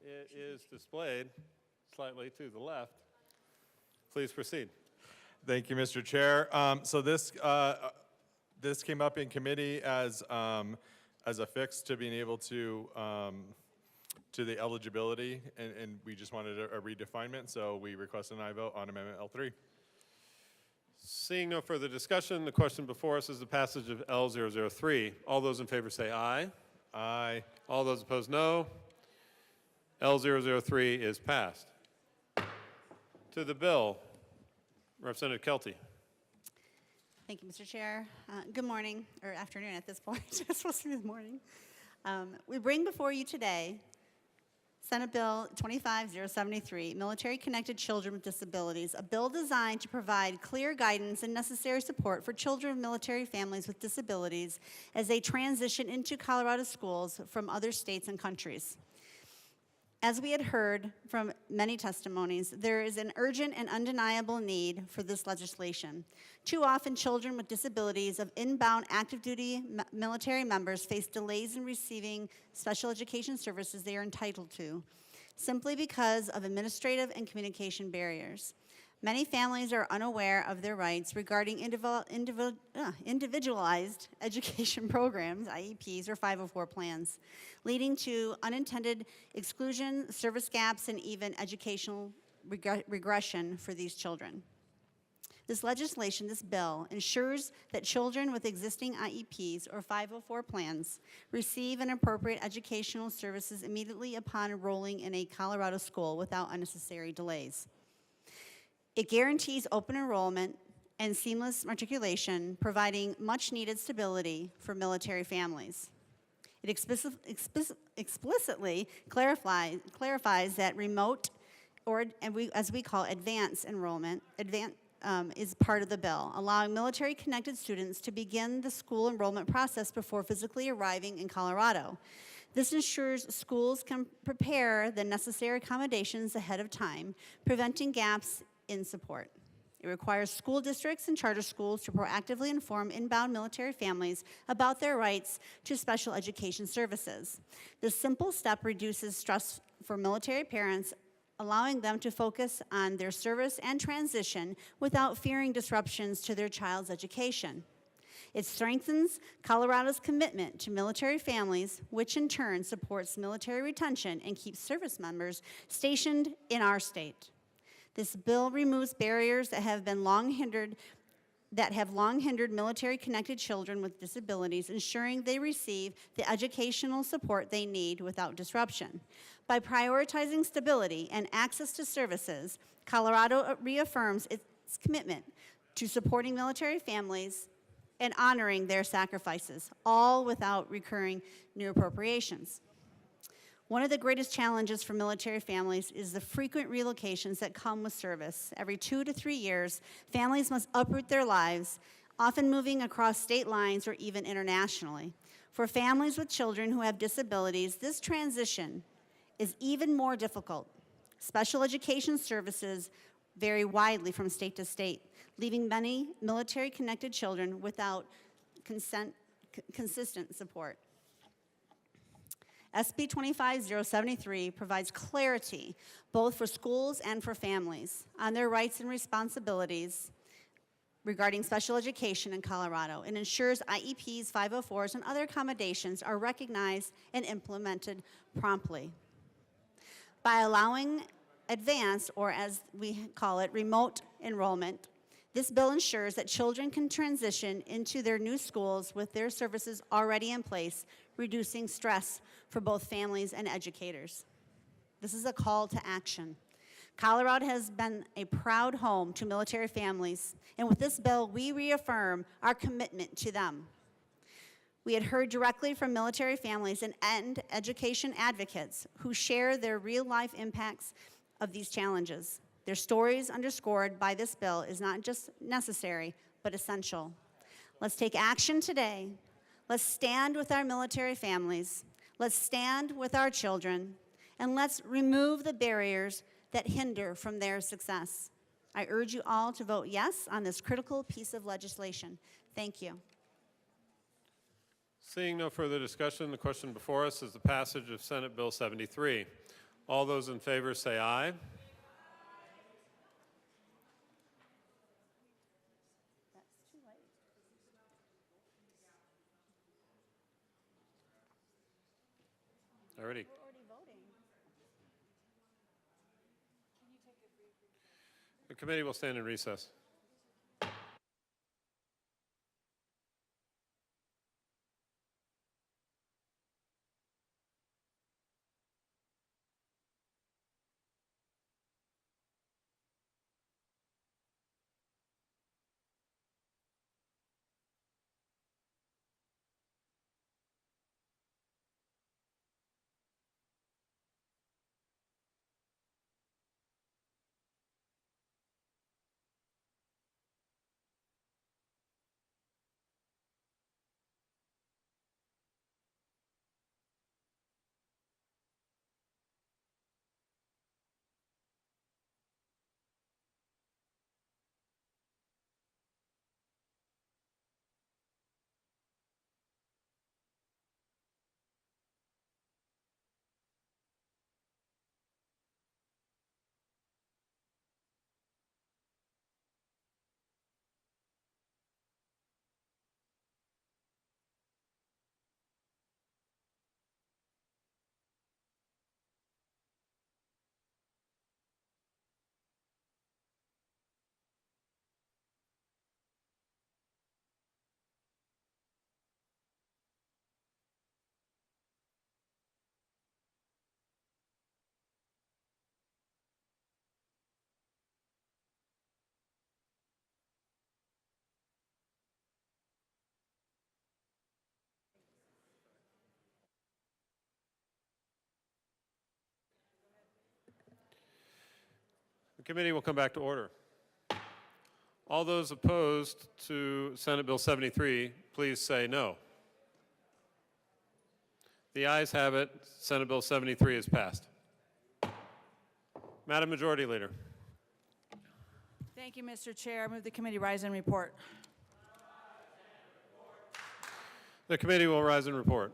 It is displayed slightly to the left. Please proceed. Thank you, Mr. Chair. So this this came up in committee as a fix to being able to the eligibility, and we just wanted a redefinement, so we request an aye vote on Amendment L3. Seeing no further discussion, the question before us is the passage of L003. All those in favor say aye. Aye. All those opposed, no. L003 is passed. To the bill, Representative Kelty. Thank you, Mr. Chair. Good morning, or afternoon at this point. It's supposed to be the morning. We bring before you today Senate Bill 25073, Military Connected Children with Disabilities, a bill designed to provide clear guidance and necessary support for children of military families with disabilities as they transition into Colorado schools from other states and countries. As we had heard from many testimonies, there is an urgent and undeniable need for this legislation. Too often, children with disabilities of inbound active duty military members face delays in receiving special education services they are entitled to, simply because of administrative and communication barriers. Many families are unaware of their rights regarding individualized education programs, IEPs, or 504 plans, leading to unintended exclusion, service gaps, and even educational regression for these children. This legislation, this bill, ensures that children with existing IEPs or 504 plans receive an appropriate educational services immediately upon enrolling in a Colorado school without unnecessary delays. It guarantees open enrollment and seamless matriculation, providing much-needed stability for military families. It explicitly clarifies that remote, or as we call advanced enrollment, is part of the bill, allowing military-connected students to begin the school enrollment process before physically arriving in Colorado. This ensures schools can prepare the necessary accommodations ahead of time, preventing gaps in support. It requires school districts and charter schools to proactively inform inbound military families about their rights to special education services. This simple step reduces stress for military parents, allowing them to focus on their service and transition without fearing disruptions to their child's education. It strengthens Colorado's commitment to military families, which in turn supports military retention and keeps service members stationed in our state. This bill removes barriers that have long hindered military-connected children with disabilities, ensuring they receive the educational support they need without disruption. By prioritizing stability and access to services, Colorado reaffirms its commitment to supporting military families and honoring their sacrifices, all without recurring new appropriations. One of the greatest challenges for military families is the frequent relocations that come with service. Every 2 to 3 years, families must uproot their lives, often moving across state lines or even internationally. For families with children who have disabilities, this transition is even more difficult. Special education services vary widely from state to state, leaving many military-connected children without consistent support. SB 25073 provides clarity both for schools and for families on their rights and responsibilities regarding special education in Colorado, and ensures IEPs, 504s, and other accommodations are recognized and implemented promptly. By allowing advanced, or as we call it, remote enrollment, this bill ensures that children can transition into their new schools with their services already in place, reducing stress for both families and educators. This is a call to action. Colorado has been a proud home to military families, and with this bill, we reaffirm our commitment to them. We had heard directly from military families and education advocates who share their real-life impacts of these challenges. Their stories underscored by this bill is not just necessary, but essential. Let's take action today. Let's stand with our military families. Let's stand with our children. And let's remove the barriers that hinder from their success. I urge you all to vote yes on this critical piece of legislation. Thank you. Seeing no further discussion, the question before us is the passage of Senate Bill 73. All those in favor say aye. Already. The committee will stand in recess. The committee will come back to order. All those opposed to Senate Bill 73, please say no. The ayes have it. Senate Bill 73 is passed. Madam Majority Leader. Thank you, Mr. Chair. I move the committee rise and report. The committee will rise and report.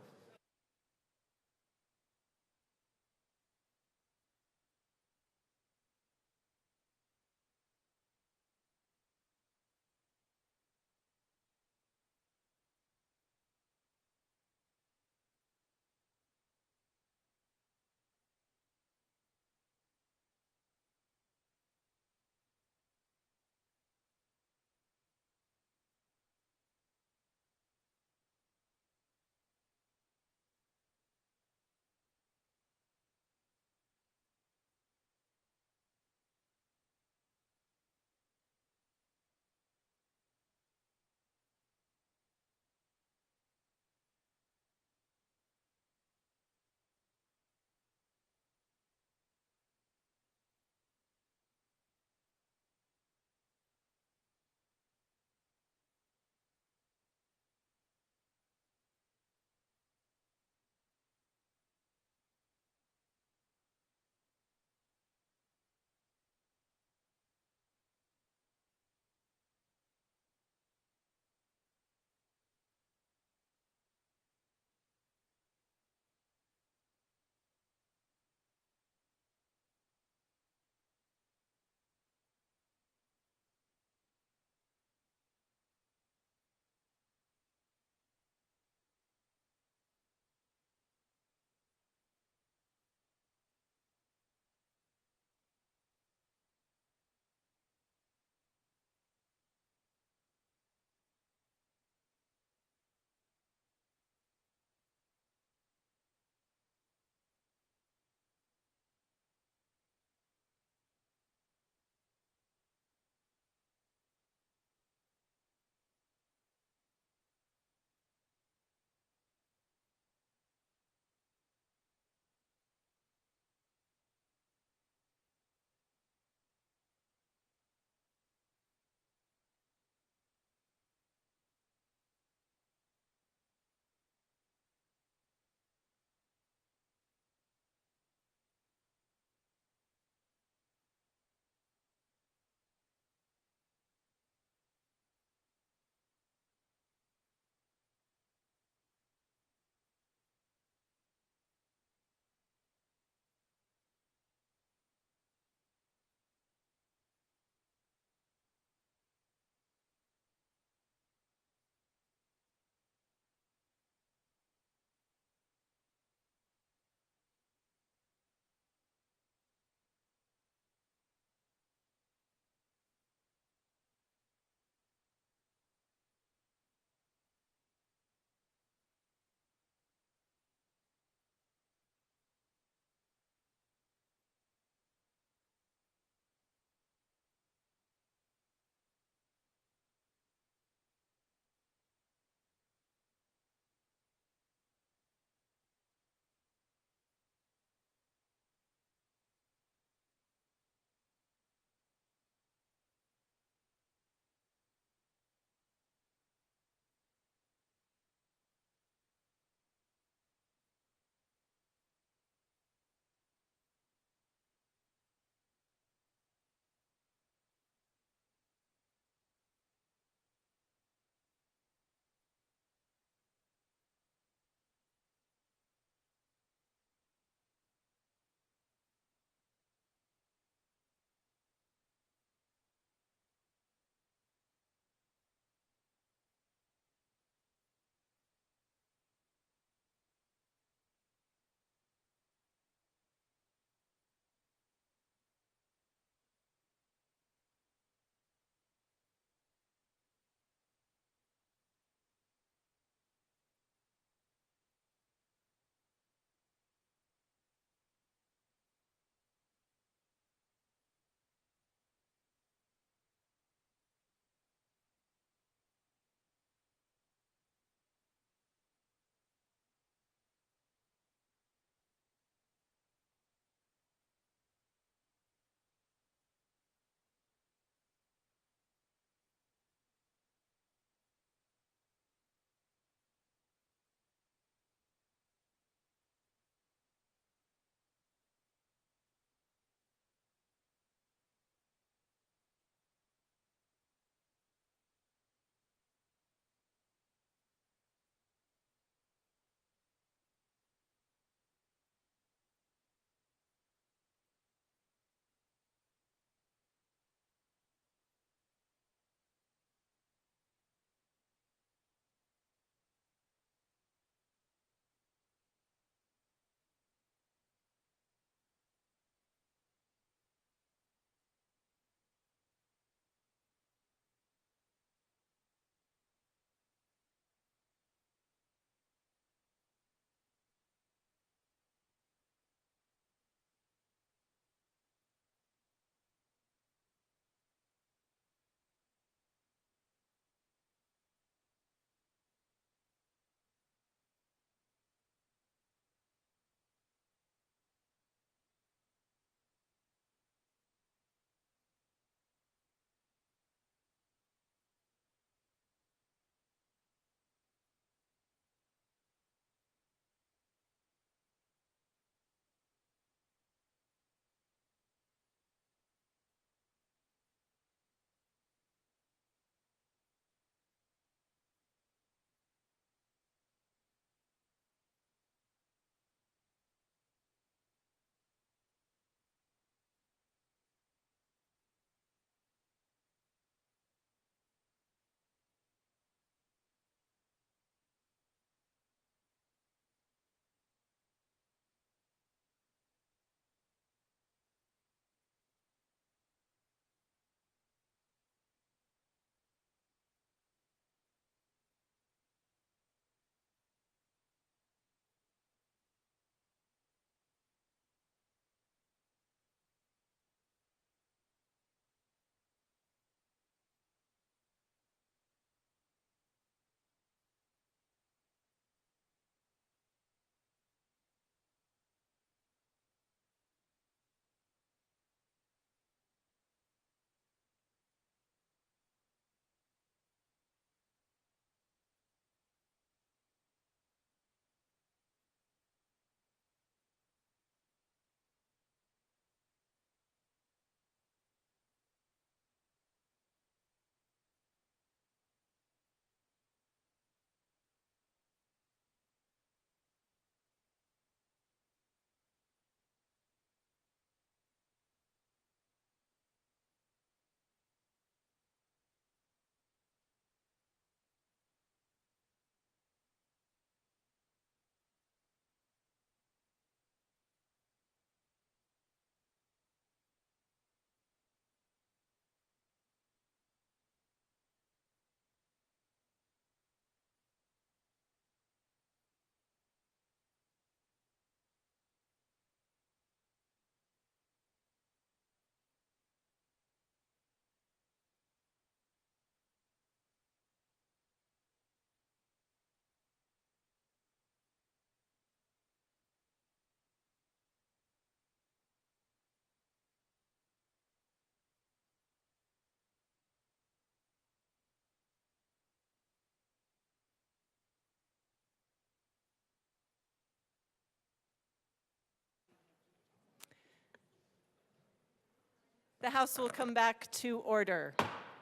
The House will come back to order.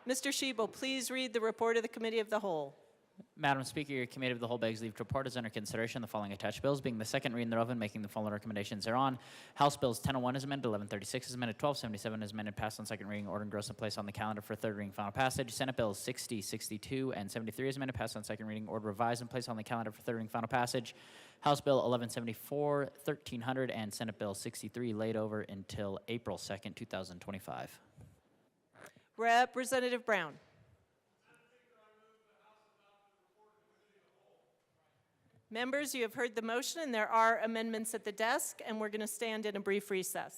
Mr. Shebel, please read the report of the Committee of the Whole. Madam Speaker, your Committee of the Whole begs leave to report as under consideration the following attached bills, being the second reading thereof and making the following recommendations thereon. House Bills 1001 is amended, 1136 is amended, 1277 is amended, passed on second reading, ordered, engrossed, and placed on the calendar for third reading, final passage. Senate Bills 60, 62, and 73 is amended, passed on second reading, ordered, revised, and placed on the calendar for third reading, final passage. House Bill 1174, 1300, and Senate Bill 63 laid over until April 2nd, 2025. Representative Brown. Members, you have heard the motion, and there are amendments at the desk, and we're going to stand in a brief recess.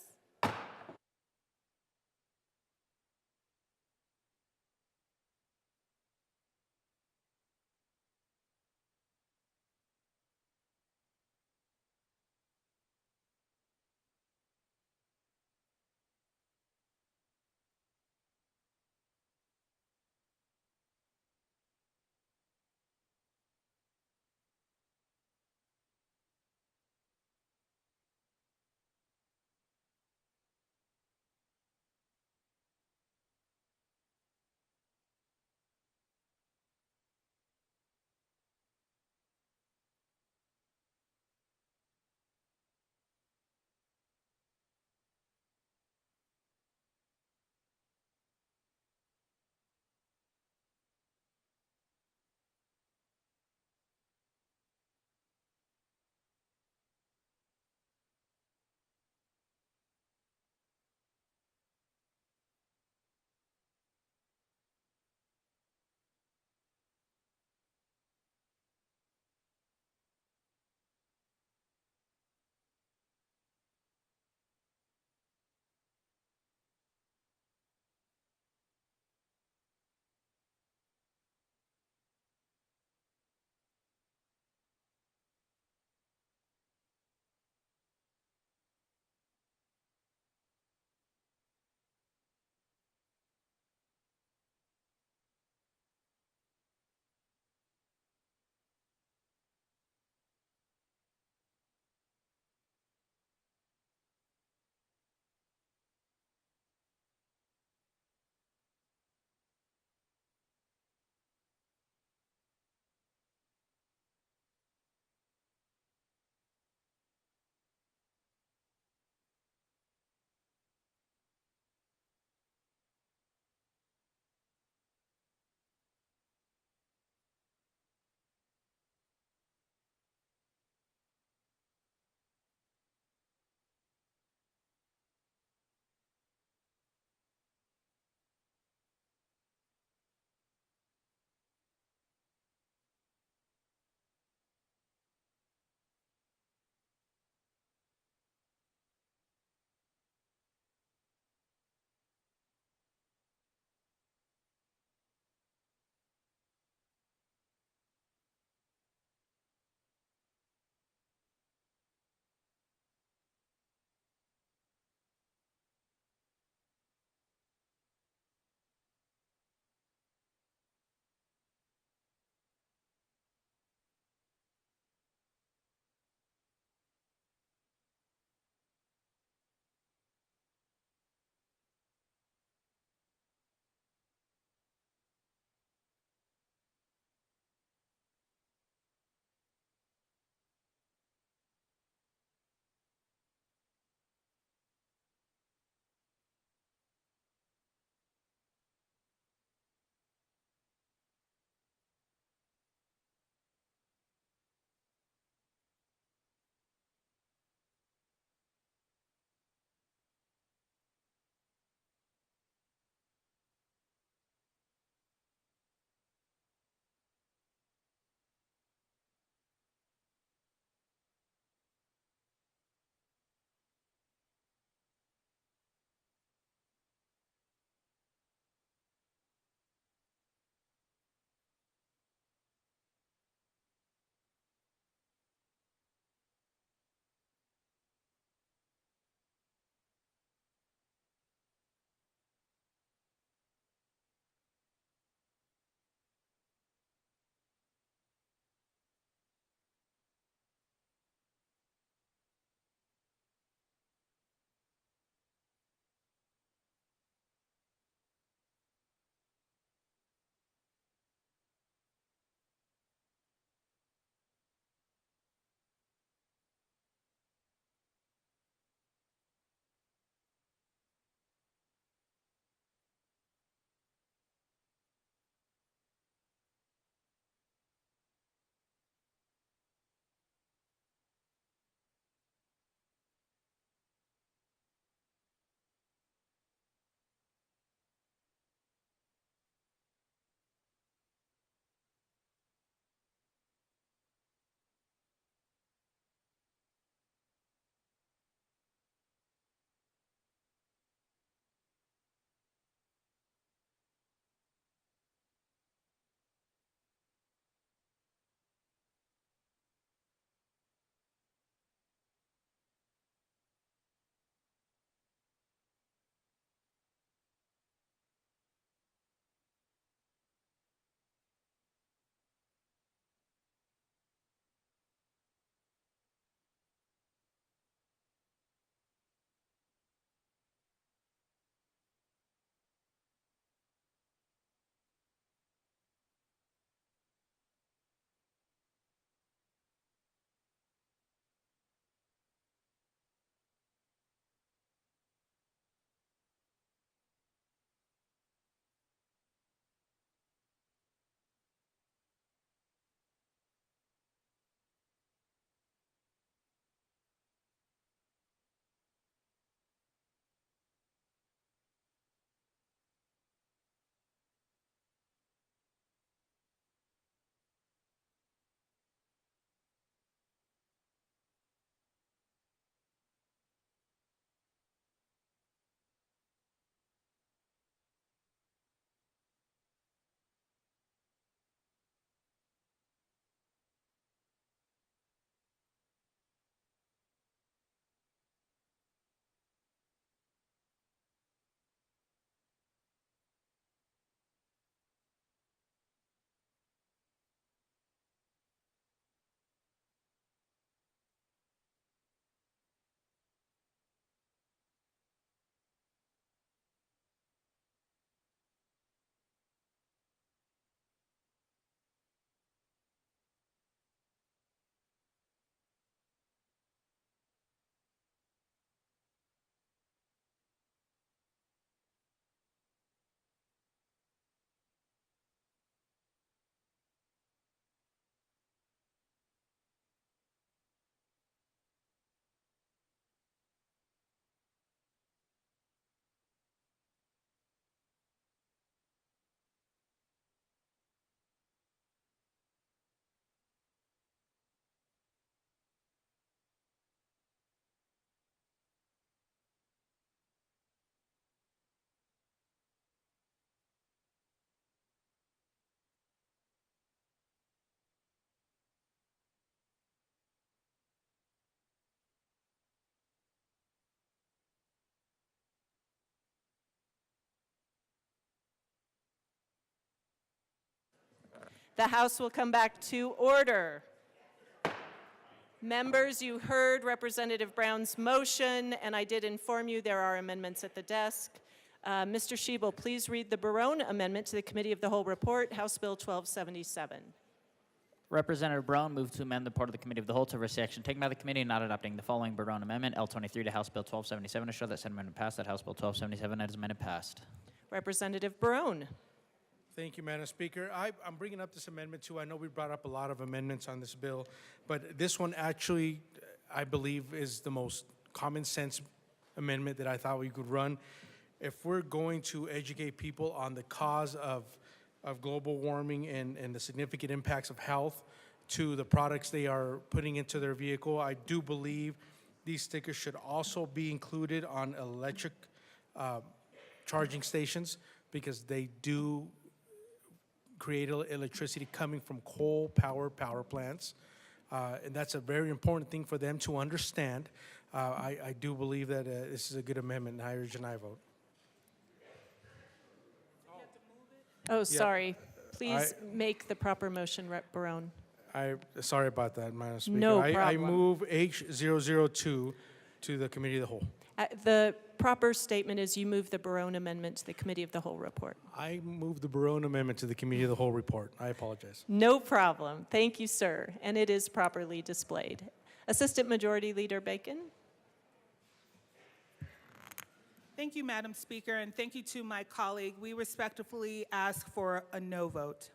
The House will come back to order. Members, you heard Representative Brown's motion, and I did inform you there are amendments at the desk. Mr. Schiebel, please read the Barone amendment to the Committee of the Whole report, House Bill 1277. Representative Brown moved to amend the report of the Committee of the Whole to reverse the action taken by the committee, not adopting the following Barone Amendment, L23 to House Bill 1277, to show that said amendment passed, that House Bill 1277 as amended passed. Representative Barone. Thank you, Madam Speaker. I'm bringing up this amendment too. I know we brought up a lot of amendments on this bill, but this one actually, I believe, is the most common sense amendment that I thought we could run. If we're going to educate people on the cause of global warming and the significant impacts of health to the products they are putting into their vehicle, I do believe these stickers should also be included on electric charging stations, because they do create electricity coming from coal-powered power plants. And that's a very important thing for them to understand. I do believe that this is a good amendment, and I urge an aye vote. Oh, sorry. Please make the proper motion, Rep. Barone. Sorry about that, Madam Speaker. No I problem. move H002 to the Committee of the Whole. The proper statement is you move the Barone amendment to the Committee of the Whole report. I move the Barone amendment to the Committee of the Whole report. I apologize. No problem. Thank you, sir. And it is properly displayed. Assistant Majority Leader Bacon. Thank you, Madam Speaker, and thank you to my colleague. We respectfully ask for a no vote.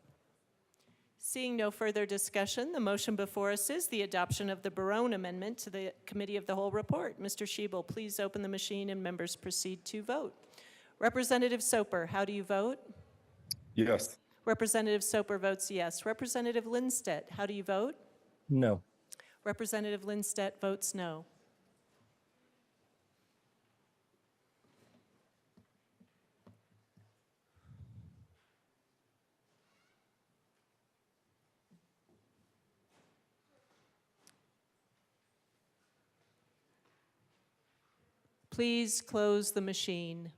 Seeing no further discussion, the motion before us is the adoption of the Barone amendment to the Committee of the Whole report. Mr. Schiebel, please open the machine and members proceed to vote. Representative Soper, how do you vote? Yes. Representative Soper votes yes. Representative Lindstedt, how do you vote? No. Representative Lindstedt votes no. Please close the machine.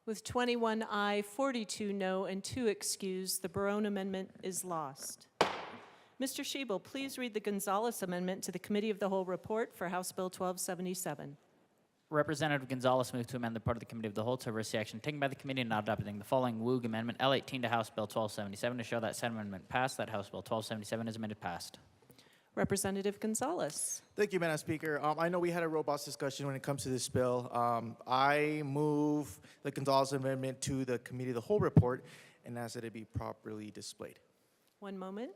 With 21 aye, 42 no, and 2 excused, the Barone amendment is lost. Mr. Schiebel, please read the Gonzalez amendment to the Committee of the Whole report for House Bill 1277. Representative Gonzalez moved to amend the part of the Committee of the Whole to reverse the action taken by the committee, not adopting the following WOOG Amendment, L18 to House Bill 1277, to show that said amendment passed, that House Bill 1277 is amended passed. Representative Gonzalez. Thank you, Madam Speaker. I know we had a robust discussion when it comes to this bill. I move the Gonzalez amendment to the Committee of the Whole report and ask that it be properly displayed. One moment.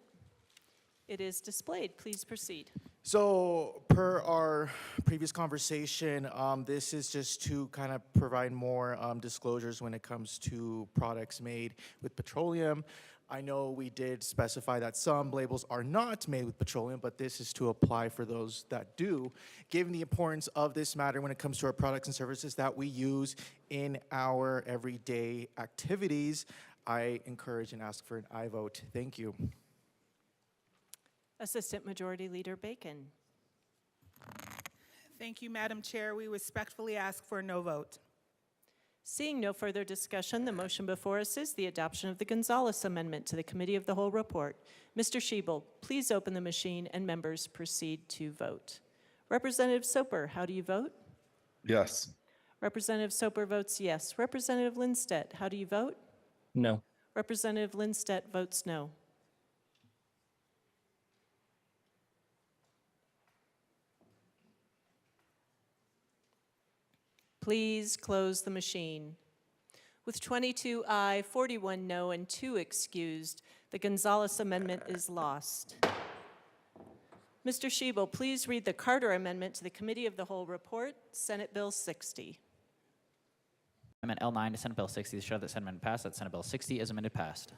It is displayed. Please proceed. So, per our previous conversation, this is just to kind of provide more disclosures when it comes to products made with petroleum. I know we did specify that some labels are not made with petroleum, but this is to apply for those that do. Given the importance of this matter when it comes to our products and services that we use in our everyday activities, I encourage and ask for an aye vote. Thank you. Assistant Majority Leader Bacon. Thank you, Madam Chair. We respectfully ask for a no vote. Seeing no further discussion, the motion before us is the adoption of the Gonzalez amendment to the Committee of the Whole report. Mr. Schiebel, please open the machine and members proceed to vote. Representative Soper, how do you vote? Yes. Representative Soper votes yes. Representative Lindstedt, how do you vote? No. Representative Lindstedt votes no. Please close the machine. With 22 aye, 41 no, and 2 excused, the Gonzalez amendment is lost. Mr. Schiebel, please read the Carter amendment to the Committee of the Whole report, Senate Bill 60. Amendment L9 to Senate Bill 60 to show that said amendment passed, that Senate Bill 60 is amended passed.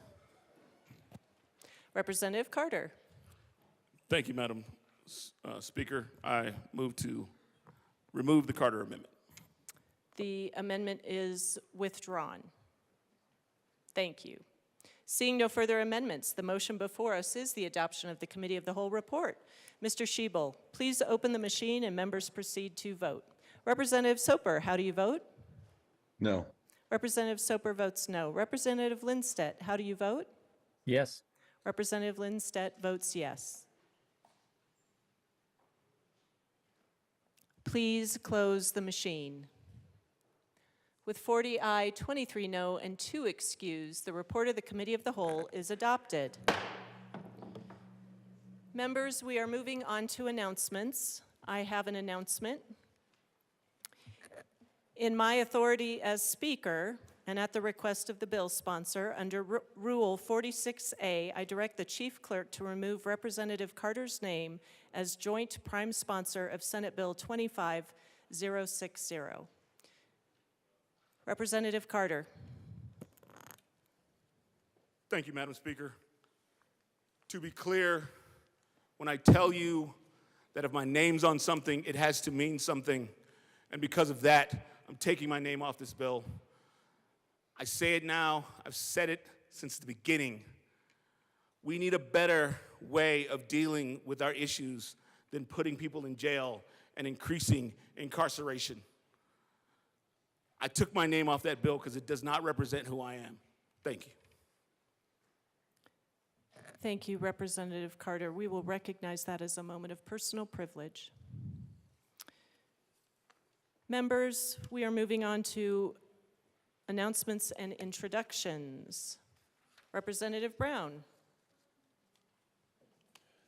Representative Carter. Thank you, Madam Speaker. I move to remove the Carter Amendment. The amendment is withdrawn. Thank you. Seeing no further amendments, the motion before us is the adoption of the Committee of the Whole report. Mr. Schiebel, please open the machine and members proceed to vote. Representative Soper, how do you vote? No. Representative Soper votes no. Representative Lindstedt, how do you vote? Yes. Representative Lindstedt votes yes. Please close the machine. With 40 aye, 23 no, and 2 excused, the report of the Committee of the Whole is adopted. Members, we are moving on to announcements. I have an announcement. In my authority as Speaker, and at the request of the bill sponsor, under Rule 46A, I direct the Chief Clerk to remove Representative Carter's name as joint prime sponsor of Senate Bill 25060. Representative Carter. Thank you, Madam Speaker. To be clear, when I tell you that if my name's on something, it has to mean something, and because of that, I'm taking my name off this bill. I say it now, I've said it since the beginning. We need a better way of dealing with our issues than putting people in jail and increasing incarceration. I took my name off that bill because it does not represent who I am. Thank you. Thank you, Representative Carter. We will recognize that as a moment of personal privilege. Members, we are moving on to announcements and introductions. Representative Brown.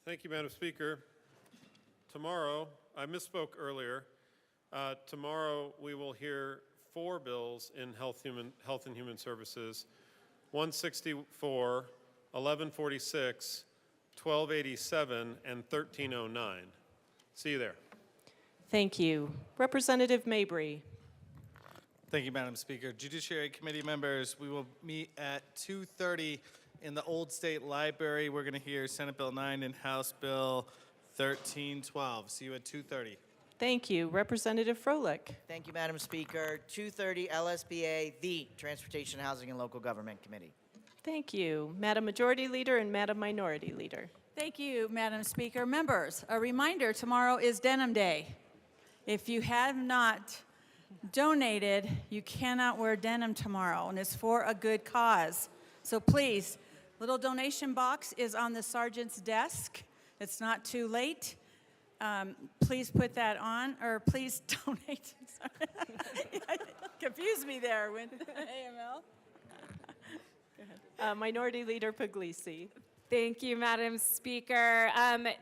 Thank you, Madam Speaker. Tomorrow, I misspoke earlier. Tomorrow we will hear 4 bills in Health and Human Services: 164, 1146, 1287, and 1309. See you there. Thank you. Representative Mabry. Thank you, Madam Speaker. Judiciary Committee members, we will meet at 2:30 in the Old State Library. We're going to hear Senate Bill 9 and House Bill 1312. See you at 2:30. Thank you. Representative Froelich. Thank you, Madam Speaker. 2:30 LSBA, the Transportation, Housing, and Local Government Committee. Thank you. Madam Majority Leader and Madam Minority Leader. Thank you, Madam Speaker. Members, a reminder, tomorrow is Denim Day. If you have not donated, you cannot wear denim tomorrow, and it's for a good cause. So please, little donation box is on the sergeant's desk. It's not too late. Please put that on, or please donate. Confused me there with AML. Minority Leader Puglisi. Thank you, Madam Speaker.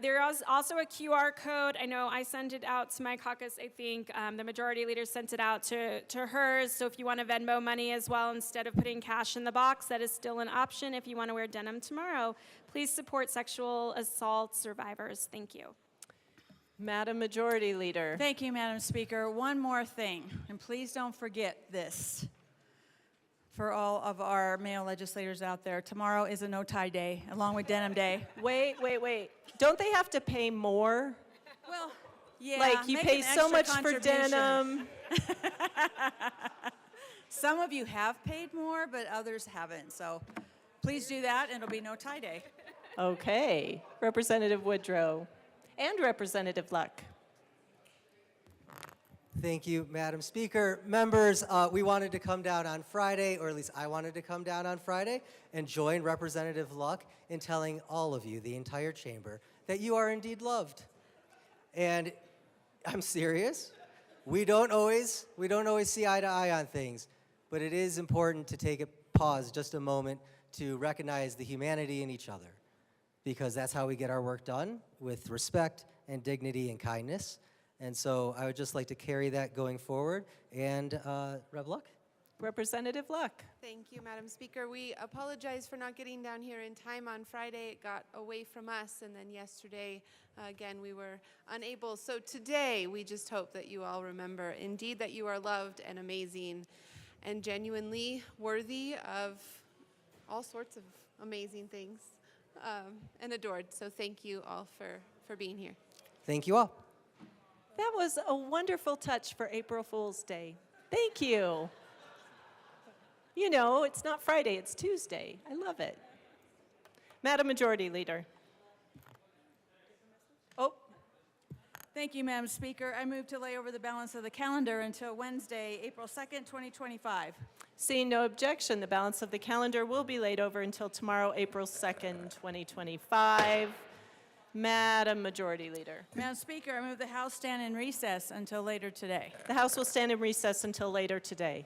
There is also a QR code. I know I sent it out to my caucus. I think the Majority Leader sent it out to hers. So if you want to Venmo money as well, instead of putting cash in the box, that is still an option if you want to wear denim tomorrow. Please support sexual assault survivors. Thank you. Madam Majority Leader. Thank you, Madam Speaker. One more thing, and please don't forget this. For all of our male legislators out there, tomorrow is a no-tie day, along with Denim Day. Wait. Don't they have to pay more? Well, yeah. Like you make pay an so extra much for contribution. denim. Some of you have paid more, but others haven't. So please do that, and it'll be no-tie day. Okay. Representative Woodrow and Representative Luck. Thank you, Madam Speaker. Members, we wanted to come down on Friday, or at least I wanted to come down on Friday and join Representative Luck in telling all of you, the entire chamber, that you are indeed loved. And I'm serious. We don't always see eye to eye on things, but it is important to take a pause, just a moment, to recognize the humanity in each other, because that's how we get our work done, with respect and dignity and kindness. And so I would just like to carry that going forward. And Rev. Luck? Representative Luck. Thank you, Madam Speaker. We apologize for not getting down here in time on Friday. It got away from us, and then yesterday, again, we were unable. So today, we just hope that you all remember, indeed, that you are loved and amazing and genuinely worthy of all sorts of amazing things and adored. So thank you all for being here. Thank you all. That was a wonderful touch for April Fool's Day. Thank you. You know, it's not Friday, it's Tuesday. I love it. Madam Majority Leader. Oh. Thank you, Madam Speaker. I move to lay over the balance of the calendar until Wednesday, April 2nd, 2025. Seeing no objection, the balance of the calendar will be laid over until tomorrow, April 2nd, 2025. Madam Majority Leader. Madam Speaker, I move the House stand in recess until later today. The House will stand in recess until later today.